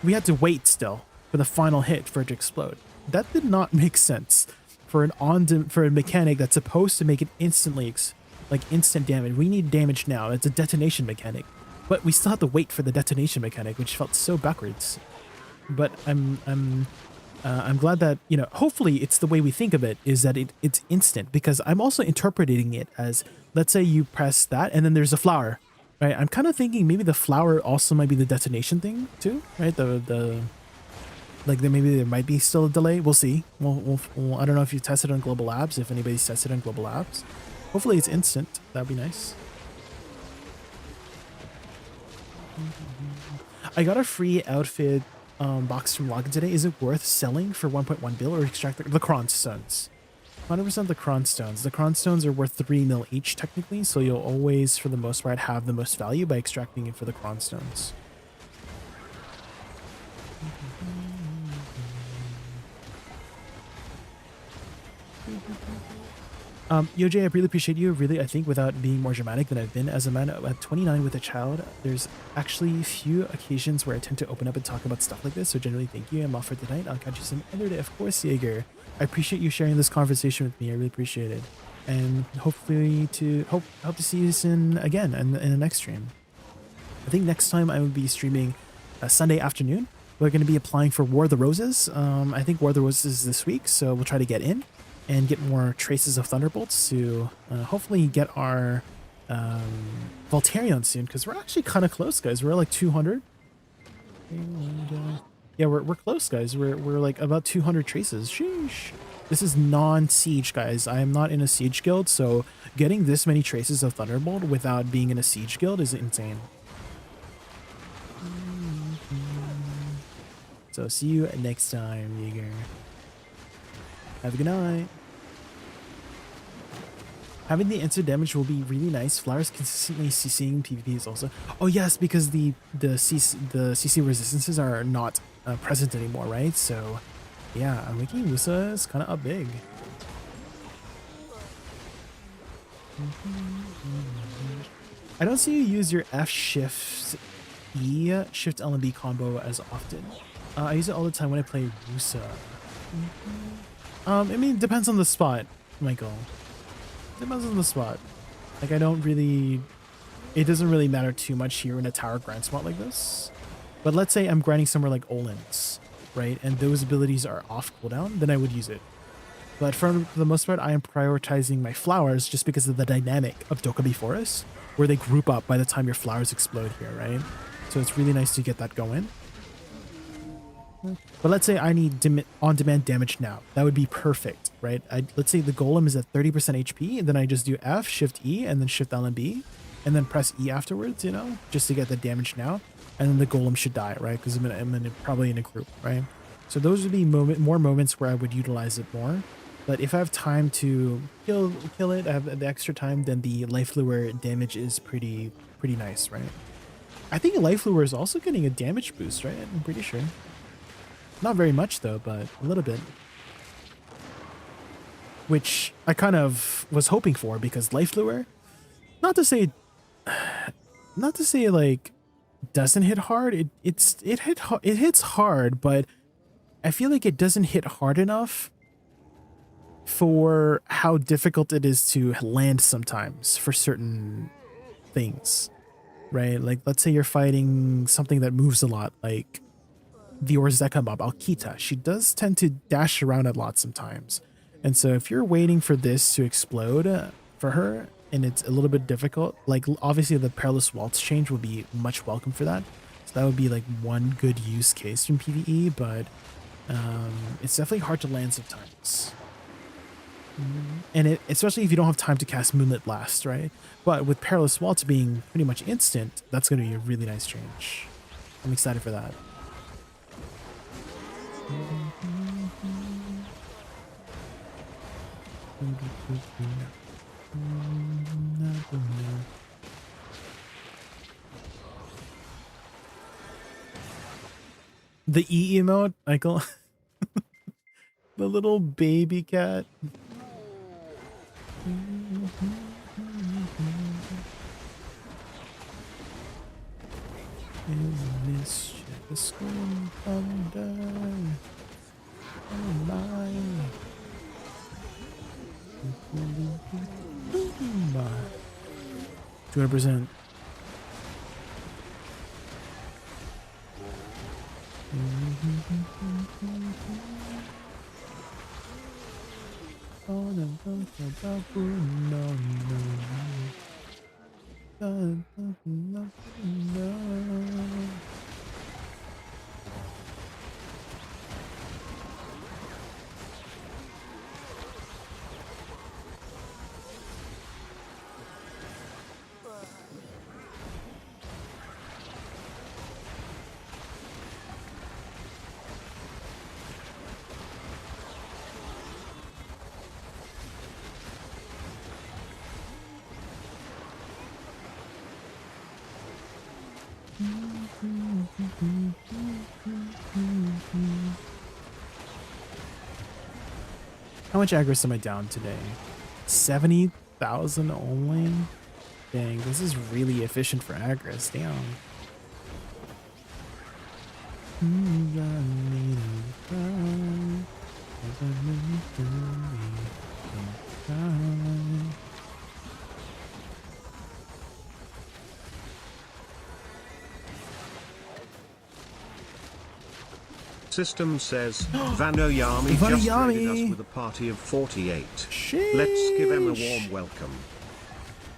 we had to wait still for the final hit for it to explode. That did not make sense for a mechanic that's supposed to make it instantly, like instant damage. We need damage now. It's a detonation mechanic, but we still have to wait for the detonation mechanic, which felt so backwards. But I'm glad that, you know, hopefully it's the way we think of it, is that it's instant, because I'm also interpreting it as, let's say you press that and then there's a flower, right? I'm kind of thinking maybe the flower also might be the detonation thing too, right? Maybe there might be still a delay. We'll see. We'll I don't know if you tested on Global Labs, if anybody's tested on Global Labs. Hopefully it's instant. That'd be nice. I got a free outfit box from Login today. Is it worth selling for 1.1 bill or extract the Cron Stones? 100% the Cron Stones. The Cron Stones are worth 3 mil each technically, so you'll always, for the most part, have the most value by extracting it for the Cron Stones. Jay, I really appreciate you. Really, I think without being more dramatic than I've been as a man at 29 with a child, there's actually few occasions where I tend to open up and talk about stuff like this. So generally, thank you. I'm off for tonight. I'll catch you some other day. Of course, Jaeger. I appreciate you sharing this conversation with me. I really appreciate it. And hopefully hope to see you soon again in the next stream. I think next time I will be streaming Sunday afternoon. We're going to be applying for War of the Roses. I think War of the Roses is this week, so we'll try to get in and get more Traces of Thunderbolts to hopefully get our Voltarion soon, because we're actually kind of close, guys. We're like 200. And, yeah, we're close, guys. We're like about 200 traces. Sheesh. This is non-siege, guys. I am not in a siege guild, so getting this many Traces of Thunderbolt without being in a siege guild is insane. So see you next time, Jaeger. Have a good night. Having the instant damage will be really nice. Flowers consistently CCing PvPs also. Oh yes, because the CC resistances are not present anymore, right? So yeah, making Woosa is kind of up big. I don't see you use your F Shift E Shift L and B combo as often. I use it all the time when I play Woosa. I mean, it depends on the spot, Michael. Depends on the spot. Like, I don't really... It doesn't really matter too much here in a tower grind spot like this. But let's say I'm grinding somewhere like Olin's, right? And those abilities are off cooldown, then I would use it. But for the most part, I am prioritizing my flowers just because of the dynamic of Dokkaebi Forest, where they group up by the time your flowers explode here, right? So it's really nice to get that going. But let's say I need on-demand damage now. That would be perfect, right? Let's say the golem is at 30% HP, and then I just do F, Shift E, and then Shift L and B, and then press E afterwards, you know, just to get the damage now. And then the golem should die, right? Because I'm probably in a group, right? So those would be more moments where I would utilize it more. But if I have time to kill it, I have the extra time, then the Life Lure damage is pretty nice, right? I think Life Lure is also getting a damage boost, right? I'm pretty sure. Not very much though, but a little bit. Which I kind of was hoping for, because Life Lure, not to say like doesn't hit hard. It hits hard, but I feel like it doesn't hit hard enough for how difficult it is to land sometimes for certain things, right? Like, let's say you're fighting something that moves a lot, like the Orzeka mob, Alkita. She does tend to dash around a lot sometimes. And so if you're waiting for this to explode for her, and it's a little bit difficult, like obviously the Perilous Waltz change will be much welcome for that. So that would be like one good use case from PvE, but it's definitely hard to land sometimes. And especially if you don't have time to cast Moonlit Blast, right? But with Perilous Waltz being pretty much instant, that's going to be a really nice change. I'm excited for that. The E emote, Michael. The little baby cat. Thunder. 200%. How much aggro am I down today? 70,000 only? Dang, this is really efficient for aggro. Damn. System says, Vanoyami just raided us with a party of 48. Let's give him a warm welcome.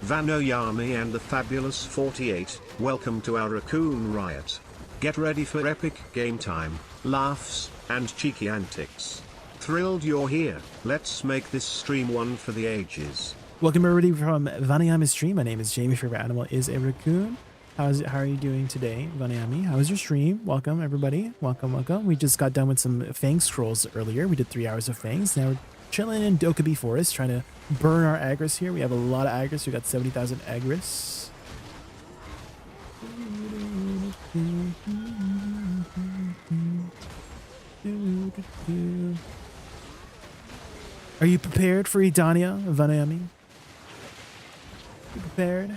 Vanoyami and the fabulous 48, welcome to our Raccoon Riot. Get ready for epic game time, laughs, and cheeky antics. Thrilled you're here. Let's make this stream one for the ages. Welcome everybody from Vanoyami's stream. My name is Jamie. Favorite animal is a raccoon. How are you doing today, Vanyami? How was your stream? Welcome, everybody. Welcome, welcome. We just got done with some Fang scrolls earlier. We did 3 hours of Fangs. Now we're chilling in Dokkaebi Forest, trying to burn our Agris here. We have a lot of Agris. We got 70,000 Agris. Are you prepared for Edania, Vanyami? You prepared?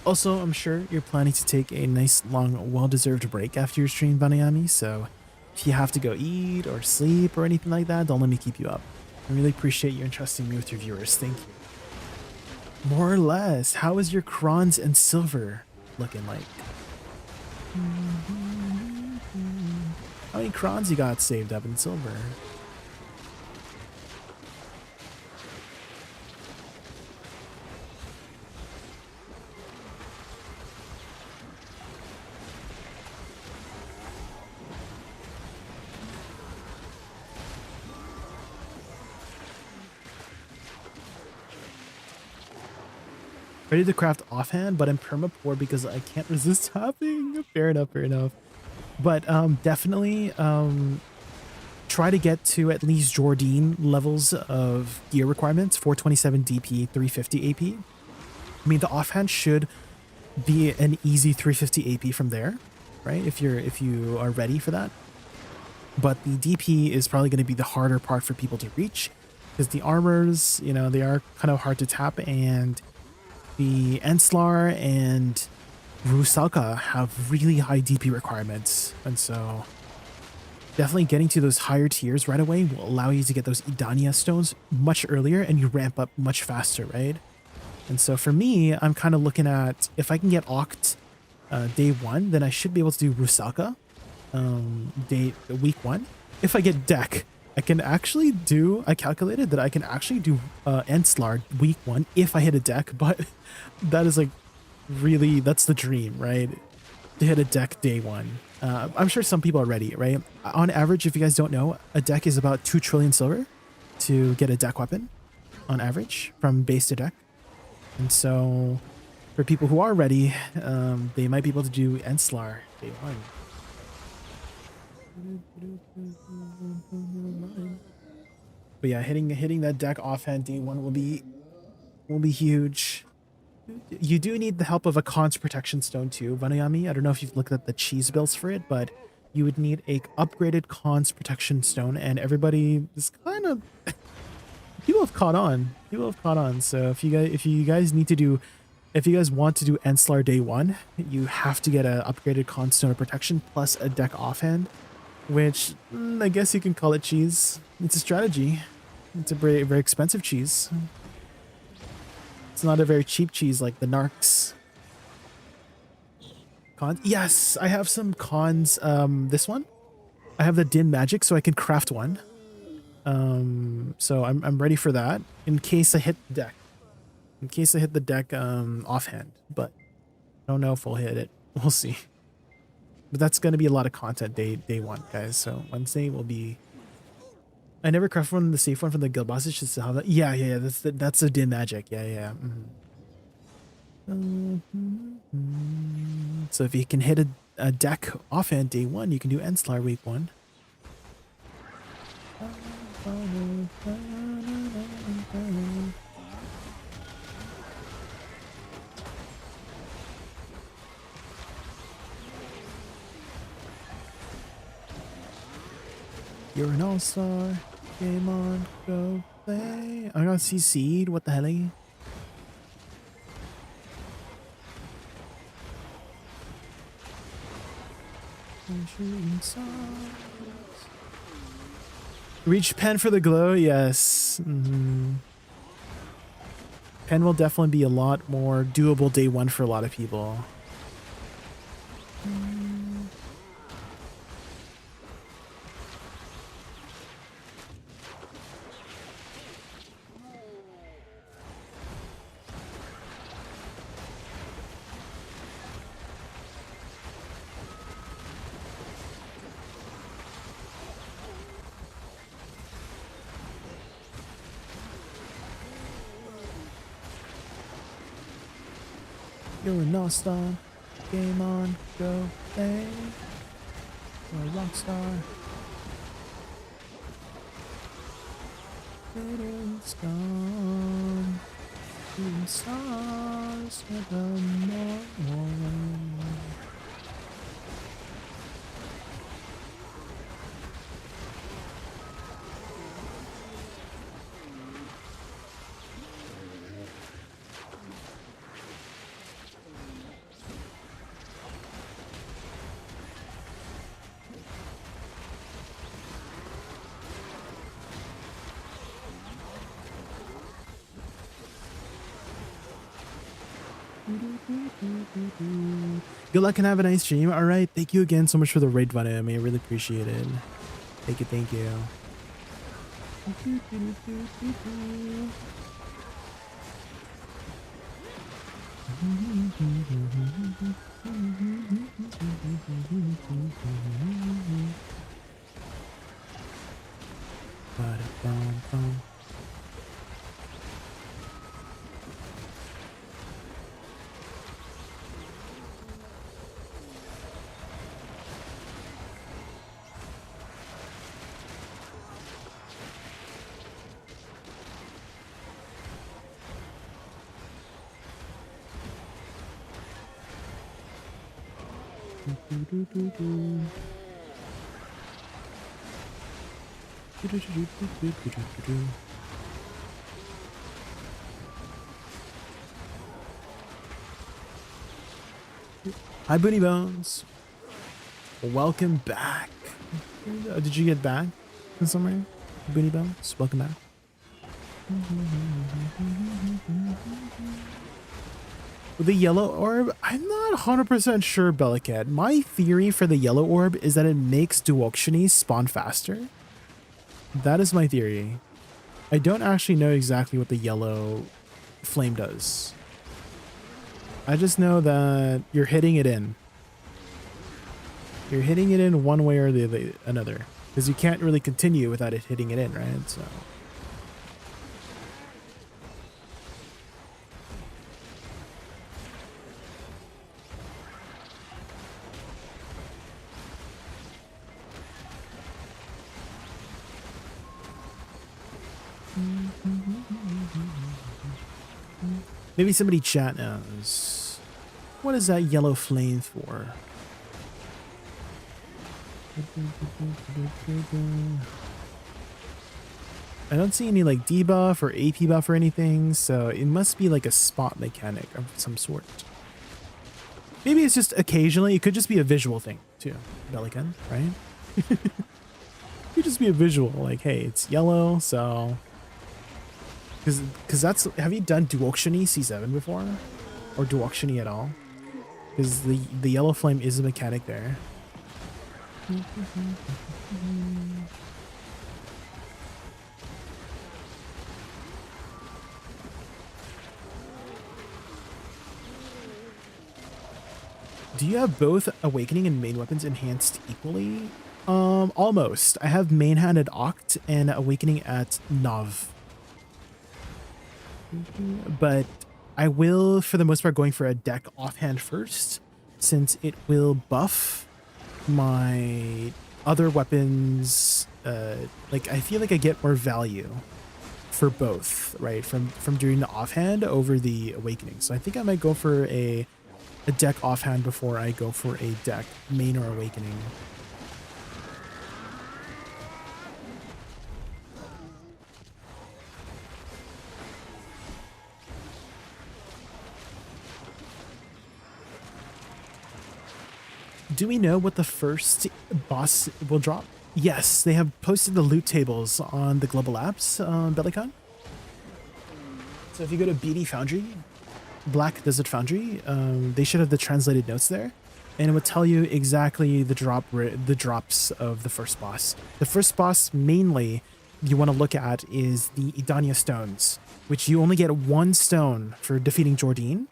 Also, I'm sure you're planning to take a nice, long, well-deserved break after your stream, Vanyami, so if you have to go eat or sleep or anything like that, don't let me keep you up. I really appreciate you entrusting me with your viewers. Thank you. More or less, how is your crons and silver looking like? How many crons you got saved up in silver? Ready to craft offhand, but I'm perma poor because I can't resist tapping. Fair enough, fair enough. But definitely try to get to at least Jordine levels of gear requirements, 427 DP, 350 AP. I mean, the offhand should be an easy 350 AP from there, right? If you are ready for that. But the DP is probably going to be the harder part for people to reach because the armors, you know, they are kind of hard to tap, and the Enslar and Rusalka have really high DP requirements, and so definitely getting to those higher tiers right away will allow you to get those Edania stones much earlier, and you ramp up much faster, right? And so for me, I'm kind of looking at if I can get Oct day 1, then I should be able to do Rusalka week 1. If I get Deck, I can actually do, I calculated that I can actually do Enslar week 1 if I hit a Deck, but that is like really, that's the dream, right? To hit a Deck day 1. I'm sure some people are ready, right? On average, if you guys don't know, a Deck is about 2 trillion silver to get a Deck weapon on average from base to Deck. And so for people who are ready, they might be able to do Enslar day 1. But yeah, hitting that Deck offhand day 1 will be huge. You do need the help of a Cons Protection Stone too, Vanayami. I don't know if you've looked at the cheese bills for it, but you would need a upgraded Cons Protection Stone, and everybody is kind of people have caught on. So if you guys want to do Enslar day 1, you have to get an upgraded Cons Stone of Protection plus a Deck offhand, which I guess you can call it cheese. It's a strategy. It's a very, very expensive cheese. It's not a very cheap cheese like the Narcs. Cons? Yes, I have some cons. This one, I have the Dim Magic, so I can craft one. So I'm ready for that in case I hit the Deck. In case I hit the Deck offhand, but I don't know if we'll hit it. We'll see. But that's going to be a lot of content day 1, guys. So Wednesday will be. I never crafted one, the safe one from the guild bosses. Just to have that. Yeah. That's a Dim Magic. Yeah. So if you can hit a Deck offhand day 1, you can do Enslar week 1. You're an all-star. Game on, go play. I got CC'd. What the hell? Reach Pen for the glow. Yes. Pen will definitely be a lot more doable day 1 for a lot of people. You're a North Star. Game on, go play. You're a rock star. Shooting stars. Shooting stars evermore. Good luck and have a nice stream. All right, thank you again so much for the raid, Vadim. I really appreciate it. Thank you, thank you. Ba-da-bum-bum. Hi, Booty Bones. Welcome back. Did you get back from somewhere? Booty Bones, welcome back. The yellow orb, I'm not 100% sure, Bellicat. My theory for the yellow orb is that it makes Duoxiones spawn faster. That is my theory. I don't actually know exactly what the yellow flame does. I just know that you're hitting it in. You're hitting it in one way or the another. Because you can't really continue without it hitting it in, right? So... maybe somebody chat knows. What is that yellow flame for? I don't see any like debuff or AP buff or anything, so it must be like a spot mechanic of some sort. Maybe it's just occasionally, it could just be a visual thing too, Bellican, right? It could just be a visual, like, hey, it's yellow, so... Because that's... have you done Duoxiones C7 before? Or Duoxiones at all? Because the yellow flame is a mechanic there. Do you have both Awakening and main weapons enhanced equally? Almost. I have main hand at Oct and Awakening at Nav. But I will, for the most part, going for a deck offhand first, since it will buff my other weapons. Like, I feel like I get more value for both, right? From doing the offhand over the Awakening. So I think I might go for a deck offhand before I go for a deck main or Awakening. Do we know what the first boss will drop? Yes, they have posted the loot tables on the global apps, Bellicon. So if you go to BD Foundry, Black Desert Foundry, they should have the translated notes there, and it would tell you exactly the drops of the first boss. The first boss mainly you want to look at is the Idania stones, which you only get 1 stone for defeating Jordine.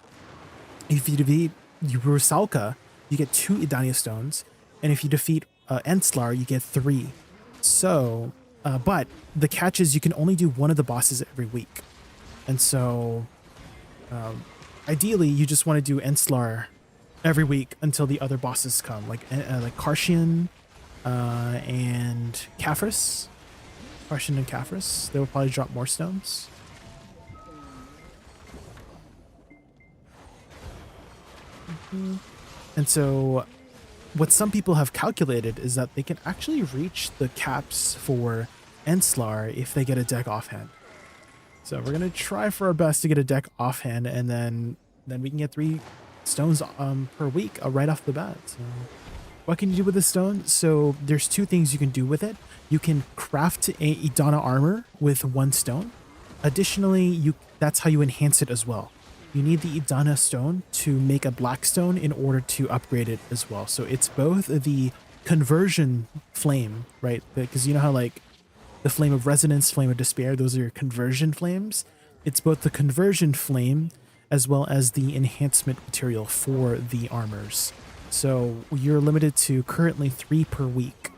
If you defeat Rusalka, you get 2 Idania stones, and if you defeat Enslar, you get 3. So, but the catch is you can only do one of the bosses every week, and so ideally, you just want to do Enslar every week until the other bosses come, like Karshian and Kaphris. Karshian and Kaphris. They will probably drop more stones. And so what some people have calculated is that they can actually reach the caps for Enslar if they get a deck offhand. So we're going to try for our best to get a deck offhand, and then we can get 3 stones per week right off the bat. So what can you do with the stone? So there's 2 things you can do with it. You can craft a Idana armor with 1 stone. Additionally, that's how you enhance it as well. You need the Idana stone to make a black stone in order to upgrade it as well. So it's both the conversion flame, right? Because you know how like the flame of resonance, flame of despair, those are your conversion flames. It's both the conversion flame as well as the enhancement material for the armors. So you're limited to currently 3 per week.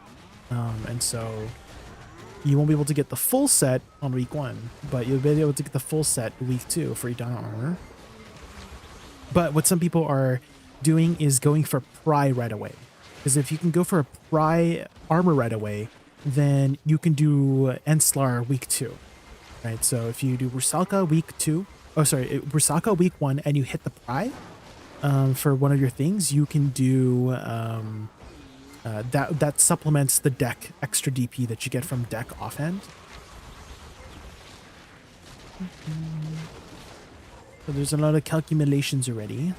And so you won't be able to get the full set on week 1, but you'll be able to get the full set week 2 for Idana armor. But what some people are doing is going for Pry right away. Because if you can go for a Pry armor right away, then you can do Enslar week 2. Right? So if you do Rusalka week 2, Rusalka week 1 and you hit the Pry for one of your things, you can do that supplements the deck extra DP that you get from deck offhand. So there's a lot of calculations already.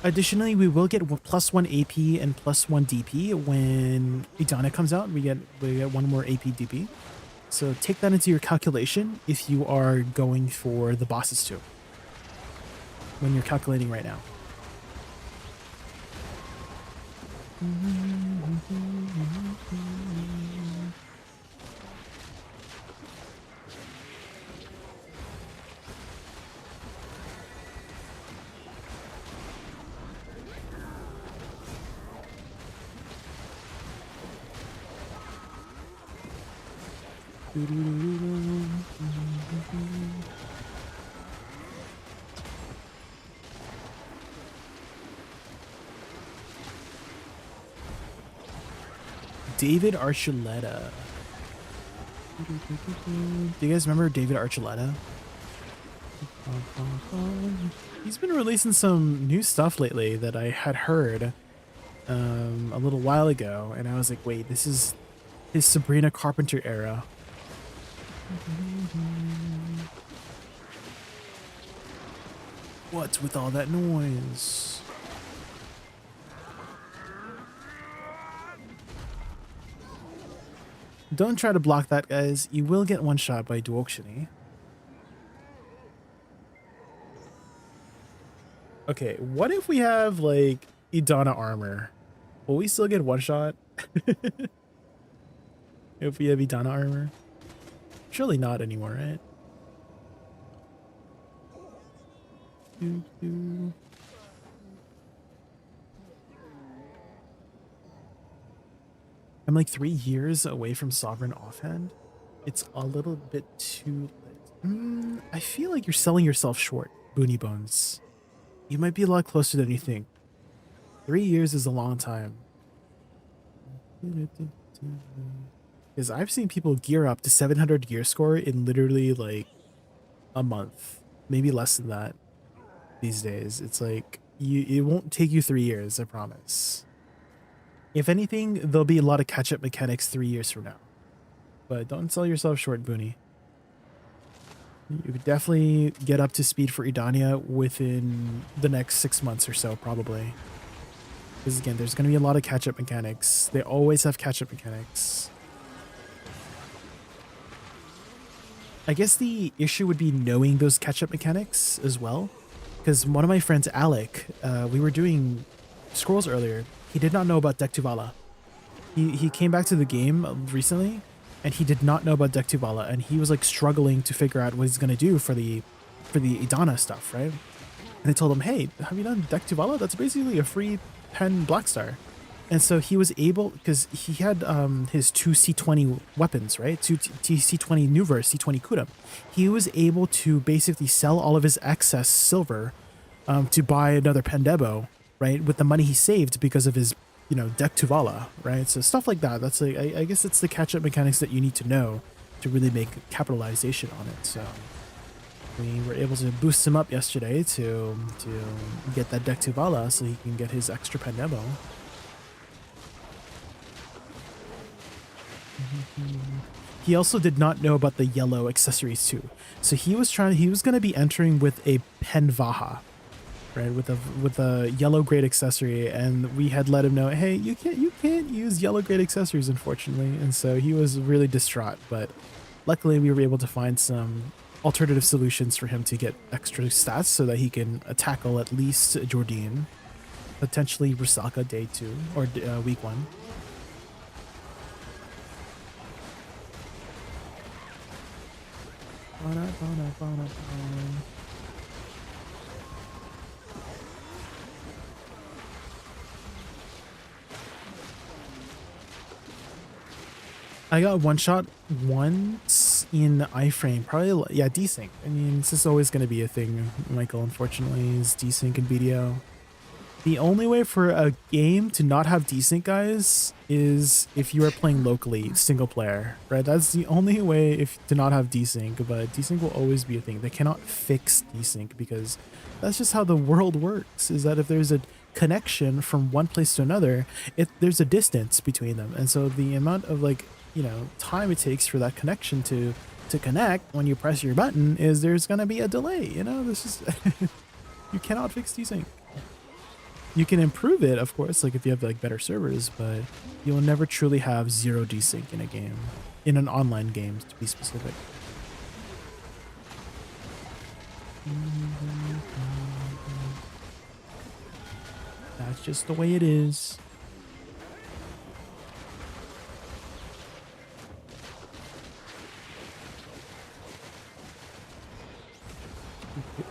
Additionally, we will get +1 AP and +1 DP when Idana comes out. We get 1 more AP DP. So take that into your calculation if you are going for the bosses too, when you're calculating right now. David Archuleta. Do you guys remember David Archuleta? He's been releasing some new stuff lately that I had heard a little while ago, and I was like, wait, this is his Sabrina Carpenter era. What's with all that noise? Don't try to block that, guys. You will get one shot by Duokshini. Okay, what if we have, like, Idana armor? Will we still get one shot? If we have Idana armor? Surely not anymore, right? I'm like 3 years away from Sovereign offhand. It's a little bit too late. I feel like you're selling yourself short, Boony Bones. You might be a lot closer than you think. 3 years is a long time. Because I've seen people gear up to 700 gear score in literally like a month, maybe less than that these days. It's like, it won't take you 3 years, I promise. If anything, there'll be a lot of catch-up mechanics 3 years from now. But don't sell yourself short, Boony. You could definitely get up to speed for Idania within the next 6 months or so, probably. Because again, there's going to be a lot of catch-up mechanics. They always have catch-up mechanics. I guess the issue would be knowing those catch-up mechanics as well. Because one of my friends, Alec, we were doing scrolls earlier. He did not know about Dektuvala. He came back to the game recently, and he did not know about Dektuvala, and he was like struggling to figure out what he's gonna do for the Idana stuff, right? And I told him, hey, have you done Dektuvala? That's basically a free Pen Blackstar. And so he was able, because he had his two C20 weapons, right? Two C20 Nuver, C20 Kudam. He was able to basically sell all of his excess silver to buy another Pendebo, right? With the money he saved because of his, you know, deck to Vala, right? So stuff like that. That's like, I guess it's the catch-up mechanics that you need to know to really make capitalization on it. So we were able to boost him up yesterday to get that deck to Vala so he can get his extra Pendebo. He also did not know about the yellow accessories too. So he was going to be entering with a Penvaha, right? With a yellow grade accessory, and we had let him know, hey, you can't use yellow grade accessories, unfortunately. And so he was really distraught, but luckily we were able to find some alternative solutions for him to get extra stats so that he can tackle at least Jordan, potentially Rusalka day 2 or week 1. I got one shot once in iframe, probably, yeah, desync. I mean, this is always going to be a thing, Michael, unfortunately, is desync and BDO. The only way for a game to not have desync, guys, is if you are playing locally, single player, right? That's the only way to not have desync, but desync will always be a thing. They cannot fix desync because that's just how the world works, is that if there's a connection from one place to another, there's a distance between them. And so the amount of, like, you know, time it takes for that connection to connect when you press your button there's going to be a delay, you know? This is, you cannot fix desync. You can improve it, of course, like if you have like better servers, but you'll never truly have zero desync in a game, in an online game to be specific. That's just the way it is.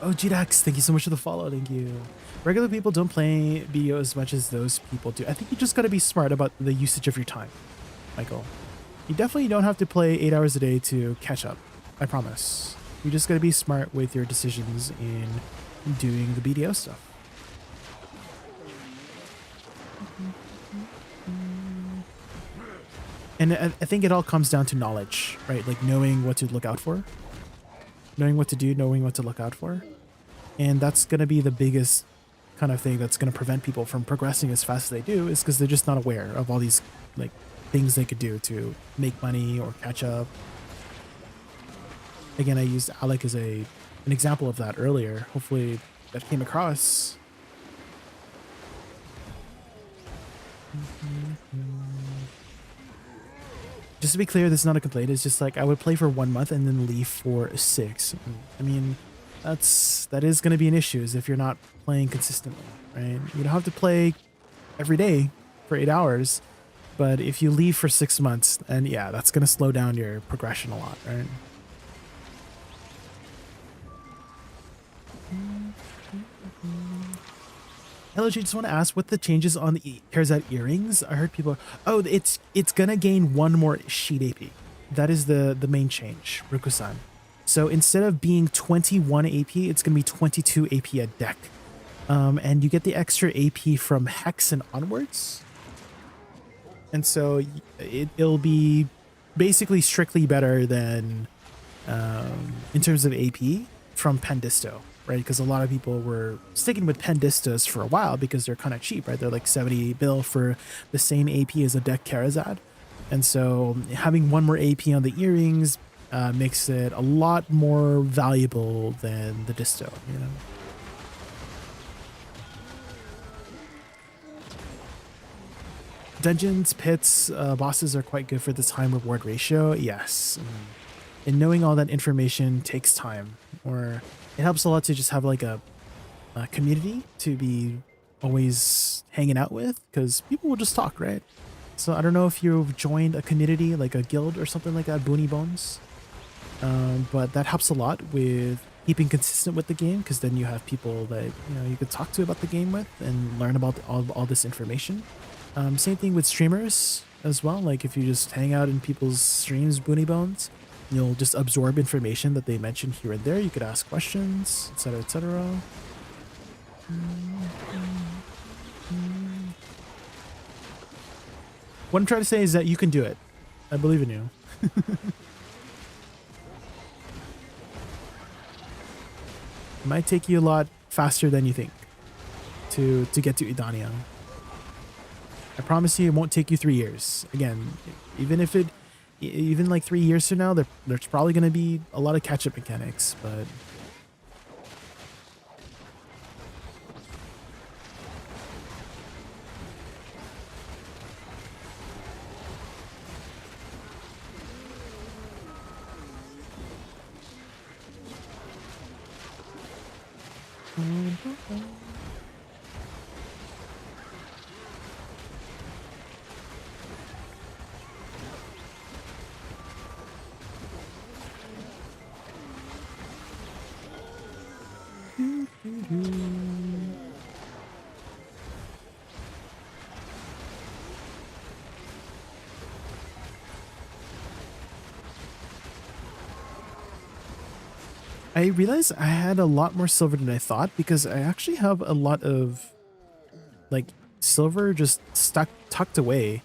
Oh, G-Dax, thank you so much for the follow. Thank you. Regular people don't play BO as much as those people do. I think you just got to be smart about the usage of your time, Michael. You definitely don't have to play 8 hours a day to catch up. I promise. You just got to be smart with your decisions in doing the BDO stuff. And I think it all comes down to knowledge, right? Like knowing what to look out for. Knowing what to do, knowing what to look out for. And that's going to be the biggest kind of thing that's going to prevent people from progressing as fast as they do, is because they're just not aware of all these like things they could do to make money or catch up. Again, I used Alec as an example of that earlier. Hopefully that came across. Just to be clear, this is not a complaint. It's just like I would play for 1 month and then leave for 6. I mean, that is going to be an issue, is if you're not playing consistently, right? You don't have to play every day for 8 hours, but if you leave for 6 months, and yeah, that's going to slow down your progression a lot, right? Hello, G, just want to ask what the changes on the Karazad earrings. I heard people, oh, it's gonna gain 1 more sheet AP. That is the main change, Ruku-san. So instead of being 21 AP, it's gonna be 22 AP a deck. And you get the extra AP from Hex and onwards. And so it'll be basically strictly better than, in terms of AP, from Pendisto. Right, because a lot of people were sticking with Pendistas for a while because they're kind of cheap, right? They're like 70 bill for the same AP as a deck Karazad. And so having 1 more AP on the earrings makes it a lot more valuable than the disto, you know? Dungeons, pits, bosses are quite good for the time reward ratio. Yes. And knowing all that information takes time, or it helps a lot to just have like a community to be always hanging out with, because people will just talk, right? So I don't know if you've joined a community, like a guild or something like that, Boony Bones, but that helps a lot with keeping consistent with the game, because then you have people that you could talk to about the game with and learn about all this information. Same thing with streamers as well. Like if you just hang out in people's streams, Boony Bones, you'll just absorb information that they mention here and there. You could ask questions, etc., etc. What I'm trying to say is that you can do it. I believe in you. It might take you a lot faster than you think to get to Idania. I promise you it won't take you 3 years. Again, even like 3 years from now, there's probably going to be a lot of catch-up mechanics, but I realized I had a lot more silver than I thought, because I actually have a lot of like silver just tucked away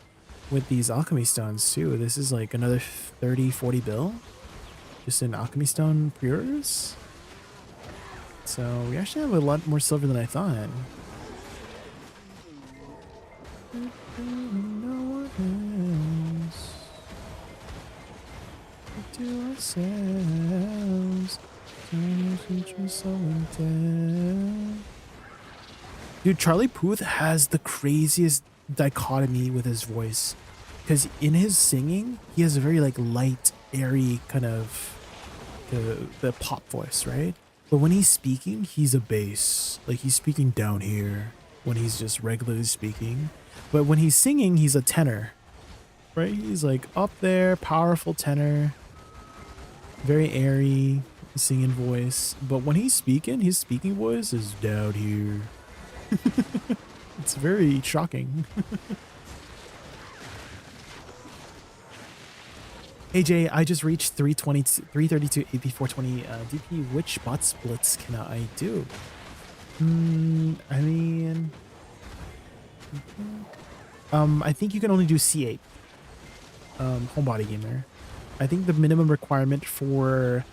with these alchemy stones too. This is like another 30-40 bill just in alchemy stone pures. So we actually have a lot more silver than I thought. No one else to ourselves. Dude, Charlie Puth has the craziest dichotomy with his voice, because in his singing he has a very like light, airy kind of the pop voice, right? But when he's speaking, he's a bass. Like he's speaking down here when he's just regularly speaking. But when he's singing, he's a tenor, right? He's like up there, powerful tenor, very airy singing voice. But when he's speaking, his speaking voice is down here. It's very shocking. Hey Jay, I just reached 332 AP 420 DP. Which bot splits can I do? I mean, I think you can only do C8. Homebody gamer. I think the minimum requirement for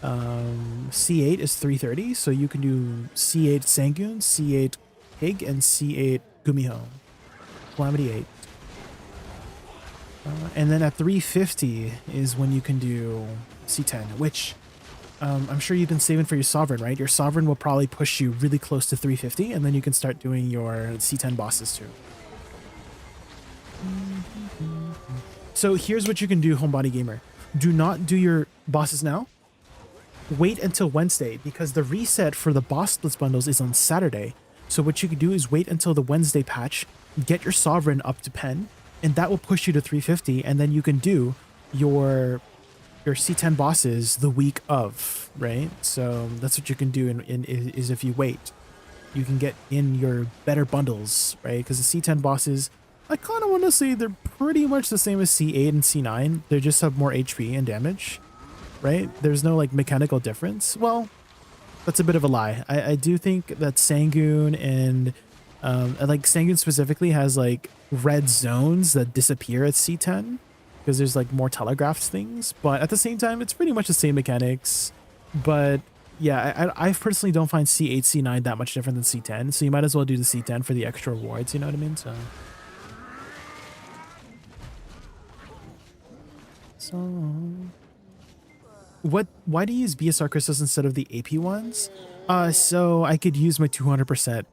C8 is 330, so you can do C8 Sangoon, C8 Pig, and C8 Gumiho. Calamity 8. And then at 350 is when you can do C10, which I'm sure you can save in for your Sovereign, right? Your Sovereign will probably push you really close to 350, and then you can start doing your C10 bosses too. So here's what you can do, Homebody Gamer. Do not do your bosses now. Wait until Wednesday, because the reset for the boss splits bundles is on Saturday. So what you can do is wait until the Wednesday patch, get your Sovereign up to pen, and that will push you to 350, and then you can do your C10 bosses the week of, right? So that's what you can do is if you wait. You can get in your better bundles, right? Because the C10 bosses, I kind of want to say they're pretty much the same as C8 and C9. They just have more HP and damage, right? There's no like mechanical difference. Well, that's a bit of a lie. I do think that Sangoon and like Sangoon specifically has like red zones that disappear at C10 because there's like more telegraphed things. But at the same time, it's pretty much the same mechanics. But yeah, I personally don't find C8, C9 that much different than C10. So you might as well do the C10 for the extra rewards. You know what I mean? So why do you use BSR crystals instead of the AP ones? So I could use my 200%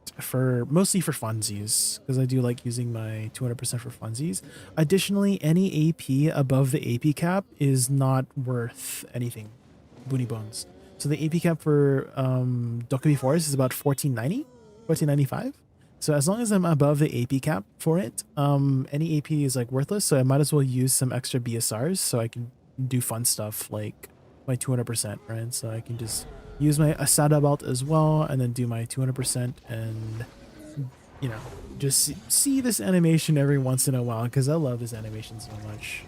mostly for funsies, because I do like using my 200% for funsies. Additionally, any AP above the AP cap is not worth anything. Boony Bones. So the AP cap for Dokkaebi Forest is about 1490, 1495. So as long as I'm above the AP cap for it, any AP is like worthless. So I might as well use some extra BSRs so I can do fun stuff like my 200%, right? So I can just use my Asada belt as well, and then do my 200%, and you know, just see this animation every once in a while because I love this animation so much.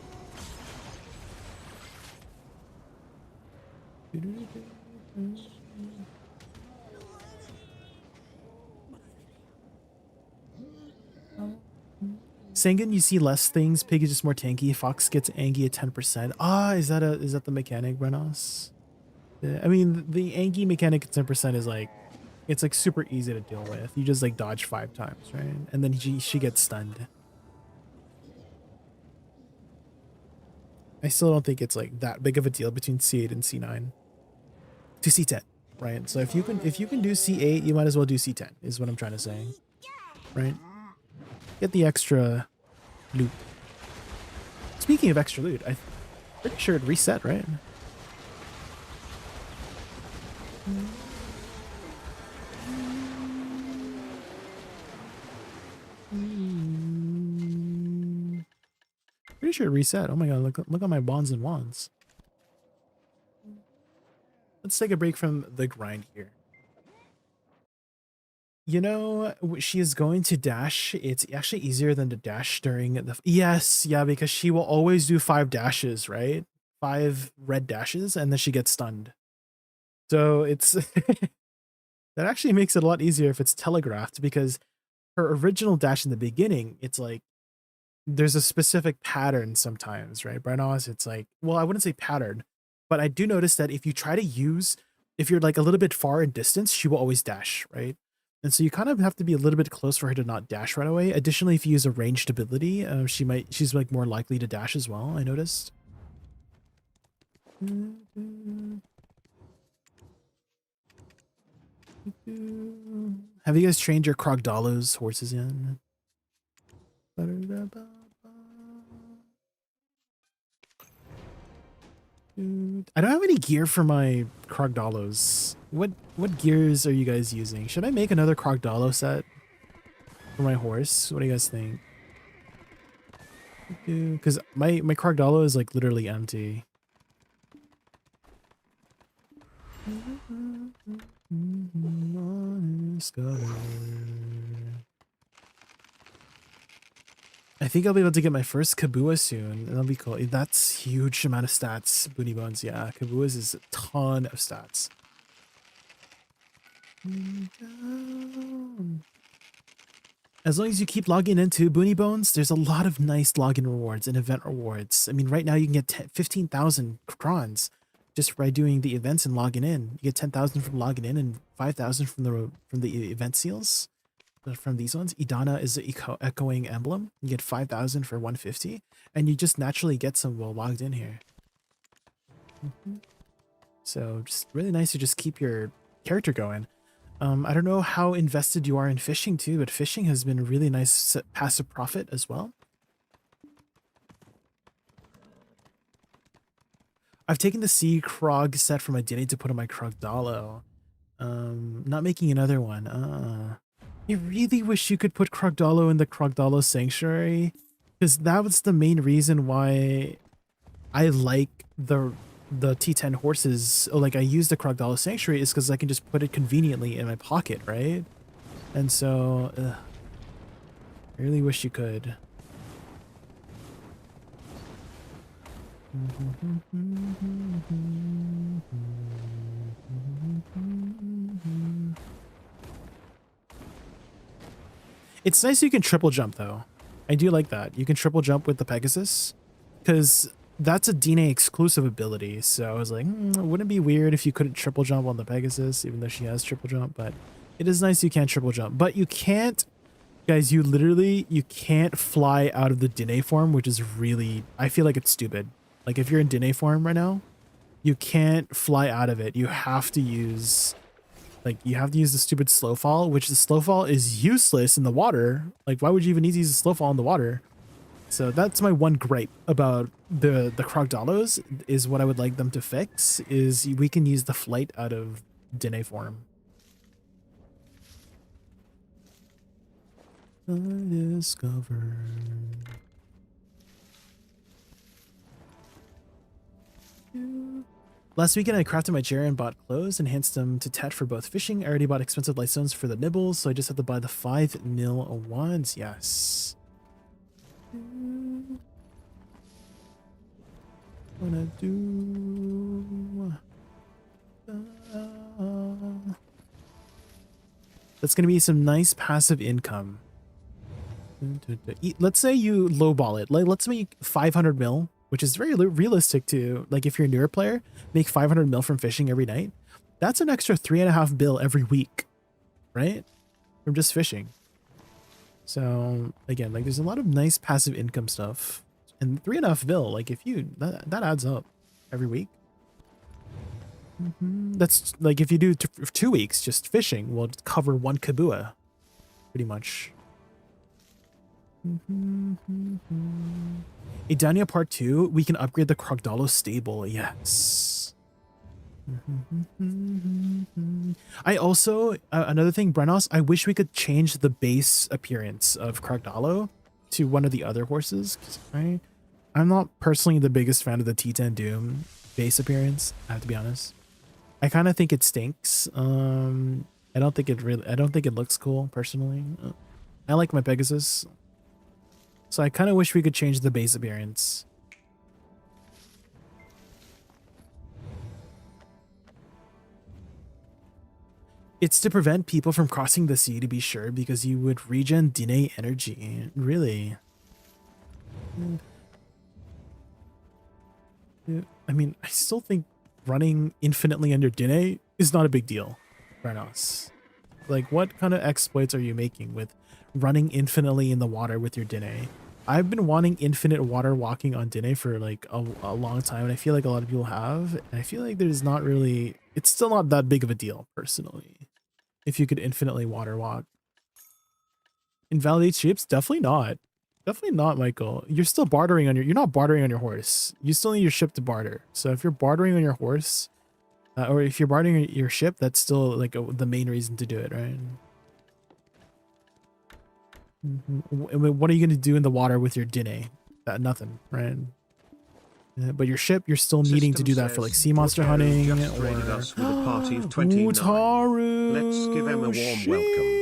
Sangan, you see less things. Pig is just more tanky. Fox gets Angie at 10%. Ah, is that the mechanic, Brenos? Yeah, I mean, the Angie mechanic at 10% is like, it's like super easy to deal with. You just like dodge 5 times, right? And then she gets stunned. I still don't think it's like that big of a deal between C8 and C9 to C10, right? So if you can do C8, you might as well do C10 is what I'm trying to say, right? Get the extra loot. Speaking of extra loot, I'm pretty sure it reset, right? Pretty sure it reset. Oh my god, look at my bonds and wands. Let's take a break from the grind here. You know, she is going to dash. It's actually easier than to dash during the... Yes, yeah, because she will always do 5 dashes, right? 5 red dashes, and then she gets stunned. So it's... that actually makes it a lot easier if it's telegraphed, because her original dash in the beginning, it's like, there's a specific pattern sometimes, right? Brenos, it's like, well, I wouldn't say pattern, but I do notice that if you try to use... If you're like a little bit far in distance, she will always dash, right? And so you kind of have to be a little bit close for her to not dash right away. Additionally, if you use a ranged ability, she's like more likely to dash as well, I noticed. Have you guys trained your Krogdalos horses yet? I don't have any gear for my Krogdalos. What gears are you guys using? Should I make another Krogdalo set for my horse? What do you guys think? Because my Krogdalo is like literally empty. I think I'll be able to get my first Kabua soon. That'll be cool. That's huge amount of stats, Booty Bones. Yeah, Kabua's is a ton of stats. As long as you keep logging into Booty Bones, there's a lot of nice login rewards and event rewards. I mean, right now you can get 15,000 crons just by doing the events and logging in. You get 10,000 from logging in and 5,000 from the event seals. From these ones, Idana is the echoing emblem. You get 5,000 for 150, and you just naturally get some while logged in here. So just really nice to just keep your character going. I don't know how invested you are in fishing too, but fishing has been a really nice passive profit as well. I've taken the Sea Krog set from my Dini to put on my Krogdalo. Not making another one. I really wish you could put Krogdalo in the Krogdalo Sanctuary, because that was the main reason why I like the T10 horses. Like, I use the Krogdalo Sanctuary is because I can just put it conveniently in my pocket, right? And so, I really wish you could. It's nice you can triple jump though. I do like that. You can triple jump with the Pegasus, because that's a Dine exclusive ability. So I was like, wouldn't it be weird if you couldn't triple jump on the Pegasus, even though she has triple jump? But it is nice you can triple jump. But you can't, guys, you can't fly out of the Dine form, which is really, I feel like it's stupid. Like if you're in Dine form right now, you can't fly out of it. You have to use... Like, you have to use the stupid slow fall, which the slow fall is useless in the water. Like, why would you even need to use a slow fall in the water? So that's my one gripe about the Krogdalos, is what I would like them to fix, is we can use the flight out of Dine form. I discovered you. Last weekend, I crafted my chair and bought clothes, enhanced them to tet for both fishing. I already bought expensive light stones for the nibbles, so I just have to buy the 5 mil ones. Yes. Wanna do... That's gonna be some nice passive income. Let's say you lowball it. Like, let's make 500 mil, which is very realistic to, like, if you're a newer player, make 500 mil from fishing every night. That's an extra 3.5 bill every week, right? From just fishing. So again, like, there's a lot of nice passive income stuff, and 3.5 bill, like, if you that adds up every week. That's like, if you do 2 weeks just fishing, will cover 1 kabua pretty much. Idania Part 2, we can upgrade the Krogdalo stable. Yes. I also, another thing, Brenos, I wish we could change the base appearance of Krogdalo to one of the other horses. I'm not personally the biggest fan of the T10 Doom base appearance, I have to be honest. I kind of think it stinks. I don't think it looks cool personally. I like my Pegasus. So I kind of wish we could change the base appearance. It's to prevent people from crossing the sea, to be sure, because you would regen Dine energy. Really? I mean, I still think running infinitely under Dine is not a big deal, Branos. Like, what kind of exploits are you making with running infinitely in the water with your Dine? I've been wanting infinite water walking on Dine for like a long time, and I feel like a lot of people have, and I feel like there's not really, it's still not that big of a deal personally, if you could infinitely water walk. Invalidate ships? Definitely not. Definitely not, Michael. You're still bartering on you're not bartering on your horse. You still need your ship to barter. So if you're bartering on your horse, or if you're bartering on your ship, that's still like the main reason to do it, right? What are you going to do in the water with your Dine? Nothing, right? But your ship, you're still needing to do that for like sea monster hunting. Just raided us with a party of 29. Wutaru. Let's give him a warm welcome.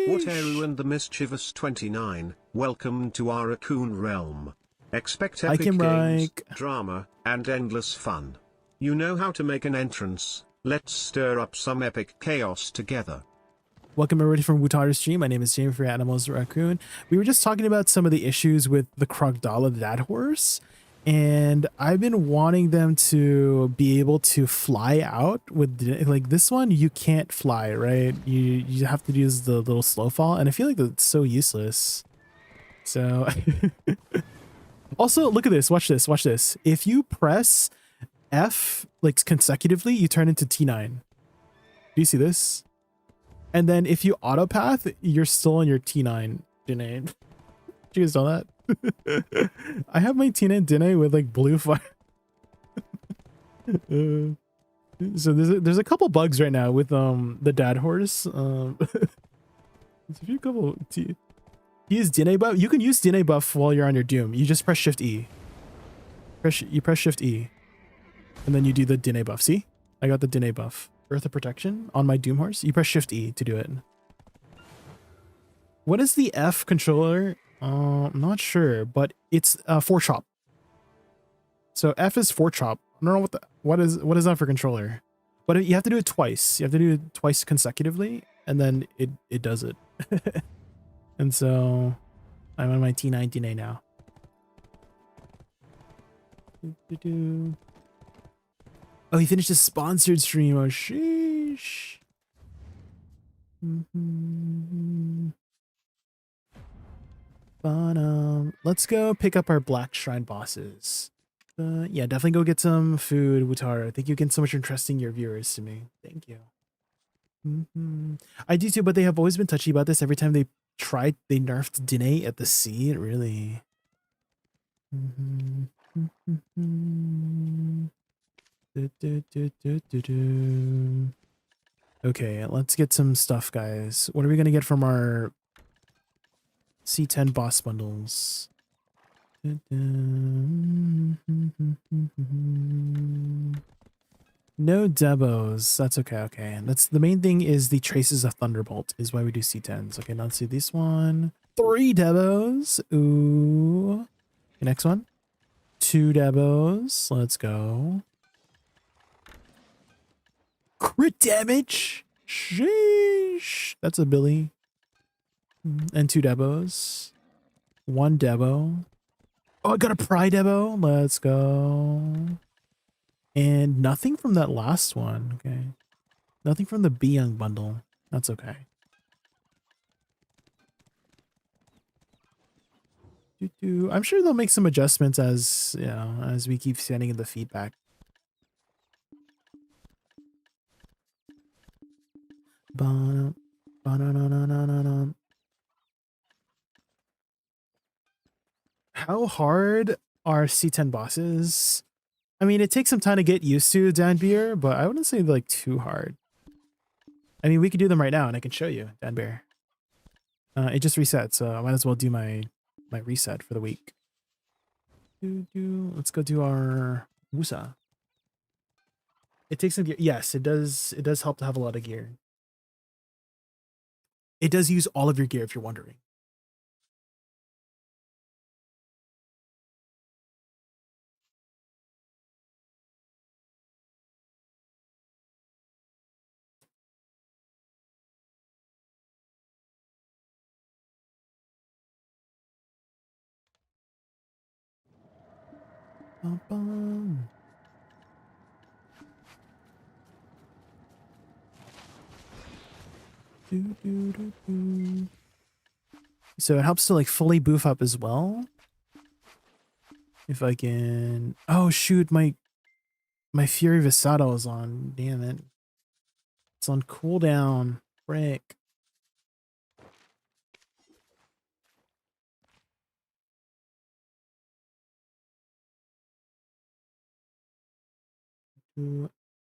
Wutaru and the mischievous 29, welcome to our Raccoon realm. Expect epic games, drama, and endless fun. You know how to make an entrance. Let's stir up some epic chaos together. Welcome everybody from Wutaru's stream. My name is Jamie for Animals Raccoon. We were just talking about some of the issues with the Krogdala Dad Horse, and I've been wanting them to be able to fly out with, like, this one you can't fly, right? You have to use the little slow fall, and I feel like that's so useless. So also, look at this, watch this. If you press F like consecutively, you turn into T9. Do you see this? And then if you autopath, you're still on your T9 Dine. Did you guys know that? I have my T9 Dine with like blue fire. So there's a couple bugs right now with the Dad Horse. There's a few couple. Use Dine buff. You can use Dine buff while you're on your Doom. You just press Shift E. You press Shift E, and then you do the Dine buff. See, I got the Dine buff. Earth of Protection on my Doom Horse. You press Shift E to do it. What is the F controller? I'm not sure, but it's 4 chop. So F is 4 chop. I don't know what is that for controller, but you have to do it twice. You have to do it twice consecutively, and then it does it. And so I'm on my T9 Dine now. Oh, he finished his sponsored stream. Oh, sheesh. But let's go pick up our Black Shrine bosses. Yeah, definitely go get some food, Wutaru. Thank you again so much for entrusting your viewers to me. Thank you. I do too, but they have always been touchy about this. Every time they nerfed Dine at the sea. It really. Okay, let's get some stuff, guys. What are we gonna get from our C10 boss bundles? No debos. That's okay. Okay. That's the main thing is the traces of Thunderbolt is why we do C10s. Okay, now let's do this one. 3 debos. Ooh. Okay, next one. 2 debos. Let's go. Crit damage. Sheesh. That's a Billy. And 2 debos. 1 debo. Oh, I got a Pry debo. Let's go. And nothing from that last one. Okay. Nothing from the B Young bundle. That's okay. I'm sure they'll make some adjustments as, you know, as we keep sending in the feedback. How hard are C10 bosses? I mean, it takes some time to get used to, Dan Beer, but I wouldn't say like too hard. I mean, we could do them right now and I can show you, Dan Bear. It just reset, so I might as well do my reset for the week. Let's go do our Woosa. It takes some gear. Yes, it does. It does help to have a lot of gear. It does use all of your gear if you're wondering. Bum, bum. So it helps to like fully boof up as well. If I can, oh shoot, my Fury Visato is on. Damn it, it's on cooldown. Frick.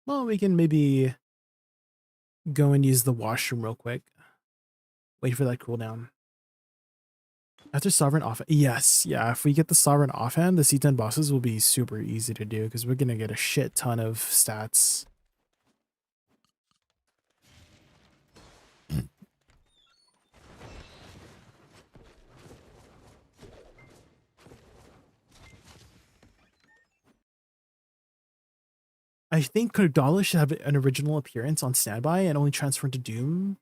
Well, we can maybe go and use the washroom real quick. Wait for that cooldown. After Sovereign Offhand, yes, yeah, if we get the Sovereign Offhand, the C10 bosses will be super easy to do because we're gonna get a shit ton of stats. I think Kordala should have an original appearance on standby and only transfer into Doom.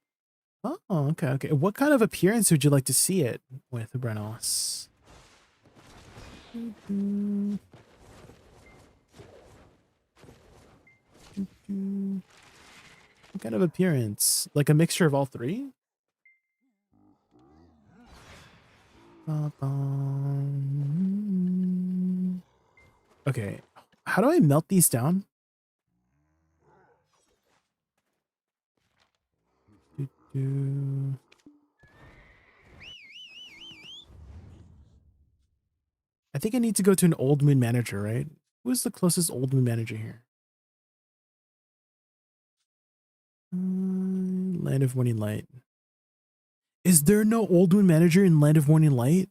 Oh, okay, okay. What kind of appearance would you like to see it with, Brenos? What kind of appearance? Like a mixture of all 3? Okay, how do I melt these down? I think I need to go to an Old Moon manager, right? Who's the closest Old Moon manager here? Land of Morning Light. Is there no Old Moon manager in Land of Morning Light?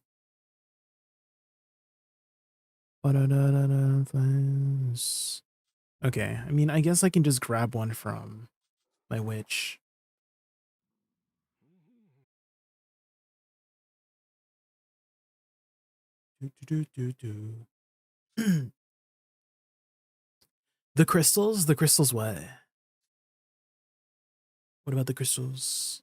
Okay, I mean, I guess I can just grab one from my witch. The crystals? The crystals what? What about the crystals?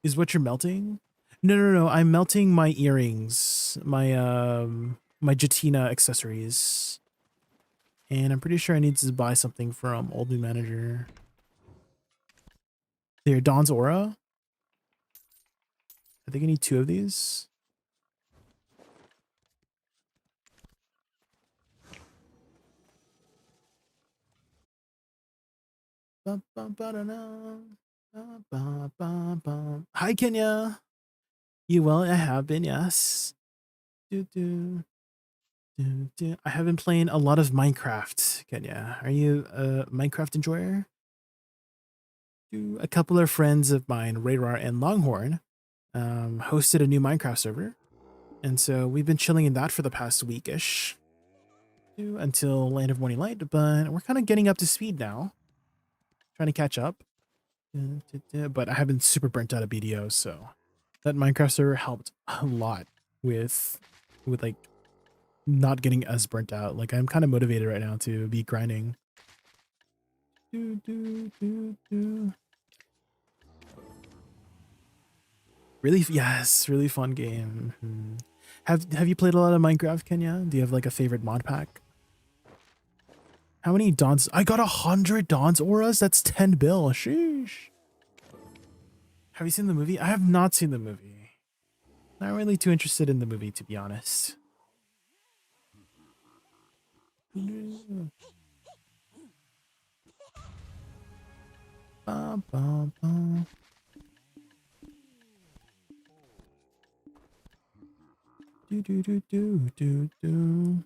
Is what you're melting? No. I'm melting my earrings, my my Jatina accessories. And I'm pretty sure I need to buy something from Old Moon Manager. There, Dawn's Aura. I think I need 2 of these. Hi, Kenya. You well? I have been, yes. I have been playing a lot of Minecraft, Kenya. Are you a Minecraft enjoyer? A couple of friends of mine, Radar and Longhorn, hosted a new Minecraft server. And so we've been chilling in that for the past weekish until Land of Morning Light, but we're kind of getting up to speed now. Trying to catch up. But I have been super burnt out of BDO, so that Minecraft server helped a lot with like not getting as burnt out. Like I'm kind of motivated right now to be grinding. Really, yes, really fun game. Have you played a lot of Minecraft, Kenya? Do you have like a favorite mod pack? How many Dawns? I got 100 Dawns auras. That's 10 bill. Sheesh. Have you seen the movie? I have not seen the movie. Not really too interested in the movie, to be honest. Bum, bum, bum. Do do do do do do.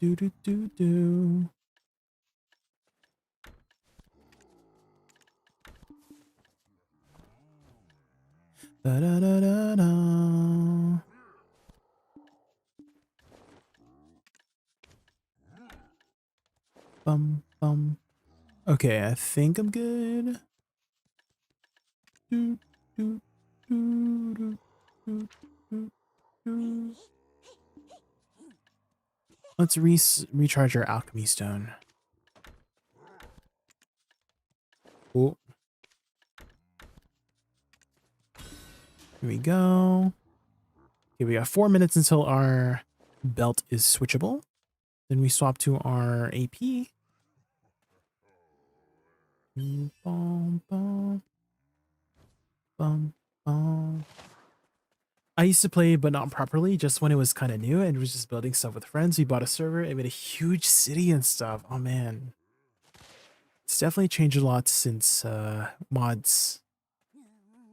Do do do do. Da da da da da. Bum bum. Okay, I think I'm good. Do do do do do do do. Let's recharge our alchemy stone. Oh. Here we go. Okay, we got 4 minutes until our belt is switchable. Then we swap to our AP. Bum, bum, bum, bum. I used to play, but not properly, just when it was kind of new and was just building stuff with friends. We bought a server, it made a huge city and stuff. Oh man. It's definitely changed a lot since mods.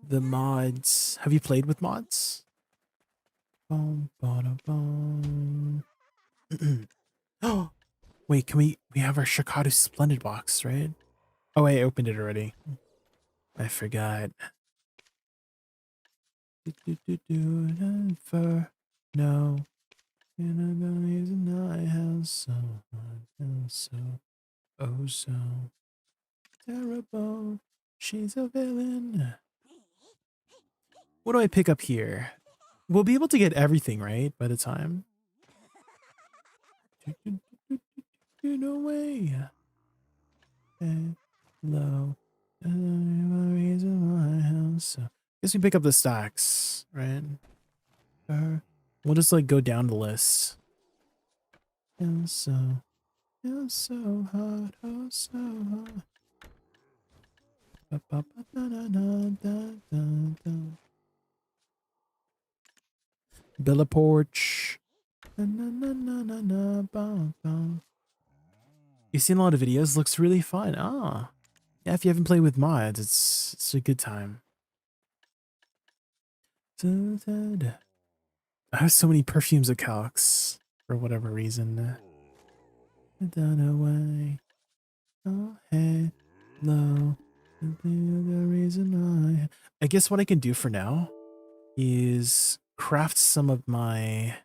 The mods. Have you played with mods? Bum, bada, bum. Oh, wait, can we have our Shikadu Splendid box, right? Oh wait, I opened it already. I forgot. For no. I have so oh so terrible. She's a villain. What do I pick up here? We'll be able to get everything, right? By the time. No way. Hello. Reason why I have so. Guess we pick up the stacks, right? We'll just like go down the list. It's so hot, oh so hot. Build a porch. You've seen a lot of videos. Looks really fun. Ah, yeah. If you haven't played with mods, it's a good time. I have so many perfumes of Calx for whatever reason. Down away. Oh, hey, low. The reason I guess what I can do for now is craft some of my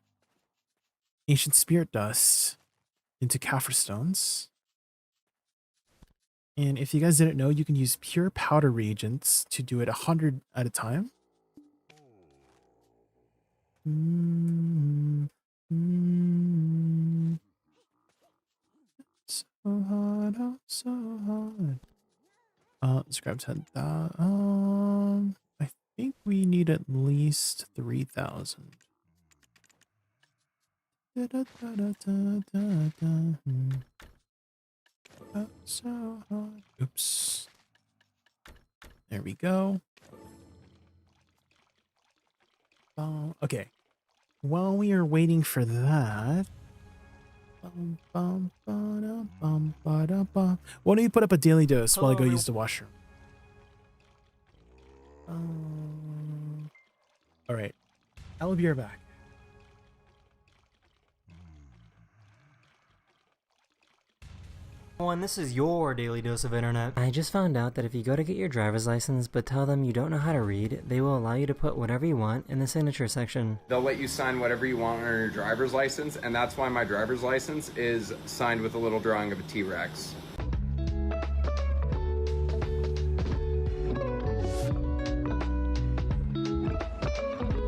ancient spirit dust into Kaffir stones. And if you guys didn't know, you can use pure powder reagents to do it 100 at a time. So hard, oh, so hard. Let's grab 10,000. I think we need at least 3,000. Oh, so hard. Oops. There we go. Okay. While we are waiting for that, why don't you put up a daily dose while I go use the washroom? All right. I'll be right back. And this is your daily dose of internet. I just found out that if you go to get your driver's license but tell them you don't know how to read, they will allow you to put whatever you want in the signature section. They'll let you sign whatever you want on your driver's license, and that's why my driver's license is signed with a little drawing of a T-Rex.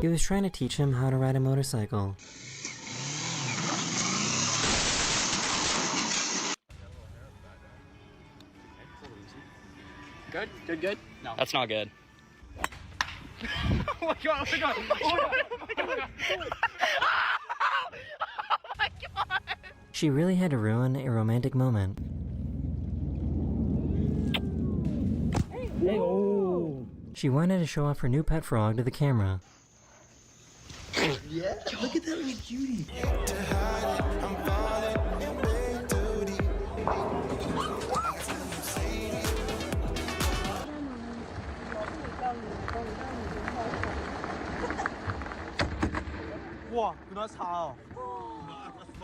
He was trying to teach him how to ride a motorcycle. Good, good, good. No. That's not good. Oh my god, oh my god, oh my god, oh my god. Oh my god. She really had to ruin a romantic moment. Hey, oh. She wanted to show off her new pet frog to the camera. Yeah, look at that little cutie.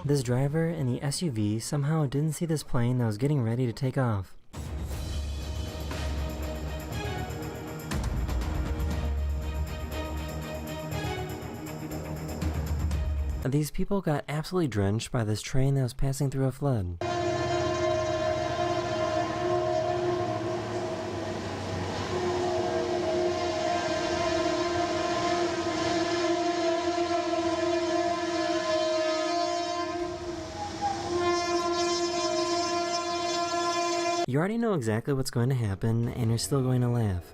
This driver in the SUV somehow didn't see this plane that was getting ready to take off. These people got absolutely drenched by this train that was passing through a flood. You already know exactly what's going to happen, and you're still going to laugh.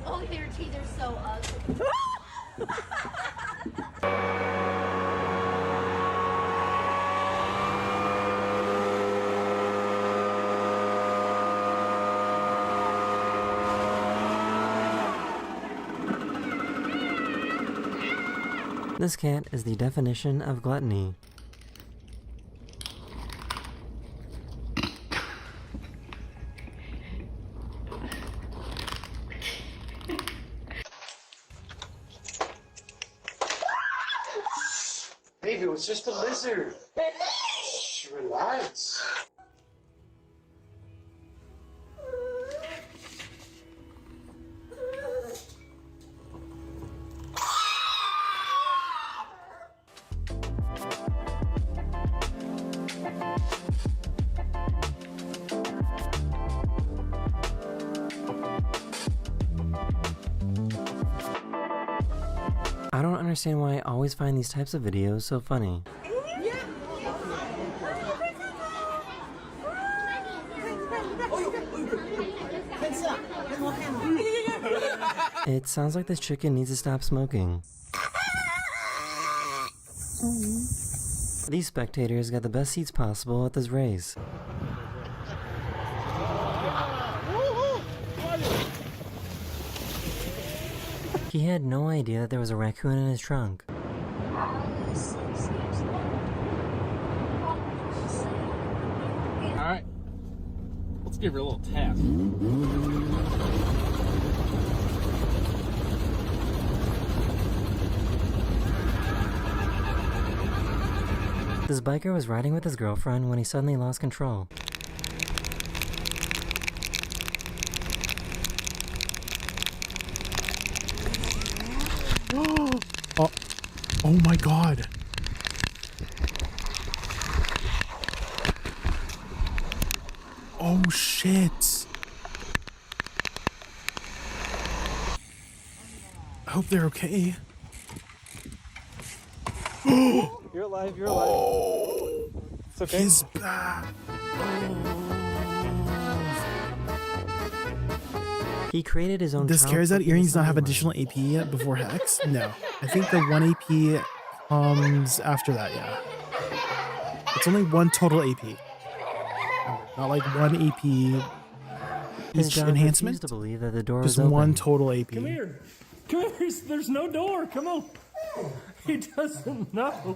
Oh, their teeth are so ugly. This cat is the definition of gluttony. Baby, it was just a lizard. Shh, relax. I don't understand why I always find these types of videos so funny. It sounds like this chicken needs to stop smoking. These spectators got the best seats possible at this race. He had no idea that there was a raccoon in his trunk. Alright. Let's give her a little tap. This biker was riding with his girlfriend when he suddenly lost control. Oh my god. Oh shit. I hope they're okay. You're alive, you're alive. Oh, it's okay. He's back. He created his own. Does Charizard earrings not have additional AP yet before Hex? No. I think the 1 AP comes after that, yeah. It's only 1 total AP. Not like 1 AP each enhancement. To believe that the door Just was open. 1 total AP. Come here. Come here. There's no door. Come on. He doesn't know.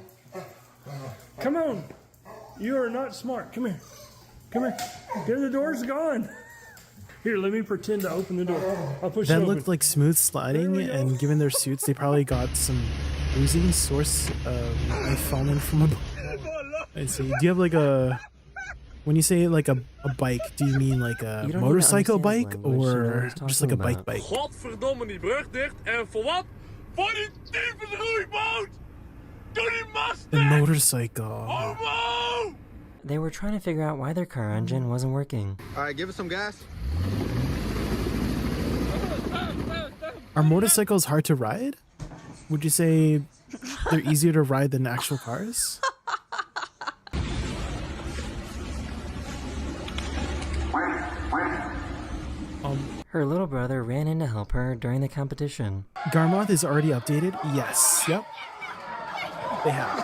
Come on. You are not smart. Come here. Come here. Here, the door's gone. Here, let me pretend to open the door. I'll push it That open. looked like smooth sliding, and given their suits, they probably got some oozing source of life falling from above. I see. Do you have like a... When you say like a bike, do you mean like a You don't need to motorcycle understand his bike language to know what or he's just like a talking bike bike? Godverdomme, die brug dicht. En voor wat? Voor die tyfus roeiboot! Doe die mast The motorcycle. Homo! They were trying to figure out why their car engine wasn't working. Alright, give us some gas. Are motorcycles hard to ride? Would you say they're easier to ride than actual cars? Her little brother ran in to help her during the competition. Garmoth is already updated? Yes. Yep. They have.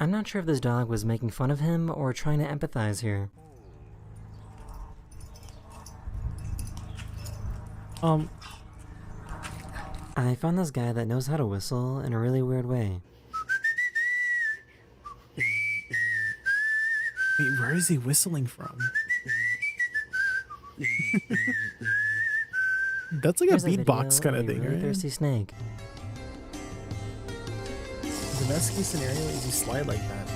I'm not sure if this dog was making fun of him or trying to empathize here. I found this guy that knows how to whistle in a really weird way. Wait, where is he whistling from? That's like Here's a beatbox kind of thing, really right? thirsty snake. The best case scenario is you slide like that.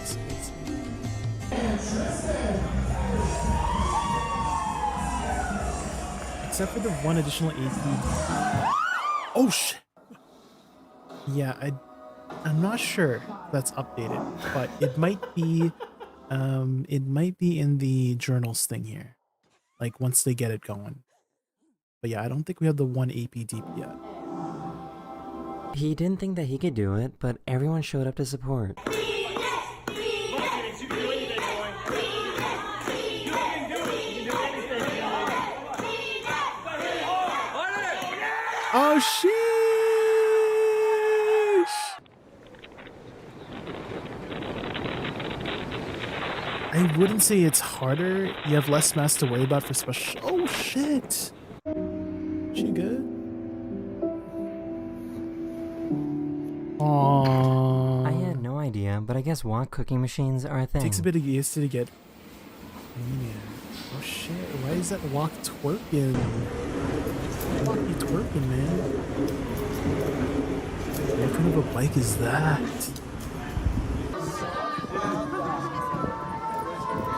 Except for the one additional AP. Oh shit! Yeah, I'm not sure that's updated, but it might be in the journals thing here. Like once they get it going. But yeah, I don't think we have the one AP deep yet. He didn't think that he could do it, but everyone showed up to support. Oh sheesh! I wouldn't say it's harder. You have less mass to worry about for special. Oh shit! She good? Aww. I had no idea, but I guess wok cooking machines are a thing. Takes a bit of use to get. Yeah. Oh shit! Why is that wok twerking? Why are you twerking, man? What kind of a bike is that?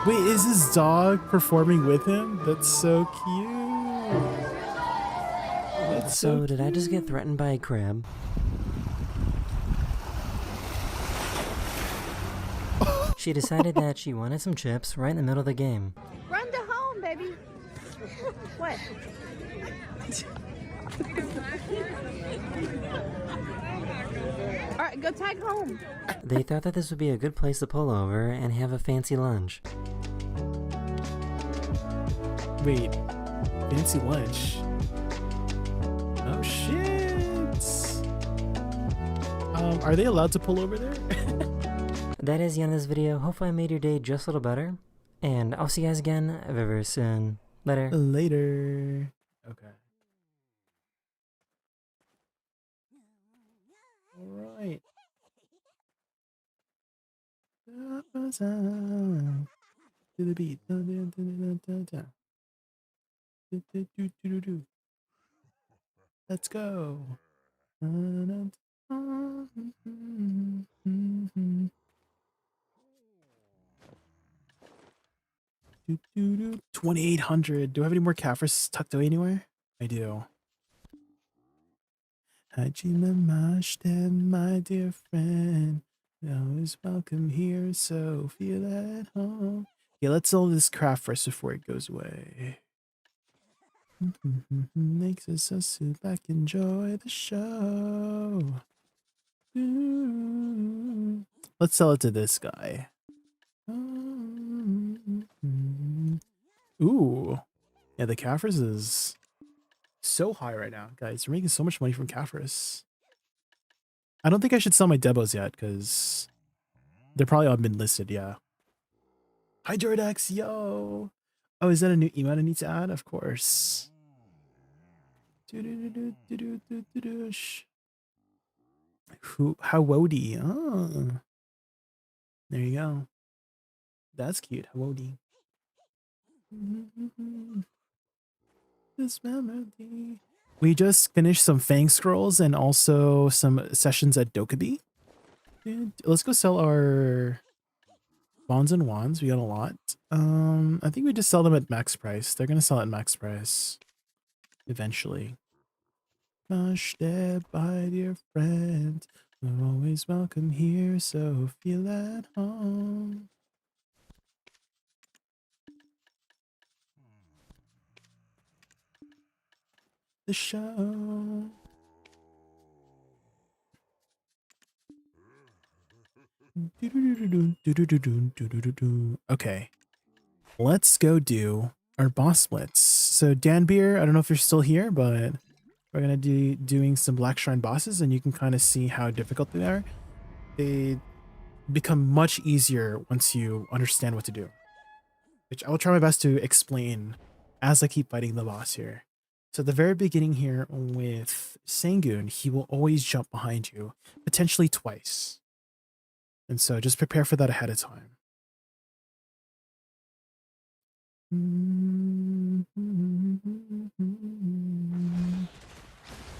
Wait, is his dog performing with him? That's so cute. That's So did I just get threatened by a crab? She decided that she wanted some chips right in the middle of the game. Run to home, baby. What? All right, go tag home. They thought that this would be a good place to pull over and have a fancy lunch. Wait, fancy lunch. Oh shit! Are they allowed to pull over there? That is the end of this video. Hopefully I made your day just a little better. And I'll see you guys again very, very soon. Later. Later. Okay. Alright. To the beat. Let's go. $2,800. Do I have any more Kaffers tucked away anywhere? I do. Hajime Mashten, my dear friend. Always welcome here, so feel at home. Yeah, let's sell this craft first before it goes away. Makes us so sit back, enjoy the show. Let's sell it to this guy. Ooh. Yeah, the Kaffers is so high right now, guys. We're making so much money from Kaffers. I don't think I should sell my Debos yet, because they're probably all been listed, yeah. Hi, Jordex, yo! Oh, is that a new emote I need to add? Of course. Howody. Oh. There you go. That's cute. Howody. This melody. we just finished some Fang Scrolls and also some sessions at Dokkaebi. Let's go sell our bonds and wands. We got a lot. I think we just sell them at max price. They're gonna sell at max price eventually. Gosh, there, my dear friend, we're always welcome here, so feel at home. The show. Okay, let's go do our boss splits. So Dan Beer, I don't know if you're still here, but we're gonna be doing some Black Shrine bosses, and you can kind of see how difficult they are. They become much easier once you understand what to do, which I will try my best to explain as I keep fighting the boss here. So at the very beginning here with Sangoon, he will always jump behind you, potentially twice. And so just prepare for that ahead of time.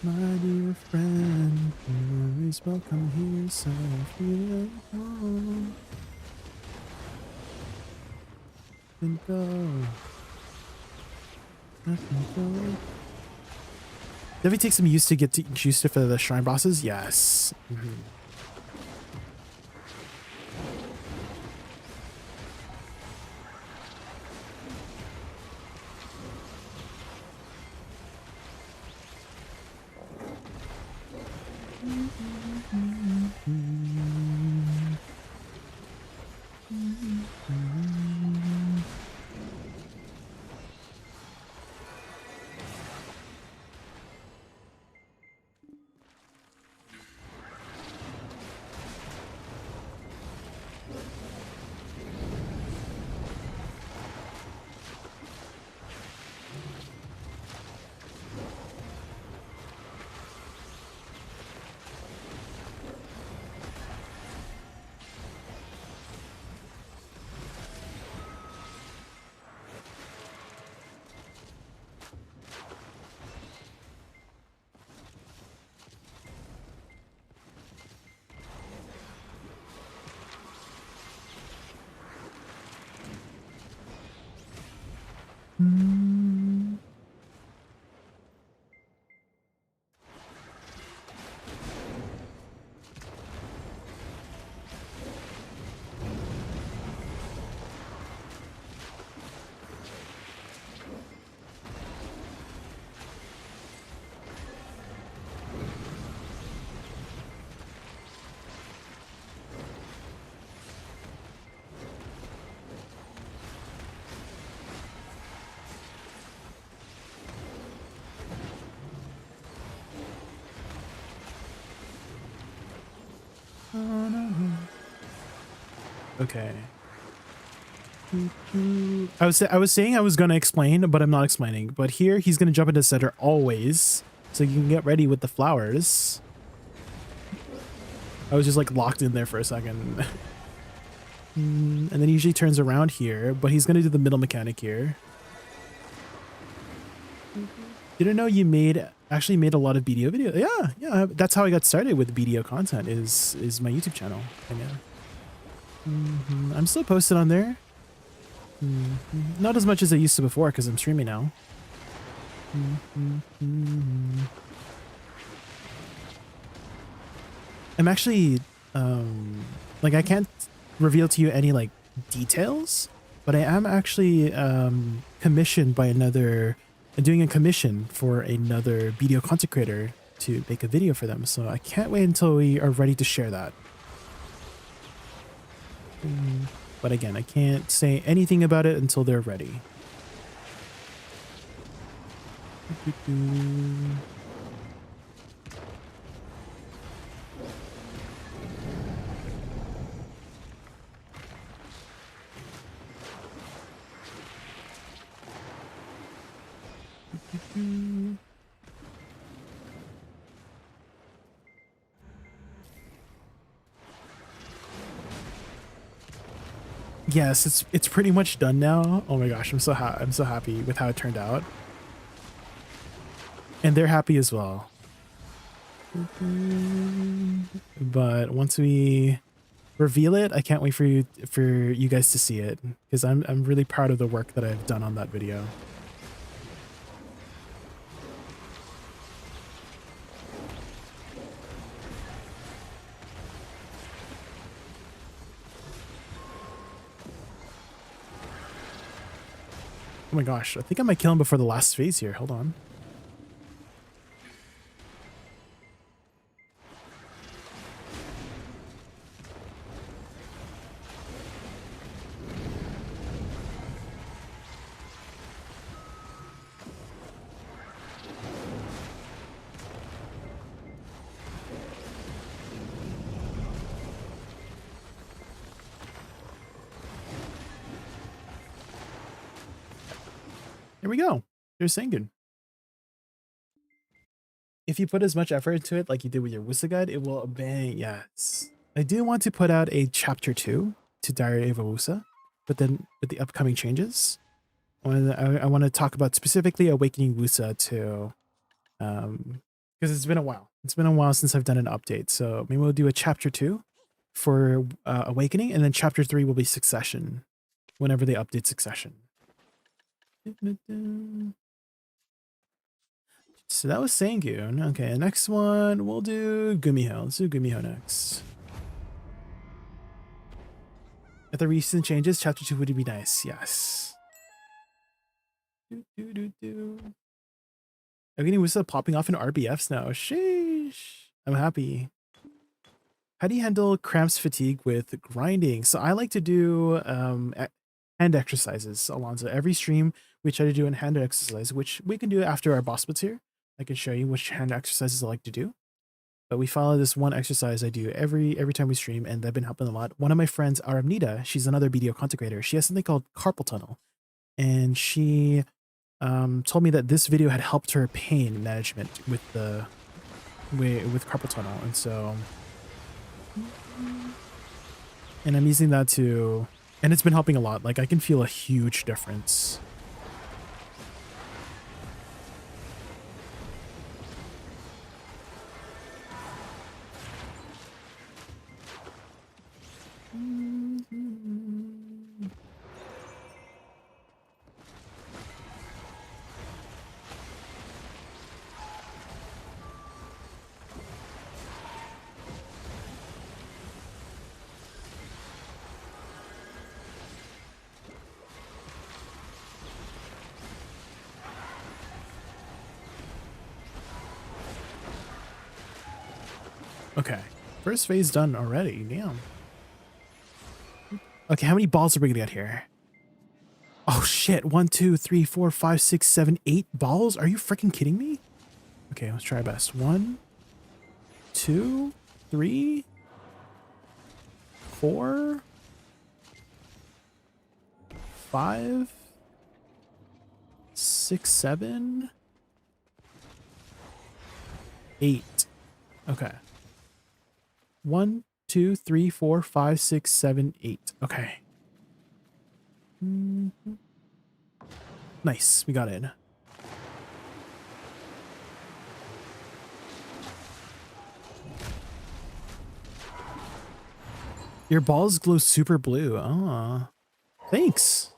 My dear friend, you're always welcome here, so feel at home. And go. Definitely take some use to get used to for the shrine bosses. Yes. Okay. I was saying I was gonna explain, but I'm not explaining. But here he's gonna jump into center always, so you can get ready with the flowers. I was just like locked in there for a second. And then he usually turns around here, but he's gonna do the middle mechanic here. Didn't know you actually made a lot of BDO videos. Yeah, that's how I got started with BDO content. Is my YouTube channel. And yeah. I'm still posted on there. Not as much as I used to before because I'm streaming now. I'm actually like I can't reveal to you any like details, but I am actually commissioned by doing a commission for another BDO content creator to make a video for them. So I can't wait until we are ready to share that. But again, I can't say anything about it until they're ready. Yes, it's pretty much done now. Oh my gosh, I'm so happy with how it turned out. And they're happy as well. But once we reveal it, I can't wait for you guys to see it, because I'm really proud of the work that I've done on that video. Oh my gosh, I think I might kill him before the last phase here. Hold on. Here we go. There's Sengun. If you put as much effort into it like you did with your Woosa guide, it will bang. Yes. I do want to put out a chapter 2 to Diary of a Woosa, but then with the upcoming changes, I want to talk about specifically Awakening Woosa to, because it's been a while. It's been a while since I've done an update. So maybe we'll do a chapter 2 for Awakening, and then chapter 3 will be Succession whenever they update Succession. So that was Sengun. Okay, next one we'll do Gumiho. Let's do Gumiho next. At the recent changes, chapter 2 would be nice. Yes. I'm getting Woosa popping off in RBFs now. Sheesh. I'm happy. How do you handle cramps fatigue with grinding? So I like to do hand exercises, Alonzo. Every stream we try to do a hand exercise, which we can do after our boss splits here. I can show you which hand exercises I like to do. But we follow this one exercise I do every time we stream, and they've been helping a lot. One of my friends, Aramnita, she's another BDO content creator. She has something called carpal tunnel. And she told me that this video had helped her pain management with carpal tunnel. And so, and I'm using that to, and it's been helping a lot. Like I can feel a huge difference. Okay, first phase done already. Damn. Okay, how many balls are we gonna get here? Oh shit! 1, 2, 3, 4, 5, 6, 7, 8 balls. Are you freaking kidding me? Okay, let's try our best. 1, 2, 3, 4, 5, 6, 7, 8. Okay. 1, 2, 3, 4, 5, 6, 7, 8. Okay. Nice. We got in. Your balls glow super blue. Ah. Thanks.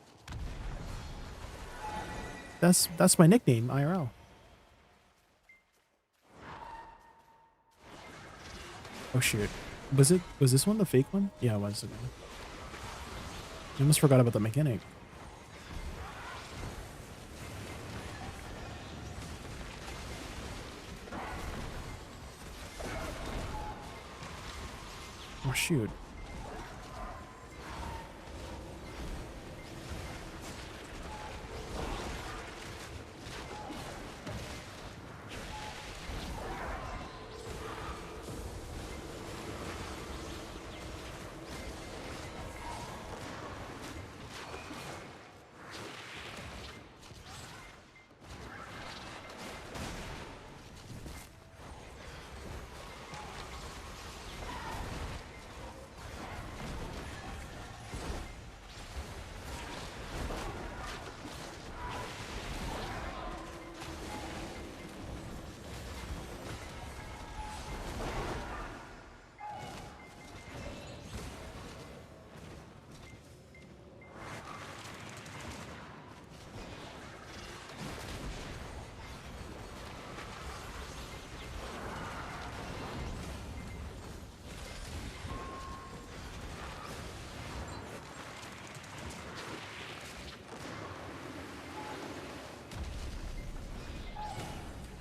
That's my nickname, IRL. Oh shoot. Was this one the fake one? Yeah, it was. I almost forgot about the mechanic. Oh shoot.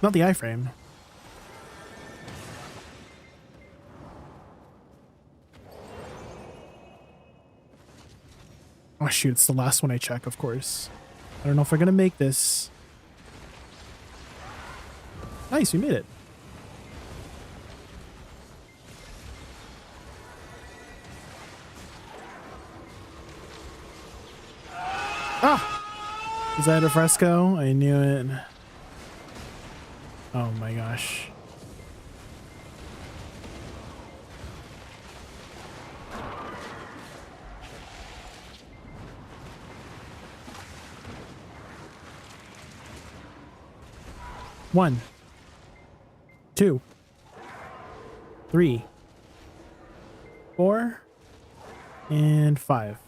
Not the iframe. Oh shoot, it's the last one I check, of course. I don't know if we're gonna make this. Nice, we made it. Ah! Is that a fresco? I knew it. Oh my gosh. One, 2, 3, 4, and 5.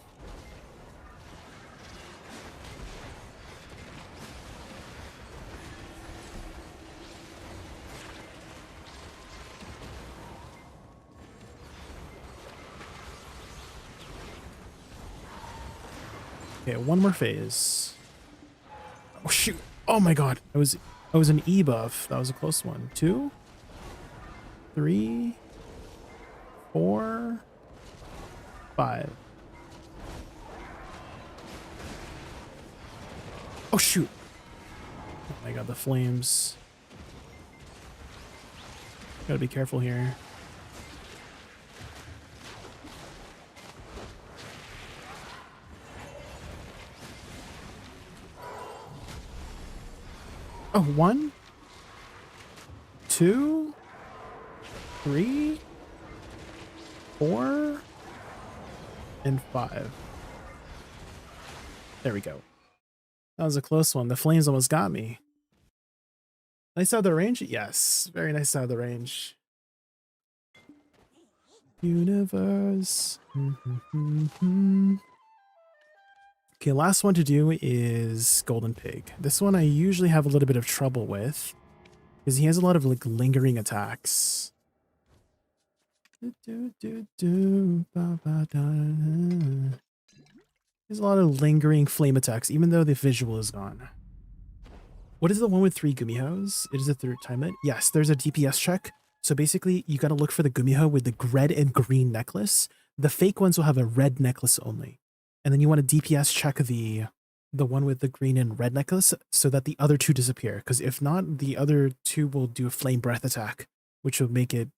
Okay, one more phase. Oh shoot! Oh my god! I was an E buff. That was a close one. 2, 3, 4, 5. Oh shoot! Oh my god, the flames. Gotta be careful here. Oh, 1, 2, 3, 4, and 5. There we go. That was a close one. The flames almost got me. Nice out of the range? Yes. Very nice out of the range. Universe. Okay, last one to do is Golden Pig. This one I usually have a little bit of trouble with because he has a lot of like lingering attacks. There's a lot of lingering flame attacks, even though the visual is gone. What is the one with 3 Gumihos? It is the third time it? Yes, there's a DPS check. So basically, you got to look for the Gumiho with the red and green necklace. The fake ones will have a red necklace only. And then you want to DPS check the one with the green and red necklace so that the other 2 disappear. Because if not, the other 2 will do a flame breath attack, which will make it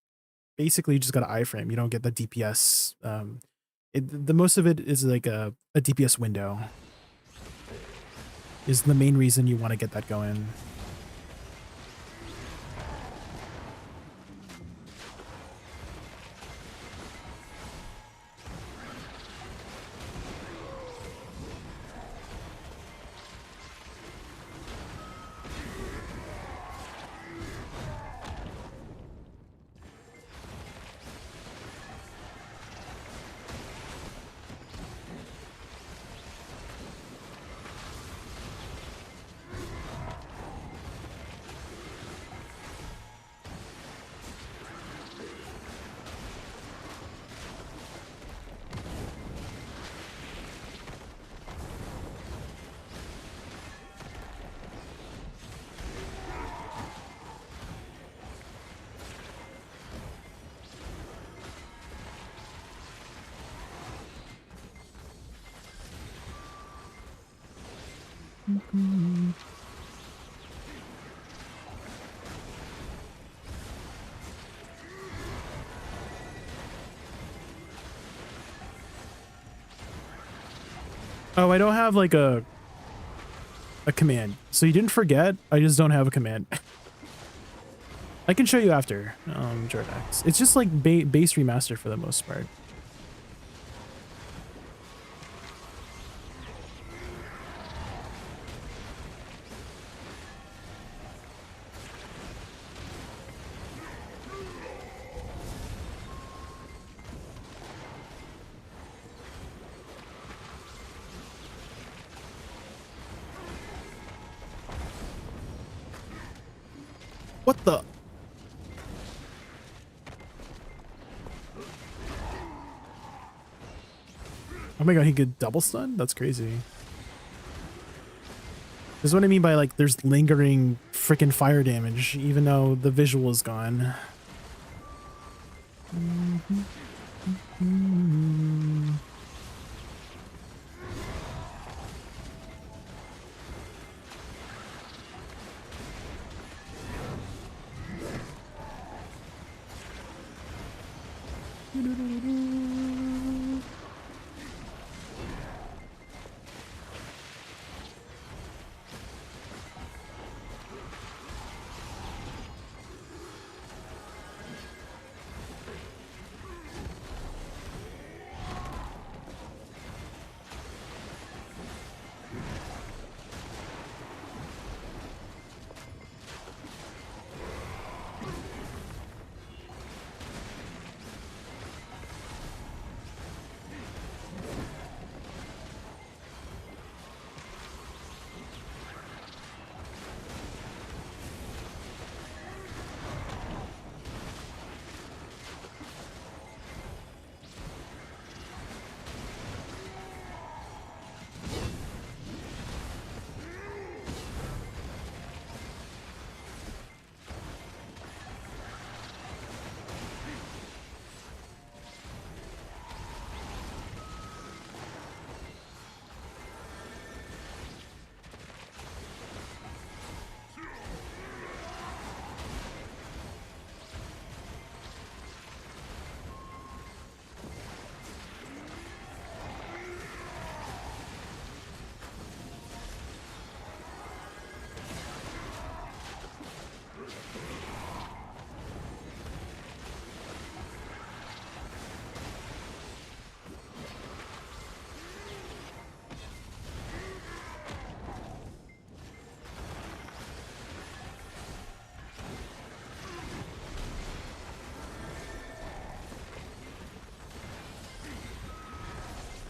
basically you just got an iframe. You don't get the DPS. The most of it is like a DPS window. Is the main reason you want to get that going. Oh, I don't have like a command. So you didn't forget, I just don't have a command. I can show you after, Jordax. It's just like base remaster for the most part. What the? Oh my god, he could double stun? That's crazy. This is what I mean by like there's lingering freaking fire damage, even though the visual is gone.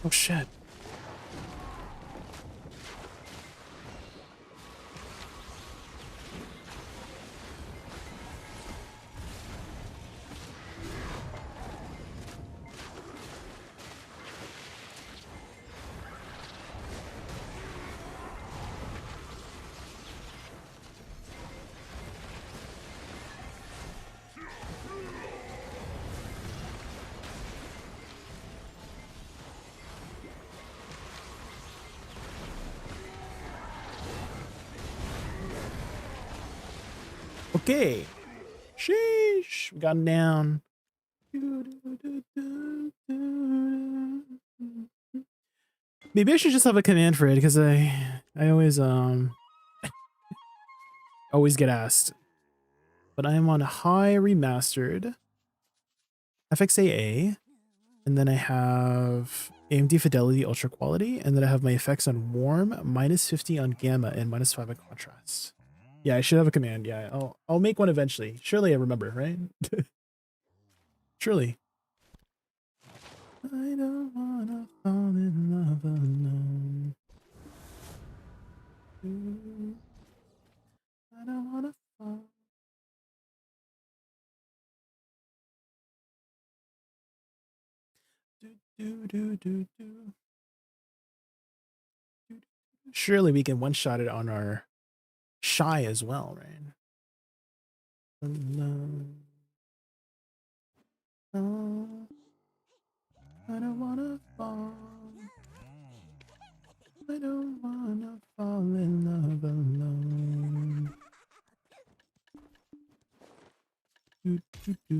Oh shit. Okay. Sheesh. We got him down. Maybe I should just have a command for it because I always always get asked. But I am on high remastered FXAA, and then I have AMD Fidelity Ultra Quality, and then I have my effects on warm, -50 on gamma, and -5 on contrast. Yeah, I should have a command. Yeah, I'll make one eventually. Surely I remember, right? Surely. I don't wanna fall in love alone. I don't wanna fall. Surely we can one-shot it on our shy as well, right? Alone. Oh, I don't wanna fall. I don't wanna fall in love alone. Do, do, do.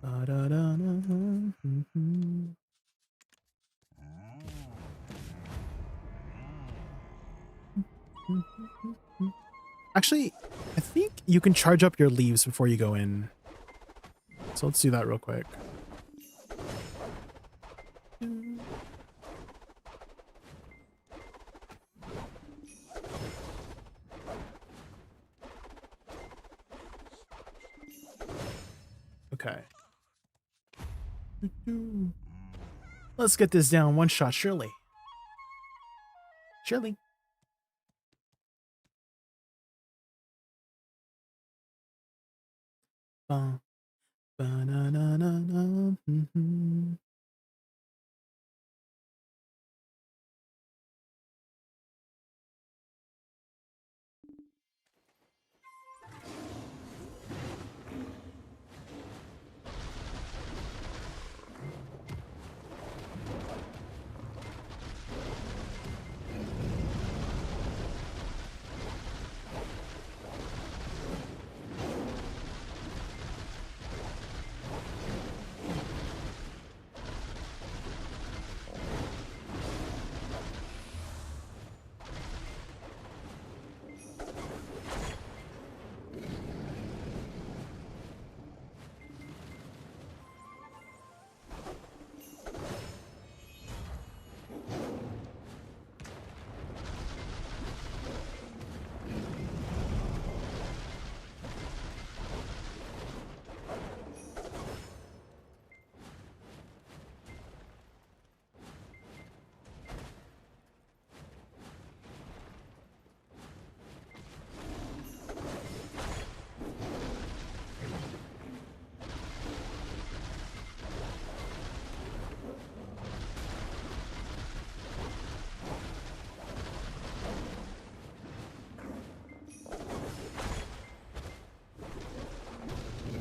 Da, da, da, da, mm-hmm. Actually, I think you can charge up your leaves before you go in. So let's do that real quick. Okay. Let's get this down one shot, surely. Surely. Ba-na-na-na-na, mhm.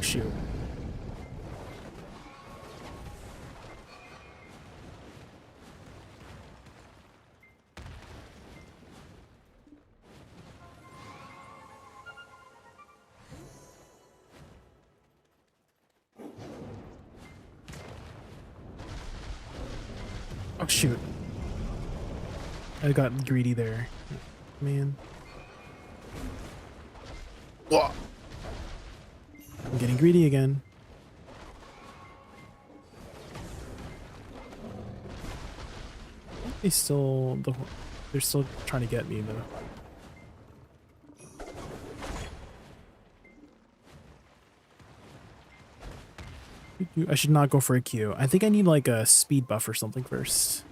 Shoot. Oh shoot. I got greedy there. Man. Whoa. I'm getting greedy again. They're still trying to get me though. I should not go for a Q. I think I need like a speed buff or something first.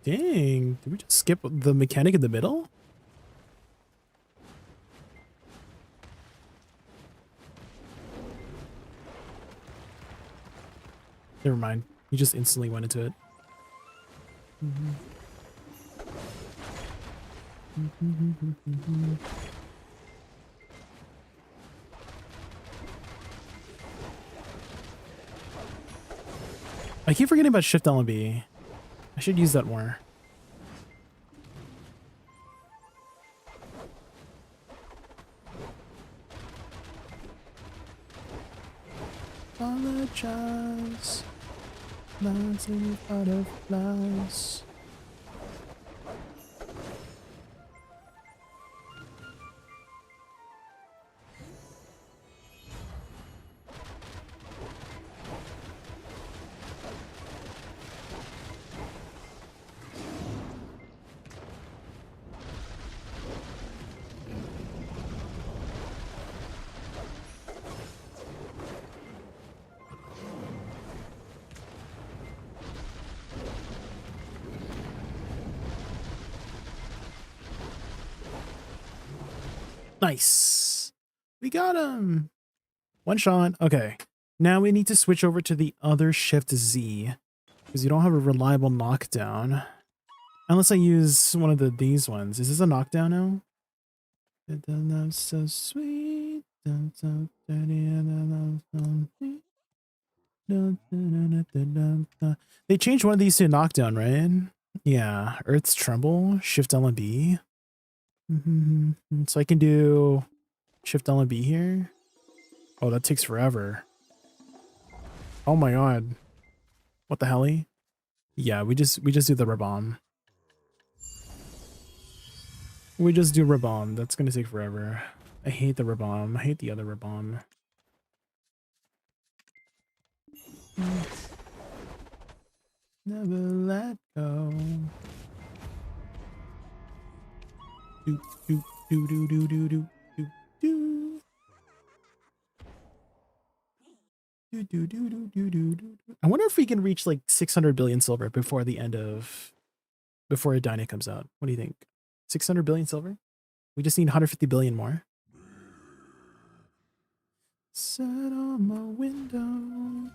Dang, did we just skip the mechanic in the middle? Never mind. He just instantly went into it. I keep forgetting about Shift LB. I should use that more. Apologize. Lots of butterflies. Nice. We got him. One shot. Okay. Now we need to switch over to the other Shift Z because you don't have a reliable knockdown. Unless I use one of these ones. Is this a knockdown now? That's so sweet. That's so dirty. They changed one of these to a knockdown, right? Yeah. Earth's Tremble, Shift L and B. So I can do Shift L and B here. Oh, that takes forever. Oh my god. What the hell? Yeah, we just do the Rabomb. We just do Rabomb. That's gonna take forever. I hate the Rabomb. I hate the other Rabomb. never let go. Do do do do do do do do do. Do, do, do, do, do, do, do. I wonder if we can reach like 600 billion silver before the end of, before a Dyna comes out. What do you think? 600 billion silver? We just need 150 billion more. Set on my window.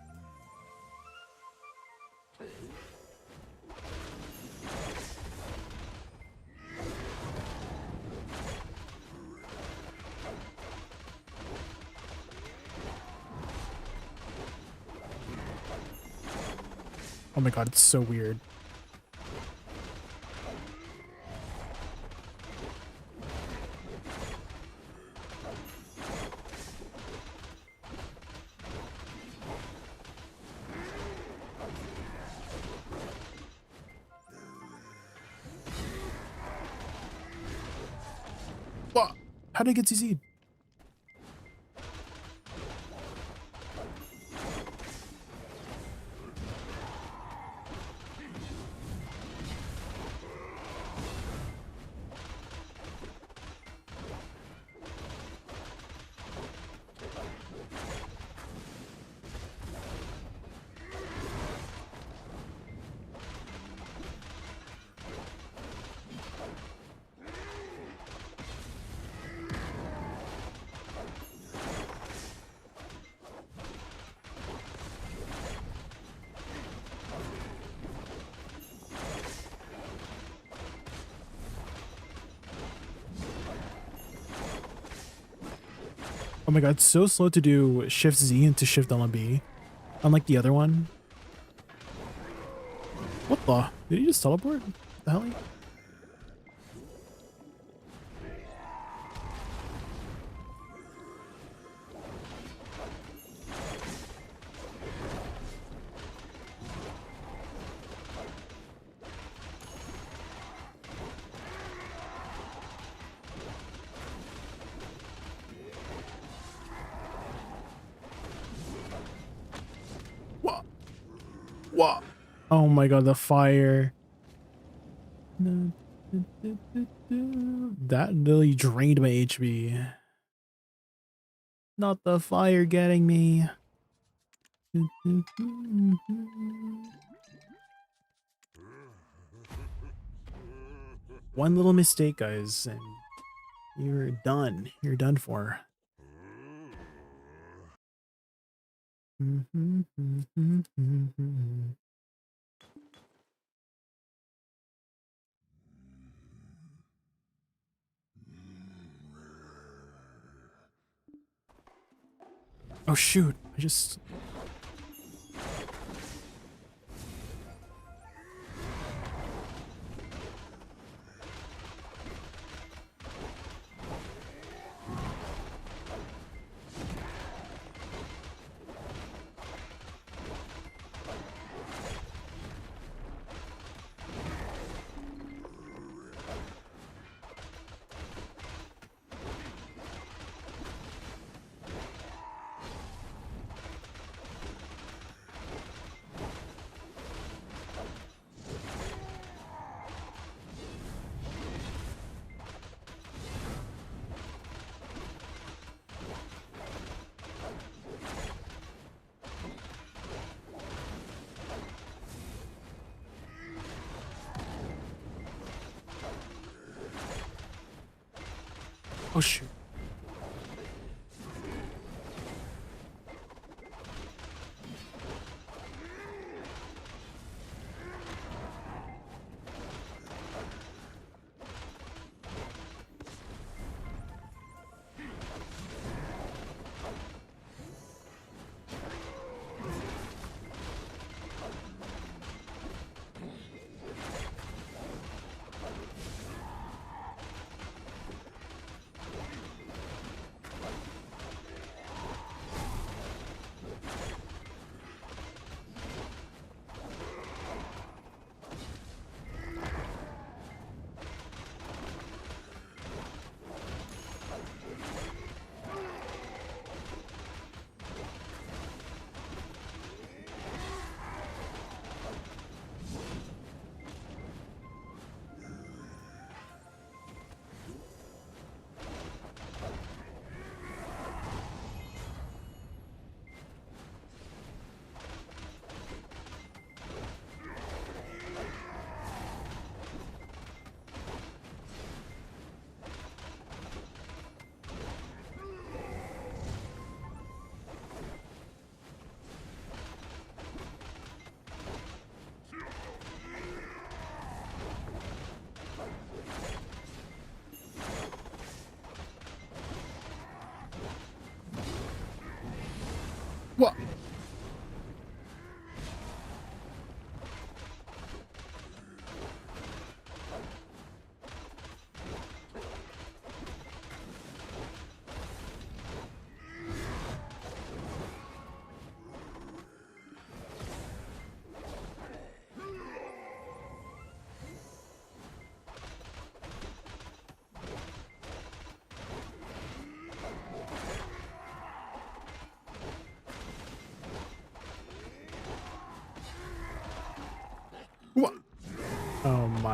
Oh my god, it's so weird. What? How did I get CC'd? Oh my god, it's so slow to do Shift Z into Shift LMB. Unlike the other one. What the? Did he just teleport? What the hell? What? Oh my god, the fire. That really drained my HP. Not the fire getting me. One little mistake, guys, and you're done. You're done for. Oh shoot, I just... Oh shoot.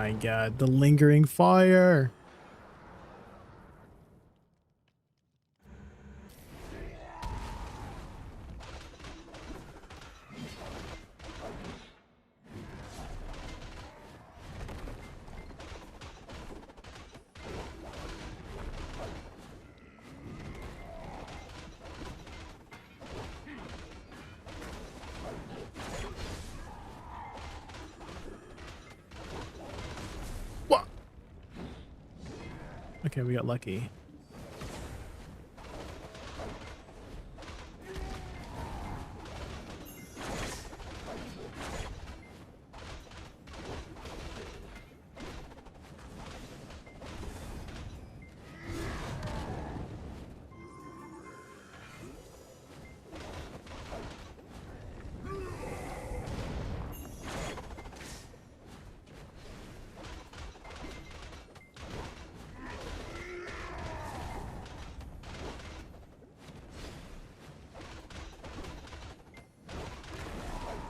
my god, the lingering fire. Okay, we got lucky.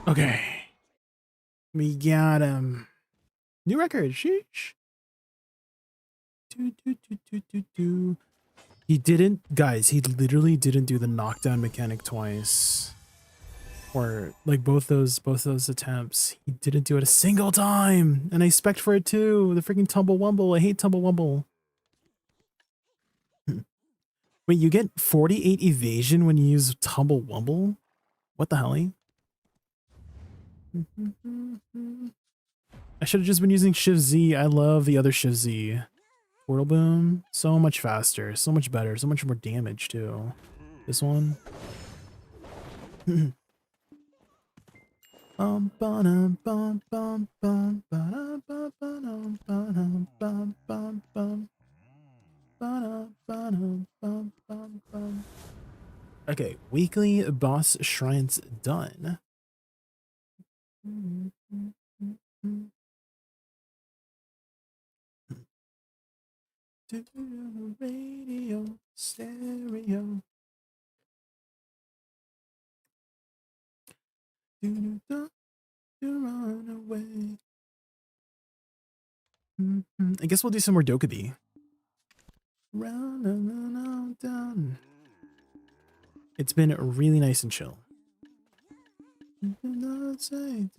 Okay. We got him. New record. Sheesh. He didn't, guys, he literally didn't do the knockdown mechanic twice. Or like both those attempts. He didn't do it a single time. And I spec'd for it too. The freaking Tumble Wumble. I hate Tumble Wumble. Wait, you get 48 evasion when you use Tumble Wumble? What the hell? I should have just been using Shiv Z. I love the other Shiv Z. Portal Boom, so much faster, so much better, so much more damage too. This one. Okay, weekly boss shrines done. Radio, stereo. Run away. I guess we'll do some more Dokkaebi. Run down. It's been really nice and chill. Save.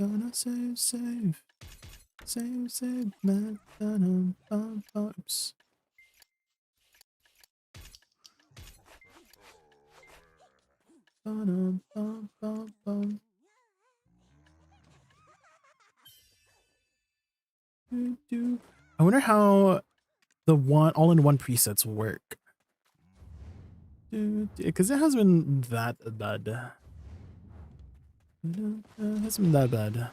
Oops. I wonder how the all-in-one presets work. Because it hasn't been that bad. It hasn't been that bad.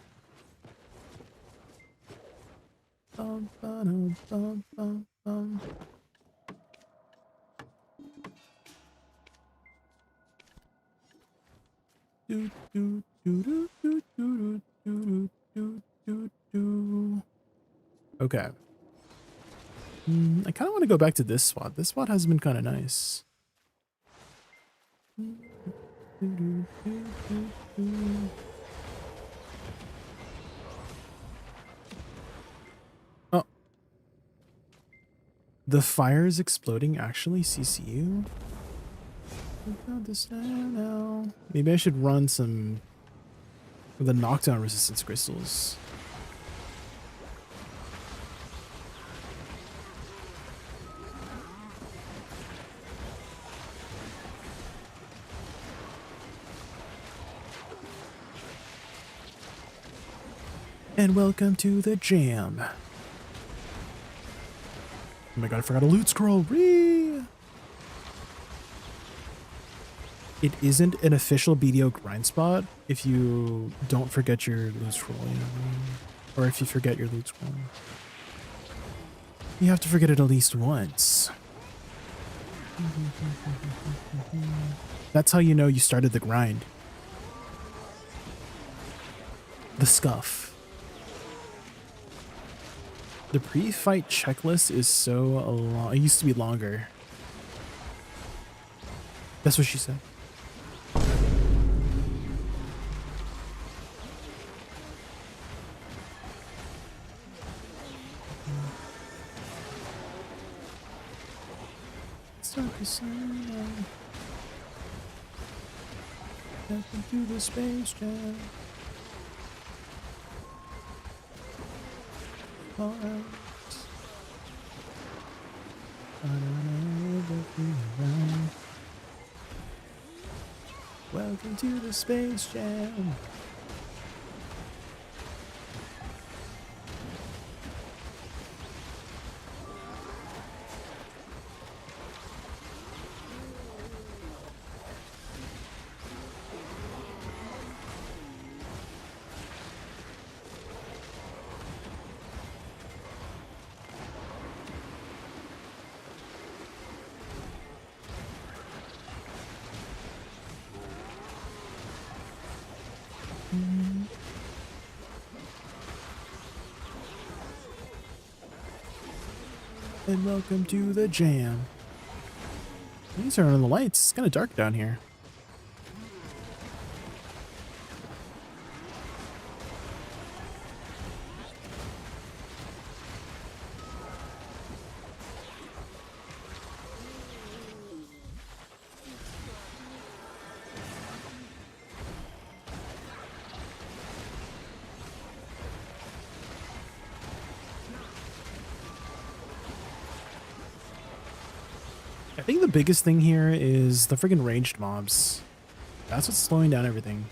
Okay. I kind of want to go back to this spot. This spot has been kind of nice. Oh. The fire is exploding actually, CCU? Maybe I should run some of the knockdown resistance crystals. And welcome to the jam. Oh my god, I forgot a loot scroll. Whee! It isn't an official BDO grind spot if you don't forget your loot scroll, you know? Or if you forget your loot scroll. You have to forget it at least once. That's how you know you started the grind. The scuff. The pre-fight checklist is so long. It used to be longer. That's what she said. start to sign out. Welcome to the Space Jam. All out. I don't know everything around. Welcome to the Space Jam. And welcome to the jam. These are on the lights. It's kind of dark down here. I think the biggest thing here is the friggin' ranged mobs. That's what's slowing down everything.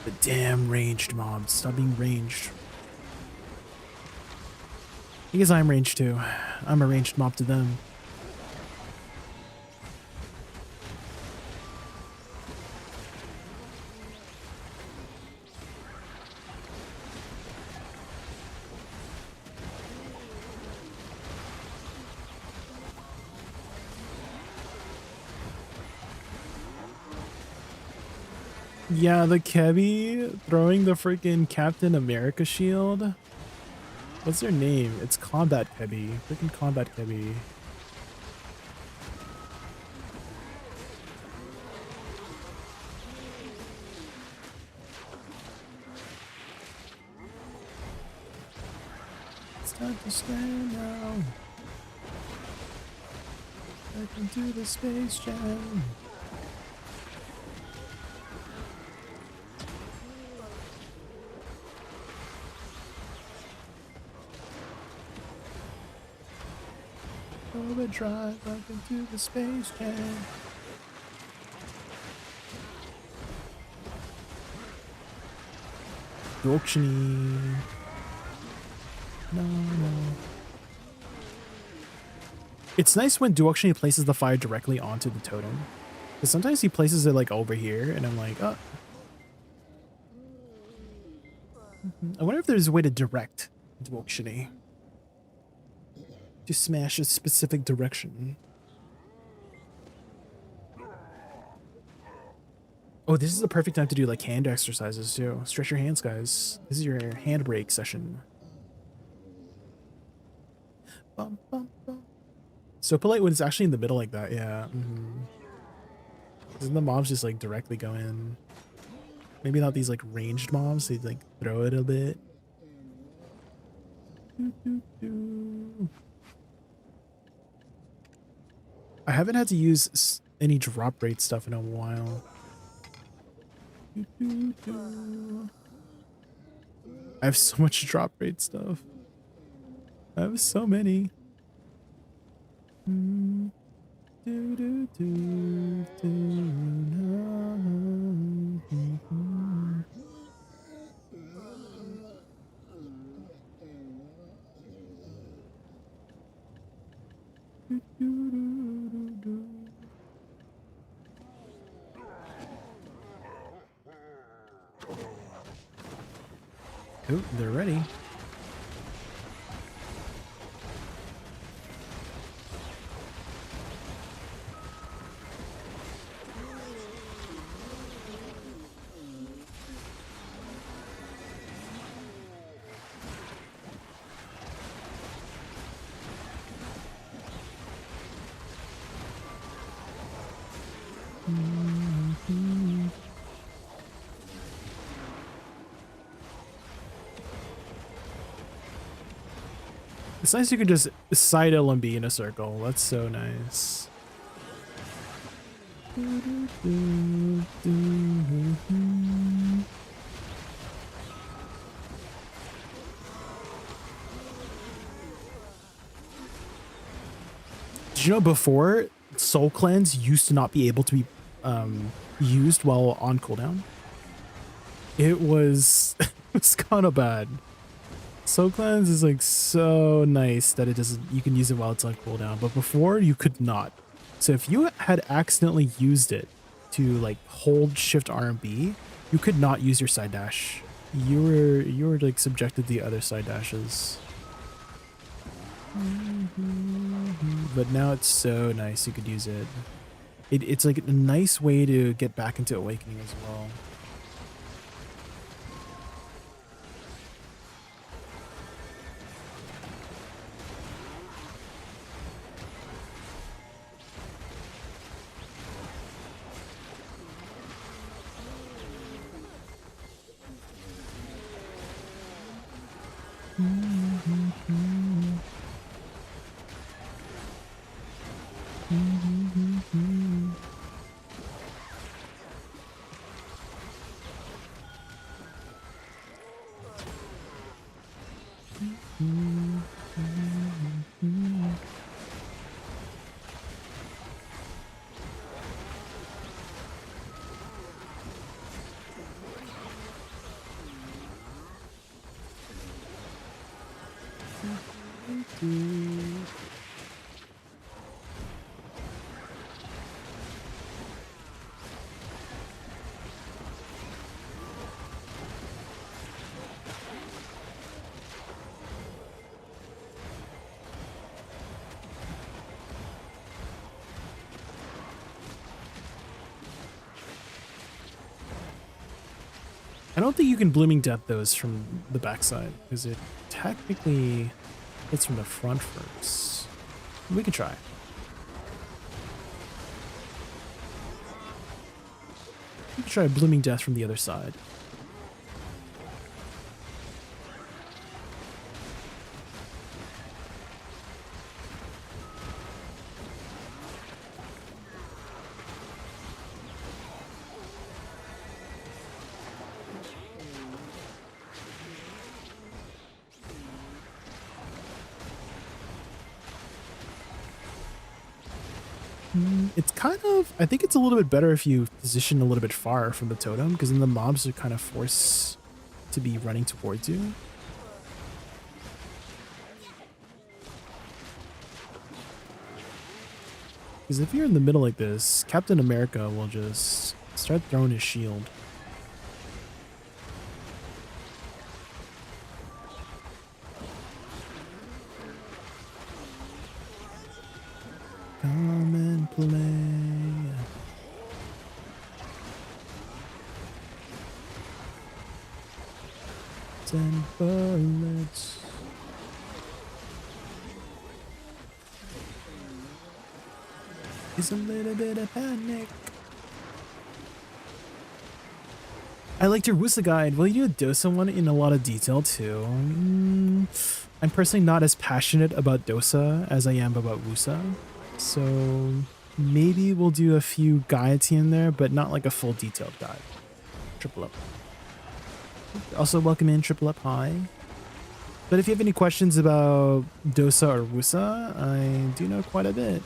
The damn ranged mobs. Stop being ranged. I guess I'm ranged too. I'm a ranged mob to them. Yeah, the Kebby throwing the freaking Captain America shield. What's their name? It's Combat Kebby. Freaking Combat Kebby. It's time to stand now. Welcome to the Space Jam. Overdrive, welcome to the Space Jam. Auctioning. No. It's nice when Duoxony places the fire directly onto the totem. Because sometimes he places it like over here, and I'm like, oh. I wonder if there's a way to direct Duoxony. To smash a specific direction. Oh, this is the perfect time to do like hand exercises too. Stretch your hands, guys. This is your handbrake session. Bum, bum, bum. So polite when it's actually in the middle like that, yeah. Doesn't the mobs just like directly go in? Maybe not these like ranged mobs, they like throw it a bit. I haven't had to use any drop rate stuff in a while. I have so much drop rate stuff. I have so many. Oh, they're ready. It's nice you can just side LMB in a circle. That's so nice. Did you know before Soul Cleanse used to not be able to be used while on cooldown? It was it's kind of bad. Soul Cleanse is like so nice that it doesn't, you can use it while it's on cooldown, but before you could not. So if you had accidentally used it to like hold Shift R and B, you could not use your side dash. You were like subjected to the other side dashes. But now it's so nice you could use it. It's like a nice way to get back into Awakening as well. I don't think you can Blooming Death those from the backside, because it technically hits from the front first. We can try. We can try Blooming Death from the other side. It's kind of, I think it's a little bit better if you position a little bit far from the totem, because then the mobs are kind of forced to be running towards you. Because if you're in the middle like this, Captain America will just start throwing his shield. Come and play. Ten bullets. It's a little bit of panic. I liked your Woosa guide. Will you do a Dosa one in a lot of detail too? I'm personally not as passionate about Dosa as I am about Woosa. So maybe we'll do a few guides here and there, but not like a full detailed guide. Triple up. Also welcome in Triple Up High. But if you have any questions about Dosa or Woosa, I do know quite a bit.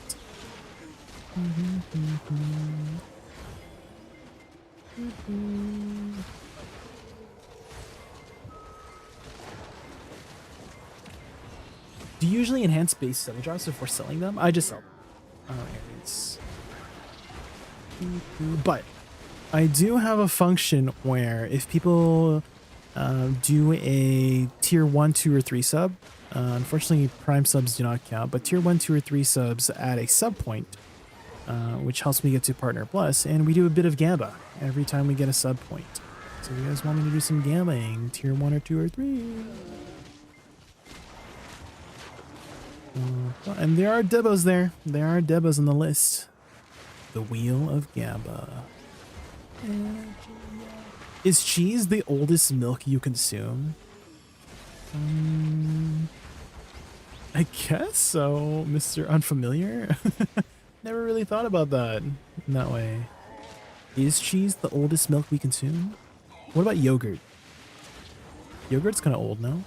Do you usually enhance base seven drops before selling them? I just sell them. Areas. But I do have a function where if people do a tier 1, 2, or 3 sub, unfortunately prime subs do not count, but tier 1, 2, or 3 subs add a sub point, which helps me get to Partner Plus, and we do a bit of Gamba every time we get a sub point. So you guys want me to do some Gambaing, tier 1 or 2 or 3? And there are Debos there. There are Debos on the list. The Wheel of Gamba. Is cheese the oldest milk you consume? I guess so, Mr. Unfamiliar. Never really thought about that. that way. Is cheese the oldest milk we consume? What about yogurt? Yogurt's kind of old now.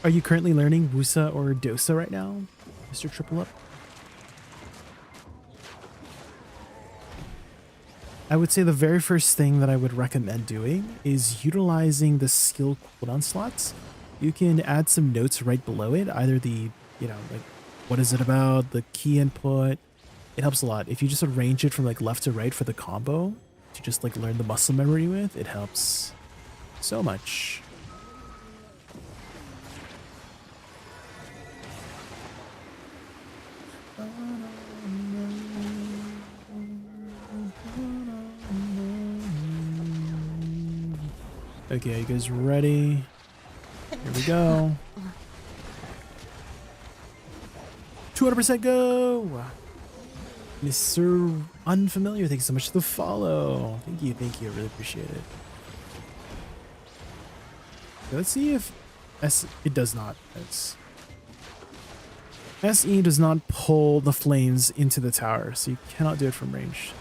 Are you currently learning Woosa or Dosa right now, Mr. Triple Up? I would say the very first thing that I would recommend doing is utilizing the skill cooldown slots. You can add some notes right below it, either the, like, what is it about, the key input. It helps a lot. If you just arrange it from like left to right for the combo to just like learn the muscle memory with, it helps so much. Okay, you guys ready? Here we go. 200% go! Mr. Unfamiliar, thank you so much for the follow. Thank you, I really appreciate it. Okay, let's see if it does not. SE does not pull the flames into the tower, so you cannot do it from range.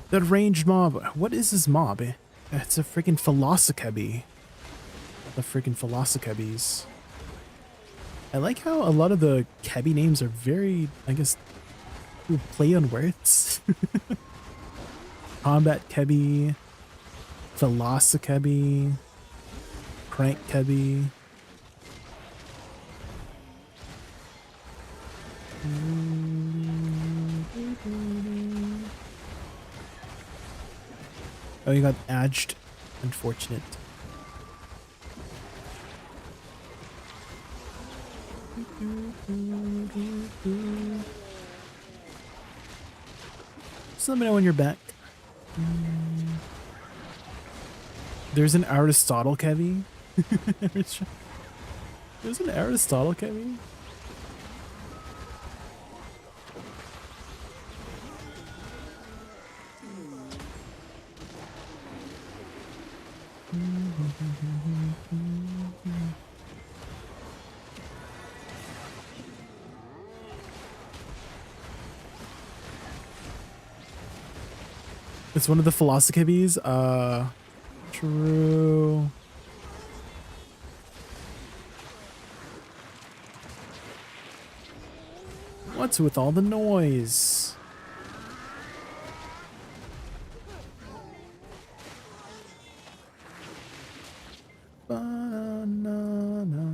That ranged mob. What is this mob? It's a freaking Philosophebi. The freaking Philosophebies. I like how a lot of the Kebi names are very, I guess, play on words. Combat Kebi, Philosophebi, Crank Kebi. Oh, you got edged. Unfortunate. Just let me know when you're back. There's an Aristotle Kevi. There's an Aristotle Kevi. It's one of the Philosophies. True. What's with all the noise? Banana.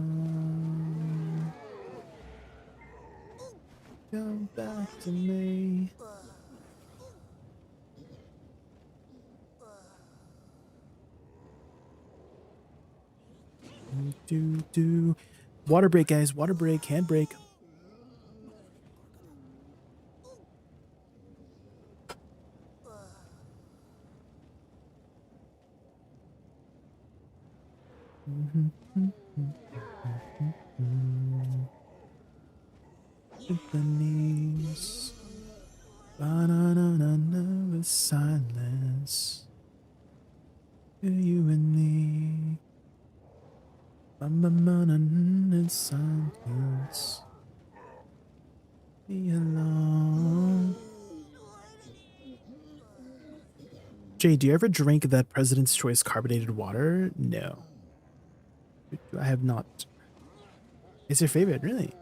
Come back to me. Do. Water break, guys. Water break. Hand break. Symphonies. Banana with silence. To you and me. In silence. Be alone. Jay, do you ever drink that President's Choice carbonated water? No. I have not. It's your favorite, really?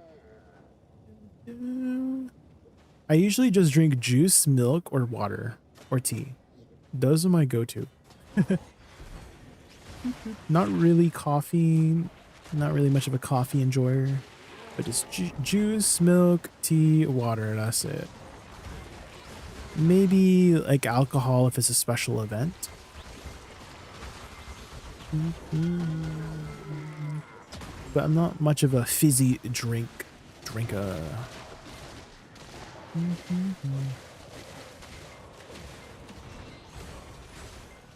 I usually just drink juice, milk, or water, or tea. Those are my go-to. Not really coffee, not really much of a coffee enjoyer, but just juice, milk, tea, water, that's it. Maybe like alcohol if it's a special event. But I'm not much of a fizzy drinker.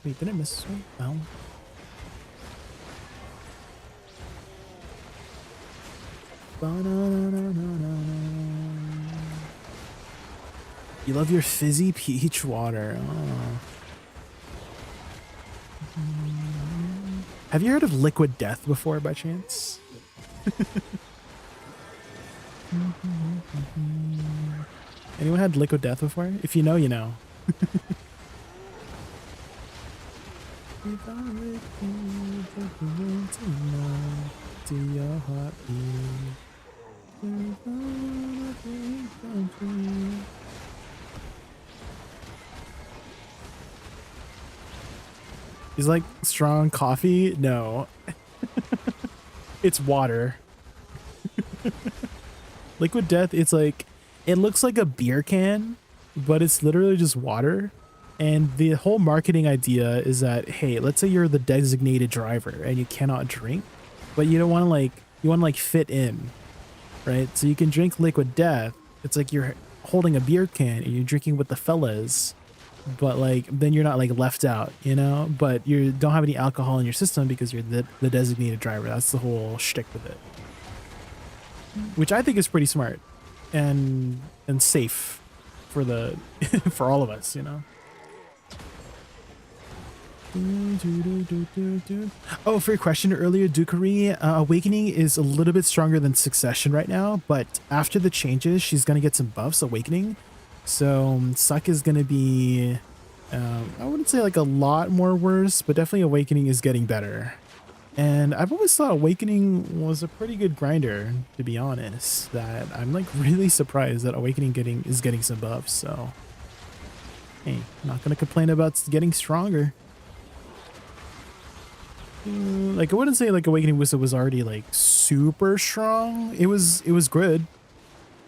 Wait, did I miss one? No. You love your fizzy peach water. Oh. Have you heard of liquid death before by chance? Anyone had liquid death before? If you know, you know. To your heartbeat. Is like strong coffee? No. It's water. Liquid death, it's like, it looks like a beer can, but it's literally just water. And the whole marketing idea is that, hey, let's say you're the designated driver and you cannot drink, but you don't want to like, you want to like fit in, right? So you can drink liquid death. It's like you're holding a beer can and you're drinking with the fellas, but like, then you're not like left out, you know, but you don't have any alcohol in your system because you're the designated driver. That's the whole shtick with it, which I think is pretty smart and safe for the, for all of us, you know? Oh, for your question earlier, Dukery, Awakening is a little bit stronger than Succession right now, but after the changes, she's going to get some buffs, Awakening. So Suck is going to be, I wouldn't say like a lot more worse, but definitely Awakening is getting better. And I've always thought Awakening was a pretty good grinder, to be honest, that I'm like really surprised that Awakening is getting some buffs. So, hey, not going to complain about getting stronger. Like, I wouldn't say like Awakening Woosa was already like super strong. It was good.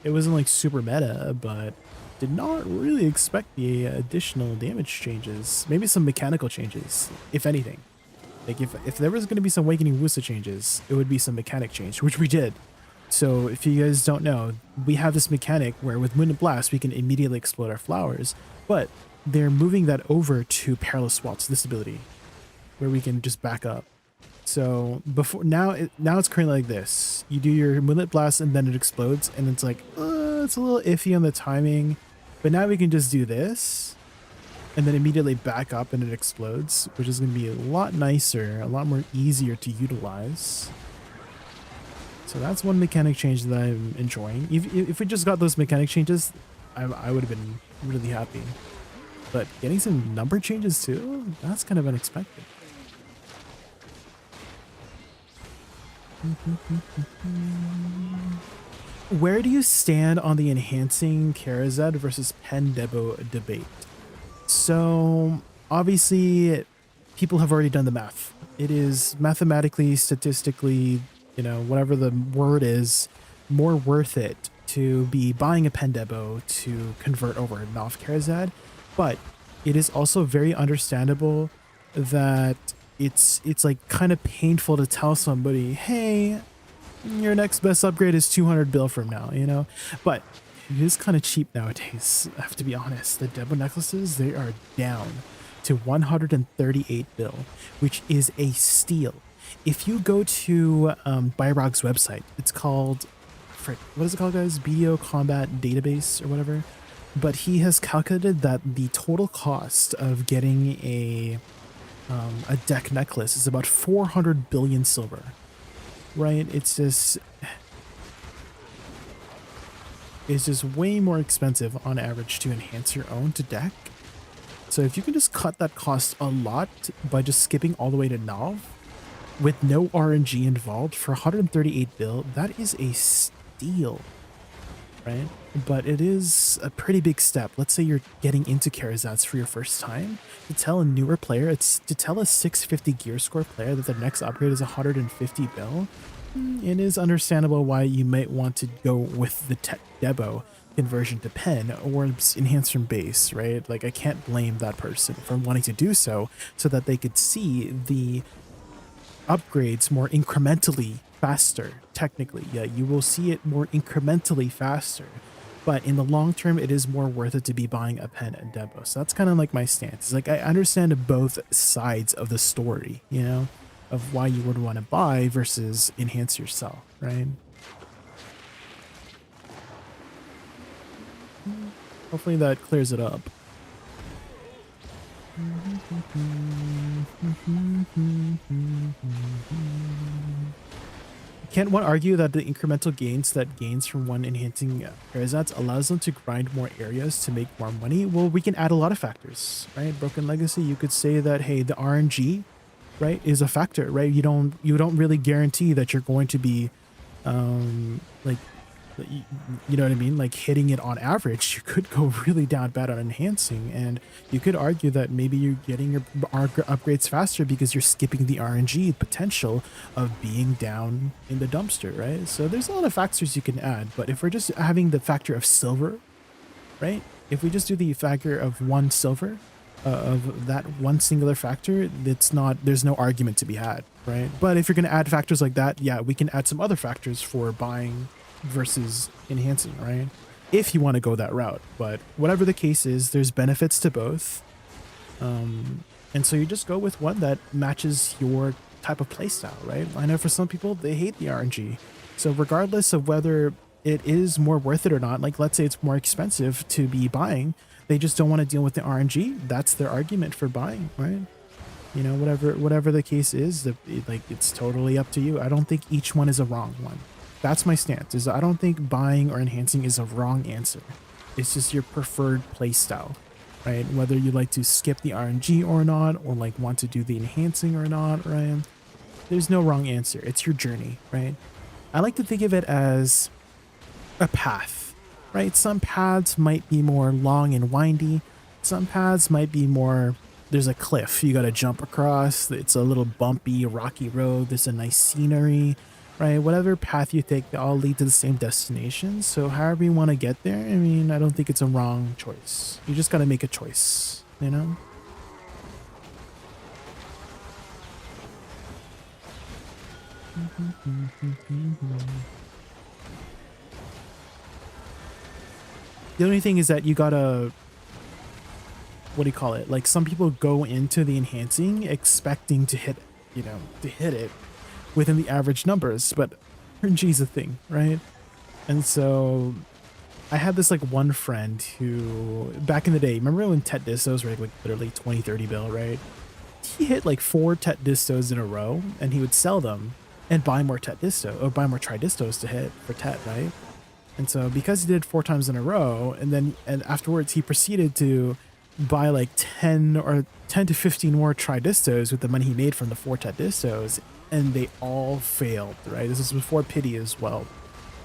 It wasn't like super meta, but did not really expect the additional damage changes. Maybe some mechanical changes, if anything. Like if there was going to be some Awakening Woosa changes, it would be some mechanic change, which we did. So if you guys don't know, we have this mechanic where with Moon and Blast, we can immediately explode our flowers, but they're moving that over to Perilous Swats, this ability, where we can just back up. So before now it's currently like this. You do your Moonlit Blast and then it explodes, and it's like, it's a little iffy on the timing. But now we can just do this and then immediately back up and it explodes, which is going to be a lot nicer, a lot more easier to utilize. So that's one mechanic change that I'm enjoying. If we just got those mechanic changes, I would have been really happy. But getting some number changes too, that's kind of unexpected. Where do you stand on the enhancing Karazad versus Pendebo debate? So obviously people have already done the math. It is mathematically, statistically, you know, whatever the word is, more worth it to be buying a Pendebo to convert over Noth Karazad. But it is also very understandable that it's like kind of painful to tell somebody, hey, your next best upgrade is 200 bill from now, you know? But it is kind of cheap nowadays, I have to be honest. The Debo necklaces, they are down to 138 bill, which is a steal. If you go to Byrog's website, it's called, what is it called, guys? BDO Combat Database or whatever. But he has calculated that the total cost of getting a deck necklace is about 400 billion silver, right? It's just way more expensive on average to enhance your own to deck. So if you can just cut that cost a lot by just skipping all the way to Nov, with no RNG involved for 138 bill, that is a steal, right? But it is a pretty big step. Let's say you're getting into Karazats for your first time. To tell a newer player, to tell a 650 gear score player that their next upgrade is 150 bill, it is understandable why you might want to go with the Tech Debo conversion to pen or enhance from base, right? Like, I can't blame that person for wanting to do so that they could see the upgrades more incrementally faster. Technically, yeah, you will see it more incrementally faster, but in the long term, it is more worth it to be buying a pen and Debo. So that's kind of like my stance. It's like, I understand both sides of the story, you know, of why you would want to buy versus enhance yourself, right? Hopefully that clears it up. Can't one argue that the incremental gains from one enhancing Karazats allows them to grind more areas to make more money? Well, we can add a lot of factors, right? Broken Legacy, you could say that, hey, the RNG, right, is a factor, right? You don't really guarantee that you're going to be like, you know what I mean, like hitting it on average. You could go really down bad on enhancing, and you could argue that maybe you're getting your upgrades faster because you're skipping the RNG potential of being down in the dumpster, right? So there's a lot of factors you can add, but if we're just having the factor of silver, right, if we just do the factor of one silver, of that one singular factor, there's no argument to be had, right? But if you're going to add factors like that, yeah, we can add some other factors for buying versus enhancing, right? If you want to go that route. But whatever the case is, there's benefits to both. And so you just go with one that matches your type of playstyle, right? I know for some people, they hate the RNG. So regardless of whether it is more worth it or not, like let's say it's more expensive to be buying, they just don't want to deal with the RNG. That's their argument for buying, right? You know, whatever the case is, like, it's totally up to you. I don't think each one is a wrong one. That's my stance, is I don't think buying or enhancing is a wrong answer. It's just your preferred playstyle, right? Whether you like to skip the RNG or not, or like want to do the enhancing or not, right? There's no wrong answer. It's your journey, right? I like to think of it as a path, right? Some paths might be more long and windy. Some paths might be more, there's a cliff you got to jump across. It's a little bumpy, rocky road. There's a nice scenery, right? Whatever path you take, they all lead to the same destination. So however you want to get there, I mean, I don't think it's a wrong choice. You just got to make a choice, you know? The only thing is that you gotta, what do you call it? Like, some people go into the enhancing expecting to hit, you know, to hit it within the average numbers, but RNG is a thing, right? And so I had this like one friend who back in the day, remember when Tet Distos were like literally 20-30 bill, right? He hit like 4 Tet Distos in a row, and he would sell them and buy more Tet Disto, or buy more Tridistos to hit for Tet, right? And so because he did 4 times in a row, and afterwards he proceeded to buy like 10 to 15 more Tridistos with the money he made from the 4 Tet Distos, and they all failed, right? This is before pity as well.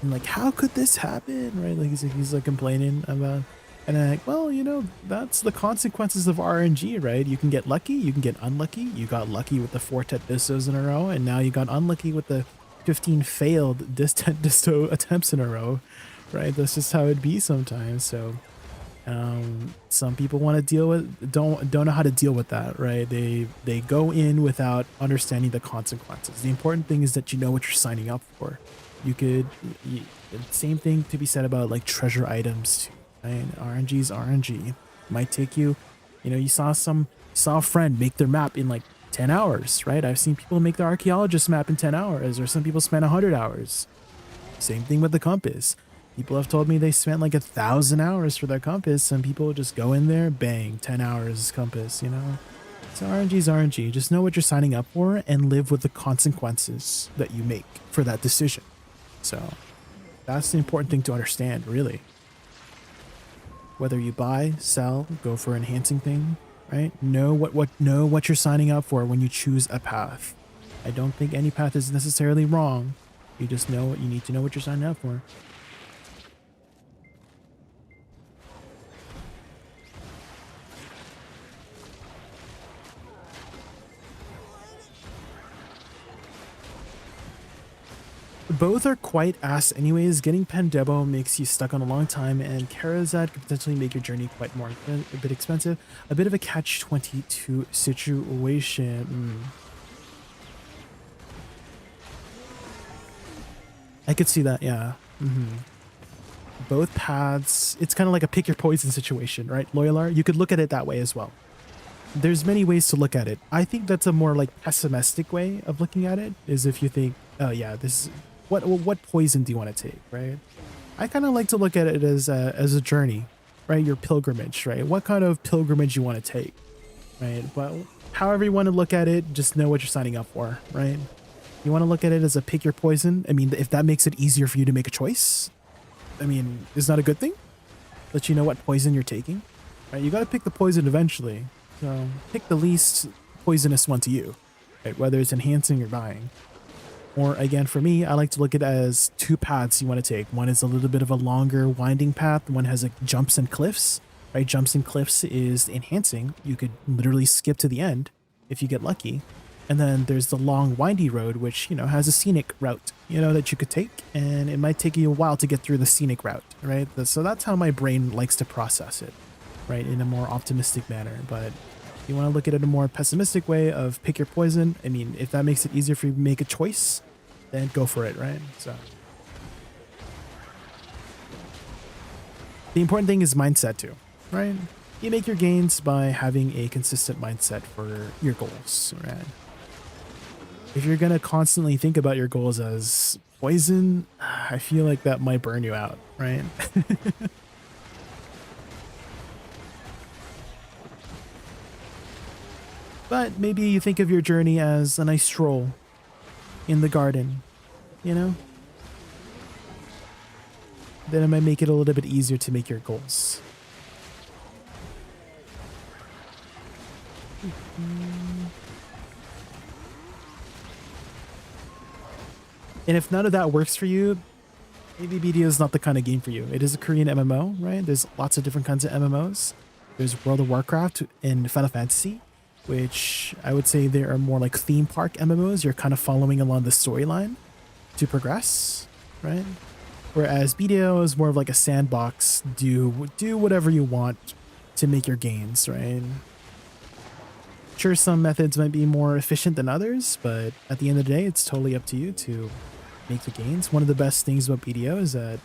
And like, how could this happen, right? Like he's like complaining about, and I'm like, well, you know, that's the consequences of RNG, right? You can get lucky, you can get unlucky. You got lucky with the 4 Tet Distos in a row, and now you got unlucky with the 15 failed Tet Disto attempts in a row, right? That's just how it be sometimes. So some people want to deal with, don't know how to deal with that, right? They go in without understanding the consequences. The important thing is that you know what you're signing up for. Same thing to be said about like treasure items too, right? RNG is RNG. Might take you, you know, you saw a friend make their map in like 10 hours, right? I've seen people make their archaeologist map in 10 hours, or some people spend 100 hours. Same thing with the compass. People have told me they spent like 1,000 hours for their compass. Some people just go in there, bang, 10 hours compass, you know? So RNG is RNG. Just know what you're signing up for and live with the consequences that you make for that decision. So that's the important thing to understand, really. Whether you buy, sell, go for enhancing thing, right? Know what you're signing up for when you choose a path. I don't think any path is necessarily wrong. You just know what you need to know what you're signing up for. Both are quite ass anyways. Getting Pandebo makes you stuck on a long time, and Karazad could potentially make your journey quite more a bit expensive. A bit of a catch-22 situation. I could see that, yeah. Both paths, it's kind of like a pick your poison situation, right, Loyalar? You could look at it that way as well. There's many ways to look at it. I think that's a more like pessimistic way of looking at it, is if you think, oh yeah, this is what poison do you want to take, right? I kind of like to look at it as a journey, right? Your pilgrimage, right? What kind of pilgrimage you want to take, right? But however you want to look at it, just know what you're signing up for, right? You want to look at it as a pick your poison. I mean, if that makes it easier for you to make a choice, I mean, is that a good thing? Let you know what poison you're taking, right? You got to pick the poison eventually. So pick the least poisonous one to you, right? Whether it's enhancing or dying. Or again, for me, I like to look at it as two paths you want to take. One is a little bit of a longer winding path. One has like jumps and cliffs, right? Jumps and cliffs is enhancing. You could literally skip to the end if you get lucky. And then there's the long windy road, which, you know, has a scenic route, you know, that you could take. And it might take you a while to get through the scenic route, right? So that's how my brain likes to process it, right? In a more optimistic manner. But you want to look at it in a more pessimistic way of pick your poison. I mean, if that makes it easier for you to make a choice, then go for it, right? So the important thing is mindset too, right? You make your gains by having a consistent mindset for your goals, right? If you're gonna constantly think about your goals as poison, I feel like that might burn you out, right? But maybe you think of your journey as a nice stroll in the garden, you know? Then it might make it a little bit easier to make your goals. And if none of that works for you, ADVgg is not the kind of game for you. It is a Korean MMO, right? There's lots of different kinds of MMOs. There's World of Warcraft and Final Fantasy, which I would say they are more like theme park MMOs. You're kind of following along the storyline to progress, right? Whereas BDO is more of like a sandbox. Do whatever you want to make your gains, right? Sure, some methods might be more efficient than others, but at the end of the day, it's totally up to you to make the gains. One of the best things about BDO is that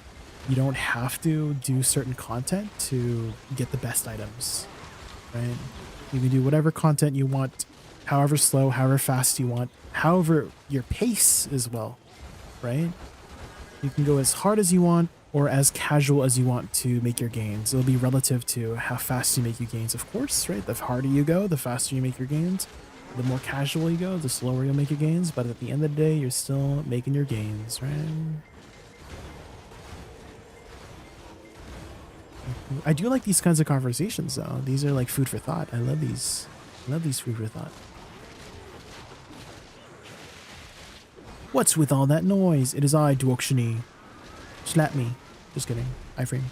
you don't have to do certain content to get the best items, right? You can do whatever content you want, however slow, however fast you want, however your pace as well, right? You can go as hard as you want or as casual as you want to make your gains. It'll be relative to how fast you make your gains, of course, right? The harder you go, the faster you make your gains. The more casual you go, the slower you'll make your gains. But at the end of the day, you're still making your gains, right? I do like these kinds of conversations, though. These are like food for thought. I love these. I love these food for thought. What's with all that noise? It is I, Duokshini. Slap me. Just kidding. iframe.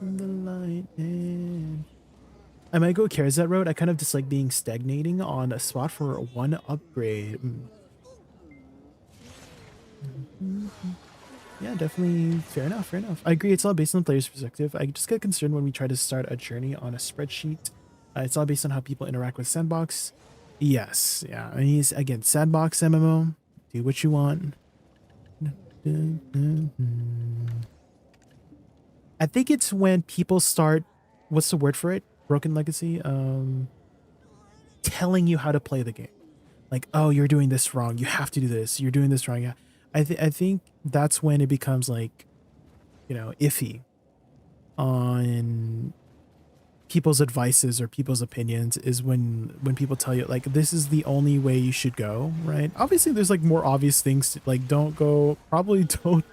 The lightning. I might go Karazat road. I kind of dislike being stagnating on a spot for one upgrade. Yeah, definitely. Fair enough. Fair enough. I agree. It's all based on the player's perspective. I just get concerned when we try to start a journey on a spreadsheet. It's all based on how people interact with Sandbox. Yes. Yeah. I mean, again, Sandbox MMO. Do what you want. I think it's when people start. What's the word for it? Broken legacy. Telling you how to play the game. Like, oh, you're doing this wrong. You have to do this. You're doing this wrong. Yeah. I think that's when it becomes like, you know, iffy on people's advices or people's opinions, is when people tell you like this is the only way you should go, right? Obviously there's like more obvious things to, like probably don't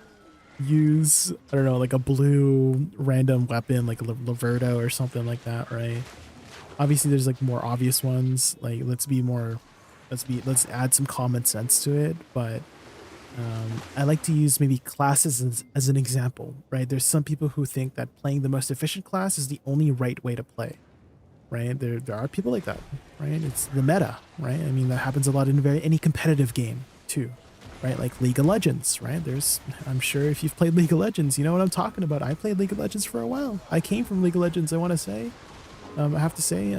use, I don't know, like a blue random weapon like a Laverto or something like that, right? Obviously, there's like more obvious ones. Like let's add some common sense to it. But I like to use maybe classes as an example, right? There's some people who think that playing the most efficient class is the only right way to play, right? There are people like that, right? It's the meta, right? I mean, that happens a lot in any competitive game too, right? Like League of Legends, right? I'm sure if you've played League of Legends, you know what I'm talking about. I played League of Legends for a while. I came from League of Legends, I want to say. I have to say,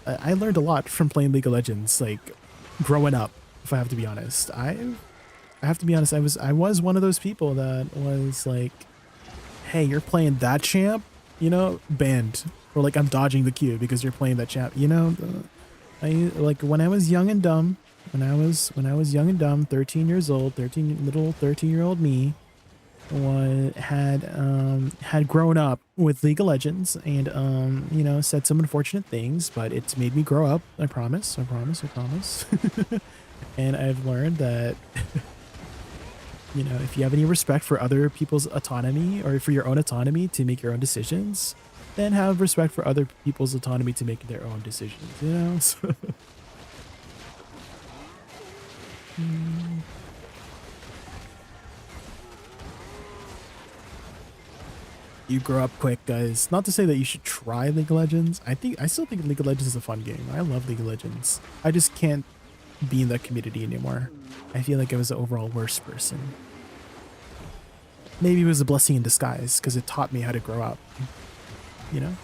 I learned a lot from playing League of Legends, like growing up, if I have to be honest. I have to be honest, I was one of those people that was like, hey, you're playing that champ, you know, banned. Or like I'm dodging the queue because you're playing that champ, you know. Like when I was young and dumb, when I was young and dumb, 13 years old, 13-year-old me had grown up with League of Legends and you know, said some unfortunate things, but it's made me grow up. I promise. And I've learned that you know, if you have any respect for other people's autonomy or for your own autonomy to make your own decisions, then have respect for other people's autonomy to make their own decisions, you know? So you grow up quick, guys. Not to say that you should try League of Legends. I still think League of Legends is a fun game. I love League of Legends. I just can't be in that community anymore. I feel like I was the overall worst person. Maybe it was a blessing in disguise because it taught me how to grow up. You know?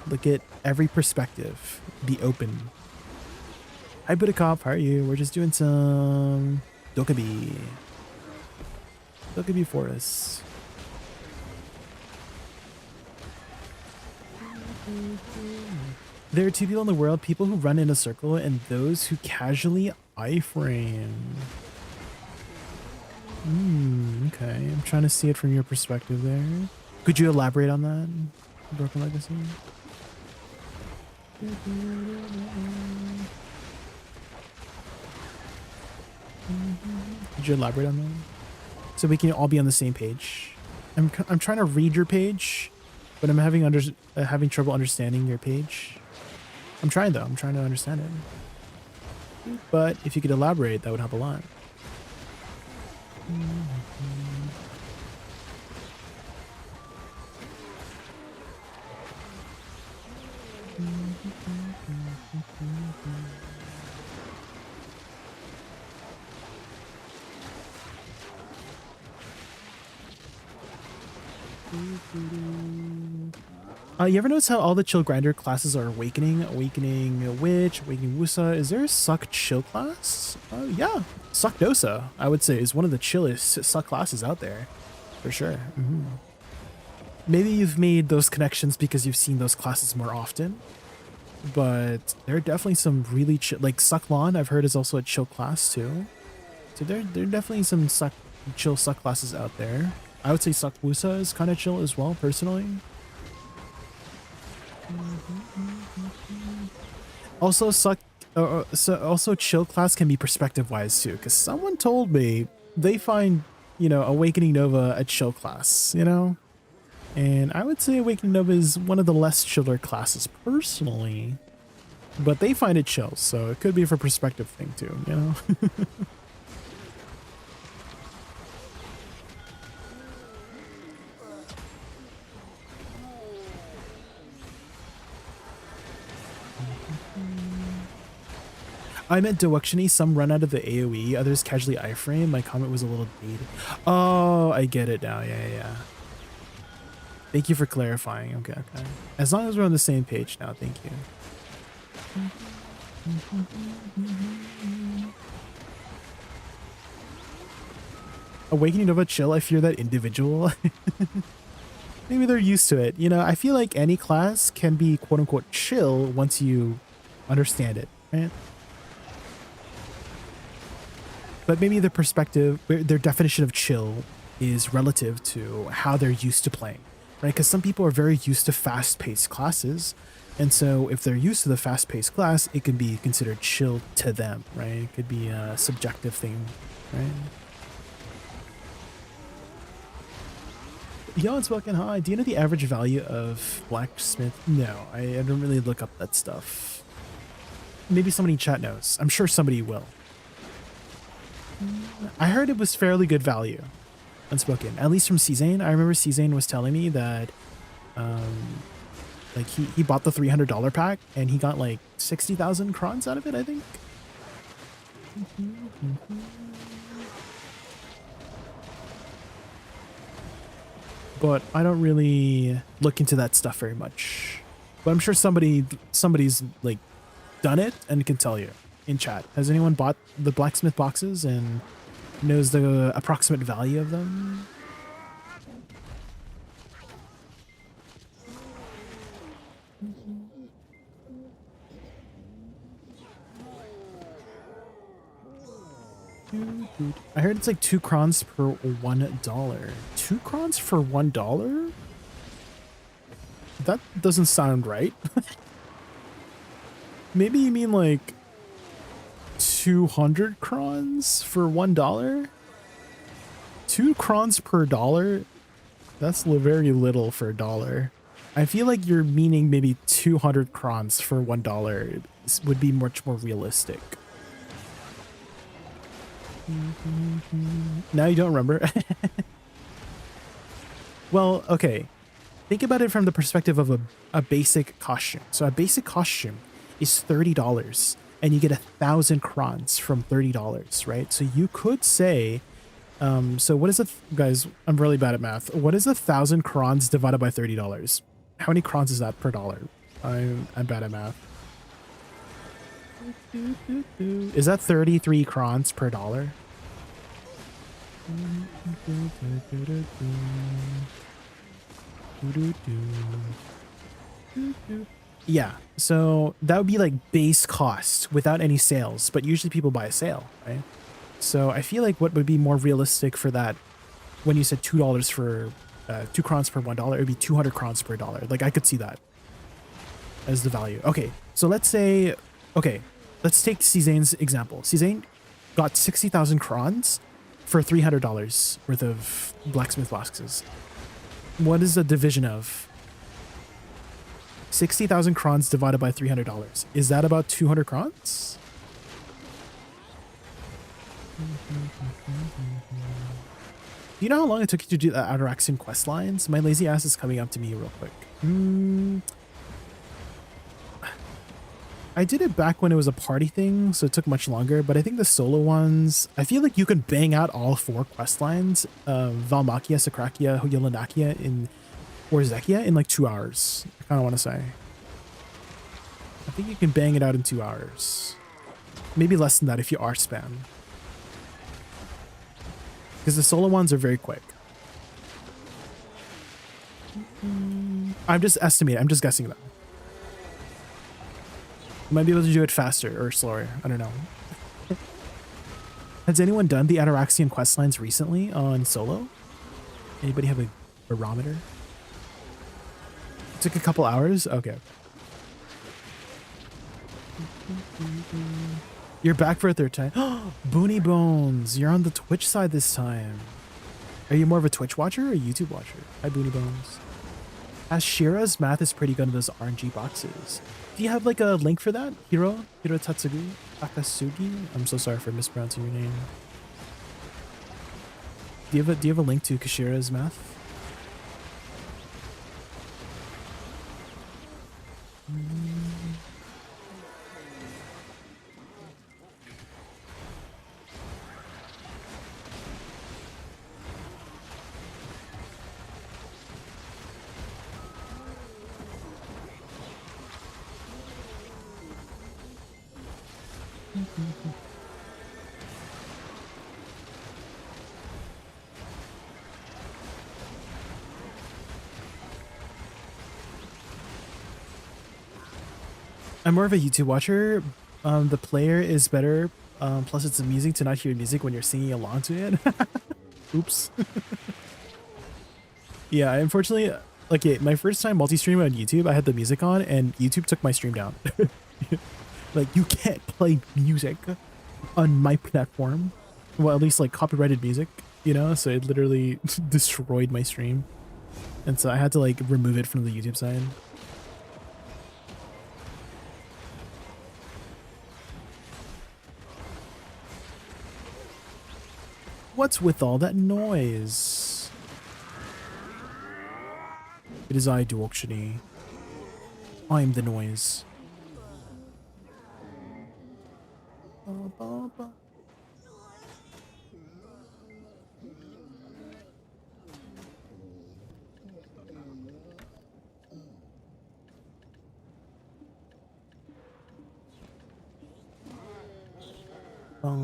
Look at every perspective. Be open. Hi, Budakop. How are you? We're just doing some Dokabi. Dokabi Forest. There are two people in the world, people who run in a circle and those who casually iframe. Okay. I'm trying to see it from your perspective there. Could you elaborate on that, Broken Legacy? Could you elaborate on that? So we can all be on the same page. I'm trying to read your page, but I'm having trouble understanding your page. I'm trying though. I'm trying to understand it. But if you could elaborate, that would help a lot. You ever notice how all the chill grinder classes are awakening? Awakening Witch, Awakening Woosa. Is there a suck chill class? Yeah. Suck Dosa, I would say, is one of the chillest suck classes out there. For sure. Maybe you've made those connections because you've seen those classes more often. But there are definitely some really chill, like Suck Lawn, I've heard is also a chill class too. So there are definitely some chill suck classes out there. I would say Suck Woosa is kind of chill as well, personally. Also, also chill class can be perspective wise too, because someone told me they find, you know, Awakening Nova a chill class, you know, and I would say Awakening Nova is one of the less chiller classes personally, but they find it chill, so it could be for perspective thing too, you know. I meant Dewuctiony, some run out of the AoE, others casually iframe. My comment was a little dated. Oh, I get it now. Yeah. Thank you for clarifying. Okay. As long as we're on the same page now, thank you. Awakening Nova chill, I fear that individual. Maybe they're used to it. You know, I feel like any class can be quote unquote chill once you understand it, right? But maybe their perspective, their definition of chill is relative to how they're used to playing, right? Because some people are very used to fast-paced classes. And so if they're used to the fast-paced class, it can be considered chill to them, right? It could be a subjective thing, right? Yo, it's welcome. Hi. Do you know the average value of blacksmith? No, I don't really look up that stuff. Maybe somebody in chat knows. I'm sure somebody will. I heard it was fairly good value. Unspoken, at least from Czane. I remember Czane was telling me that, like he bought the $300 pack and he got like 60,000 crons out of it, I think. But I don't really look into that stuff very much. But I'm sure somebody's like done it and can tell you in chat. Has anyone bought the blacksmith boxes and knows the approximate value of them? I heard it's like 2 crons per $1. 2 crons for $1? That doesn't sound right. Maybe you mean like 200 crons for $1? 2 crons per $1? That's very little for $1. I feel like you're meaning maybe 200 crons for $1 would be much more realistic. Now you don't remember? Well, okay. Think about it from the perspective of a basic costume. So a basic costume is $30 and you get 1,000 crons from $30, right? So you could say, so what is it, guys? I'm really bad at math. What is 1,000 crons divided by $30? How many crons is that per dollar? I'm bad at math. Is that 33 crons per dollar? Yeah, so that would be like base cost without any sales, but usually people buy a sale, right? So I feel like what would be more realistic for that, when you said $2 for 2 crons per $1, it would be 200 crons per dollar. Like I could see that as the value. Okay, so let's say, okay, let's take Czane's example. Czane got 60,000 crons for $300 worth of blacksmith boxes. What is the division of 60,000 crons divided by $300? Is that about 200 crons? Do you know how long it took you to do the Ataraxian quest lines? My lazy ass is coming up to me real quick. I did it back when it was a party thing, so it took much longer, but I think the solo ones, I feel like you can bang out all 4 quest lines, Valmakia, Sakrakia, Yelanakia, or Zekia in like 2 hours. I kind of want to say. I think you can bang it out in 2 hours. Maybe less than that if you are spam. Because the solo ones are very quick. I'm just estimating, I'm just guessing that. You might be able to do it faster or slower. I don't know. Has anyone done the Ataraxian quest lines recently on solo? Anybody have a barometer? It took a couple hours? Okay. You're back for a 3rd time. Boony Bones, you're on the Twitch side this time. Are you more of a Twitch watcher or a YouTube watcher? Hi, Boony Bones. Shira's math is pretty good in those RNG boxes. Do you have like a link for that? Hiro Tatsugi? Akasugi? I'm so sorry for mispronouncing your name. Do you have a link to Kashira's math? I'm more of a YouTube watcher. The player is better. Plus it's amusing to not hear music when you're singing along to it. Oops. Yeah, unfortunately, okay, my first time multi-stream on YouTube, I had the music on and YouTube took my stream down. Like, you can't play music on my platform. Well, at least like copyrighted music, you know? So it literally destroyed my stream. And so I had to like remove it from the YouTube side. What's with all that noise? It is I, Duokshini. I'm the noise. Boom,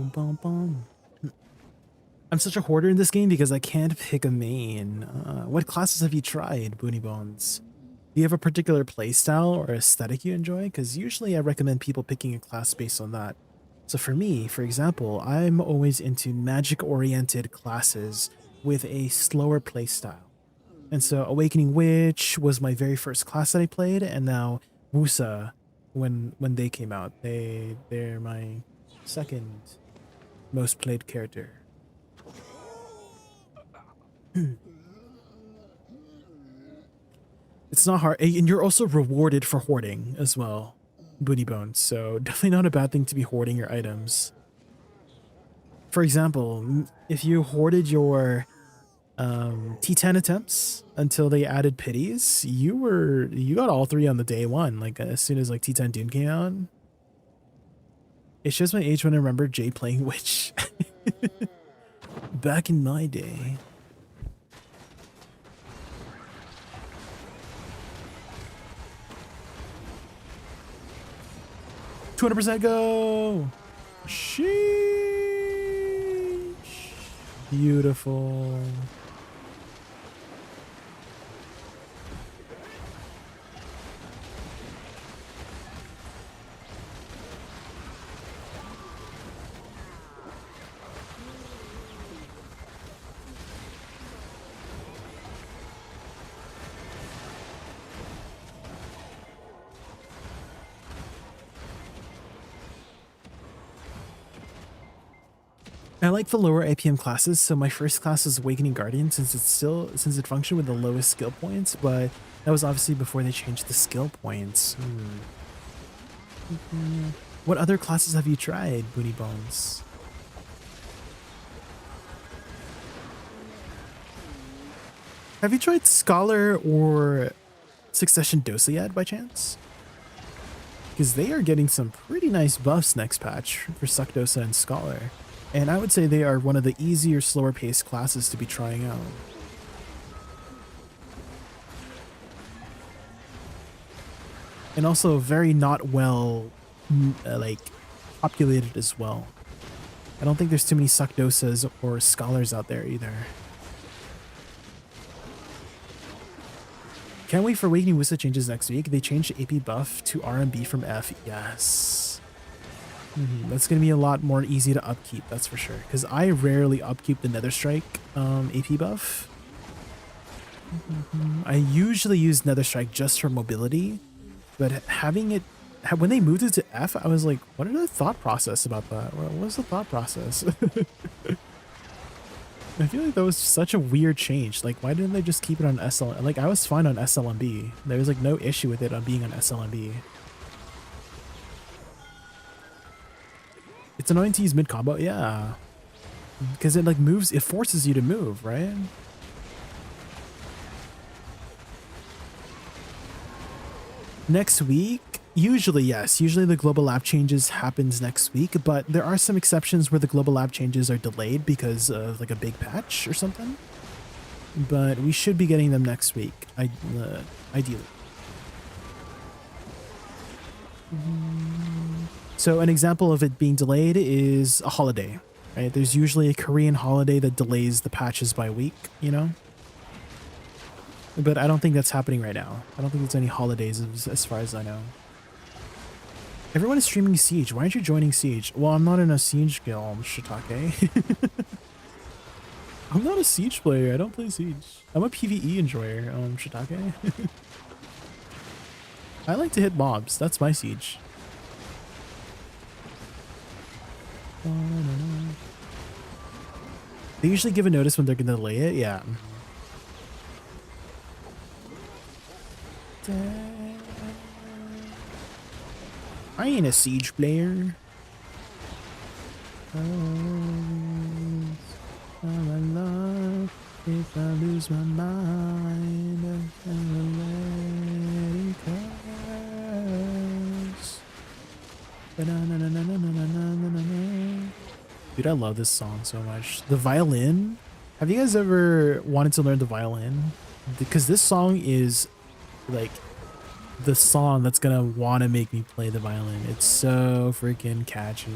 boom, boom. I'm such a hoarder in this game because I can't pick a main. What classes have you tried, Boony Bones? Do you have a particular playstyle or aesthetic you enjoy? Because usually I recommend people picking a class based on that. So for me, for example, I'm always into magic-oriented classes with a slower playstyle. And so Awakening Witch was my very first class that I played, and now Woosa, when they came out, they're my second most played character. It's not hard, and you're also rewarded for hoarding as well, Booty Bones, so definitely not a bad thing to be hoarding your items. For example, if you hoarded your T10 attempts until they added pities, you got all 3 on the day 1, like as soon as like T10 Dune came out. It shows my age when I remember Jay playing Witch. Back in my day. 200% go! Sheesh! Beautiful. I like the lower APM classes, so my first class was Awakening Guardian since it functioned with the lowest skill points, but that was obviously before they changed the skill points. What other classes have you tried, Booty Bones? Have you tried Scholar or Succession Dosa yet, by chance? Because they are getting some pretty nice buffs next patch for Suck Dosa and Scholar. And I would say they are one of the easier, slower paced classes to be trying out. And also very not well, like, populated as well. I don't think there's too many Suck Dosas or Scholars out there either. Can't wait for Awakening Woosa changes next week. They changed the AP buff to RMB from F. Yes. That's going to be a lot more easy to upkeep, that's for sure. Because I rarely upkeep the Nether Strike AP buff. I usually use Nether Strike just for mobility. But having it... When they moved it to F, I was like, what is the thought process about that? What was the thought process? I feel like that was such a weird change. Like, why didn't they just keep it on SL? Like, I was fine on SLMB. There was like no issue with it on being on SLMB. It's annoying to use mid combo, yeah. Because it like moves, it forces you to move, right? Next week? Usually, yes. Usually the global lab changes happens next week, but there are some exceptions where the global lab changes are delayed because of like a big patch or something. But we should be getting them next week, ideally. So an example of it being delayed is a holiday, right? There's usually a Korean holiday that delays the patches by a week, you know? But I don't think that's happening right now. I don't think there's any holidays as far as I know. Everyone is streaming Siege. Why aren't you joining Siege? Well, I'm not in a Siege guild, Shiitake. I'm not a Siege player. I don't play Siege. I'm a PvE enjoyer, Shiitake. I like to hit mobs. That's my Siege. They usually give a notice when they're going to delay it, yeah. I ain't a Siege player. If I lose my mind, dude, I love this song so much. The violin. Have you guys ever wanted to learn the violin? Because this song is like the song that's gonna want to make me play the violin. It's so freaking catchy.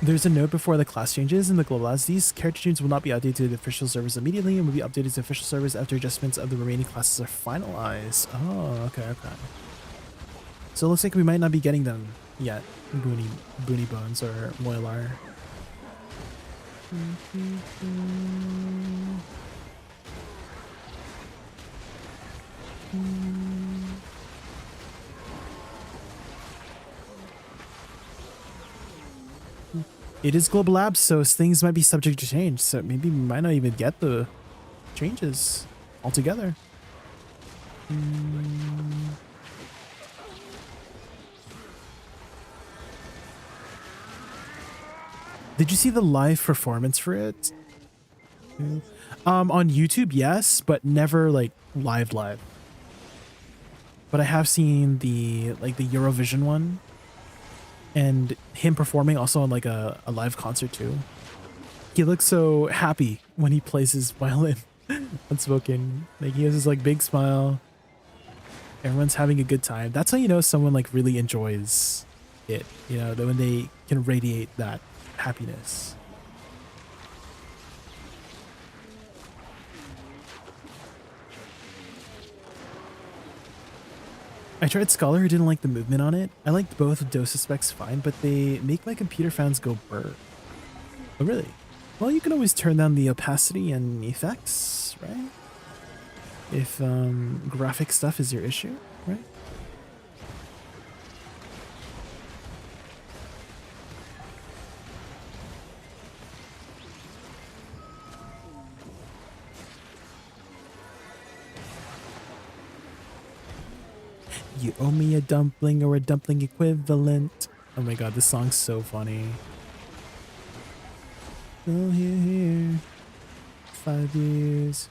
There's a note before the class changes in the global as these character tunes will not be updated to the official servers immediately and will be updated to official servers after adjustments of the remaining classes are finalized. Oh, okay. So it looks like we might not be getting them yet. Boony Bones or Moilar. It is global labs, so things might be subject to change. So maybe we might not even get the changes altogether. Did you see the live performance for it? On YouTube, yes, but never like live. But I have seen the Eurovision one. And him performing also on like a live concert too. He looks so happy when he plays his violin unspoken. Like he has this like big smile. Everyone's having a good time. That's how you know someone like really enjoys it. You know, when they can radiate that happiness. I tried Scholar who didn't like the movement on it. I liked both Dosa specs fine, but they make my computer fans go burr. Oh really? Well, you can always turn down the opacity and effects, right? If graphic stuff is your issue, right? You owe me a dumpling or a dumpling equivalent. Oh my god, this song's so funny. Oh, here. 5 years.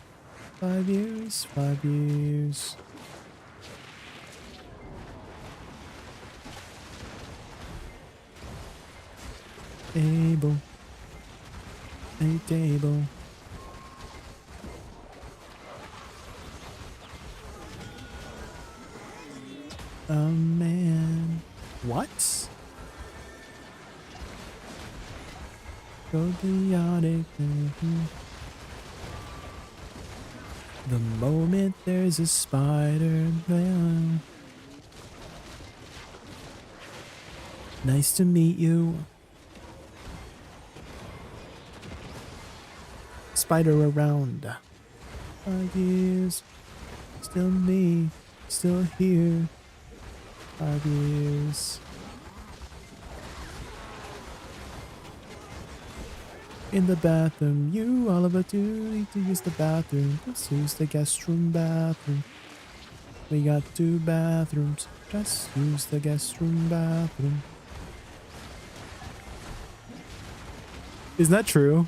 5 years. 5 years. Able. A table. Oh man. What? Go chaotic. The moment there's a spider man. Nice to meet you. Spider around. 5 years. Still me. Still here. 5 years. In the bathroom, you all of a duty to use the bathroom. Just use the guest room bathroom. We got 2 bathrooms. Just use the guest room bathroom. Isn't that true?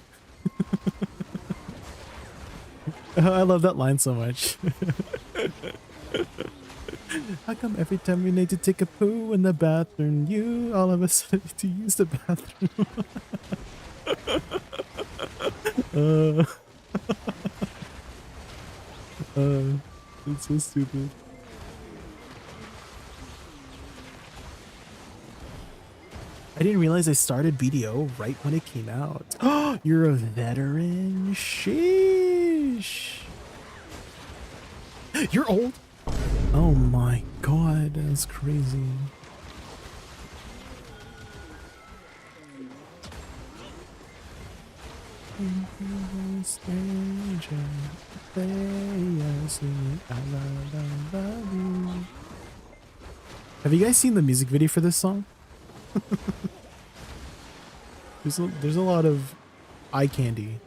I love that line so much. How come every time we need to take a poo in the bathroom, you all of a sudden need to use the bathroom? It's so stupid. I didn't realize I started BDO right when it came out. Oh, you're a veteran? Sheesh. You're old? Oh my god, that's crazy. Stranger, they are singing, I love you. Have you guys seen the music video for this song? there's a lot of eye candy.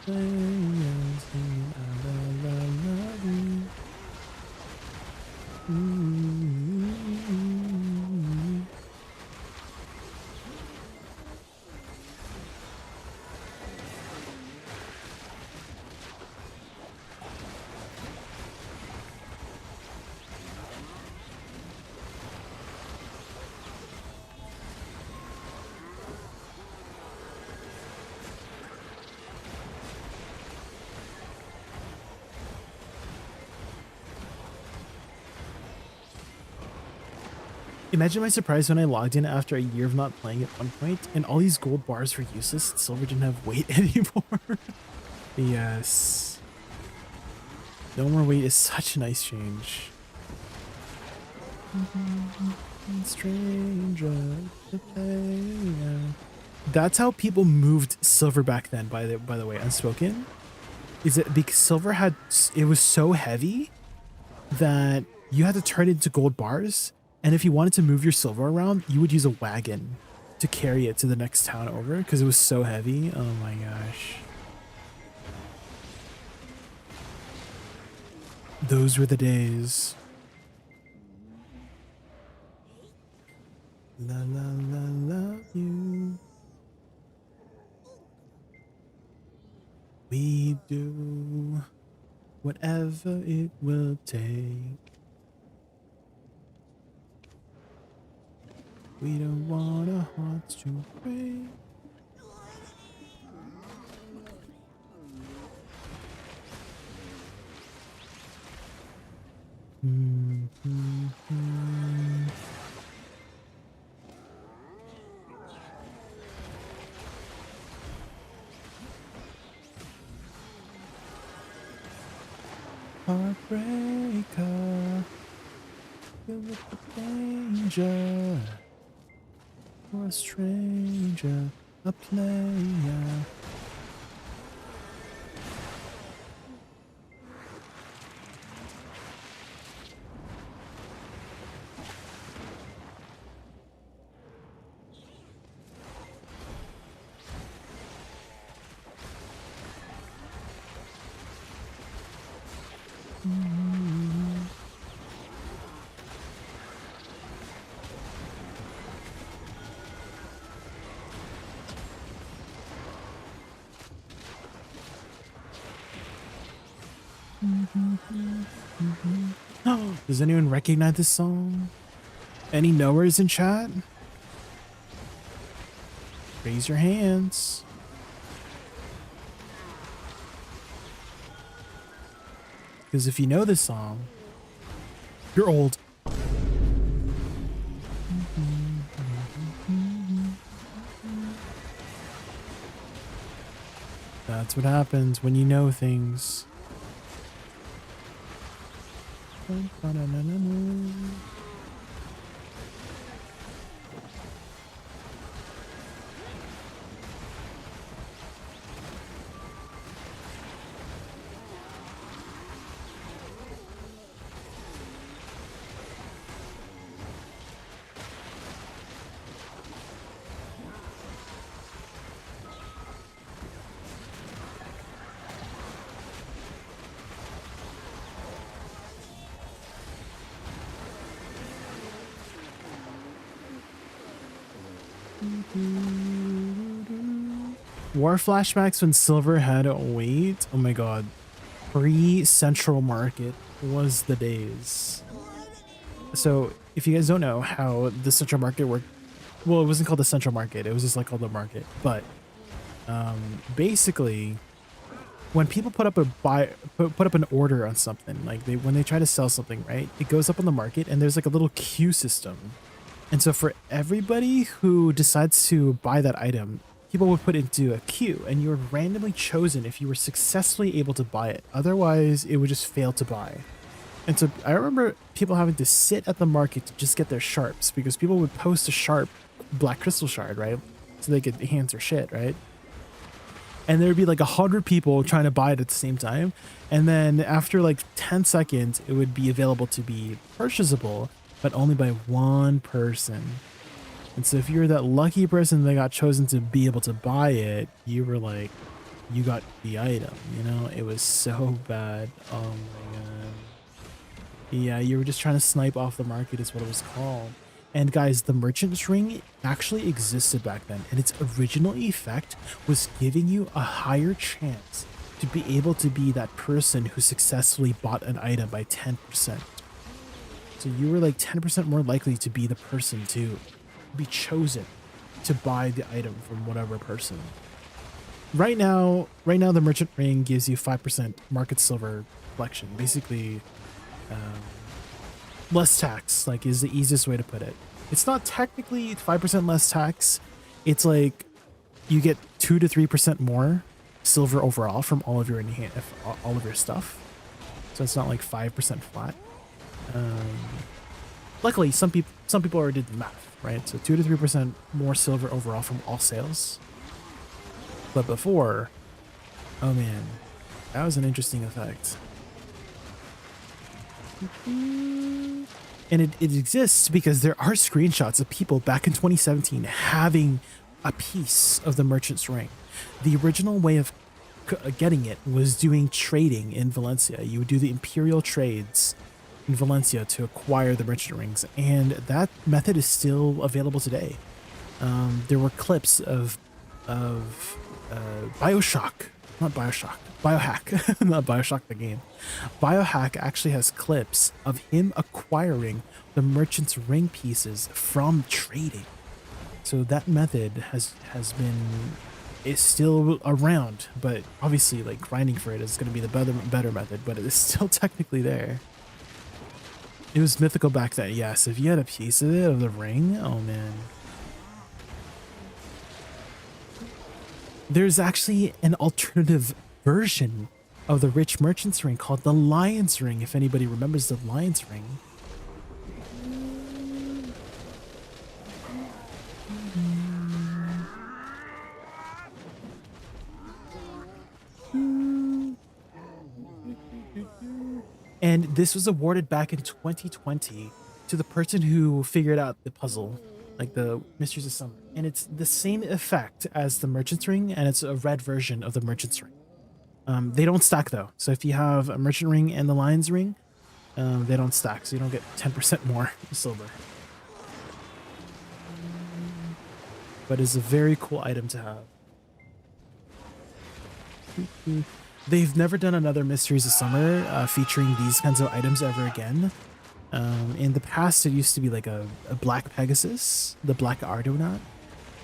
They are singing, I love you. Imagine my surprise when I logged in after a year of not playing at one point, and all these gold bars were useless and silver didn't have weight anymore. Yes. No more weight is such a nice change. Stranger to play. That's how people moved silver back then, by the way, unspoken. Is it because silver it was so heavy that you had to turn it into gold bars? And if you wanted to move your silver around, you would use a wagon to carry it to the next town over because it was so heavy. Oh my gosh. Those were the days. La la la love you. We do whatever it will take. We don't want our hearts to break. Heartbreaker, filled with the danger. For a stranger, a player. Does anyone recognize this song? Any knowers in chat? Raise your hands. Because if you know this song, you're old. That's what happens when you know things. War flashbacks when silver had weight. Oh my god. Pre-Central Market was the days. So if you guys don't know how the Central Market worked, well, it wasn't called the Central Market. It was just like called the market. But basically, when people put up an order on something, like when they try to sell something, right? It goes up on the market and there's like a little queue system. And so for everybody who decides to buy that item, people would put it into a queue and you were randomly chosen if you were successfully able to buy it. Otherwise, it would just fail to buy. And so I remember people having to sit at the market to just get their sharps because people would post a sharp black crystal shard, right? So they could enhance their shit, right? and there'd be like 100 people trying to buy it at the same time. And then after like 10 seconds, it would be available to be purchasable, but only by one person. And so if you were that lucky person that got chosen to be able to buy it, you were like, you got the item, you know? It was so bad. Oh my god. Yeah, you were just trying to snipe off the market is what it was called. And guys, the Merchant's Ring actually existed back then, and its original effect was giving you a higher chance to be able to be that person who successfully bought an item by 10%. So you were like 10% more likely to be the person to be chosen to buy the item from whatever person. Right now the Merchant Ring gives you 5% market silver collection. Basically, less tax, like, is the easiest way to put it. It's not technically 5% less tax. It's like you get 2 to 3% more silver overall from all of your all of your stuff. So it's not like 5% flat. Luckily, some people already did the math, right? So 2 to 3% more silver overall from all sales. But before, oh man, that was an interesting effect. And it exists because there are screenshots of people back in 2017 having a piece of the Merchant's Ring. The original way of getting it was doing trading in Valencia. You would do the Imperial trades in Valencia to acquire the Merchant Rings, and that method is still available today. There were clips of Bioshock, not Bioshock, Biohack, not Bioshock the game. Biohack actually has clips of him acquiring the Merchant's Ring pieces from trading. So that method is still around, but obviously like grinding for it is going to be the better method, but it is still technically there. It was mythical back then, yes. If you had a piece of it, of the ring, oh man. There's actually an alternative version of the Rich Merchant's Ring called the Lion's Ring, if anybody remembers the Lion's Ring. And this was awarded back in 2020 to the person who figured out the puzzle, like the Mysteries of Summer. And it's the same effect as the Merchant's Ring, and it's a red version of the Merchant's Ring. They don't stack though. So if you have a Merchant Ring and the Lion's Ring, they don't stack. So you don't get 10% more silver. But it's a very cool item to have. They've never done another Mysteries of Summer featuring these kinds of items ever again. In the past, it used to be like a Black Pegasus, the Black Ardonat.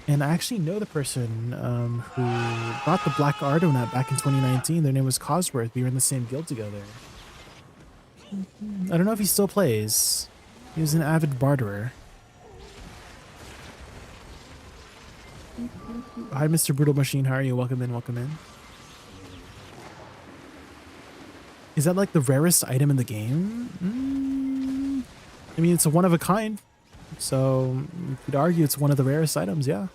And I actually know the person who bought the Black Ardonat back in 2019. Their name was Cosworth. We were in the same guild together. I don't know if he still plays. He was an avid barterer. Hi, Mr. Brutal Machine. How are you? Welcome in, welcome in. Is that like the rarest item in the game? I mean, it's a one of a kind. So you could argue it's one of the rarest items, yeah.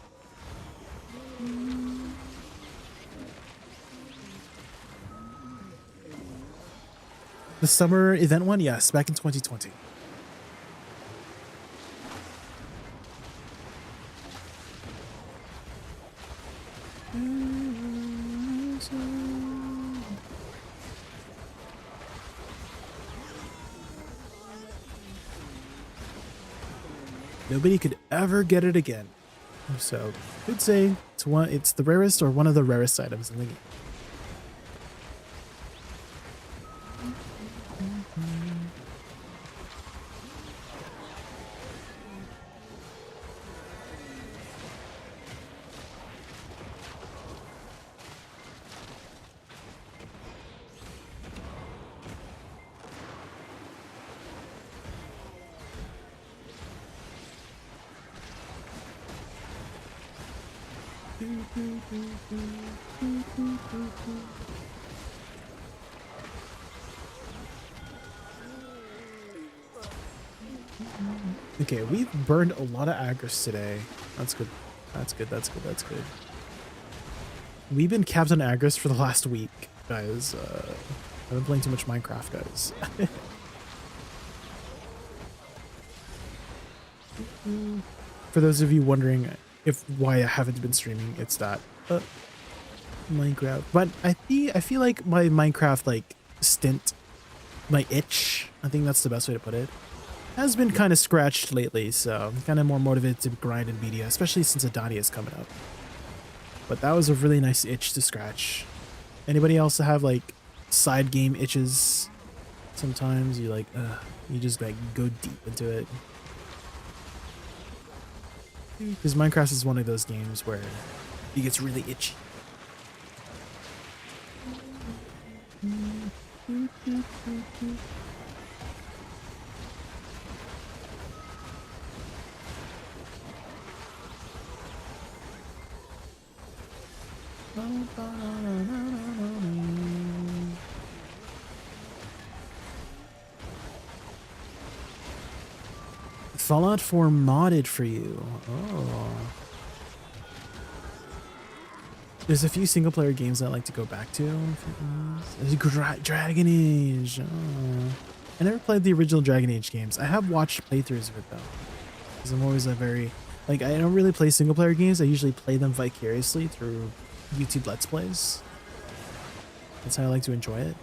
The summer event one? Yes, back in 2020. Nobody could ever get it again. So, could say it's the rarest or one of the rarest items in the game. Okay, we've burned a lot of agris today. That's good. That's good. That's good. That's good. We've been capped on Agris for the last week, guys. I've been playing too much Minecraft, guys. For those of you wondering why I haven't been streaming, it's that Minecraft. But I feel like my Minecraft like stint, my itch, I think that's the best way to put it, has been kind of scratched lately. So I'm kind of more motivated to grind in media, especially since Adani is coming up. But that was a really nice itch to scratch. Anybody else have like side game itches? Sometimes you like, you just like go deep into it. Because Minecraft is one of those games where it gets really itchy. Fallout 4 modded for you. Oh. There's a few single player games I like to go back to. Dragon Age. Oh. I never played the original Dragon Age games. I have watched playthroughs of it though. Because I'm always a very, like, I don't really play single player games. I usually play them vicariously through YouTube Let's Plays. That's how I like to enjoy it.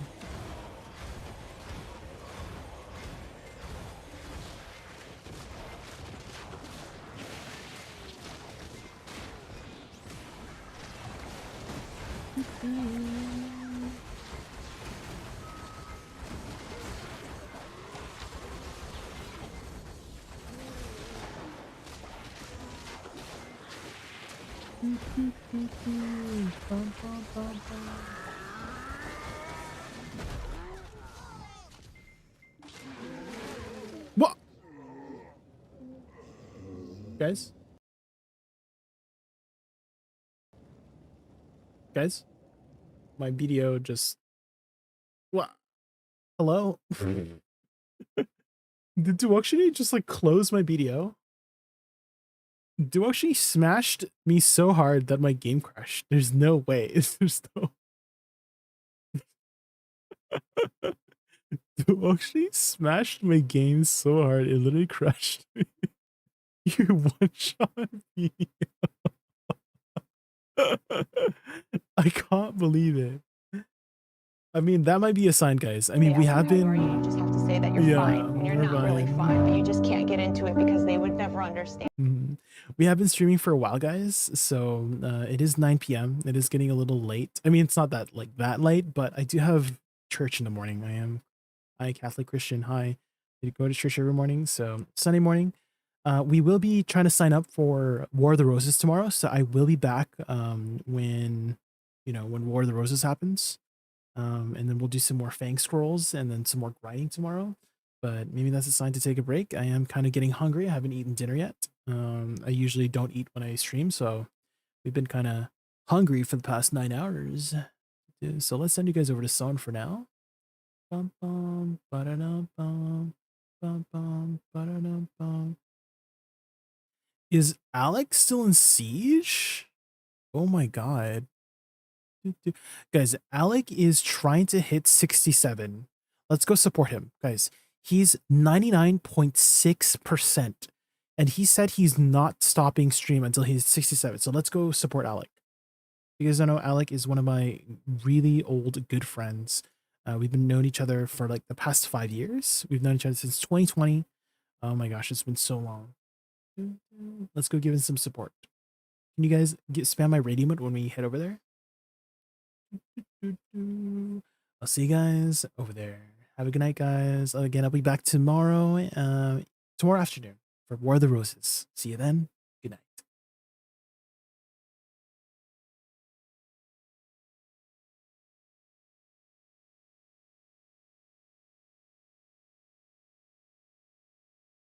What? Guys? Guys? My video just... What? Hello? Did Duoxini just like close my video? Duoxini smashed me so hard that my game crashed. There's no way. There's no... Duoxini smashed my game so hard it literally crashed me. You one-shot me. I can't believe it. I mean, that might be a sign, guys. I mean, we have been... You just have to say that you're fine when you're not really fine, but you just can't get into it because they would never understand. We have been streaming for a while, guys. So it is 9 p.m. It is getting a little late. I mean, it's not that late, but I do have church in the morning. I am Catholic Christian. Hi. I go to church every morning. So Sunday morning, we will be trying to sign up for War of the Roses tomorrow. So I will be back when War of the Roses happens. And then we'll do some more Fang Scrolls and then some more grinding tomorrow. But maybe that's a sign to take a break. I am kind of getting hungry. I haven't eaten dinner yet. I usually don't eat when I stream, so we've been kind of hungry for the past 9 hours. So let's send you guys over to Son for now. Bum, bum, ba-da-dum, bum, bum, bum, ba-da-dum, bum. Is Alex still in Siege? Oh my god. Guys, Alec is trying to hit 67. Let's go support him, guys. He's 99.6%. And he said he's not stopping stream until he's 67. So let's go support Alec. You guys don't know, Alec is one of my really old good friends. We've been known each other for like the past 5 years. We've known each other since 2020. Oh my gosh, it's been so long. Let's go give him some support. Can you guys spam my raid emote when we head over there? I'll see you guys over there. Have a good night, guys. Again, I'll be back tomorrow afternoon for War of the Roses. See you then.